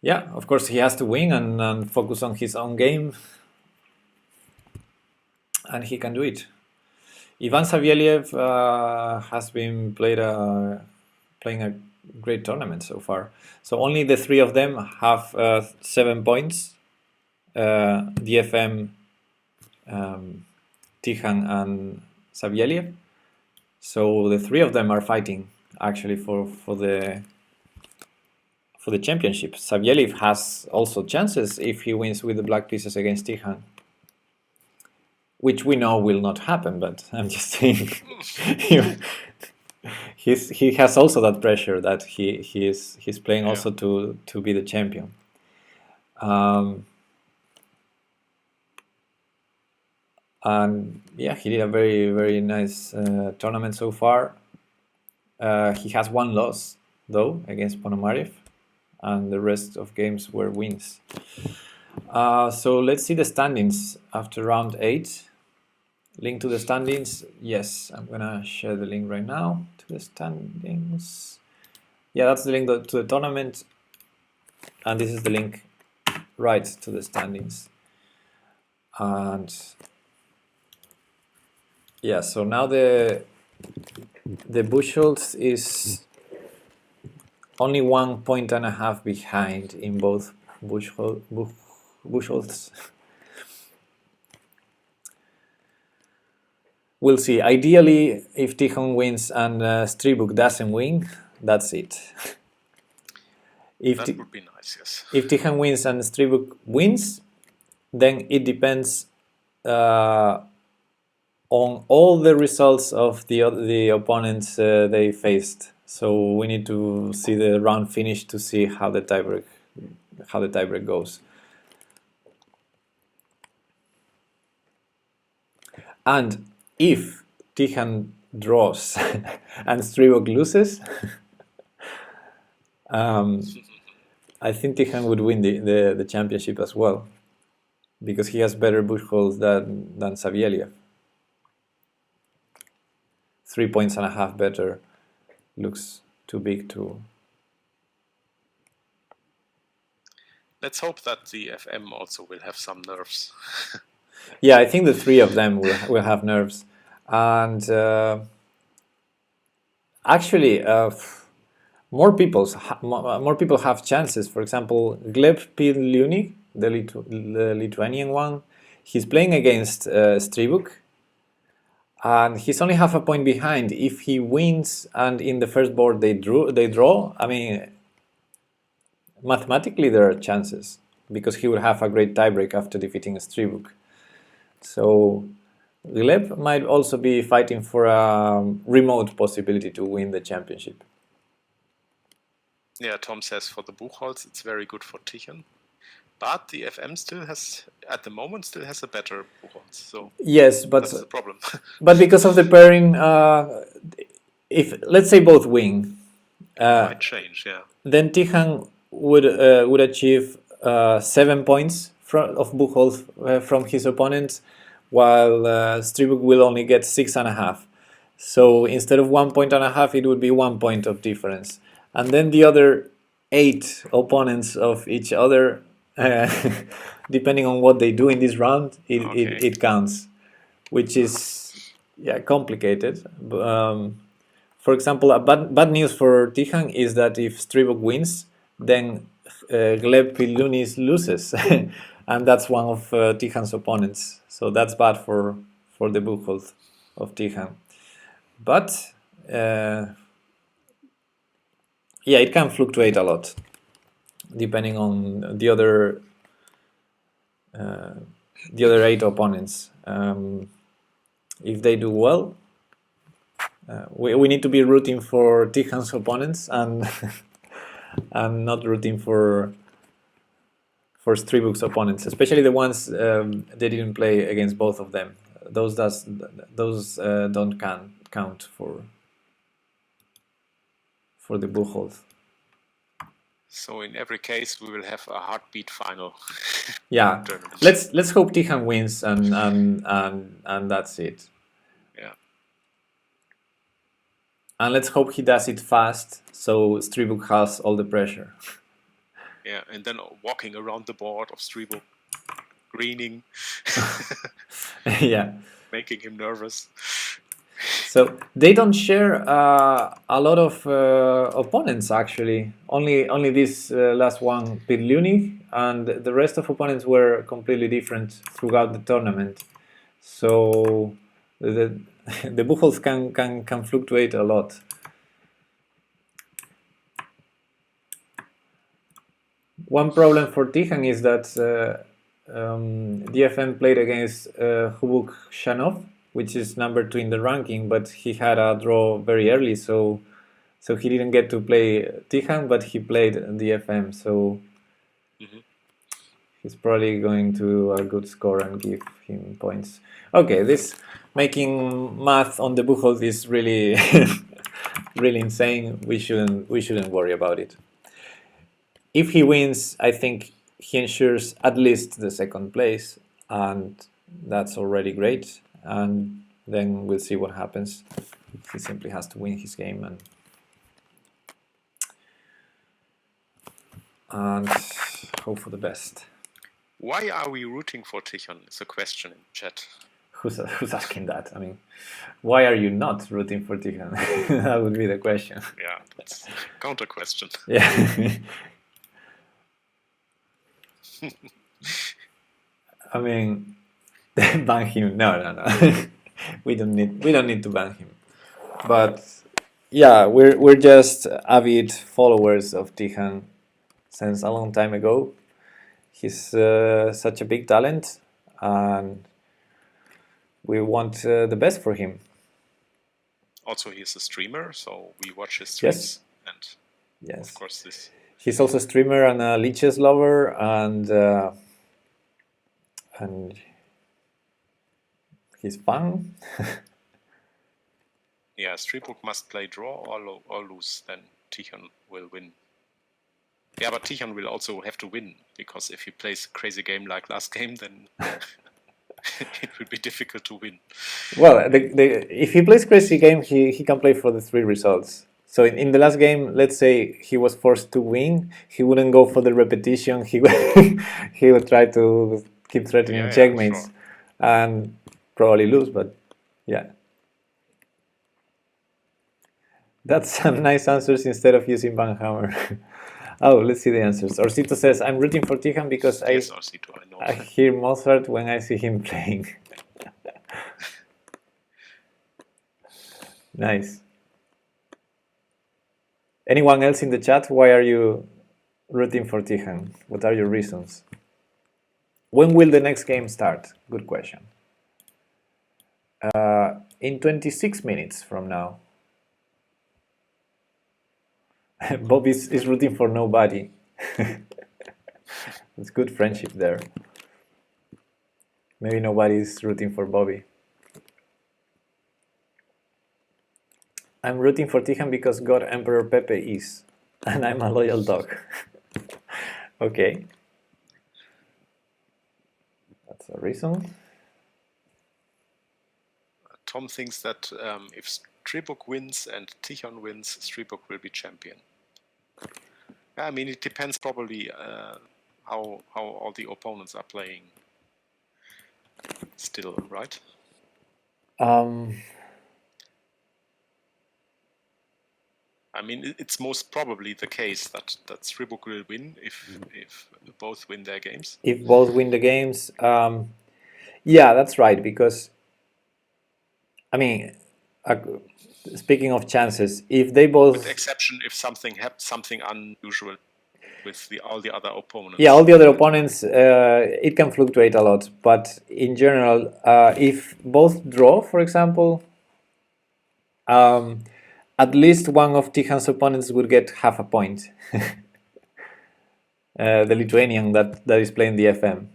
Speaker 1: yeah, of course he has to win and focus on his own game, and he can do it. Ivan Savelyev has been playing a great tournament so far. So only the 3 of them have 7 points. DFM, Tichon, and Savelyev. So the 3 of them are fighting actually for the championship. Savelyev has also chances if he wins with the black pieces against Tichon, which we know will not happen. But I'm just saying, he has also that pressure that he's playing also to be the champion. And yeah, he did a very, very nice tournament so far. He has 1 loss though against Ponomarev, and the rest of games were wins. So let's see the standings after round 8. Link to the standings. Yes, I'm gonna share the link right now to the standings. Yeah, that's the link to the tournament, and this is the link right to the standings. And yeah, so now the Buchholz is only 1.5 points behind in both Buchholz. We'll see. Ideally, if Tichon wins and Stribuk doesn't win, that's it.
Speaker 2: That would be nice, yes.
Speaker 1: If Tihan wins and Stribuk wins, then it depends on all the results of the opponents they faced. So we need to see the round finish to see how the tiebreak goes. And if Tihan draws and Stribuk loses, I think Tihan would win the championship as well, because he has better bush holes than Savieliev. 3 points and a half better. Looks too big to...
Speaker 2: Let's hope that the FM also will have some nerves.
Speaker 1: Yeah, I think the three of them will have nerves. And actually, more people have chances. For example, Gleb Pilunik, the Lithuanian one, he's playing against Stribuk, and he's only half a point behind. If he wins and in the first board they draw, I mean, mathematically there are chances, because he would have a great tiebreak after defeating Stribuk. So Gleb might also be fighting for a remote possibility to win the championship.
Speaker 2: Yeah, Tom says for the Buchholz it's very good for Tichen. But the FM still has, at the moment, a better Buchholz. So
Speaker 1: yes, but
Speaker 2: that's the problem.
Speaker 1: But because of the pairing, if let's say both win,
Speaker 2: might change, yeah.
Speaker 1: Then Tichen would achieve 7 points of Buchholz from his opponents, while Stribuk will only get 6.5. So instead of 1.5 points, it would be 1 point of difference. And then the other 8 opponents of each other, depending on what they do in this round, it counts, which is complicated. For example, bad news for Tichen is that if Stribuk wins, then Gleb Pilunis loses, and that's one of Tichen's opponents. So that's bad for the Buchholz of Tichen. But it can fluctuate a lot, depending on the other 8 opponents. If they do well, we need to be rooting for Tichen's opponents and and not rooting for Stribuk's opponents, especially the ones they didn't play against both of them. Those don't count for the Buchholz.
Speaker 2: So in every case, we will have a heartbeat final.
Speaker 1: Yeah, let's hope Tichen wins and that's it.
Speaker 2: Yeah.
Speaker 1: And let's hope he does it fast, so Stribuk has all the pressure.
Speaker 2: Yeah, and then walking around the board of Stribuk, greening.
Speaker 1: Yeah.
Speaker 2: Making him nervous.
Speaker 1: So they don't share a lot of opponents, actually. Only this last one, Pilunik, and the rest of opponents were completely different throughout the tournament. So the Buchholz can fluctuate a lot. One problem for Tichen is that DFM played against Hubuk Shanov, which is number 2 in the ranking, but he had a draw very early, so he didn't get to play Tichen, but he played DFM, so he's probably going to do a good score and give him points. Okay, this making math on the Buchholz is really really insane. We shouldn't worry about it. If he wins, I think he ensures at least the 2nd place, and that's already great. And then we'll see what happens. He simply has to win his game and hope for the best.
Speaker 2: Why are we rooting for Tichen? It's a question in chat.
Speaker 1: Who's asking that? I mean, why are you not rooting for Tichen? That would be the question.
Speaker 2: Yeah, that's a counter question.
Speaker 1: Yeah. I mean, ban him. No. we don't need to ban him. But yeah, we're just avid followers of Tichen, since a long time ago. He's such a big talent, and we want the best for him.
Speaker 2: Also, he's a streamer, so we watch his streams.
Speaker 1: Yes.
Speaker 2: And
Speaker 1: yes.
Speaker 2: Of course, this.
Speaker 1: He's also a streamer and a Liches lover, and he's fun.
Speaker 2: Yeah, Streetbook must play draw or lose, then Tichon will win. Yeah, but Tichon will also have to win, because if he plays a crazy game like last game, then it will be difficult to win.
Speaker 1: Well, if he plays crazy game, he can play for the 3 results. So in the last game, let's say he was forced to win, he wouldn't go for the repetition. He would try to keep threatening checkmates, sure. And probably lose. But yeah, that's some nice answers instead of using Banhammer. Oh, let's see the answers. Orsito says, I'm rooting for Tichon because
Speaker 2: yes, Orsito, I know.
Speaker 1: I hear Mozart when I see him playing. Nice. Anyone else in the chat? Why are you rooting for Tichon? What are your reasons? When will the next game start? Good question. In 26 minutes from now. Bob is rooting for nobody. It's good friendship there. Maybe nobody is rooting for Bobby. I'm rooting for Tichon because God Emperor Pepe is, and I'm a loyal dog. Okay. That's a reason.
Speaker 2: Tom thinks that if Streetbook wins and Tichon wins, Streetbook will be champion. I mean, it depends probably how all the opponents are playing still, right? I mean, it's most probably the case that Streetbook will win if both win their games.
Speaker 1: If both win the games, yeah, that's right. Because I mean, speaking of chances, if they both,
Speaker 2: with exception if something unusual with all the other opponents.
Speaker 1: Yeah, all the other opponents, it can fluctuate a lot. But in general, if both draw, for example, at least one of Tichon's opponents would get half a point. The Lithuanian that is playing the FM.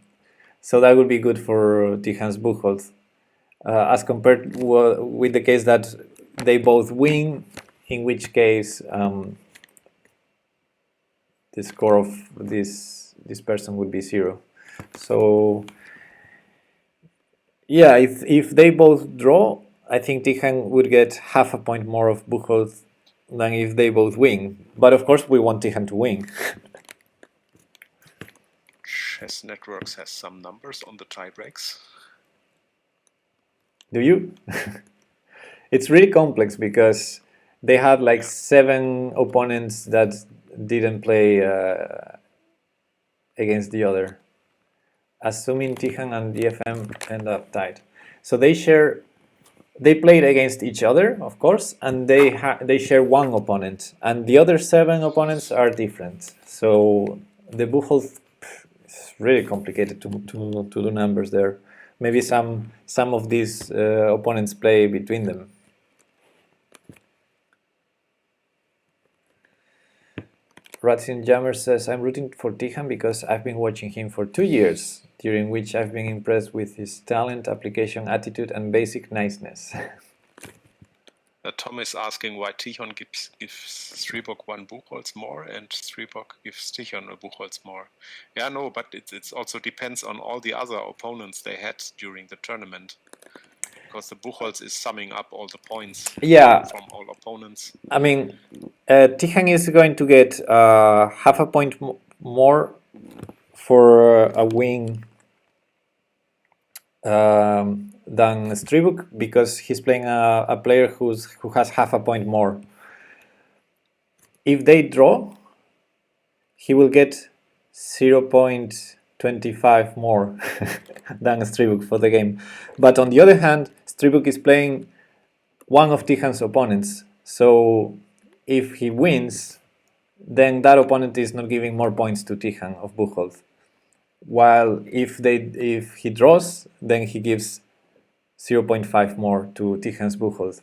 Speaker 1: So that would be good for Tichon's Buchholz. As compared with the case that they both win, in which case the score of this person would be 0. So yeah, if they both draw, I think Tichon would get half a point more of Buchholz than if they both win. But of course, we want Tichon to win.
Speaker 2: Chess Networks has some numbers on the tie breaks.
Speaker 1: Do you? It's really complex because they had like 7 opponents that didn't play against the other. Assuming Tichon and the FM end up tied. So they played against each other, of course, and they share one opponent, and the other 7 opponents are different. So the Buchholz is really complicated to do numbers there. Maybe some of these opponents play between them. Ratsin Jammer says, I'm rooting for Tichon because I've been watching him for 2 years, during which I've been impressed with his talent, application, attitude, and basic niceness.
Speaker 2: Tom is asking why Tichon gives Streetbook 1 Buchholz more and Streetbook gives Tichon a Buchholz more. Yeah, no, but it also depends on all the other opponents they had during the tournament. Because the Buchholz is summing up all the points from all opponents.
Speaker 1: I mean, Tichon is going to get half a point more for a win than Streetbook because he's playing a player who has half a point more. If they draw, he will get 0.25 more than Streetbook for the game. But on the other hand, Streetbook is playing one of Tichon's opponents. So if he wins, then that opponent is not giving more points to Tijan of Buchholz. While if he draws, then he gives 0.5 more to Tijan's Buchholz.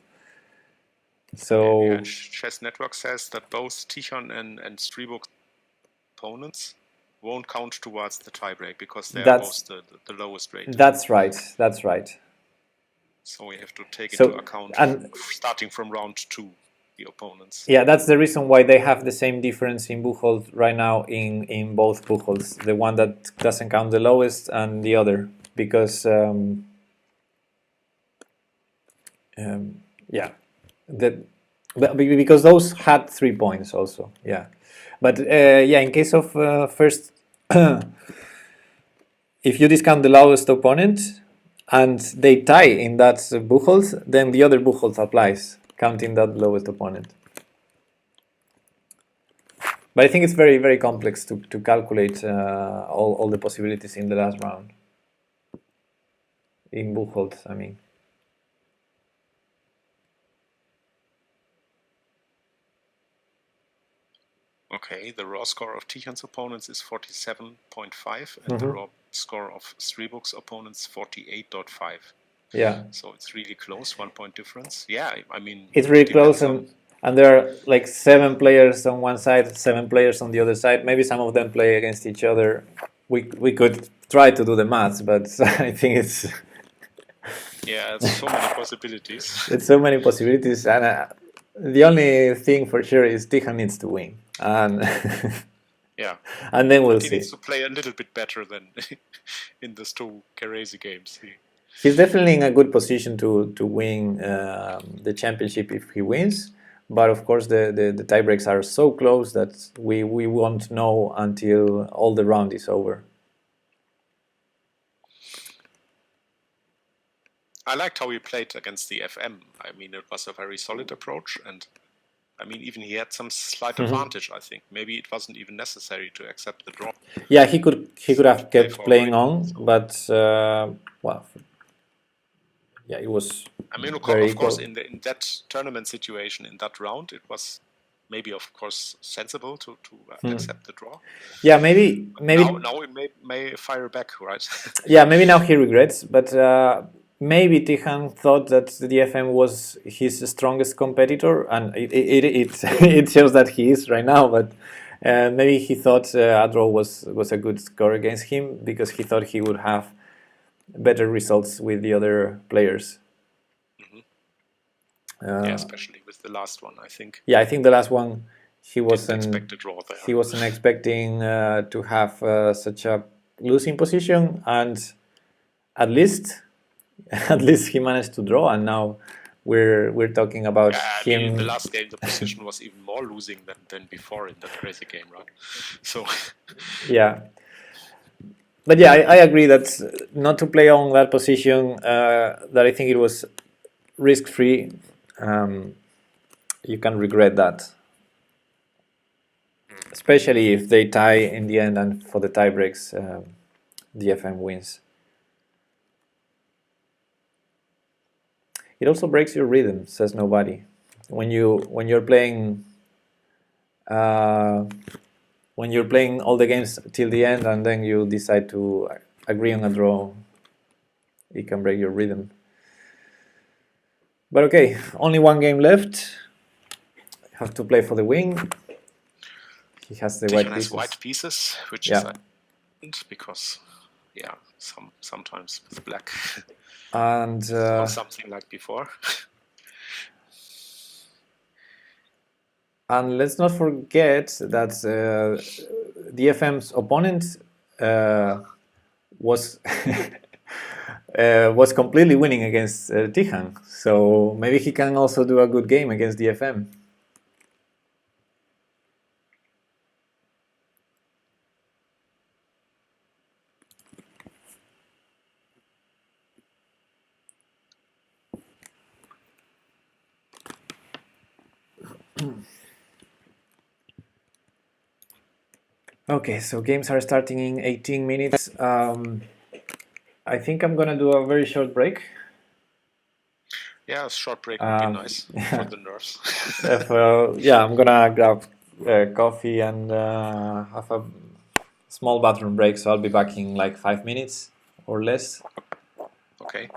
Speaker 1: So
Speaker 2: yeah, Chess Network says that both Tijan and Stribuk opponents won't count towards the tiebreak because they are both the lowest rate.
Speaker 1: That's right. That's right.
Speaker 2: So we have to take into account starting from round 2 the opponents.
Speaker 1: Yeah, that's the reason why they have the same difference in Buchholz right now in both Buchholz. The one that doesn't count the lowest and the other, because yeah, because those had 3 points also. Yeah, but yeah, in case of first, if you discount the lowest opponent and they tie in that Buchholz, then the other Buchholz applies, counting that lowest opponent. But I think it's very, very complex to calculate all the possibilities in the last round. In Buchholz, I mean.
Speaker 2: Okay, the raw score of Tijan's opponents is 47.5 and the raw score of Stribuk's opponents 48.5.
Speaker 1: Yeah.
Speaker 2: So it's really close, 1 point difference. Yeah, I mean...
Speaker 1: It's really close, and there are like 7 players on one side, 7 players on the other side. Maybe some of them play against each other. We could try to do the maths, but I think it's...
Speaker 2: Yeah, it's so many possibilities.
Speaker 1: It's so many possibilities, and the only thing for sure is Tijan needs to win. And
Speaker 2: yeah,
Speaker 1: and then we'll see.
Speaker 2: He needs to play a little bit better than in those 2 crazy games.
Speaker 1: He's definitely in a good position to win the championship if he wins. But of course, the tiebreaks are so close that we won't know until all the round is over.
Speaker 2: I liked how he played against the FM. I mean, it was a very solid approach, and I mean, even he had some slight advantage, I think. Maybe it wasn't even necessary to accept the draw.
Speaker 1: Yeah, he could have kept playing on, but well, yeah, it was.
Speaker 2: I mean, of course, in that tournament situation, in that round, it was maybe, of course, sensible to accept the draw.
Speaker 1: Yeah, maybe
Speaker 2: now we may fire back, right?
Speaker 1: Yeah, maybe now he regrets, but maybe Tijan thought that the FM was his strongest competitor, and it shows that he is right now. But maybe he thought a draw was a good score against him because he thought he would have better results with the other players.
Speaker 2: Yeah, especially with the last one, I think.
Speaker 1: Yeah, I think the last one he wasn't
Speaker 2: expect a draw there.
Speaker 1: He wasn't expecting to have such a losing position, and at least he managed to draw, and now we're talking about him.
Speaker 2: In the last game, the position was even more losing than before in that crazy game, right? So
Speaker 1: yeah, but yeah, I agree that not to play on that position, that I think it was risk-free. You can regret that, especially if they tie in the end, and for the tie breaks, the FM wins. It also breaks your rhythm, says nobody. When you're playing all the games till the end, and then you decide to agree on a draw, it can break your rhythm. But okay, only one game left. Have to play for the win. He has the
Speaker 2: white pieces, which is because sometimes with black.
Speaker 1: And
Speaker 2: something like before.
Speaker 1: And let's not forget that DFM's opponent was was completely winning against Tijan, so maybe he can also do a good game against DFM. Okay, so games are starting in 18 minutes. I think I'm gonna do a very short break.
Speaker 2: Yeah, a short break would be nice for the nerves.
Speaker 1: Yeah, I'm gonna grab coffee and have a small bathroom break. So I'll be back in like 5 minutes or less.
Speaker 2: Okay.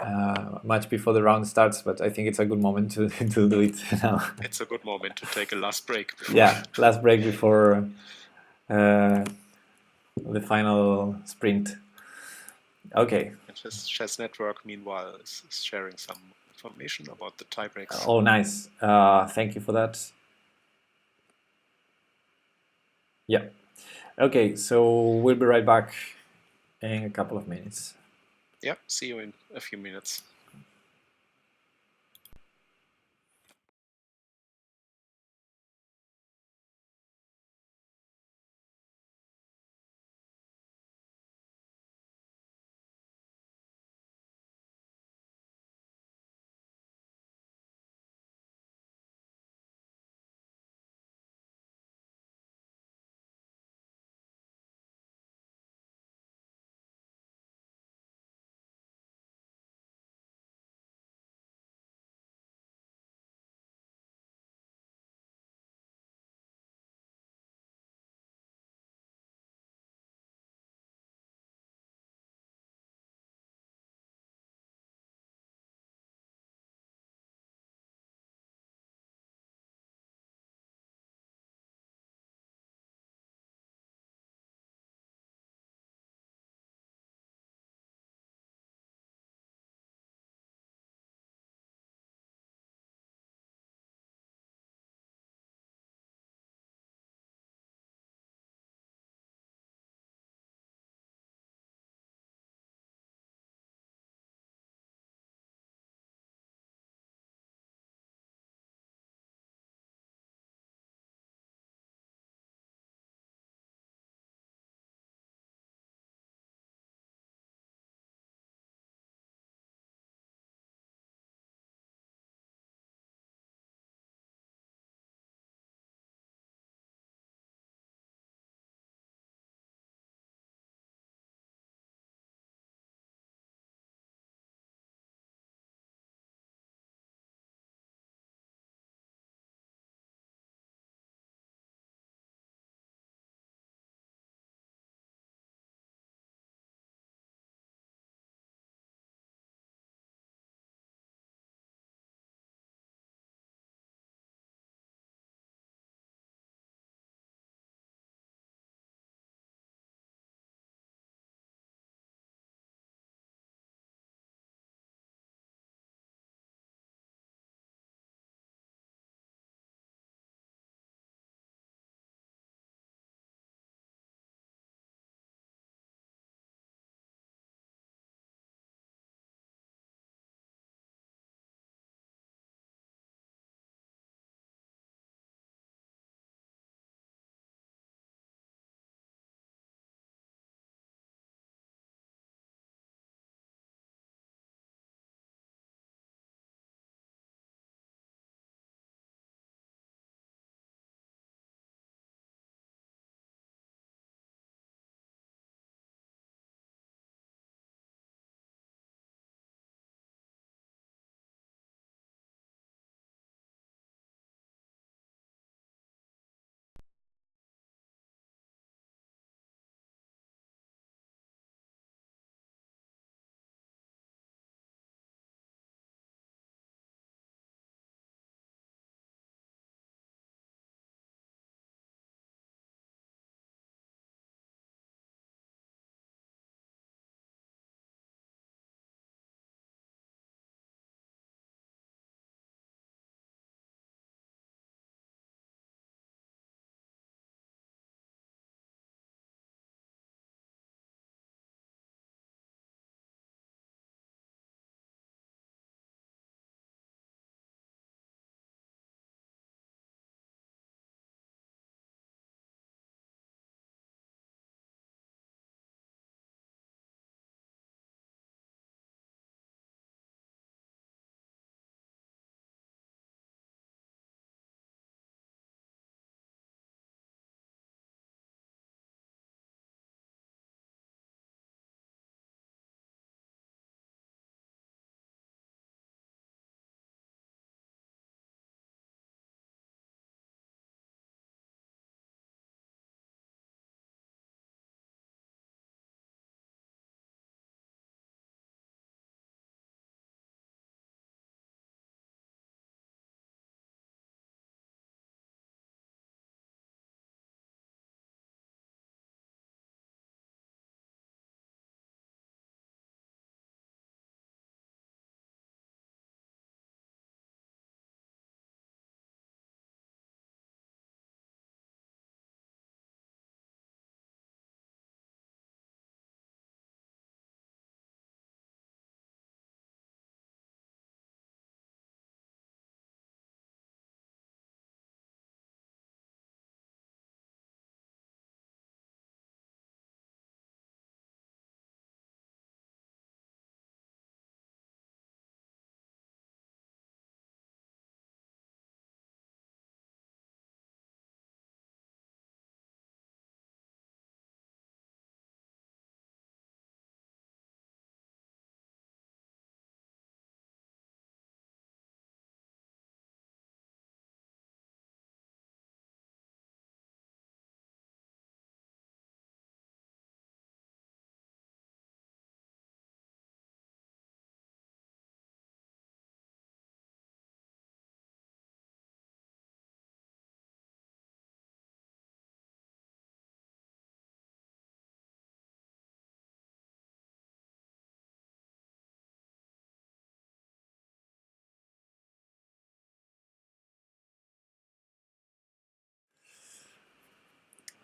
Speaker 1: Much before the round starts, but I think it's a good moment to do it now.
Speaker 2: It's a good moment to take a last break. Before.
Speaker 1: Yeah, last break before the final sprint. Okay.
Speaker 2: Chess Network, meanwhile, is sharing some information about the tiebreaks.
Speaker 1: Oh, nice. Thank you for that. Yeah. Okay, so we'll be right back in a couple of minutes.
Speaker 2: Yeah, see you in a few minutes.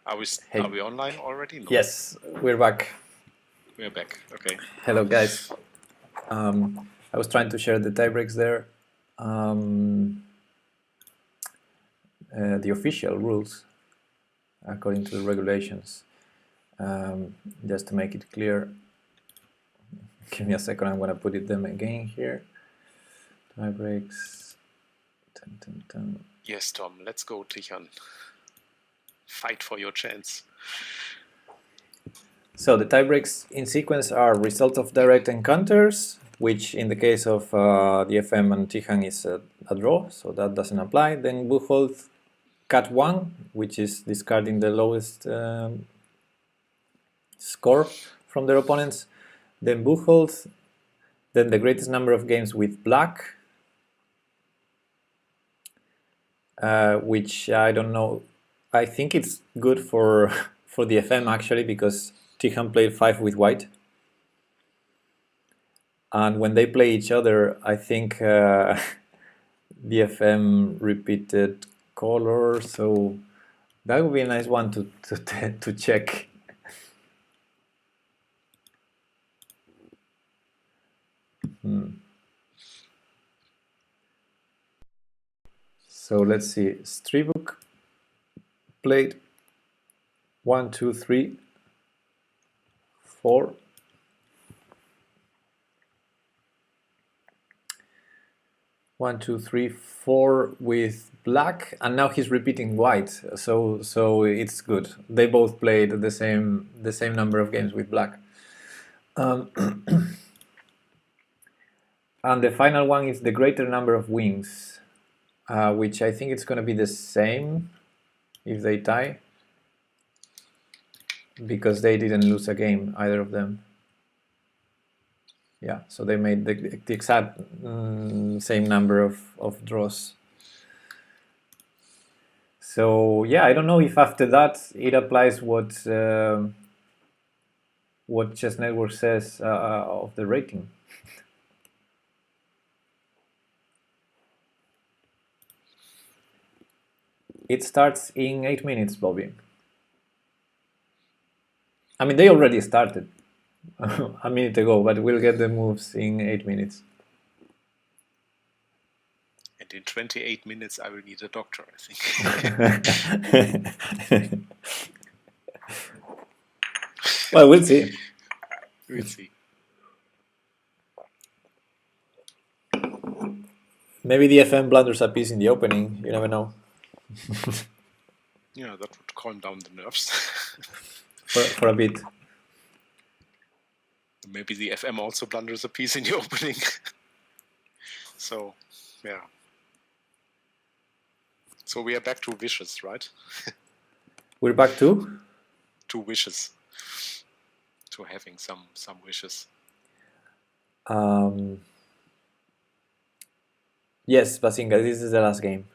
Speaker 2: Are we online already? No.
Speaker 1: Yes, we're back.
Speaker 2: We're back. Okay.
Speaker 1: Hello, guys. I was trying to share the tiebreaks there. The official rules, according to the regulations. Just to make it clear, give me a second. I'm going to put them again here. Tiebreaks. Dun, dun, dun.
Speaker 2: Yes, Tom. Let's go, Tichan. Fight for your chance.
Speaker 1: So the tiebreaks in sequence are result of direct encounters, which in the case of the FM and Tichan is a draw, so that doesn't apply. Then Buchholz cut 1, which is discarding the lowest score from their opponents. Then Buchholz, then the greatest number of games with black, which I don't know. I think it's good for the FM actually, because Tichan played 5 with white. And when they play each other, I think the FM repeated color, so that would be a nice one to check. So let's see. Stribuk played 1, 2, 3, 4. One, two, three, 4 with black, and now he's repeating white. So it's good. They both played the same number of games with black. And the final one is the greater number of wins, which I think it's going to be the same if they tie, because they didn't lose a game, either of them. Yeah, so they made the exact same number of draws. So yeah, I don't know if after that it applies what Chess Network says of the rating. It starts in 8 minutes, Bobby. I mean, they already started a minute ago, but we'll get the moves in 8 minutes.
Speaker 2: And in 28 minutes, I will need a doctor, I think.
Speaker 1: Well, we'll see.
Speaker 2: We'll see.
Speaker 1: Maybe the FM blunders a piece in the opening. You never know.
Speaker 2: Yeah, that would calm down the nerves.
Speaker 1: for a bit.
Speaker 2: Maybe the FM also blunders a piece in the opening. So, yeah. So we are back to wishes, right?
Speaker 1: We're back to?
Speaker 2: To wishes. To having some wishes.
Speaker 1: Yes, Basinga, this is the last game.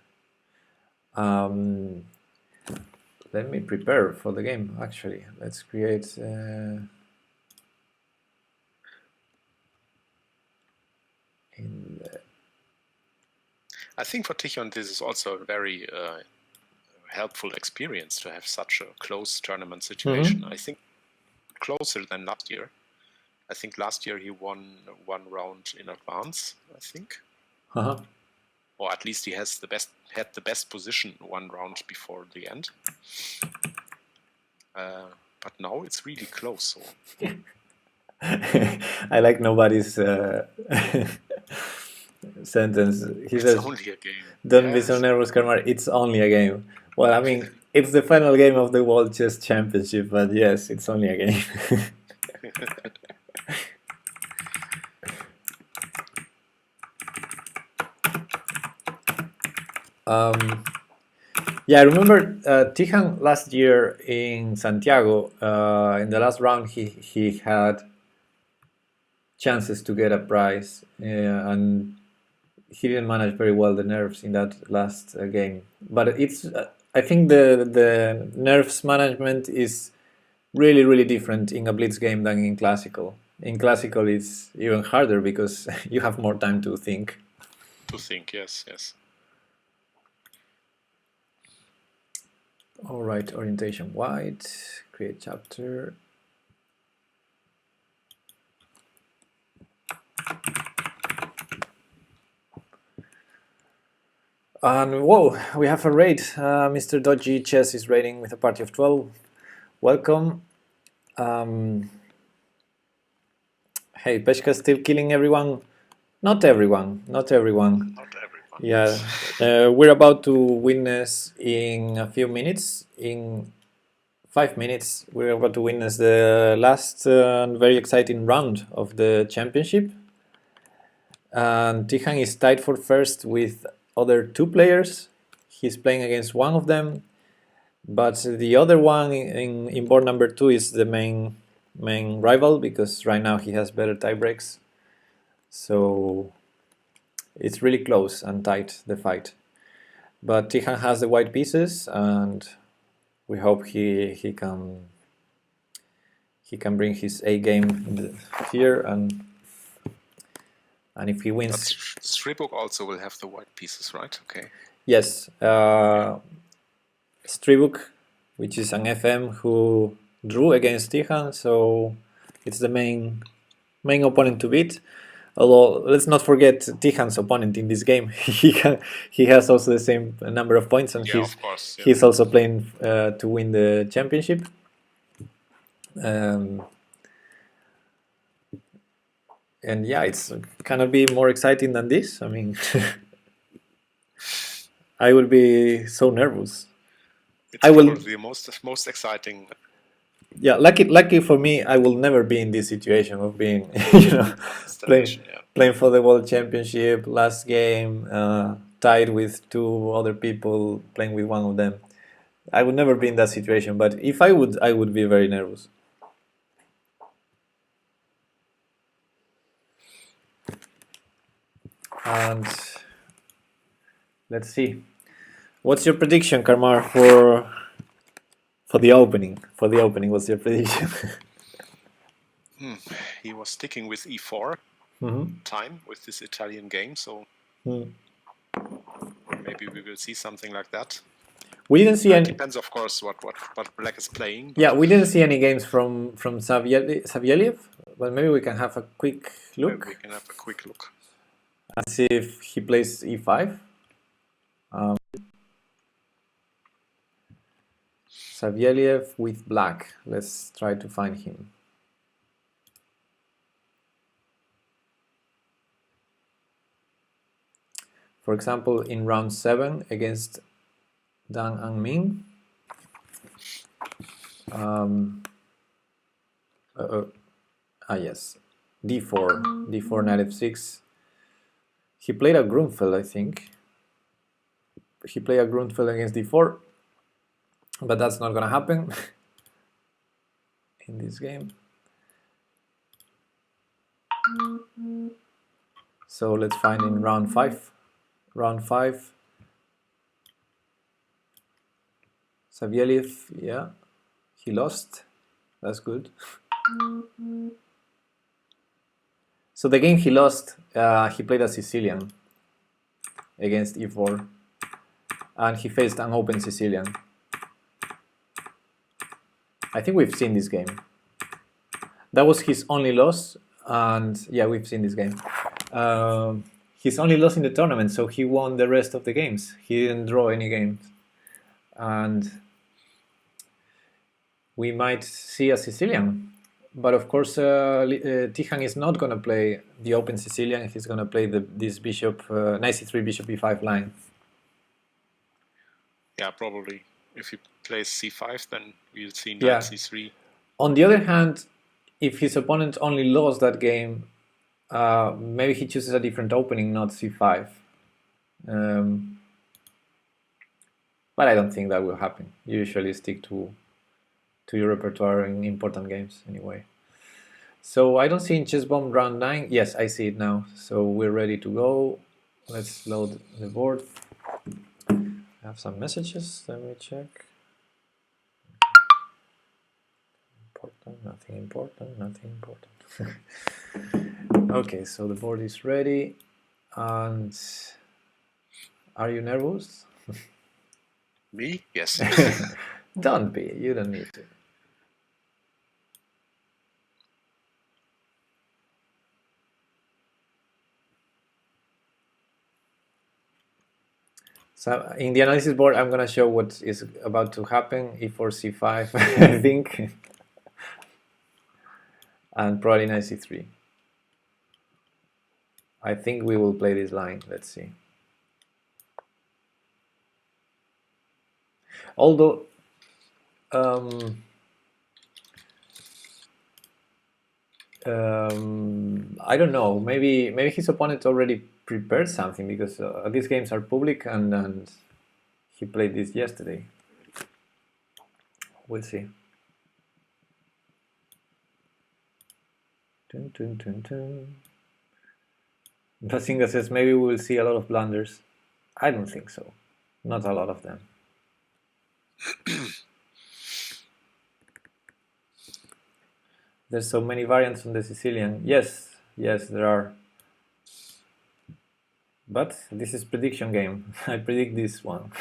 Speaker 1: Let me prepare for the game, actually. Let's create...
Speaker 2: I think for Tichan this is also a very helpful experience to have such a close tournament situation. I think closer than last year. I think last year he won 1 round in advance, I think. Or at least he had the best position 1 round before the end. But now it's really close. So.
Speaker 1: I like nobody's sentence. He says,
Speaker 2: only a game.
Speaker 1: Don't be so nervous, Karmar. It's only a game. Well, I mean, it's the final game of the World Chess Championship, but yes, it's only a game. Yeah, I remember Tichan last year in Santiago. In the last round, he had chances to get a prize, and he didn't manage very well the nerves in that last game. But it's I think the nerves management is really, really different in a blitz game than in classical. In classical, it's even harder because you have more time to think.
Speaker 2: To think, yes.
Speaker 1: All right, orientation white, create chapter. And whoa, we have a raid. Mr. Dodgy Chess is raiding with a party of 12. Welcome. Hey, Peshka still killing everyone. Not everyone. Yeah, we're about to witness in a few minutes, in 5 minutes, we're about to witness the last very exciting round of the championship. And Tihan is tied for first with other 2 players. He's playing against one of them, but the other one in board number 2 is the main rival, because right now he has better tie breaks. So it's really close and tight, the fight. But Tihan has the white pieces, and we hope he can bring his A game here, and if he wins.
Speaker 2: But Stribuk also will have the white pieces, right? Okay.
Speaker 1: Yes, Stribuk, which is an FM who drew against Tihan, so it's the main opponent to beat. Although let's not forget Tihan's opponent in this game. he has also the same number of points, and he's also playing to win the championship. And yeah, it's cannot be more exciting than this. I mean, I will be so nervous.
Speaker 2: It's probably the most exciting.
Speaker 1: Yeah, lucky for me, I will never be in this situation of being, playing for the world championship, last game, tied with 2 other people, playing with one of them. I would never be in that situation, but if I would be very nervous. And let's see. What's your prediction, Karmar, for the opening? What's your prediction?
Speaker 2: He was sticking with e4 time with this Italian game, so maybe we will see something like that.
Speaker 1: We didn't see any.
Speaker 2: Depends, of course, what Black is playing.
Speaker 1: Yeah, we didn't see any games from Savieliev, but maybe we can have a quick look.
Speaker 2: Maybe we can have a quick look.
Speaker 1: And see if he plays e5. Savieliev with black. Let's try to find him. For example, in round 7 against Dang Angming. Yes, d4, knight f6. He played a Grunfeld, I think. He played a Grunfeld against d4, but that's not gonna happen in this game. So let's find in round 5. Round 5. Savieliev, yeah, he lost. That's good. So the game he lost, he played a Sicilian against e4, and he faced an open Sicilian. I think we've seen this game. That was his only loss, and yeah, we've seen this game. His only loss in the tournament, so he won the rest of the games. He didn't draw any games. And we might see a Sicilian. But of course, Tihan is not going to play the open Sicilian. He's going to play this bishop, knight c3, bishop e5 line.
Speaker 2: Yeah, probably. If he plays c5, then we'll see knight c3.
Speaker 1: On the other hand, if his opponent only lost that game, maybe he chooses a different opening, not c5. But I don't think that will happen. You usually stick to your repertoire in important games anyway. So I don't see in Chess Bomb round 9. Yes, I see it now. So we're ready to go. Let's load the board. I have some messages. Let me check. Important, nothing important, nothing important. Okay, so the board is ready. And are you nervous?
Speaker 2: Me? Yes.
Speaker 1: Don't be. You don't need to. So in the analysis board, I'm going to show what is about to happen. E4, C5, I think. And probably knight C3. I think we will play this line. Let's see. Although, I don't know. Maybe his opponent already prepared something, because these games are public, and he played this yesterday. We'll see. Dun, dun, dun, dun. Basinga says maybe we will see a lot of blunders. I don't think so. Not a lot of them. There's so many variants on the Sicilian. Yes, there are. But this is prediction game. I predict this one.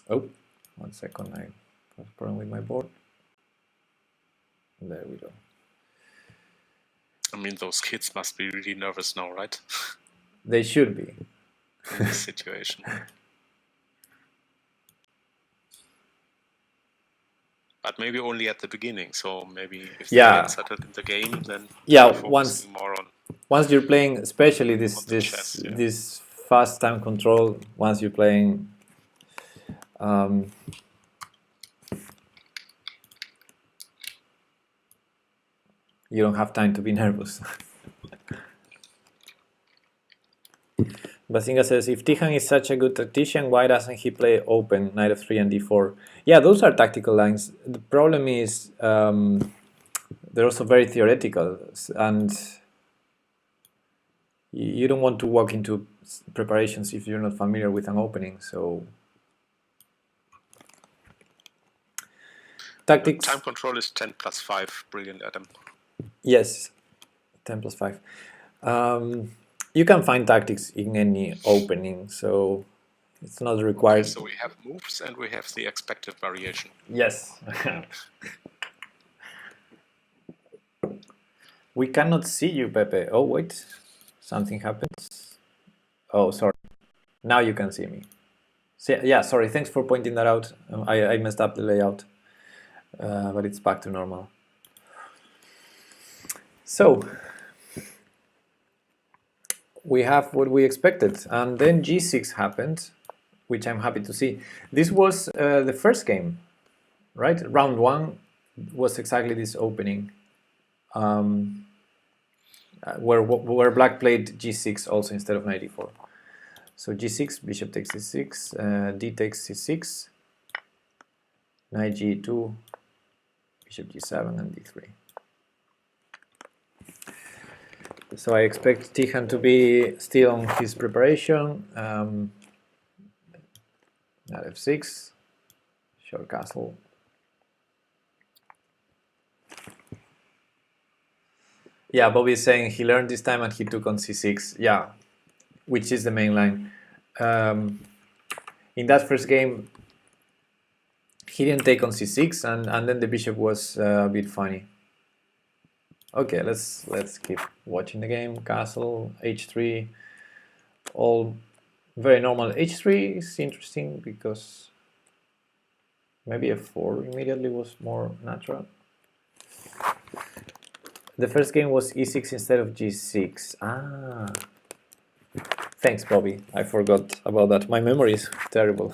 Speaker 1: Oh, 1 second. I have a problem with my board. There we go.
Speaker 2: I mean, those kids must be really nervous now, right?
Speaker 1: They should be.
Speaker 2: In this situation. But maybe only at the beginning. So maybe if they get settled in the game, then
Speaker 1: once you're playing, especially this fast time control. Once you're playing, you don't have time to be nervous. Basinga says, if Tijan is such a good tactician, why doesn't he play open, knight f3 and d4? Yeah, those are tactical lines. The problem is they're also very theoretical, and you don't want to walk into preparations if you're not familiar with an opening. So tactics.
Speaker 2: Time control is 10 plus 5. Brilliant, Adam.
Speaker 1: Yes, 10 plus 5. You can find tactics in any opening, so it's not required.
Speaker 2: Okay, so we have moves and we have the expected variation.
Speaker 1: Yes. We cannot see you, Pepe. Oh, wait. Something happens. Oh, sorry. Now you can see me. So, yeah, sorry. Thanks for pointing that out. I messed up the layout, but it's back to normal. So we have what we expected, and then g6 happened, which I'm happy to see. This was the first game, right? Round 1 was exactly this opening, where black played g6 also instead of knight e4. So g6, bishop takes c6, d takes c6, knight g2, bishop g7, and d3. So I expect Tijan to be still on his preparation. Knight f6, short castle. Yeah, Bobby is saying he learned this time and he took on c6. Yeah, which is the main line. In that first game, he didn't take on c6, and then the bishop was a bit funny. Okay, let's keep watching the game. Castle, h3, all very normal. h3 is interesting because maybe f4 immediately was more natural. The first game was e6 instead of g6. Ah, thanks, Bobby. I forgot about that. My memory is terrible.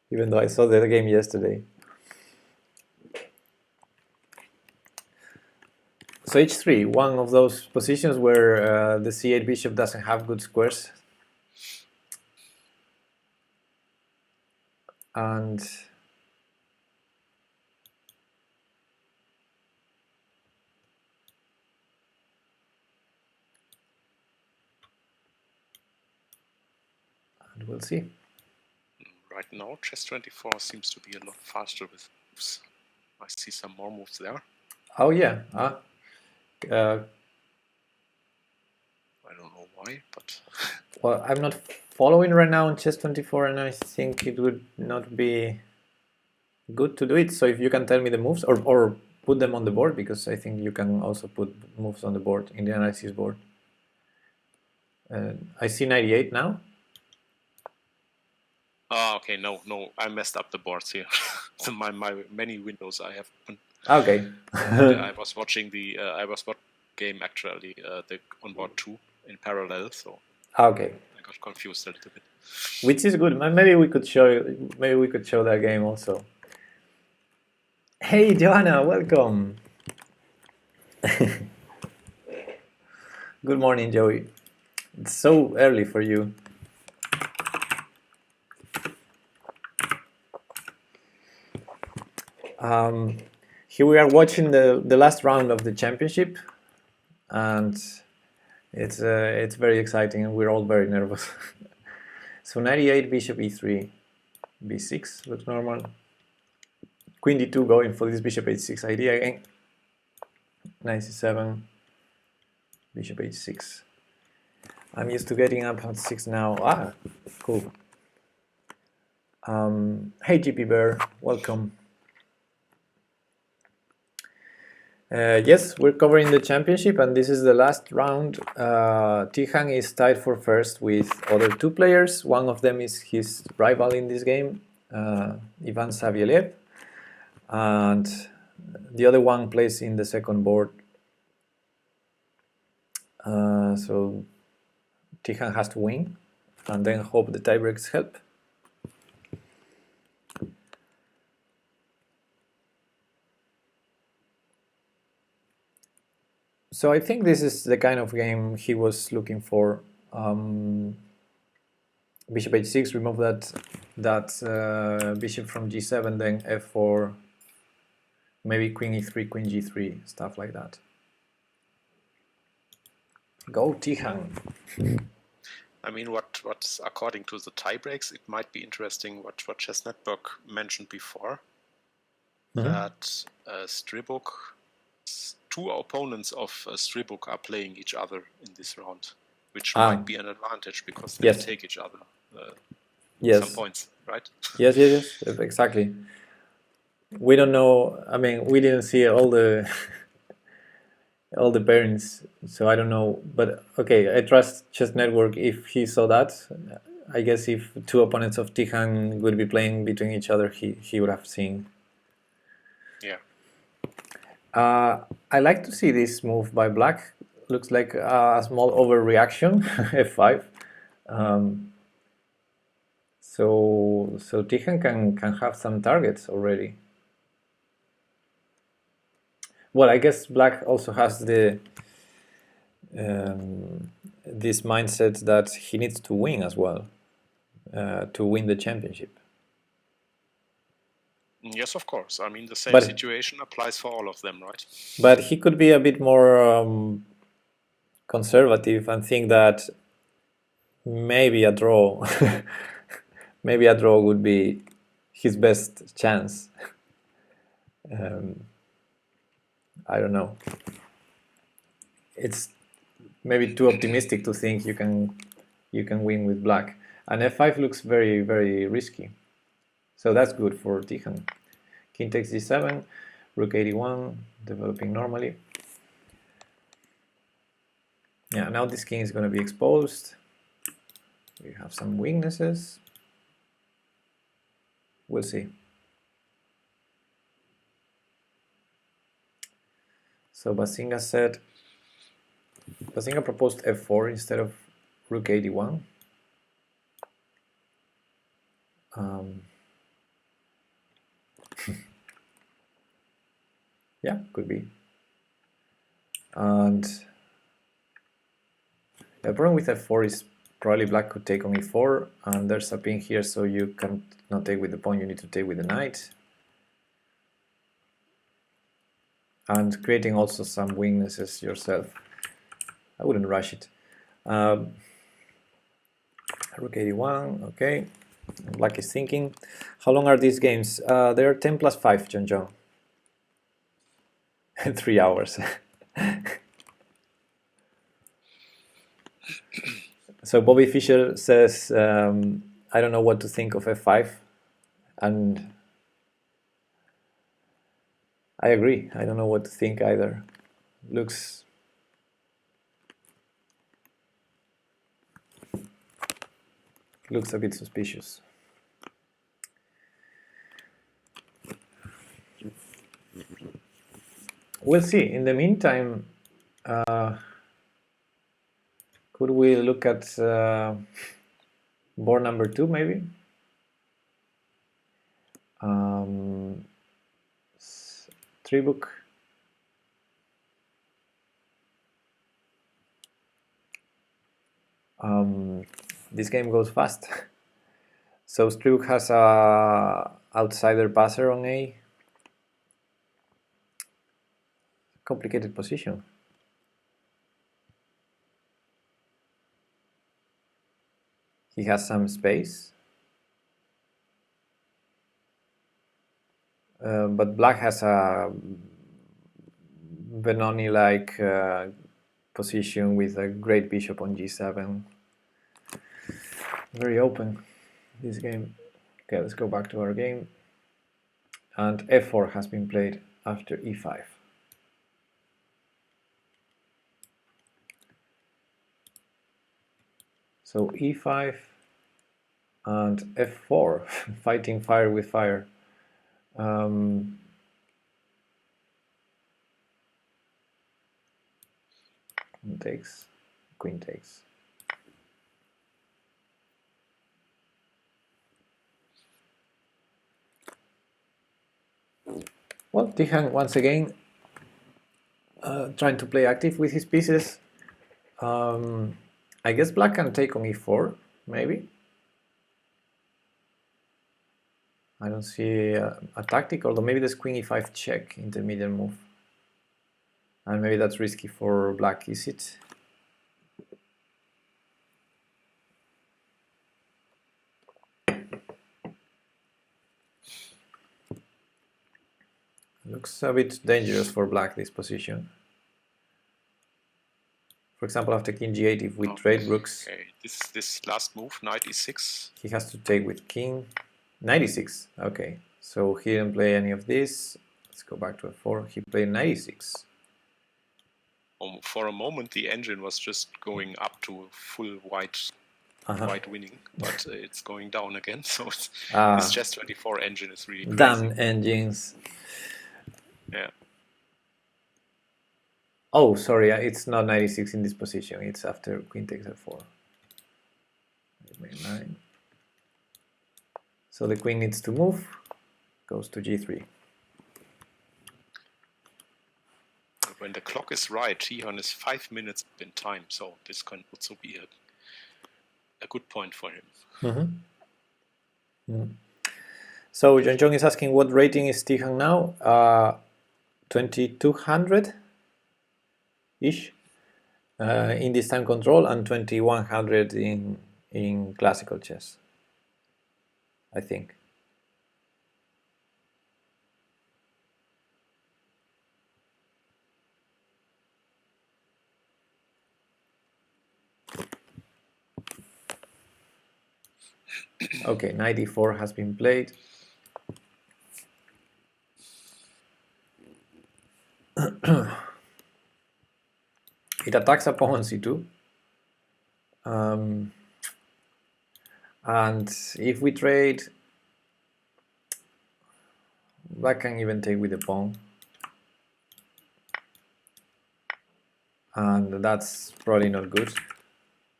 Speaker 1: Even though I saw the game yesterday. So h3, one of those positions where the c8 bishop doesn't have good squares. And we'll see.
Speaker 2: Right now, chess 24 seems to be a lot faster with moves. I see some more moves there.
Speaker 1: Oh yeah. I
Speaker 2: don't know why, but
Speaker 1: well, I'm not following right now on Chess24, and I think it would not be good to do it. So if you can tell me the moves or put them on the board, because I think you can also put moves on the board in the analysis board. I see 98 now.
Speaker 2: Oh, okay. No, I messed up the boards here. my many windows I have open.
Speaker 1: Okay.
Speaker 2: I was watching the game actually the on board 2 in parallel, so
Speaker 1: okay.
Speaker 2: I got confused a little bit.
Speaker 1: Which is good. Maybe we could show that game also. Hey Joanna, welcome. Good morning, Joey. It's so early for you. Here we are watching the last round of the championship, and it's very exciting, and we're all very nervous. So 98, bishop e3, b6 looks normal. Queen d2 going for this bishop h6 idea again. 97, bishop h6. I'm used to getting up at 6 now. Ah, cool. Hey GP Bear, welcome. Yes, we're covering the championship, and this is the last round. Tihan is tied for first with other 2 players. One of them is his rival in this game, Ivan Savielev, and the other one plays in the second board. So Tihan has to win, and then hope the tiebreaks help. So I think this is the kind of game he was looking for. Bishop h6, remove that bishop from g7, then f4, maybe queen e3, queen g3, stuff like that. Go Tihan.
Speaker 2: I mean, what's according to the tiebreaks, it might be interesting what Chess Network mentioned before, that Stribuk, 2 opponents of Stribuk are playing each other in this round, which might be an advantage because they take each other some points, right?
Speaker 1: Yes, exactly. We don't know. I mean, we didn't see all the all the pairings, so I don't know. But okay, I trust Chess Network. If he saw that, I guess if 2 opponents of Tihan would be playing between each other, he would have seen.
Speaker 2: Yeah.
Speaker 1: I like to see this move by Black. Looks like a small overreaction, f5. So Tihan can have some targets already. Well, I guess Black also has the this mindset that he needs to win as well to win the championship.
Speaker 2: Yes, of course. I mean, the same situation applies for all of them, right?
Speaker 1: But he could be a bit more conservative and think that maybe a draw, maybe a draw would be his best chance. I don't know. It's maybe too optimistic to think you can win with Black. And f5 looks very, very risky. So that's good for Tihan. King takes d7, rook 81, developing normally. Yeah, now this king is going to be exposed. We have some weaknesses. We'll see. So Basinga proposed f4 instead of rook 81. Yeah, could be. And the problem with f4 is probably Black could take on e4, and there's a pin here, so you can't not take with the pawn, you need to take with the knight. And creating also some weaknesses yourself. I wouldn't rush it. Rook 81, okay. Black is thinking. How long are these games? They're 10 plus 5, John. 3 hours. So Bobby Fischer says, I don't know what to think of f5, and I agree. I don't know what to think either. Looks a bit suspicious. We'll see. In the meantime, could we look at board number 2 maybe? Three book. This game goes fast. So Struk has a outsider passer on A. Complicated position. He has some space. But Black has a Benoni-like position with a great bishop on G7. Very open, this game. Okay, let's go back to our game. And F4 has been played after E5. So E5 and F4, fighting fire with fire. Takes, queen takes. Well, Tihan once again trying to play active with his pieces. I guess Black can take on E4, maybe. I don't see a tactic, although maybe there's Queen E5 check, intermediate move. And maybe that's risky for Black, is it? Looks a bit dangerous for Black, this position. For example, after King G8, if we trade rooks...
Speaker 2: Okay, this last move, Knight E6.
Speaker 1: He has to take with King. Knight E6, okay. So he didn't play any of this. Let's go back to F4. He played Knight E6.
Speaker 2: For a moment, the engine was just going up to full white, white winning, but it's going down again. So this chess 24 engine is really crazy.
Speaker 1: Damn engines.
Speaker 2: Yeah.
Speaker 1: Oh, sorry, it's not 96 in this position. It's after Queen takes F4. So the Queen needs to move. Goes to G3.
Speaker 2: When the clock is right, Tihan is 5 minutes in time, so this can also be a good point for him.
Speaker 1: So John Jong is asking what rating is Tihan now? 2200 ish in this time control, and 2100 in classical chess, I think. Okay, 94 has been played. It attacks upon C2. And if we trade, Black can even take with the pawn. And that's probably not good.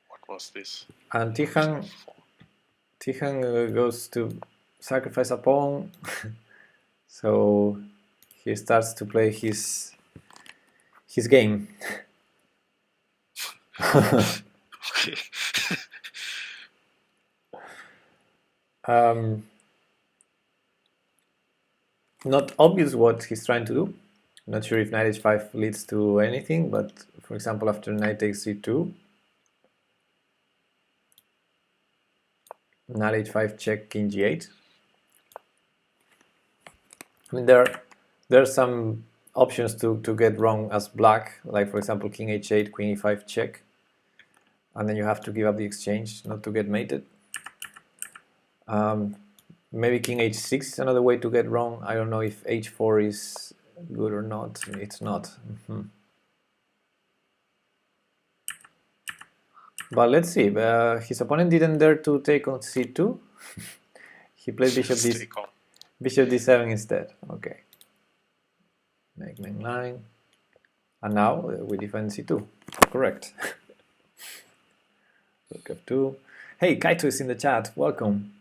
Speaker 2: What was this?
Speaker 1: And Tihan goes to sacrifice a pawn. So he starts to play his game.
Speaker 2: Okay.
Speaker 1: Not obvious what he's trying to do. Not sure if knight h5 leads to anything, but for example, after knight takes c2, knight h5 check king g8. I mean, there are some options to get wrong as black, like for example king h8, queen e5 check, and then you have to give up the exchange not to get mated. Maybe king h6 is another way to get wrong. I don't know if h4 is good or not. It's not. But let's see. His opponent didn't dare to take on c2. He played bishop d7 instead. Okay. Make main line. And now we defend c2. Correct. Rook f2. Hey, Kaito is in the chat. Welcome.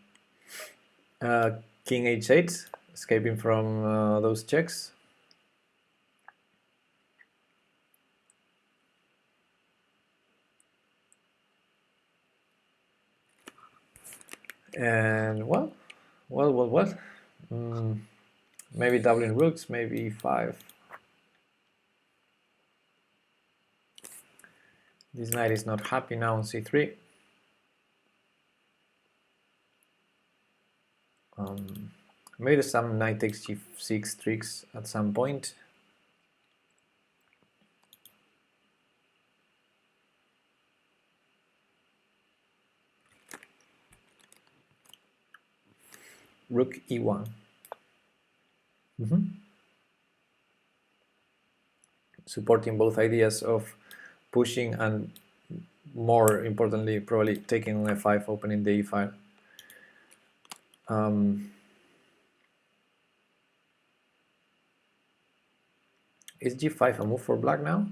Speaker 1: King h8, escaping from those checks. And well. Maybe doubling rooks, maybe e5. This knight is not happy now on c3. Maybe there's some knight takes g6 tricks at some point. Rook e1. Supporting both ideas of pushing and, more importantly, probably taking on f5, opening the e file. Is g5 a move for black now?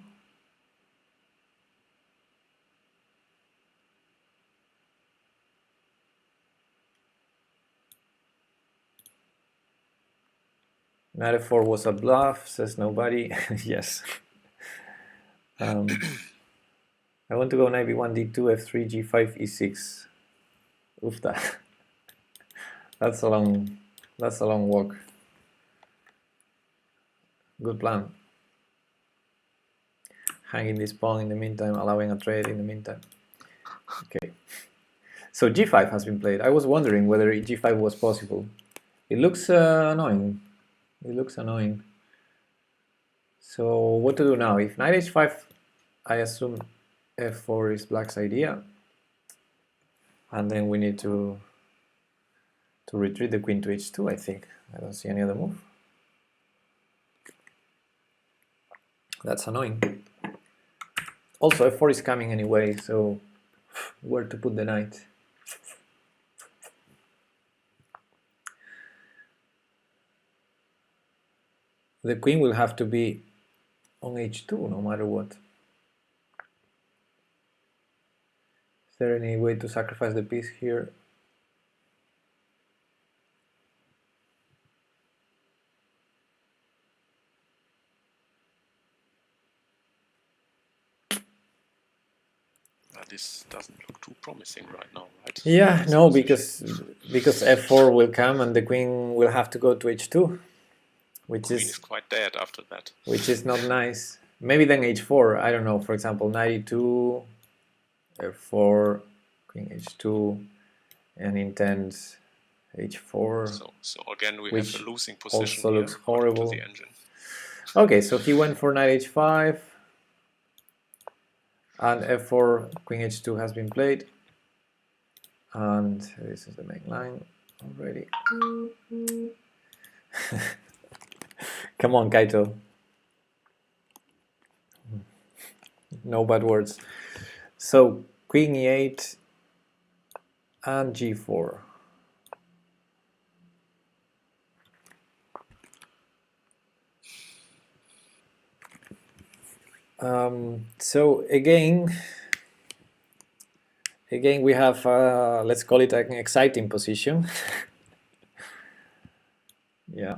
Speaker 1: Knight f4 was a bluff, says nobody. Yes. I want to go knight b1, d2, f3, g5, e6. Oof, that's a long walk. Good plan. Hanging this pawn in the meantime, allowing a trade in the meantime. Okay. So g5 has been played. I was wondering whether g5 was possible. It looks annoying. It looks annoying. So what to do now? If knight h5, I assume f4 is black's idea. And then we need to retreat the queen to h2, I think. I don't see any other move. That's annoying. Also, f4 is coming anyway, so where to put the knight? The queen will have to be on h2 no matter what. Is there any way to sacrifice the piece here?
Speaker 2: This doesn't look too promising right now, right?
Speaker 1: Yeah, no, because f4 will come and the queen will have to go to h2, which is
Speaker 2: quite dead after that.
Speaker 1: Which is not nice. Maybe then h4, I don't know, for example, knight e2, f4, queen h2, and intense h4.
Speaker 2: So again, we have a losing position
Speaker 1: also
Speaker 2: here,
Speaker 1: looks horrible.
Speaker 2: to the engine.
Speaker 1: Okay, so he went for knight h5, and f4, queen h2 has been played, and this is the main line already. Come on, Kaito. No bad words. So queen e8 and g4. So again we have let's call it an exciting position. Yeah,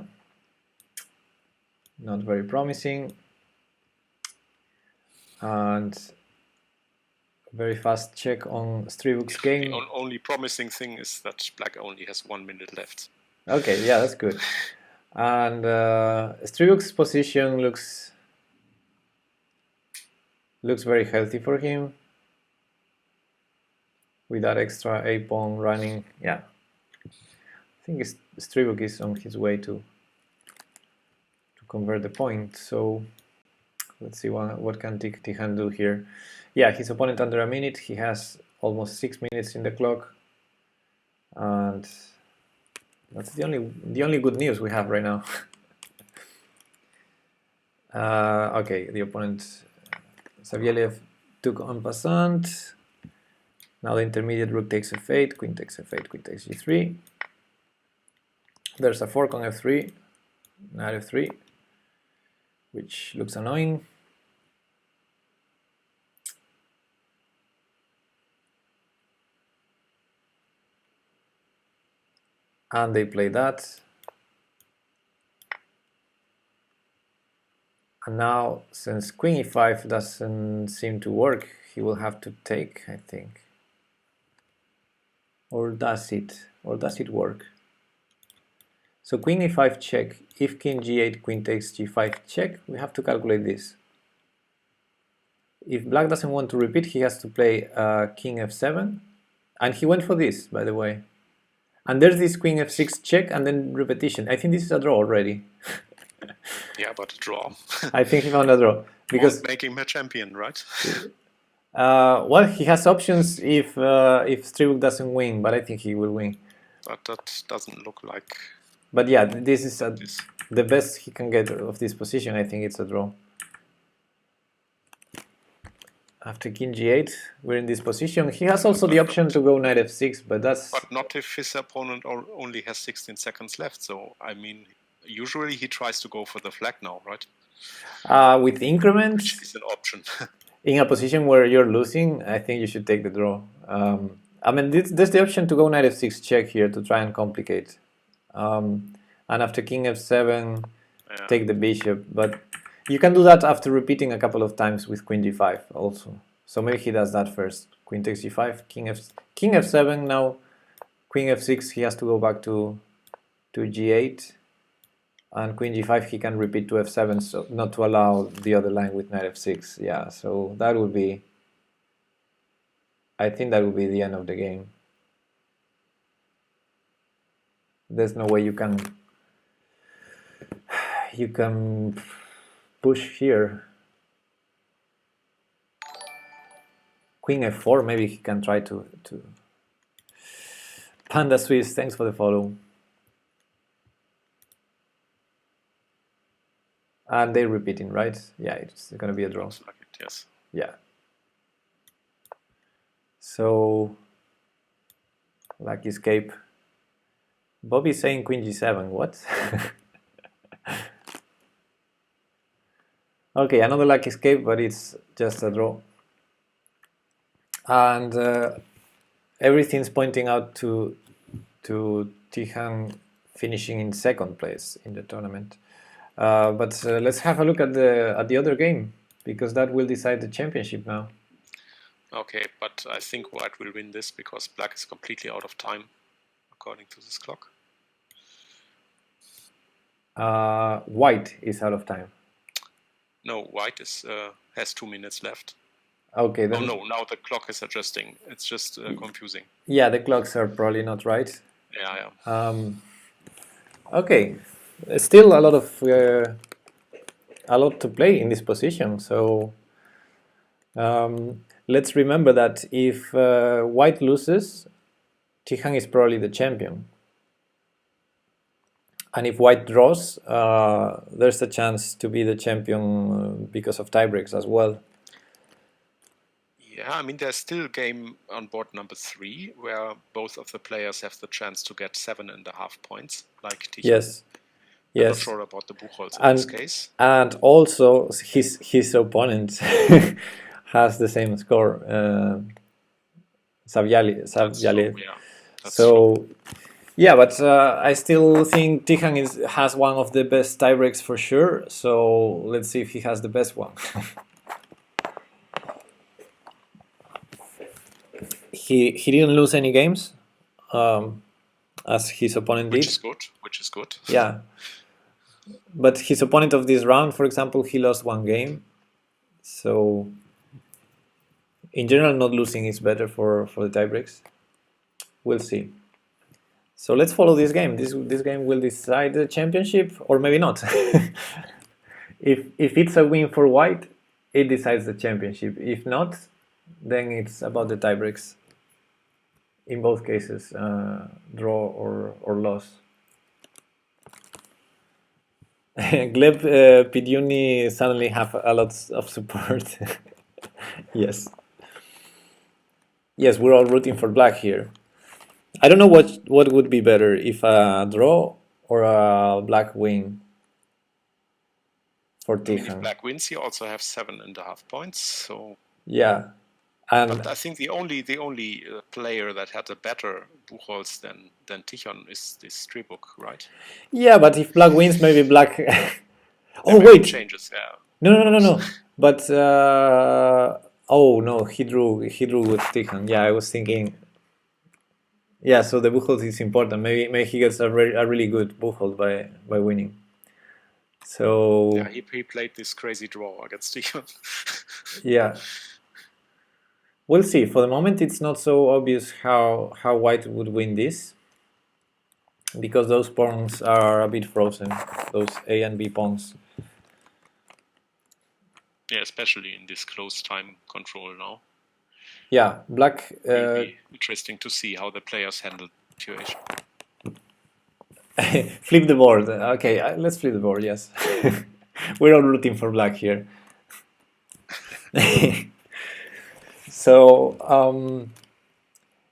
Speaker 1: not very promising, and very fast check on Stribuk's game.
Speaker 2: The only promising thing is that black only has 1 minute left.
Speaker 1: Okay, yeah, that's good. And Stribuk's position looks very healthy for him with that extra a pawn running. Yeah, I think Stribuk is on his way to convert the point. So let's see what can Tijan do here. Yeah, his opponent under a minute. He has almost 6 minutes in the clock, and that's the only good news we have right now. Okay, the opponent Savieliev took en passant. Now the intermediate rook takes f8, queen takes f8, queen takes g3. There's a fork on f3, knight f3, which looks annoying. And they play that. And now, since queen e5 doesn't seem to work, he will have to take, I think. Or does it? Or does it work? So queen e5 check. If king g8, queen takes g5 check, we have to calculate this. If black doesn't want to repeat, he has to play king f7. And he went for this, by the way. And there's this queen f6 check and then repetition. I think this is a draw already.
Speaker 2: Yeah, but a draw.
Speaker 1: I think he found a draw. Because
Speaker 2: making him a champion, right?
Speaker 1: Well, he has options if Stribuk doesn't win, but I think he will win.
Speaker 2: But that doesn't look like...
Speaker 1: But yeah, this is the best he can get of this position. I think it's a draw. After king g8, we're in this position. He has also the option to go knight f6, but that's...
Speaker 2: But not if his opponent only has 16 seconds left. So, I mean, usually he tries to go for the flag now, right?
Speaker 1: With increments...
Speaker 2: Which is an option.
Speaker 1: In a position where you're losing, I think you should take the draw. I mean, there's the option to go knight f6 check here to try and complicate. And after king f7, take the bishop. But you can do that after repeating a couple of times with queen g5 also. So maybe he does that first. Queen takes g5, king f7 now. Queen f6, he has to go back to g8. And queen g5 he can repeat to f7, so not to allow the other line with knight f6. Yeah, so that would be... I think that would be the end of the game. There's no way you can push here. Queen f4, maybe he can try to... Panda Swiss, thanks for the follow. And they're repeating, right? Yeah, it's going to be a draw.
Speaker 2: Looks like it, yes.
Speaker 1: Yeah. So, lucky escape. Bobby's saying queen g7. What? Okay, another lucky escape, but it's just a draw. And everything's pointing out to Tijan finishing in second place in the tournament. But let's have a look at the other game, because that will decide the championship now.
Speaker 2: Okay, but I think white will win this because black is completely out of time, according to this clock.
Speaker 1: White is out of time.
Speaker 2: No, white has 2 minutes left.
Speaker 1: Okay. Then...
Speaker 2: Oh no, now the clock is adjusting. It's just confusing.
Speaker 1: Yeah, the clocks are probably not right.
Speaker 2: Yeah.
Speaker 1: Okay. Still a lot to play in this position. So let's remember that if white loses, Tijan is probably the champion. And if white draws, there's a chance to be the champion because of tiebreaks as well.
Speaker 2: Yeah, I mean, there's still a game on board number 3 where both of the players have the chance to get 7.5 points, like Tijan.
Speaker 1: Yes.
Speaker 2: I'm not sure about the Buchholz in this case. And
Speaker 1: also, his opponent has the same score, Savieliev. So, yeah, but I still think Tijan has one of the best tiebreaks for sure. So let's see if he has the best one. He didn't lose any games, as his opponent did.
Speaker 2: Which is good.
Speaker 1: Yeah. But his opponent of this round, for example, he lost 1 game. So, in general, not losing is better for the tiebreaks. We'll see. So let's follow this game. This game will decide the championship, or maybe not. if it's a win for white, it decides the championship. If not, then it's about the tiebreaks. In both cases, draw or loss. Gleb Pidiuni suddenly have a lot of support. Yes. Yes, we're all rooting for black here. I don't know what would be better, if a draw or a black win for Tijan.
Speaker 2: If black wins, he also has 7.5 points. So
Speaker 1: yeah,
Speaker 2: but I think the only player that had a better Buchholz than Tijon is this Strebuk, right?
Speaker 1: Yeah, but if black wins, maybe black. Oh wait,
Speaker 2: changes. Yeah.
Speaker 1: No. But oh no, he drew with Tijan. Yeah, I was thinking. Yeah, so the Buchholz is important. Maybe he gets a really good Buchholz by winning. So
Speaker 2: yeah, he played this crazy draw against Tijan.
Speaker 1: Yeah. We'll see. For the moment, it's not so obvious how white would win this, because those pawns are a bit frozen, those A and B pawns.
Speaker 2: Yeah, especially in this close time control now.
Speaker 1: Yeah, black.
Speaker 2: Will be interesting to see how the players handle the situation.
Speaker 1: Flip the board. Okay, let's flip the board. Yes, we're all rooting for black here. So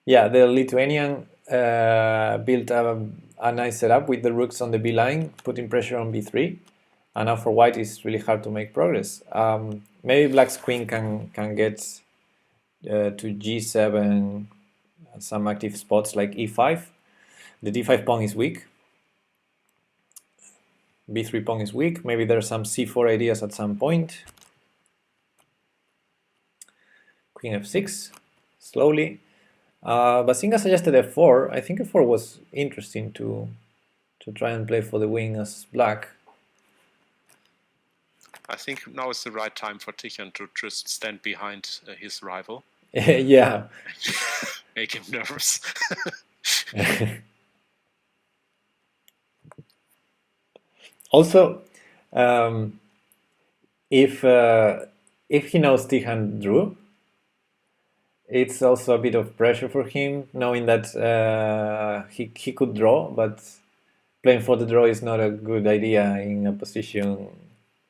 Speaker 1: yeah, the Lithuanian built a nice setup with the rooks on the B line, putting pressure on B3, and now for white it's really hard to make progress. Maybe black's queen can get to G7, some active spots like E5. The D5 pawn is weak. B3 pawn is weak. Maybe there's some C4 ideas at some point. Queen F6, slowly. Basinga suggested F4. I think F4 was interesting to try and play for the wing as black.
Speaker 2: I think now is the right time for Tijan to just stand behind his rival.
Speaker 1: Yeah.
Speaker 2: Make him nervous.
Speaker 1: Also, if he knows Tijan drew, it's also a bit of pressure for him, knowing that he could draw, but playing for the draw is not a good idea in a position.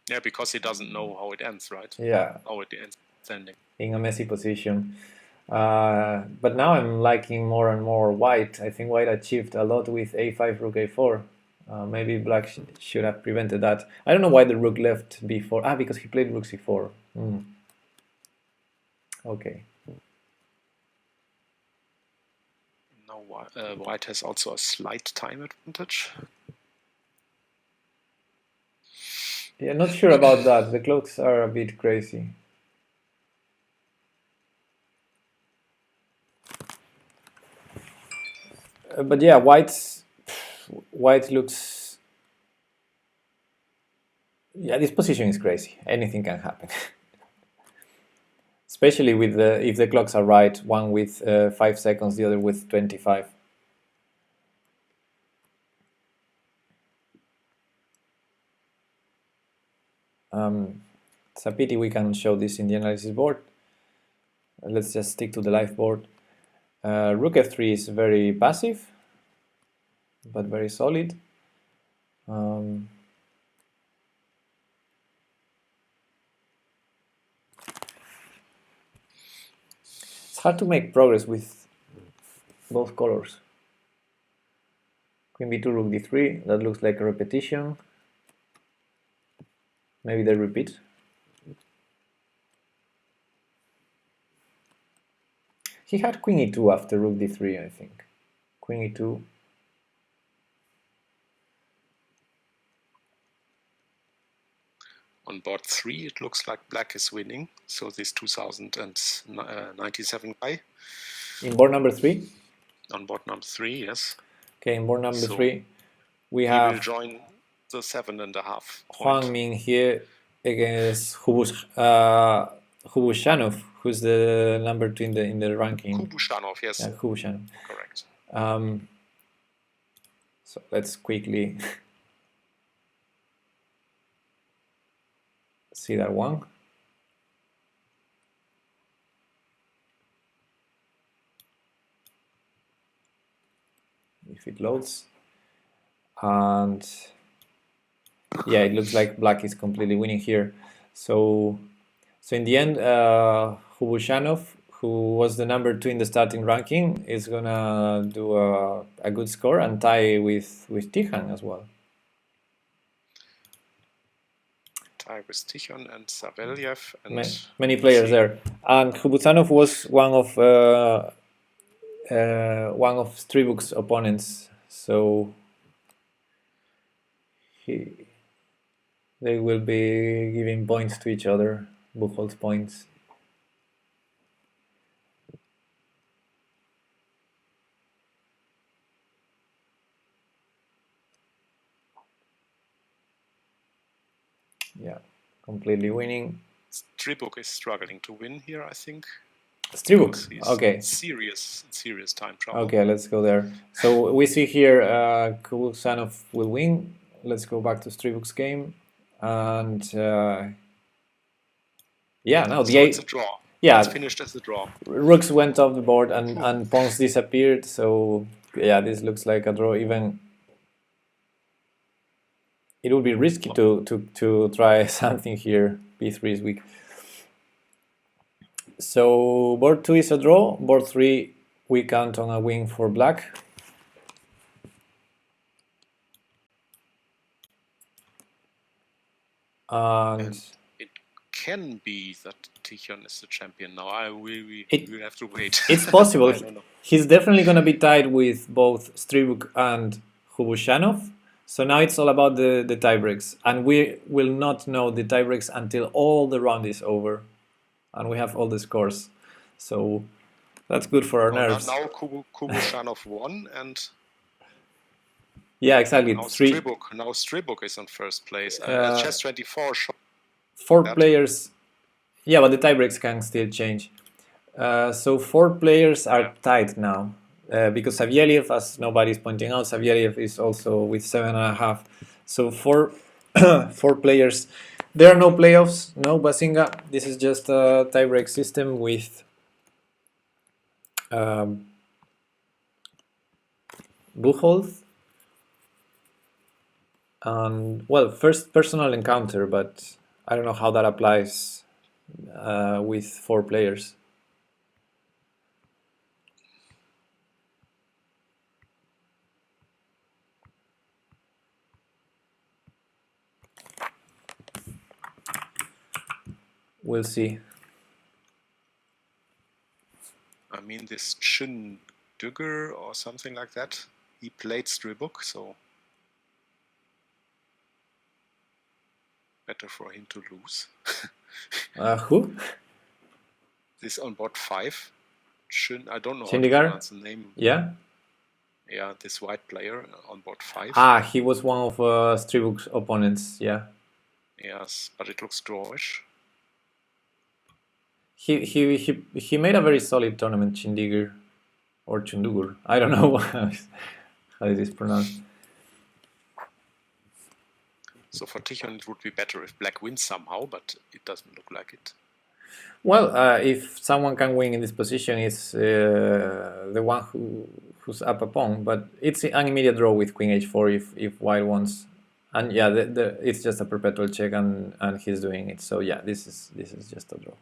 Speaker 2: Yeah, because he doesn't know how it ends, right?
Speaker 1: Yeah.
Speaker 2: How it ends ending.
Speaker 1: In a messy position. But now I'm liking more and more white. I think white achieved a lot with A5, rook A4. Maybe black should have prevented that. I don't know why the rook left B4. Because he played rook C4. Okay.
Speaker 2: Now white has also a slight time advantage.
Speaker 1: Yeah, not sure about that. The clocks are a bit crazy. But yeah, white looks. Yeah, this position is crazy. Anything can happen. Especially with if the clocks are right, one with 5 seconds, the other with 25. It's a pity we can show this in the analysis board. Let's just stick to the live board. Rook F3 is very passive, but very solid. It's hard to make progress with both colors. Queen B2, Rook D3, that looks like a repetition. Maybe they repeat. He had Queen E2 after Rook D3, I think. Queen E2.
Speaker 2: On board 3, it looks like black is winning. So this 2097 guy.
Speaker 1: In board number 3?
Speaker 2: On board number 3, yes.
Speaker 1: Okay, in board number 3, we have.
Speaker 2: He will join the 7.5.
Speaker 1: Huang Ming here against Hubushanov, who's the number 2 in the ranking.
Speaker 2: Hubushanov, yes.
Speaker 1: Yeah, Hubushanov.
Speaker 2: Correct.
Speaker 1: So let's quickly. see that one. If it loads. And yeah, it looks like black is completely winning here. So in the end, Hubushanov, who was the number 2 in the starting ranking, is gonna do a good score and tie with Tijan as well.
Speaker 2: Tie with Tijan and Savelyev and
Speaker 1: many players there. And Hubushanov was one of Stribuk's opponents, so they will be giving points to each other, Buchholz points. Yeah, completely winning.
Speaker 2: Stribuk is struggling to win here, I think.
Speaker 1: Stribuk, okay.
Speaker 2: Serious time trouble.
Speaker 1: Okay, let's go there. So we see here Hubushanov will win. Let's go back to Stribuk's game. And yeah, no,
Speaker 2: so it's a draw.
Speaker 1: Yeah,
Speaker 2: it's finished as a draw.
Speaker 1: Rooks went off the board and pawns disappeared. So yeah, this looks like a draw. Even it would be risky to try something here. B3 is weak. So board 2 is a draw. Board 3 we count on a win for black. And
Speaker 2: it can be that Tijan is the champion now. We have to wait.
Speaker 1: It's possible. He's definitely going to be tied with both Stribuk and Hubushanov. So now it's all about the tiebreaks. And we will not know the tiebreaks until all the round is over. And we have all the scores. So that's good for our nerves.
Speaker 2: Now Hubushanov won and...
Speaker 1: Yeah, exactly.
Speaker 2: Now Stribuk is on first place. Chess 24
Speaker 1: 4 players. Yeah, but the tiebreaks can still change. So 4 players are tied now. Because Savelyev, as nobody's pointing out, Savelyev is also with 7.5. So 4 players. There are no playoffs, no Basinga. This is just a tiebreak system with Buchholz. And well, first personal encounter, but I don't know how that applies with 4 players. We'll see.
Speaker 2: I mean, this Chun Dugger or something like that, he played Stribuk, so better for him to lose.
Speaker 1: Who?
Speaker 2: This on board 5. Chun, I don't know
Speaker 1: how to
Speaker 2: pronounce the name.
Speaker 1: Yeah?
Speaker 2: Yeah, this white player on board 5.
Speaker 1: He was one of Stribuk's opponents, yeah.
Speaker 2: Yes, but it looks drawish.
Speaker 1: He made a very solid tournament, Chindiger or Chundugur. I don't know how it is pronounced.
Speaker 2: So for Tijan it would be better if black wins somehow, but it doesn't look like it.
Speaker 1: Well, if someone can win in this position, it's the one who's up a pawn. But it's an immediate draw with Queen H4 if white wants. And yeah, it's just a perpetual check, and he's doing it. So yeah, this is just a draw.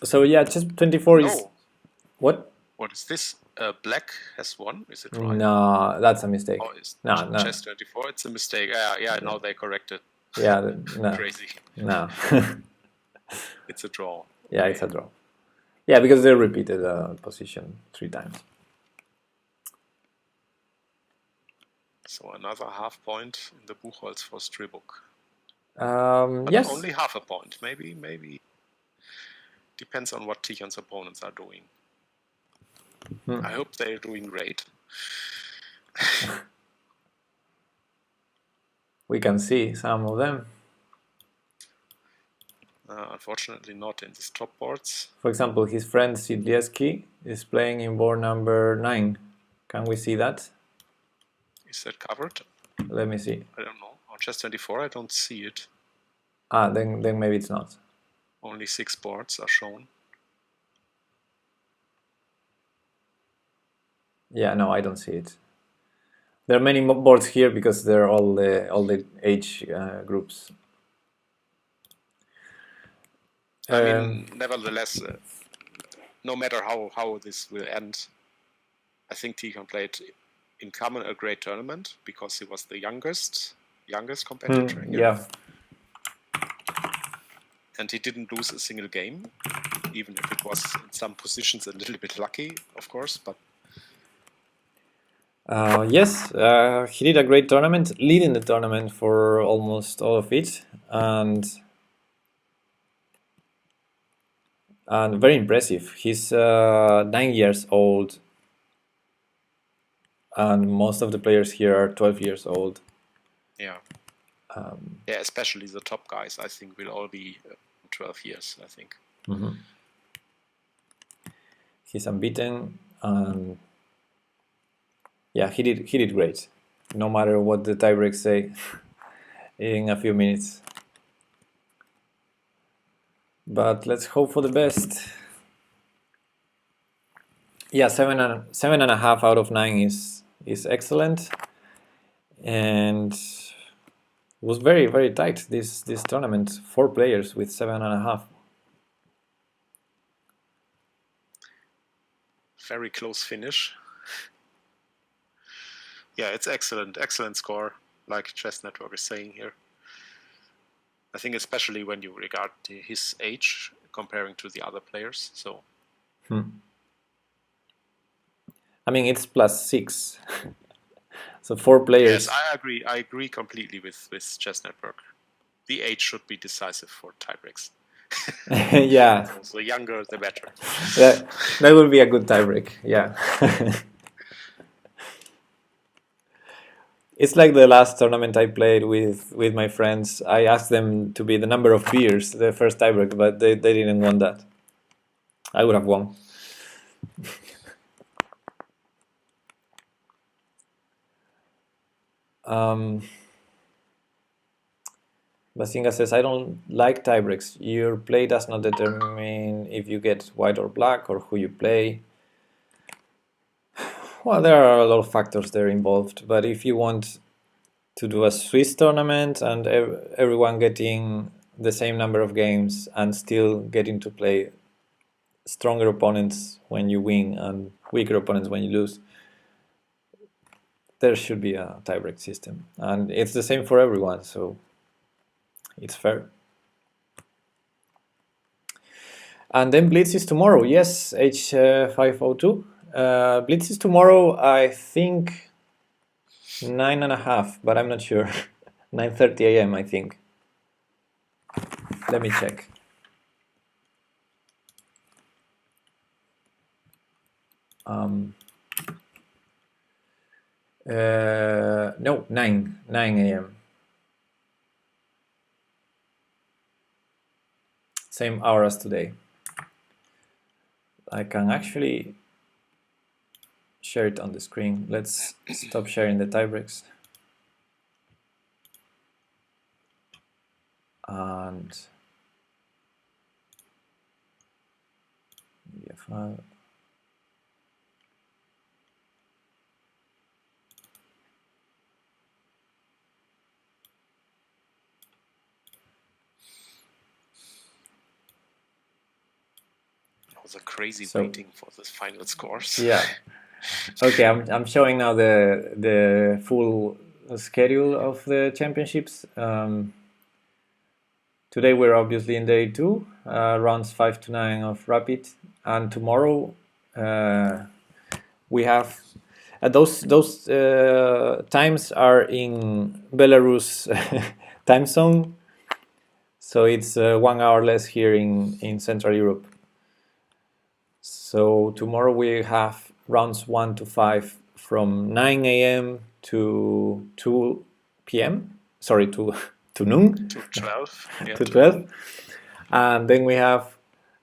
Speaker 1: So yeah, chess 24 is... What?
Speaker 2: What is this? Black has won, is it right?
Speaker 1: No, that's a mistake.
Speaker 2: Oh,
Speaker 1: no.
Speaker 2: Chess 24, it's a mistake. Yeah, now they corrected.
Speaker 1: Yeah, no.
Speaker 2: Crazy.
Speaker 1: No.
Speaker 2: It's a draw.
Speaker 1: Yeah, it's a draw. Yeah, because they repeated the position 3 times.
Speaker 2: So another half point in the Buchholz for Stribuk.
Speaker 1: Yes.
Speaker 2: Only half a point. Maybe. Depends on what Tijan's opponents are doing. I hope they're doing great.
Speaker 1: We can see some of them.
Speaker 2: Unfortunately not in these top boards.
Speaker 1: For example, his friend Sidlieski is playing in board number 9. Can we see that?
Speaker 2: Is that covered?
Speaker 1: Let me see.
Speaker 2: I don't know. On chess24 I don't see it.
Speaker 1: Then maybe it's not.
Speaker 2: Only 6 boards are shown.
Speaker 1: Yeah, no, I don't see it. There are many boards here because they're all the age groups.
Speaker 2: I mean, nevertheless, no matter how this will end, I think Tikhon played in common a great tournament because he was the youngest competitor here.
Speaker 1: Yeah.
Speaker 2: And he didn't lose a single game, even if it was in some positions a little bit lucky, of course. But
Speaker 1: yes, he did a great tournament, leading the tournament for almost all of it, and very impressive. He's 9 years old, and most of the players here are 12 years old.
Speaker 2: Yeah. Yeah, especially the top guys, I think, will all be 12 years, I think.
Speaker 1: Mm-hmm. He's unbeaten, and yeah, he did great, no matter what the tiebreaks say in a few minutes. But let's hope for the best. Yeah, 7.5 out of 9 is excellent, and it was very, very tight this tournament. 4 players with 7.5.
Speaker 2: Very close finish. Yeah, it's excellent score, like Chess Network is saying here. I think especially when you regard his age comparing to the other players. So.
Speaker 1: I mean, it's +6. So 4 players.
Speaker 2: Yes, I agree completely with Chess Network. The age should be decisive for tiebreaks.
Speaker 1: Yeah.
Speaker 2: So the younger, the better.
Speaker 1: That would be a good tiebreak. Yeah. It's like the last tournament I played with my friends. I asked them to be the number of beers, the first tiebreak, but they didn't want that. I would have won. Basinga says, I don't like tiebreaks. Your play does not determine if you get white or black or who you play. Well, there are a lot of factors there involved, but if you want to do a Swiss tournament and everyone getting the same number of games and still getting to play stronger opponents when you win and weaker opponents when you lose, there should be a tiebreak system, and it's the same for everyone, so it's fair. And then Blitz is tomorrow. Yes, H502. Blitz is tomorrow, I think 9.5, but I'm not sure. 9:30 a.m. I think. Let me check. No, 9 a.m. Same hour as today. I can actually share it on the screen. Let's stop sharing the tiebreaks. And yeah,
Speaker 2: It was a crazy waiting for the final scores.
Speaker 1: Yeah. Okay, I'm showing now the full schedule of the championships. Today we're obviously in day 2, rounds 5 to 9 of Rapid, and tomorrow we have those times are in Belarus time zone, so it's 1 hour less here in Central Europe. So tomorrow we have rounds 1 to 5 from 9 a.m. to 2 p.m. Sorry, to noon.
Speaker 2: To 12. Yeah,
Speaker 1: to 12. And then we have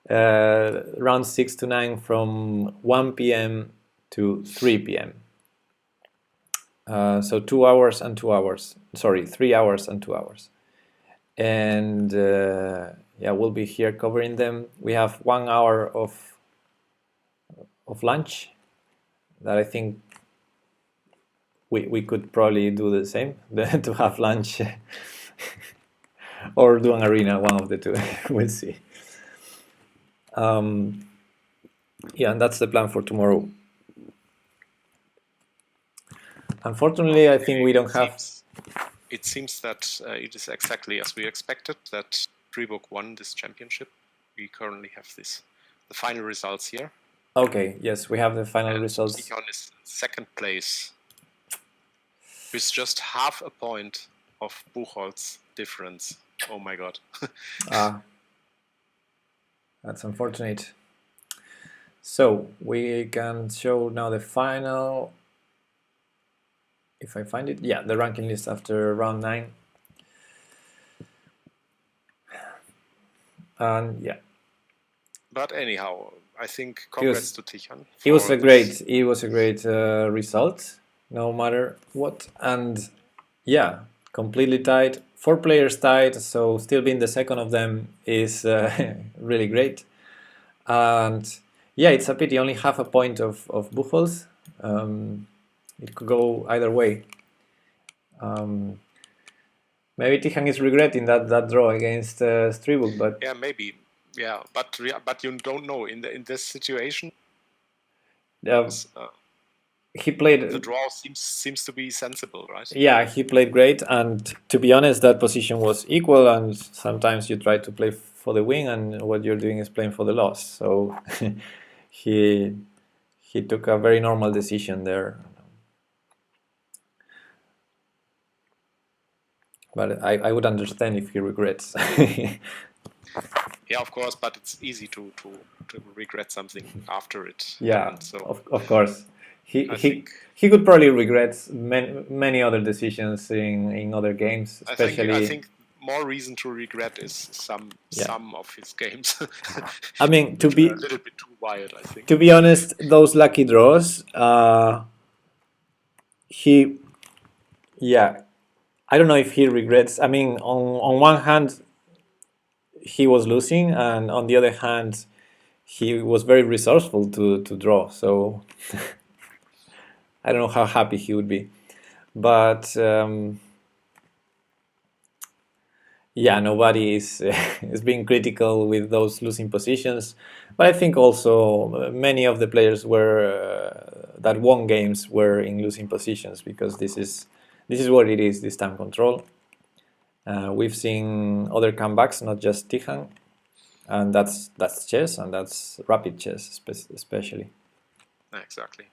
Speaker 1: round 6 to 9 from 1 p.m. to 3 p.m. So 2 hours and 2 hours. Sorry, 3 hours and 2 hours. And yeah, we'll be here covering them. We have 1 hour of lunch that I think we could probably do the same, to have lunch or do an arena, one of the two. We'll see. Yeah, and that's the plan for tomorrow. Unfortunately, I think we don't have...
Speaker 2: It seems that it is exactly as we expected, that Fribourg won this championship. We currently have the final results here.
Speaker 1: Okay, yes, we have the final results.
Speaker 2: Tichon is second place with just half a point of Buchholz difference. Oh my god.
Speaker 1: That's unfortunate. So we can show now the final, if I find it. Yeah, the ranking list after round 9. And yeah.
Speaker 2: But anyhow, I think congrats to Tichon.
Speaker 1: It was a great result, no matter what. And yeah, completely tied, 4 players tied, so still being the second of them is really great. And yeah, it's a pity, only half a point of Buchholz. It could go either way. Maybe Tichon is regretting that draw against Stribuc, but
Speaker 2: yeah, maybe. Yeah, but you don't know in this situation.
Speaker 1: He played.
Speaker 2: The draw seems to be sensible, right?
Speaker 1: Yeah, he played great, and to be honest, that position was equal. And sometimes you try to play for the win, and what you're doing is playing for the loss. So he took a very normal decision there. But I would understand if he regrets.
Speaker 2: Yeah, of course, but it's easy to regret something after it.
Speaker 1: Yeah,
Speaker 2: so
Speaker 1: of course. He could probably regret many other decisions in other games, especially.
Speaker 2: I think more reason to regret is some of his games.
Speaker 1: I mean, to be
Speaker 2: a little bit too wild, I think.
Speaker 1: To be honest, those lucky draws, I don't know if he regrets. I mean, on one hand, he was losing, and on the other hand, he was very resourceful to draw. So I don't know how happy he would be. But yeah, nobody is being critical with those losing positions. But I think also many of the players that won games were in losing positions, because this is what it is, this time control. We've seen other comebacks, not just Tichon, and that's chess, and that's rapid chess especially.
Speaker 2: Exactly.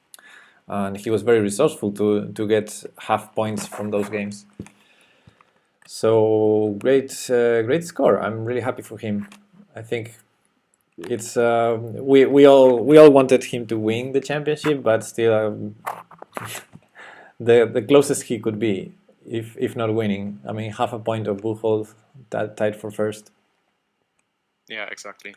Speaker 1: And he was very resourceful to get half points from those games. So great score. I'm really happy for him. I think it's we all wanted him to win the championship, but still the closest he could be, if not winning. I mean, half a point of Buchholz tied for first.
Speaker 2: Yeah, exactly.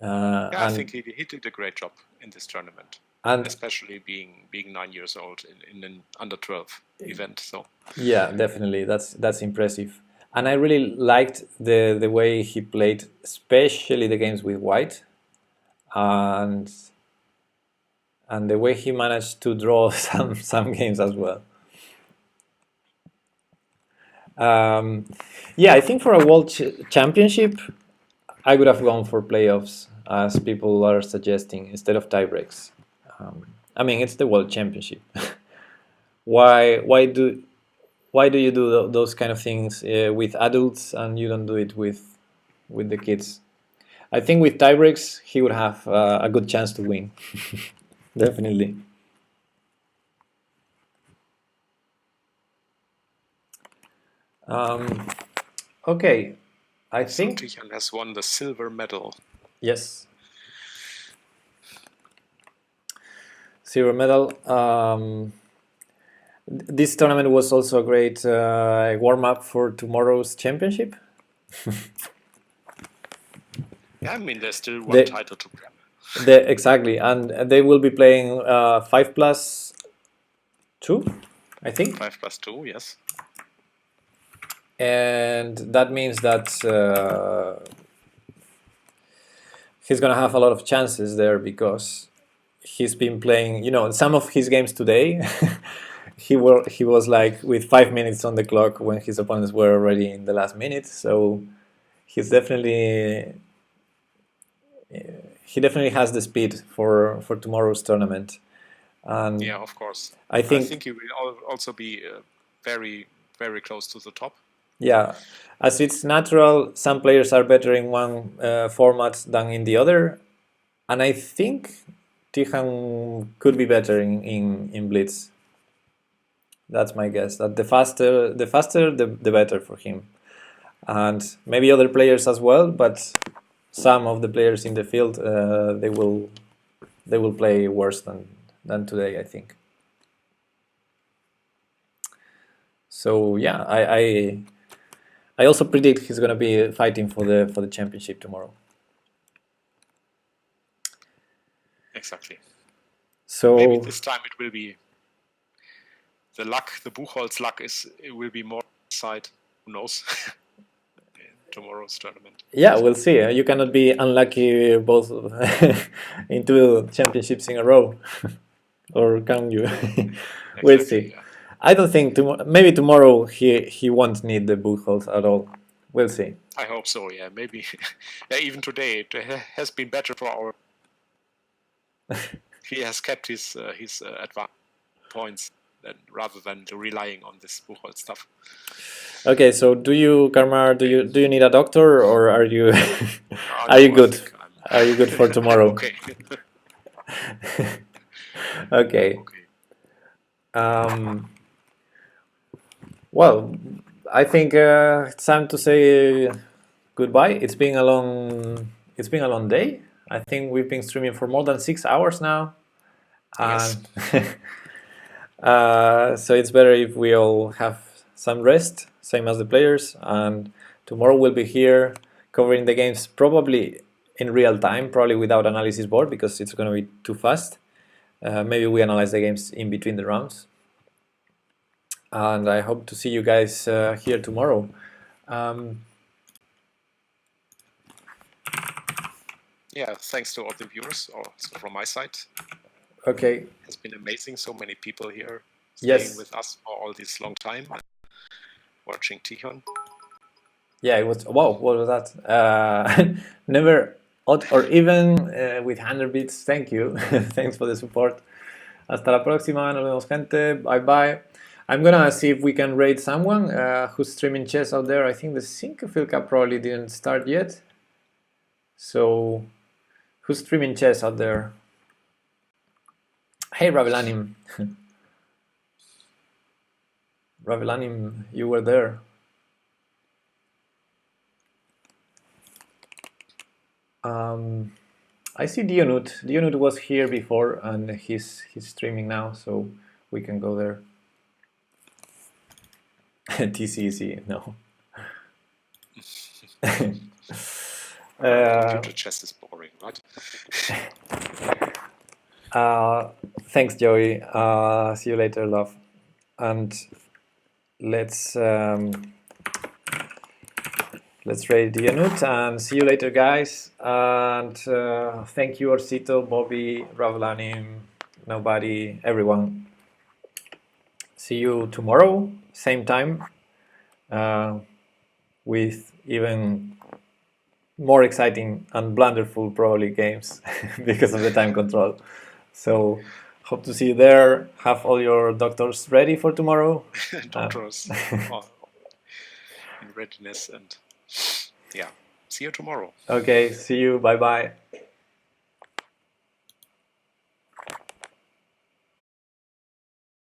Speaker 2: I think he did a great job in this tournament, and especially being 9 years old in an under 12 event. So
Speaker 1: yeah, definitely, that's impressive. And I really liked the way he played, especially the games with white, and the way he managed to draw some games as well. Yeah, I think for a World Championship, I would have gone for playoffs, as people are suggesting, instead of tiebreaks. I mean, it's the World Championship. Why do you do those kind of things with adults and you don't do it with the kids? I think with tiebreaks he would have a good chance to win. Definitely. Okay, I think
Speaker 2: Tichon has won the silver medal.
Speaker 1: Yes. silver medal. This tournament was also a great warm-up for tomorrow's championship.
Speaker 2: Yeah, I mean, there's still one title to grab.
Speaker 1: Exactly, and they will be playing 5+2, I think.
Speaker 2: 5+2, yes.
Speaker 1: And that means that he's gonna have a lot of chances there because he's been playing. Some of his games today, he was like with 5 minutes on the clock when his opponents were already in the last minute. So he's definitely. He definitely has the speed for tomorrow's tournament. And
Speaker 2: yeah, of course.
Speaker 1: I think
Speaker 2: he will also be very, very close to the top.
Speaker 1: Yeah, as it's natural, some players are better in one format than in the other, and I think Tihan could be better in Blitz. That's my guess. That the faster, the better for him, and maybe other players as well. But some of the players in the field, they will play worse than today, I think. So yeah, I also predict he's going to be fighting for the championship tomorrow.
Speaker 2: Exactly.
Speaker 1: So
Speaker 2: maybe this time it will be the Buchholz luck it will be more side. Who knows? Tomorrow's tournament.
Speaker 1: Yeah, we'll see. You cannot be unlucky both in 2 championships in a row, or can you? We'll see. Yeah. I don't think maybe tomorrow he won't need the Buchholz at all. We'll see.
Speaker 2: I hope so. Yeah, maybe. Even today it has been better for our. He has kept his advanced points rather than relying on this Buchholz stuff.
Speaker 1: Okay, so do you, Karmar? Do you need a doctor, or are you are you good? Are you good for tomorrow?
Speaker 2: Okay.
Speaker 1: Okay. Well, I think it's time to say goodbye. It's been a long day. I think we've been streaming for more than 6 hours now.
Speaker 2: Yes.
Speaker 1: So it's better if we all have some rest, same as the players. And tomorrow we'll be here covering the games probably in real time, probably without analysis board because it's going to be too fast. Maybe we analyze the games in between the rounds. And I hope to see you guys here tomorrow.
Speaker 2: Yeah, thanks to all the viewers, also from my side.
Speaker 1: Okay.
Speaker 2: It's been amazing. So many people here staying with us for all this long time, watching Tichon.
Speaker 1: Yeah, it was. Wow, what was that? Never odd or even with 100 bits. Thank you. Thanks for the support. Hasta la próxima. Nos vemos, gente. Bye bye. I'm gonna see if we can raid someone who's streaming chess out there. I think the Sinquefield Cup probably didn't start yet. So, who's streaming chess out there? Hey, Ravelanim. Ravelanim, you were there. I see Dionut. Dionut was here before, and he's streaming now, so we can go there. TCC, no.
Speaker 2: The chess is boring, right?
Speaker 1: Thanks, Joey. See you later, love. And let's raid Dionut and see you later, guys. And thank you, Orsito, Bobby, Ravlanim, Nobody, everyone. See you tomorrow, same time, with even more exciting and blunderful probably games because of the time control. So hope to see you there. Have all your doctors ready for tomorrow.
Speaker 2: Doctors in readiness, and yeah, see you tomorrow.
Speaker 1: Okay, see you. Bye bye.